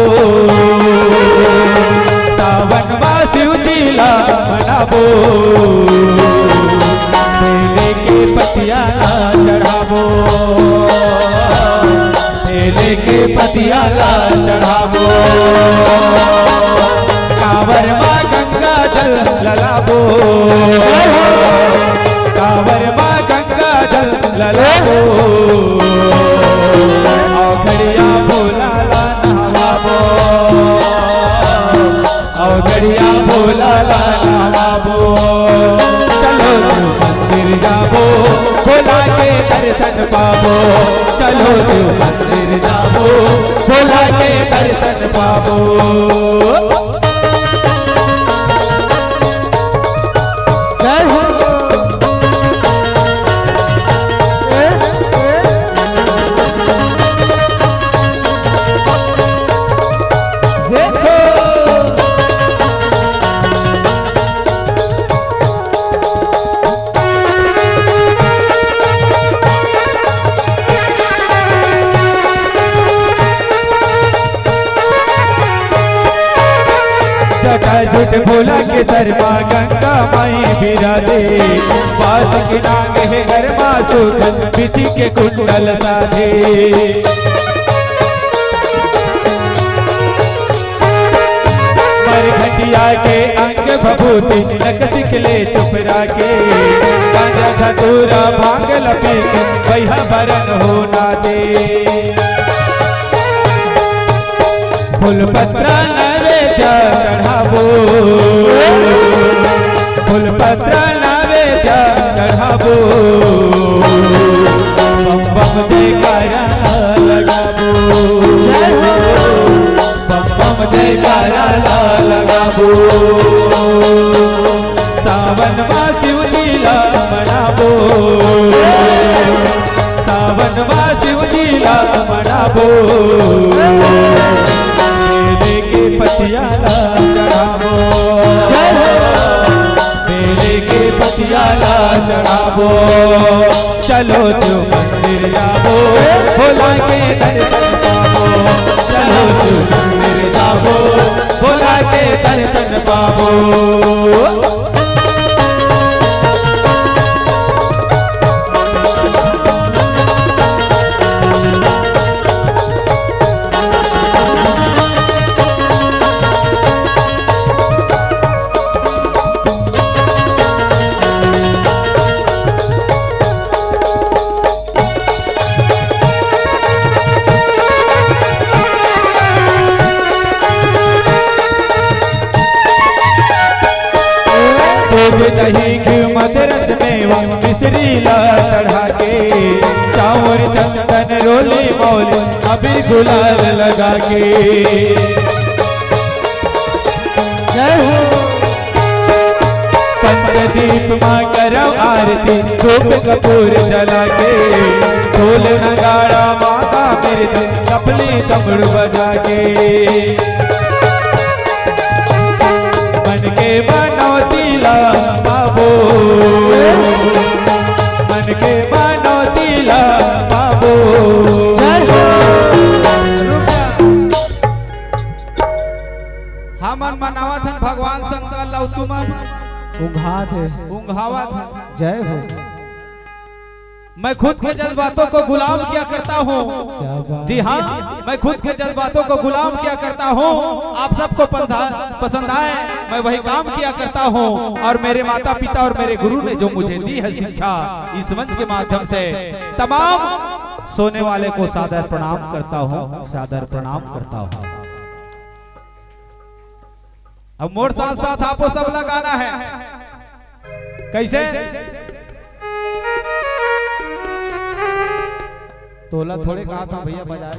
सावन शिव लीला मनाबो, बेले के पतिया चढ़ाबो, बेले के पतिया चढ़ाबो, कांवर माँ गंगा जल ललाबो, कांवर माँ गंगा जल ललाबो, औघड़िया भोला ला नहवाबो, औघड़िया भोला ला नहवाबो। चलो शिव मंदिर जाबो, भोला के दर्शन पाबो, चलो शिव मंदिर जाबो, भोला के दर्शन पाबो। जय हो। झूठ भोला के शर्मा गंगा माई बिराजे, पास के नाग है घर मासूक बिछी के कुंडल साधे। मरघटिया के अंग भभूति नक सिखले चुपरा के, गांजा धतूरा भांग लपेट वह भरन होना दे। फूल पत्रा नैवेद्य चढ़ाबो, फूल पत्रा नैवेद्य चढ़ाबो, बम बम जयकारा लगाबो, बम बम जयकारा लगाबो। सावन मां शिव लीला मनाबो, सावन मां शिव लीला मनाबो। बेले के पतियाला चढ़ाबो, बेले के पतियाला चढ़ाबो। चलो जो मंदिर जाबो, भोला के दर्शन पाबो। चलो जो मंदिर जाबो, भोला के दर्शन पाबो। दही घी मदरस मेवा मिश्री ला चढ़ा के, चावल चंदन रोली मौली अबीर गुलाल लगा के। जय हो पंचदीप माँ करो आरती, धूप कपूर जला के। ढोल नगाड़ा माता मेरे कपली तमड़ बजा के। मन के मनौती ला पाबो, मन के मनौती ला पाबो। हमन मनावत हन भगवान शंकर लव तुमन उंघात है, उंघावत हन। जय हो। मैं खुद के जज्बातों को गुलाम किया करता हूँ। जी हाँ, मैं खुद के जज्बातों को गुलाम किया करता हूँ। आप सबको पसंद आए मैं वही काम किया करता हूँ। और मेरे माता पिता और मेरे गुरु ने जो मुझे दी है शिक्षा, इस मंच के माध्यम से तमाम सोने वाले को सादर प्रणाम करता हूँ, सादर प्रणाम करता हूँ। अब मोर साथ साथ आपको सब लगाना है। कैसे? तोला थोड़े कहा था भैया बजाए।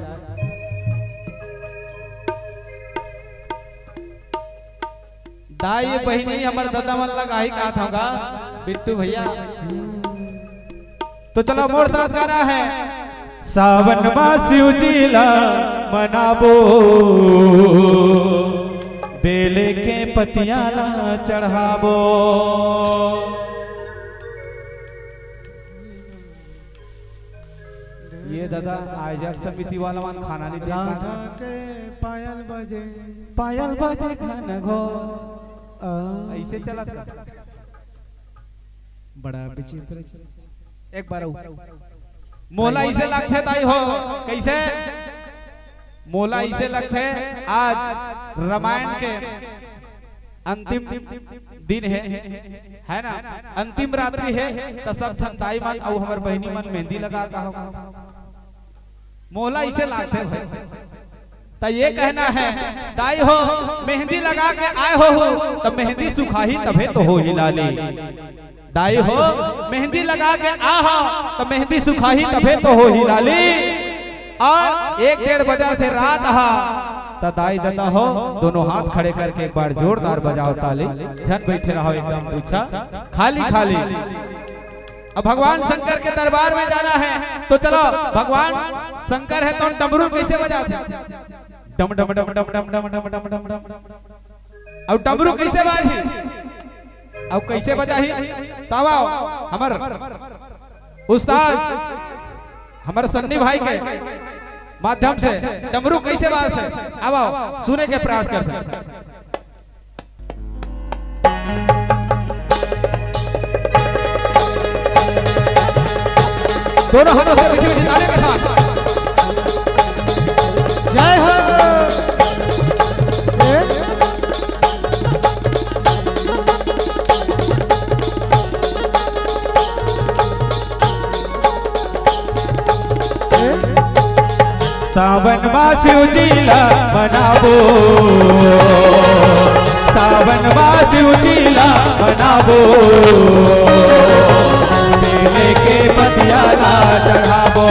दाई बहनी हमर दादा मन लगा ही कहा था बिट्टू भैया। तो चलो मोर साथ गाना है। सावन मां शिव जीला मनाबो, बेले के पतियाला चढ़ाबो। ये दादा आयोजक समिति वाला मान खाना नहीं राधा के पायल बजे, पायल बजे घन घो। ऐसे चला था। बड़ा विचित्र। एक बार मोला इसे लगते ताई हो। कैसे मोला इसे लगते? आज रामायण के अंतिम दिन है ना, अंतिम रात्रि है। तो सब संताई मन और हमार बहनी मन मेहंदी लगा का मोला इसे लागते भाई। तो ये कहना है दाई हो मेहंदी लगा के आए हो तो मेहंदी सुखाही तभे तो हो ही लाली। दाई हो मेहंदी लगा के आ हो तो मेहंदी सुखाही तभे तो हो ही लाली। और 1-1:30 बजे से रात हा तो दाई दादा हो दोनों हाथ खड़े करके एक बार जोरदार बजाओ ताली। जन बैठे रहो एकदम पूछा खाली खाली। अब भगवान शंकर के दरबार में जाना है तो चलो भगवान शंकर है तो डमरू कैसे बजाते? डम डम डम डम डम डम डम डम डम डम। अब डमरू कैसे बाजी? अब कैसे बजाही? तब आओ हमर उस्ताद हमारे सन्नी भाई के माध्यम से डमरू कैसे बाजते हैं अब आओ सुने के प्रयास करते हैं। दोनों हाथों से मीठी मीठी ताली के साथ जय हो। सावन मां शिव जीला मनाबो, सावन मां शिव जीला मनाबो। बेले के पतियाला चढ़ावो,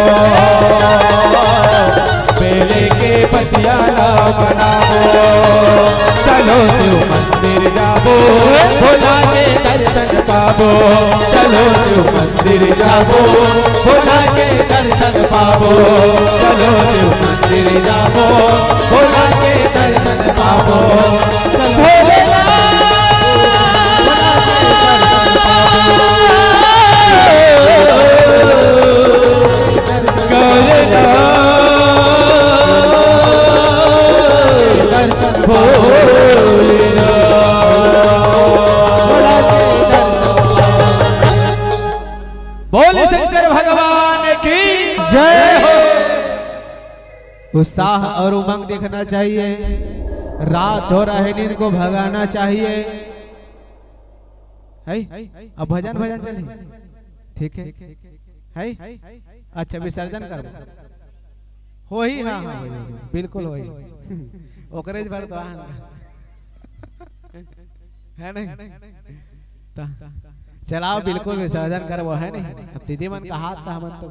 बेले के पतियाला बनावो। चलो शिव मंदिर जाबो, भोला के दर्शन पाबो। चलो शिव मंदिर जाबो, भोला के दर्शन पाबो। चलो शिव मंदिर जाबो, भोला के दर्शन पाबो। बोल शंकर भगवान की जय हो। उत्साह और उमंग देखना चाहिए, रात हो रहा है, नींद को भगाना चाहिए। है अब भजन भजन चले, ठीक है अच्छा विसर्जन कर हो ही। हाँ हाँ बिल्कुल हो ही ओकरेज भर तो है नहीं। चलाओ बिल्कुल विसर्जन कर, वो है नहीं। अब दीदी मन का हाथ था, मन तो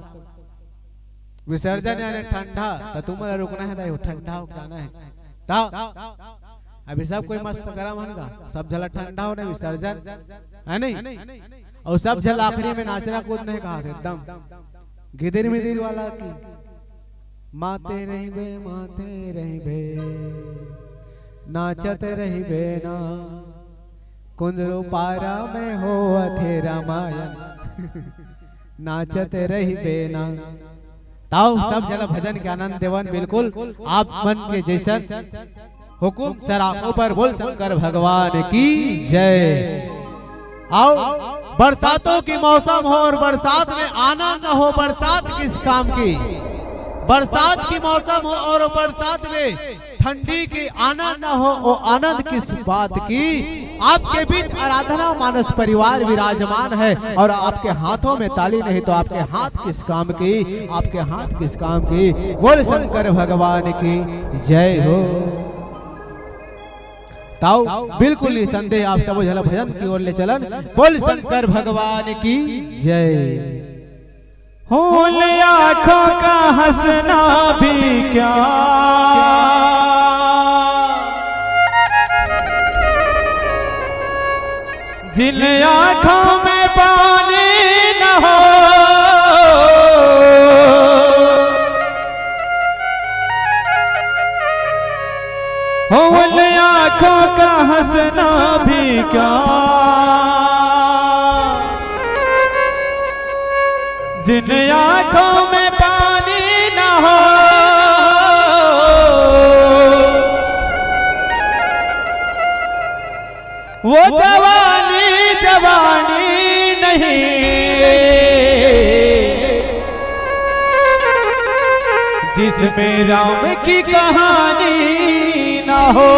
विसर्जन यानी ठंडा, तो तुम्हारा रुकना है, ठंडा हो जाना है। अभी सब कोई मस्त गर्म होगा, सब झला ठंडा होने विसर्जन है नहीं। और सब झल आखिरी में नाचना कूदने कहा एकदम गिदिर मिदिर वाला की माते रही बे नाचते रही बे ना कुंदरू पारा में हो अथे रामायण नाचते रही बे ना। ताऊ सब जला भजन के आनंद देवन बिल्कुल आप मन के जैसन हुकुम सराखों पर बोल शंकर भगवान की जय। आओ बरसातों की मौसम हो और बरसात में आना न हो, बरसात किस काम की। बरसात की मौसम हो और बरसात में ठंडी की आनंद न हो, वो आनंद किस बात की। आपके बीच आराधना मानस परिवार विराजमान है और आपके हाथों में ताली नहीं तो आपके हाथ किस काम की, आपके हाथ किस काम की। बोल शंकर भगवान की जय हो। ताऊ बिल्कुल निसंदेह आप सब झला भजन की ओर ले चलन। बोल शंकर भगवान की जय। होल आँखों का हंसना भी क्या, जिन आँखों में पानी न हो, होल आँखों का हंसना भी क्या, जिन आँखों में पानी न हो, वो जवानी जवानी नहीं, जिसमें राम की कहानी न हो।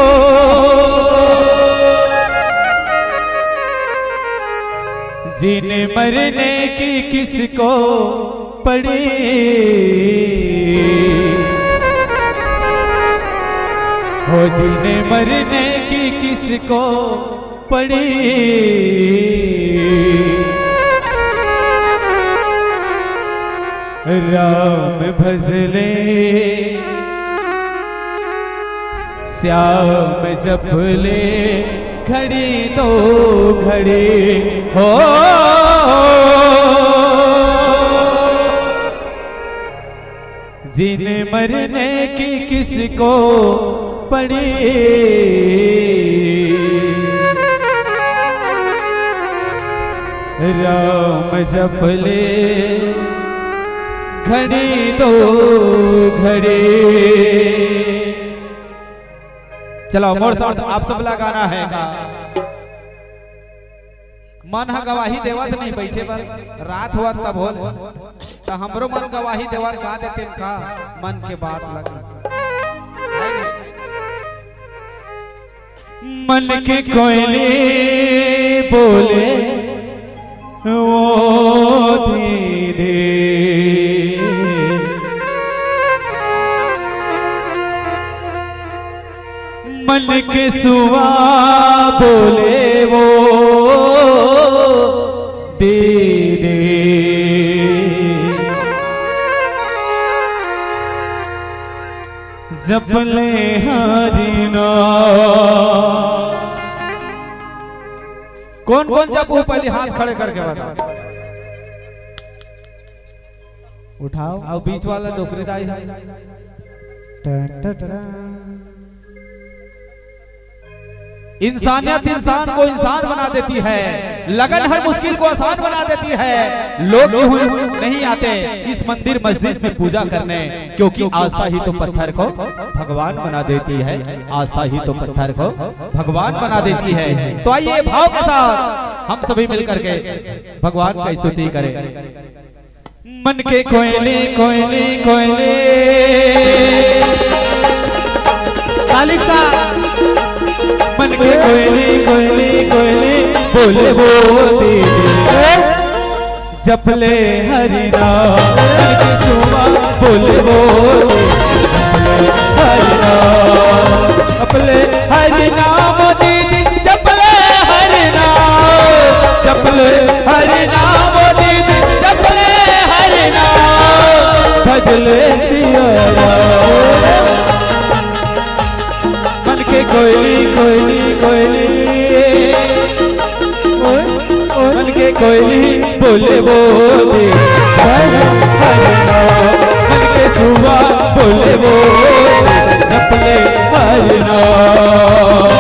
जिन्हें मरने की किसको पड़ी, हो जिन्हें मरने की किसको पड़ी, राम भजले श्याम जपले घड़ी दो घड़ी हो। जिन्हें मरने की किसको पड़ी, राम जपले घड़ी दो घड़ी। चलो मोर साथ आप सब लगाना है का मन हा गवाही देवत नहीं बैठे पर रात हुआ तब हो तो हमरो मन गवाही देवत गा देते का मन के बात लगे। मन के कोयले बोले वो धीरे, मन के सुआ बोले वो धीरे, जपले हरि नाम। कौन कौन जपू? पहले हाथ खड़े करके बता। उठाओ। और बीच वाला नौकरीदारी है। इंसानियत इंसान को इंसान बना देती है, लगन हर मुश्किल को आसान बना देती है। लोग नहीं आते इस मंदिर मस्जिद में पूजा करने, क्योंकि आस्था ही तो पत्थर को भगवान बना देती है। आस्था ही तो पत्थर को भगवान बना देती है। तो आइए भाव के साथ हम सभी मिलकर के भगवान का स्तुति करें। मन के कोयले कोयले कोयले तालिका, मन के कोयले कोयले कोयले बोले बोले जपले हरि नाम। मन के चुमा बोले बोले हरि नाम, जपले हरि नाम दीदी, जपले हरि नाम, जपले हरि नाम दीदी, जपले हरि नाम, भजले सिया राम। मन के कोयली कोयली कोयली, मन के कोयली बोले बोले हरि नाम। मन के सुबह बोले बोले जपले हरि नाम।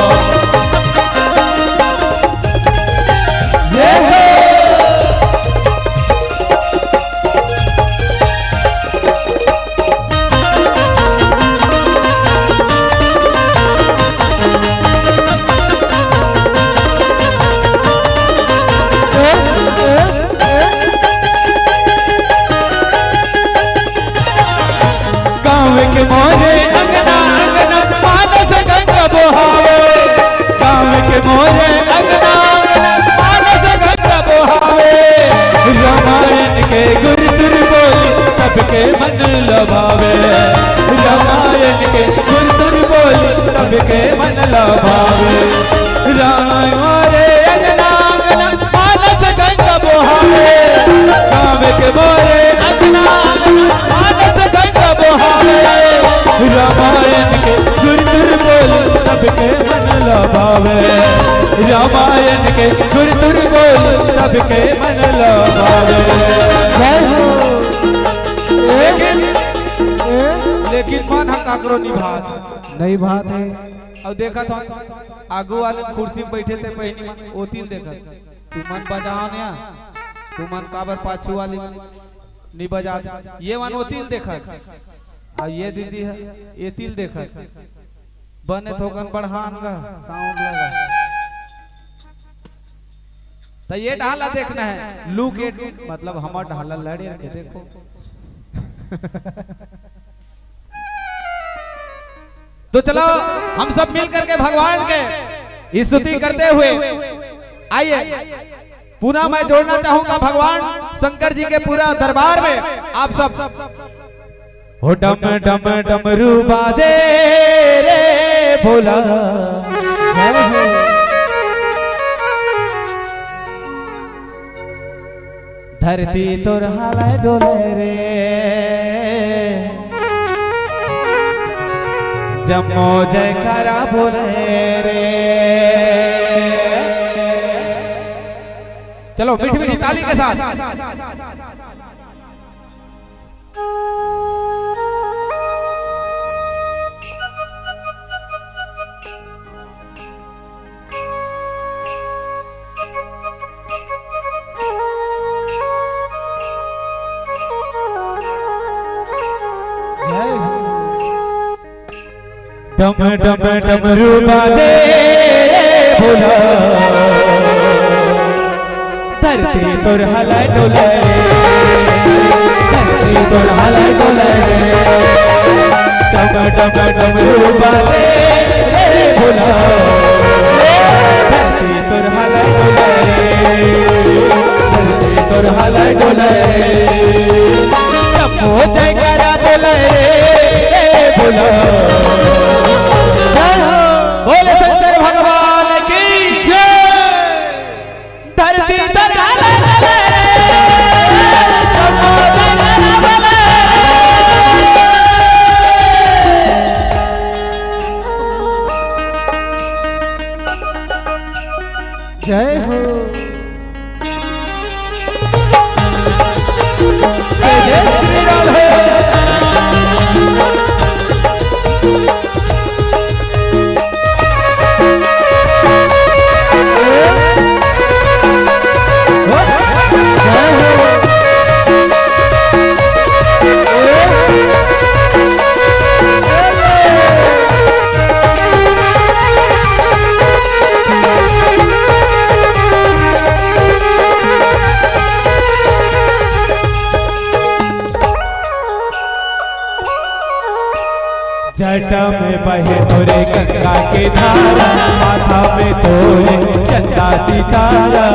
मोरे अंगना अंगना मानस गंगा बोहावे, गाँव के मोरे अंगना अंगना मानस गंगा बोहावे। रामायण के गुरु तुर बोली सबके मन लभावे, रामायण के गुरु तुर बोली सबके मन लभावे। राम मोरे अंगना अंगना मानस गंगा बोहावे, गाँव के मोरे अंगना अंगना मानस गंगा बोहावे। रामायण के गुरु तुर बोल सबके मन लभावे, रामायण के गुरु तुर बोल सबके मन लभावे। लेकिन मन हम काकरो निभात नहीं बात है। अब देखा था आगू वाले कुर्सी में बैठे थे, पहनी ओतिल देखा तू मन बजाओ ना, तू मन काबर पाछू वाली नहीं बजा, ये मन ओतिल देखा। और ये दीदी है ये तिल देखा बने थोकन बढ़ान का साउंड लगा। तो ये ढाला देखना है, लुक एट मतलब हमारा ढाला लड़े रखे देखो। तो चलो हम सब मिल करके भगवान के स्तुति करते हुए आइए। पुनः मैं जोड़ना चाहूंगा भगवान शंकर जी के पूरा दरबार में आप सब। हो डम डम डमरू बाजे रे भोला, धरती तोर हाले डोले रे, जम्मो जयकारा बोले रे। चलो मीठी मीठी ताली के साथ। डम डम डमरू बाजे भोला, धरती तोर हला डोले, धरती तोर हला डोले। डम डम डमरू बाजे भोला, धरती तोर हला डोले, धरती तोर हला डोले। जम्मो जयकारा बोले भोला, बोले शंकर भगवान की जय। धरती तर जटा में बहे तोरे गंगा के धारा, माथा में तोरे चंदा सितारा।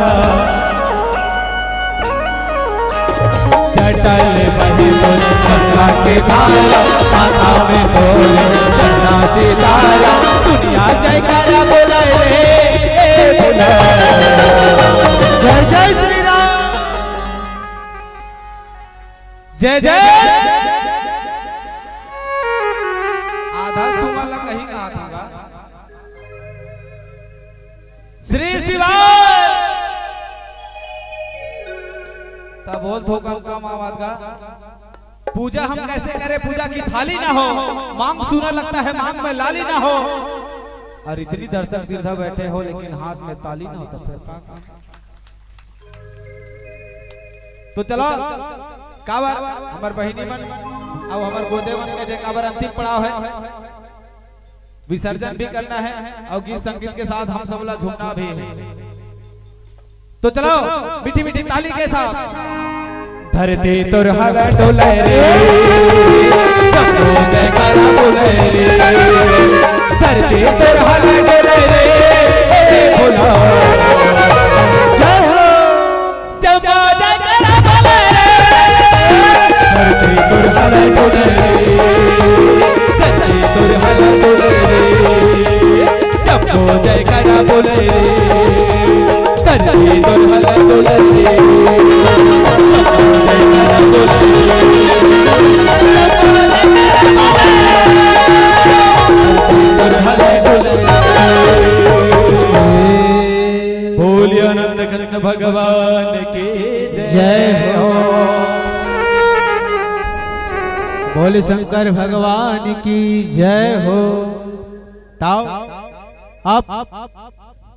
जटा में बहे तोरे गंगा के धारा, माथा में तोरे चंदा सितारा। दुनिया जयकारा बोलाए रे बोला, जय जय श्री राम, जय जय। कहीं कहा था श्री शिवाय तब बोल थो कम आवाज का। पूजा हम कैसे करें, पूजा की थाली ना हो, मांग सुना लगता है मांग में लाली ना हो। और इतनी दर्शक दीर्घा बैठे हो लेकिन हाथ में ताली ना हो तो फिर तो चलो कावर हमार बहिनी मन और हमार गोदेवन के कावर अंतिम पड़ाव है, विसर्जन भी करना है और गीत संगीत के साथ हम सब लोग झूमना भी है। तो चलो मीठी मीठी ताली के साथ। धरती तोर हला डोले रे, सबको जयकारा बोले रे। धरती तोर हला डोले रे बोला, जय हो जमा जयकारा बोले रे। धरती तोर हला डोले रे, धरती तोर हला डोले रे, सबको जयकारा बोले रे। धरती तोर हला डोले रे, बोलिए आनंद कृष्ण भगवान की जय हो। बोले शंकर भगवान की जय हो। ताओ अब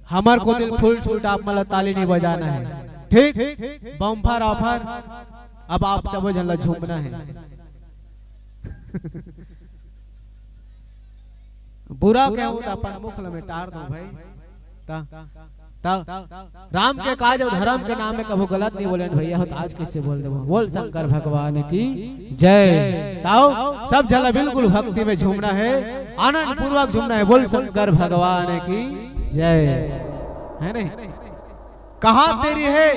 हमार को दिल फुल छूट, आप मतलब ताली नहीं बजाना है, ठीक? बम्फर ऑफर अब आप सब जन झूमना है। बुरा क्या होता अपन मुखल में टार दो भाई। ता राम के काज और धर्म के नाम में कभी गलत नहीं बोले भैया, हो तो आज किससे बोल दे। बोल शंकर भगवान की जय। ताओ सब जला बिल्कुल भक्ति में झूमना है, आनंद पूर्वक झूमना है। बोल शंकर भगवान की जय। है नहीं कहा तेरी है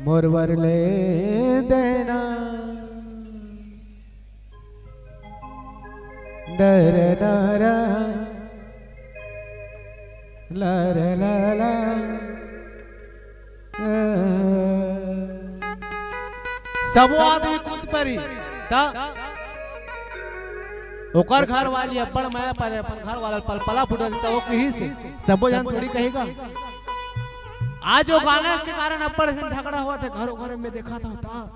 मोरवर ले देना, डर डरा लर ला सब आदमी कूद परी ओकर घर वाली अब्बड़ माया पर अपन घर वाला पलपला फुटल तो कहीं से सबो जन थोड़ी कहेगा। आज वो गाना के कारण अब्बड़ से झगड़ा हुआ था घरों घर में देखा था।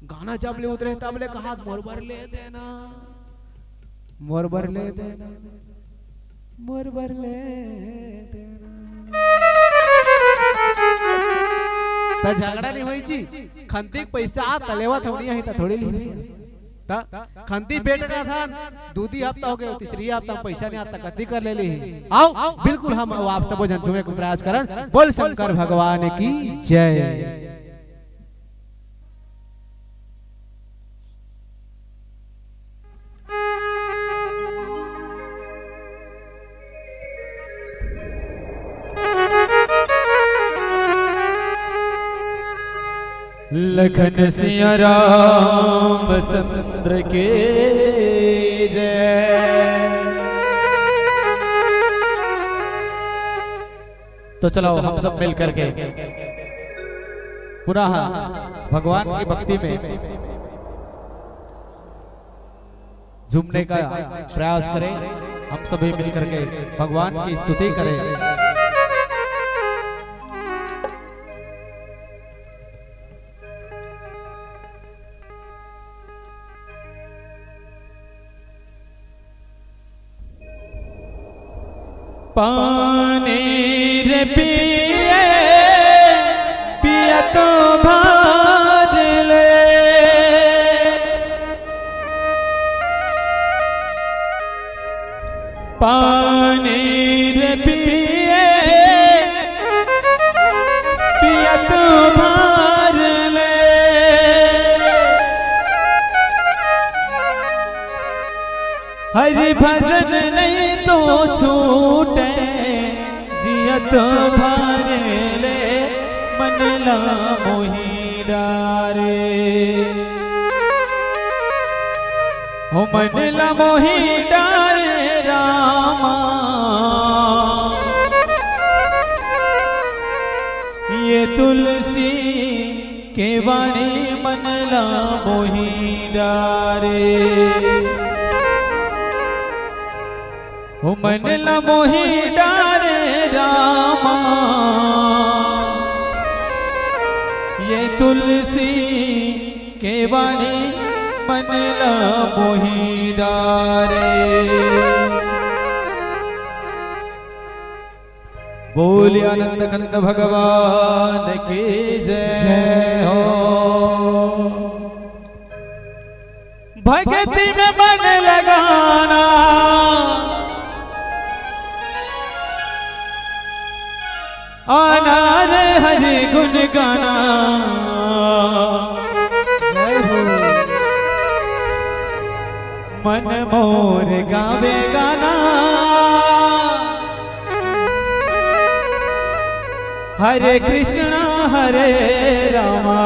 गाना जब ले उतरे तब ले कहा मोरबर ले देना, मोरबर ले देना, मोरबर ले देना। ता झगड़ा नहीं हुई जी, खंती पैसा तलेवा थोड़ी है ता थोड़ी ली खंती बेट का था दूधी हफ्ता हो गया, तीसरी हफ्ता पैसा नहीं आता कद्दी कर ले ली। आओ बिल्कुल हम आप सब जन झूमे को प्रयास करन। बोल शंकर भगवान की जय। लखन सिया रामचंद्र के जय। तो चलो हम सब मिल करके पुनः भगवान की भक्ति में झूमने का प्रयास करें। हम सभी मिल करके भगवान की स्तुति करें। पानी रे पिए पिया तो भार ले, पानी रे पिए पिया तो भार ले। हरि भजन नहीं तो छूटे जियत भारे ले मन ला मोही डारे हो मन ला मोही डारे रामा ये तुलसी के वाणी मन ला मोही डारे हो मन ला मोही डारे रामा ये तुलसी के वाणी मन ला मोही डारे बोल आनंद कंद भगवान की जय हो भक्ति में मन लगाना आना रे हरि गुण गाना मन मोर गावे गाना हरे कृष्णा हरे रामा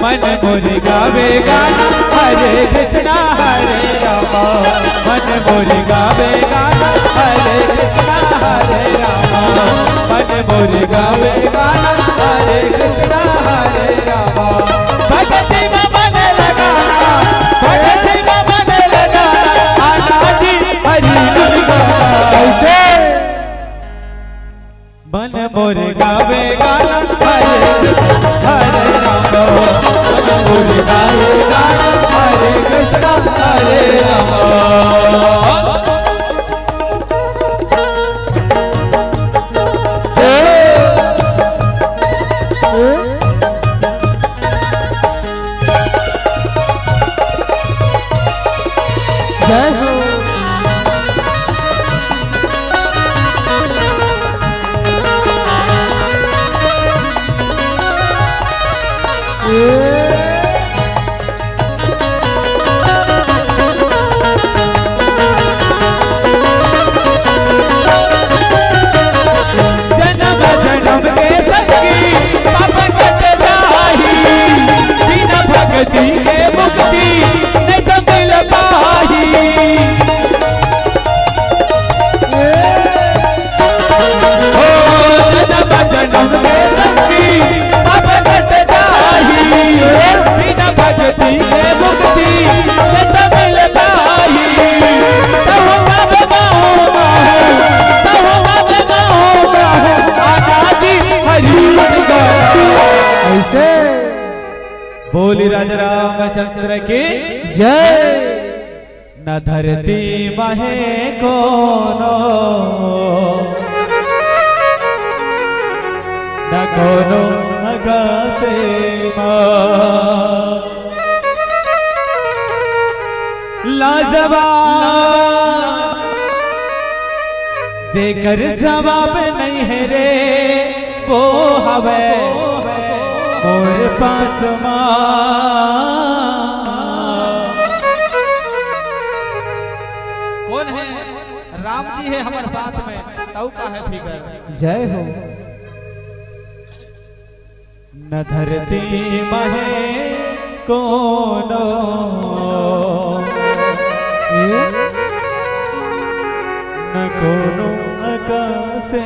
मन मोर गावे गाना हरे कृष्णा हरे रामा मन मोर गावे गाना हरे कृष्णा हरे रामा मन मोर गावे गाना हरे कृष्णा हरे रामा भक्ति में मन लगाना भक्ति में मन लगाना आना जी हरि गुण गाना ऐसे मन मोर गावे गाना हरे हरे रामा हरे कृष्णा हरे रामा जय हो भक्ति के मुक्ति नहीं तो मिल पाही जन्म जन्म के शक्ति अब कट जाही बिना भक्ति के मुक्ति नहीं तो मिल पाही तब अब माऊंगा आजादी हरि ऐसे बोली राजा रामचंद्र की जय न धरती महे कोनो न कोनो अगासे लाजवाब जेकर जवाब नहीं है रे वो हवे मोर पास कौन है? राम जी है हमारे साथ में ताऊ का है फिकर जय हो न धरती महे कोनो न कोनो आकाशे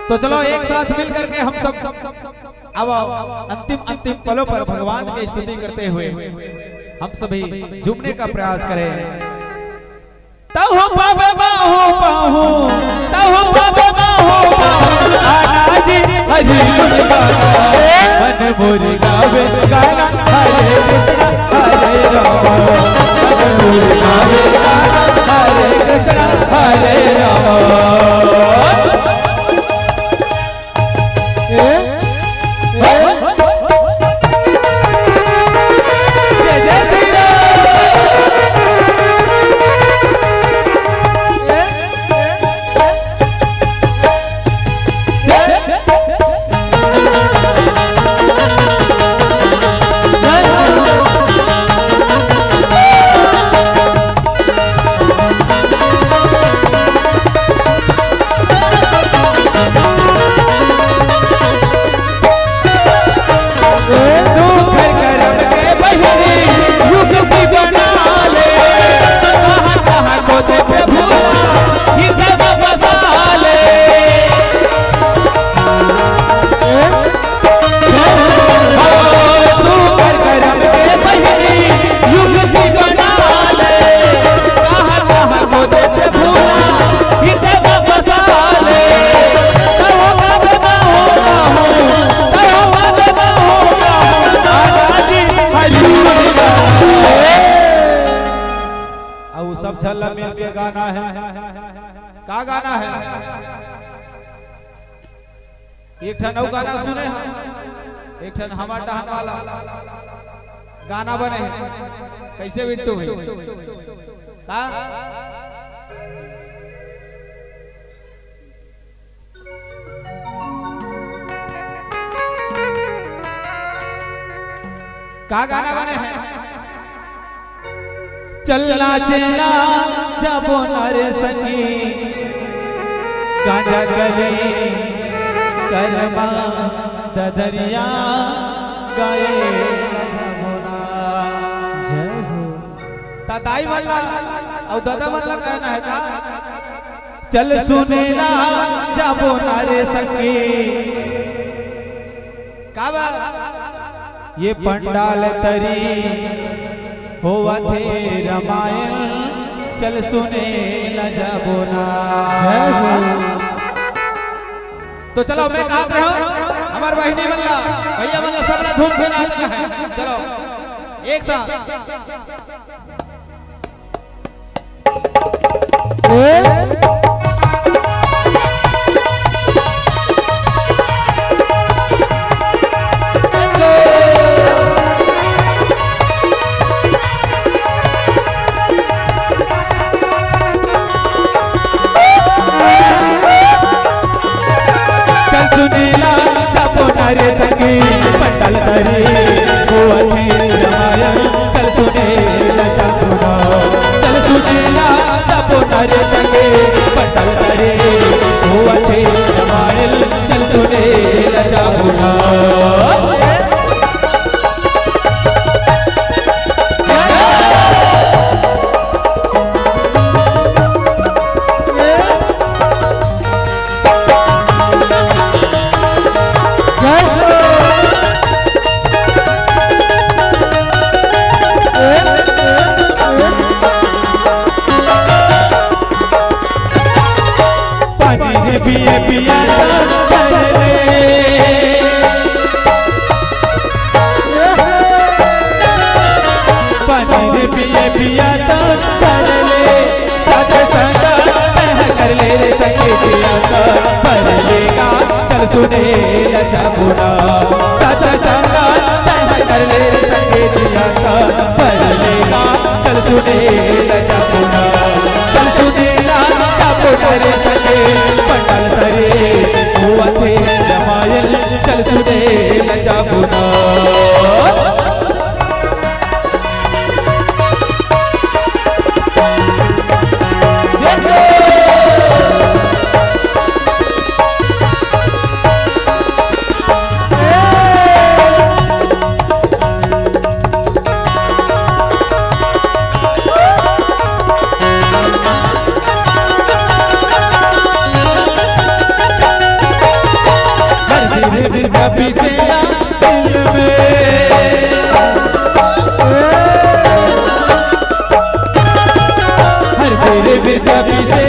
तो चलो एक साथ मिल करके हम सब अब अंतिम पलों पर भगवान की स्तुति करते हुए हम सभी झूमने का प्रयास करें। तहो बाबा बाहो बाहो तहो बाबा बाहो आना जी हरि गुण गाना मन मोर गावे गाना हरे कृष्णा हरे राम मन मोर गावे गाना हरे कृष्णा हरे राम। सब झल्ला मिल के गाना है। का गाना है? एक ठन और गाना सुने हम, एक ठन हमार टहन वाला गाना बने है। कैसे बिट्टू भाई? का गाना बने हैं? चलना चला जाबो नारे संगी गांजा गले करमा ददरिया गाए जय हो। ताई मल्ला और दादा मल्ला कहना है का? चल सुनेला जाबो नारे संगी का बा? ये पंडाल तरी होवा थे रामायण चल सुने लजाबो ना। तो चलो मैं कहा रहा हूँ हमार बहनी मल्ला भैया मल्ला सबला धूम पे नाचना है। चलो एक साथ सुनीला जाबो नारे संगी पंडाल तरी होवा थे रामायण चल सुने लजाबो ना। चल सुनीला जाबो नारे संगी पंडाल तरी होवा थे रामायण चल सुने लजाबो ना। पिया पिया पानी पिया पिया तो कर ले रे सके पिया पर लेगा चल सुने लजाबो ना। साचा संगा कर ले रे सके पिया पर लेगा चल सुने लजाबो ना। चल सुने लजाबो करे सके पंडाल तरे हुआ थे रामायण चल सुने लजाबो ना। पीछे दिल में विद्या विजय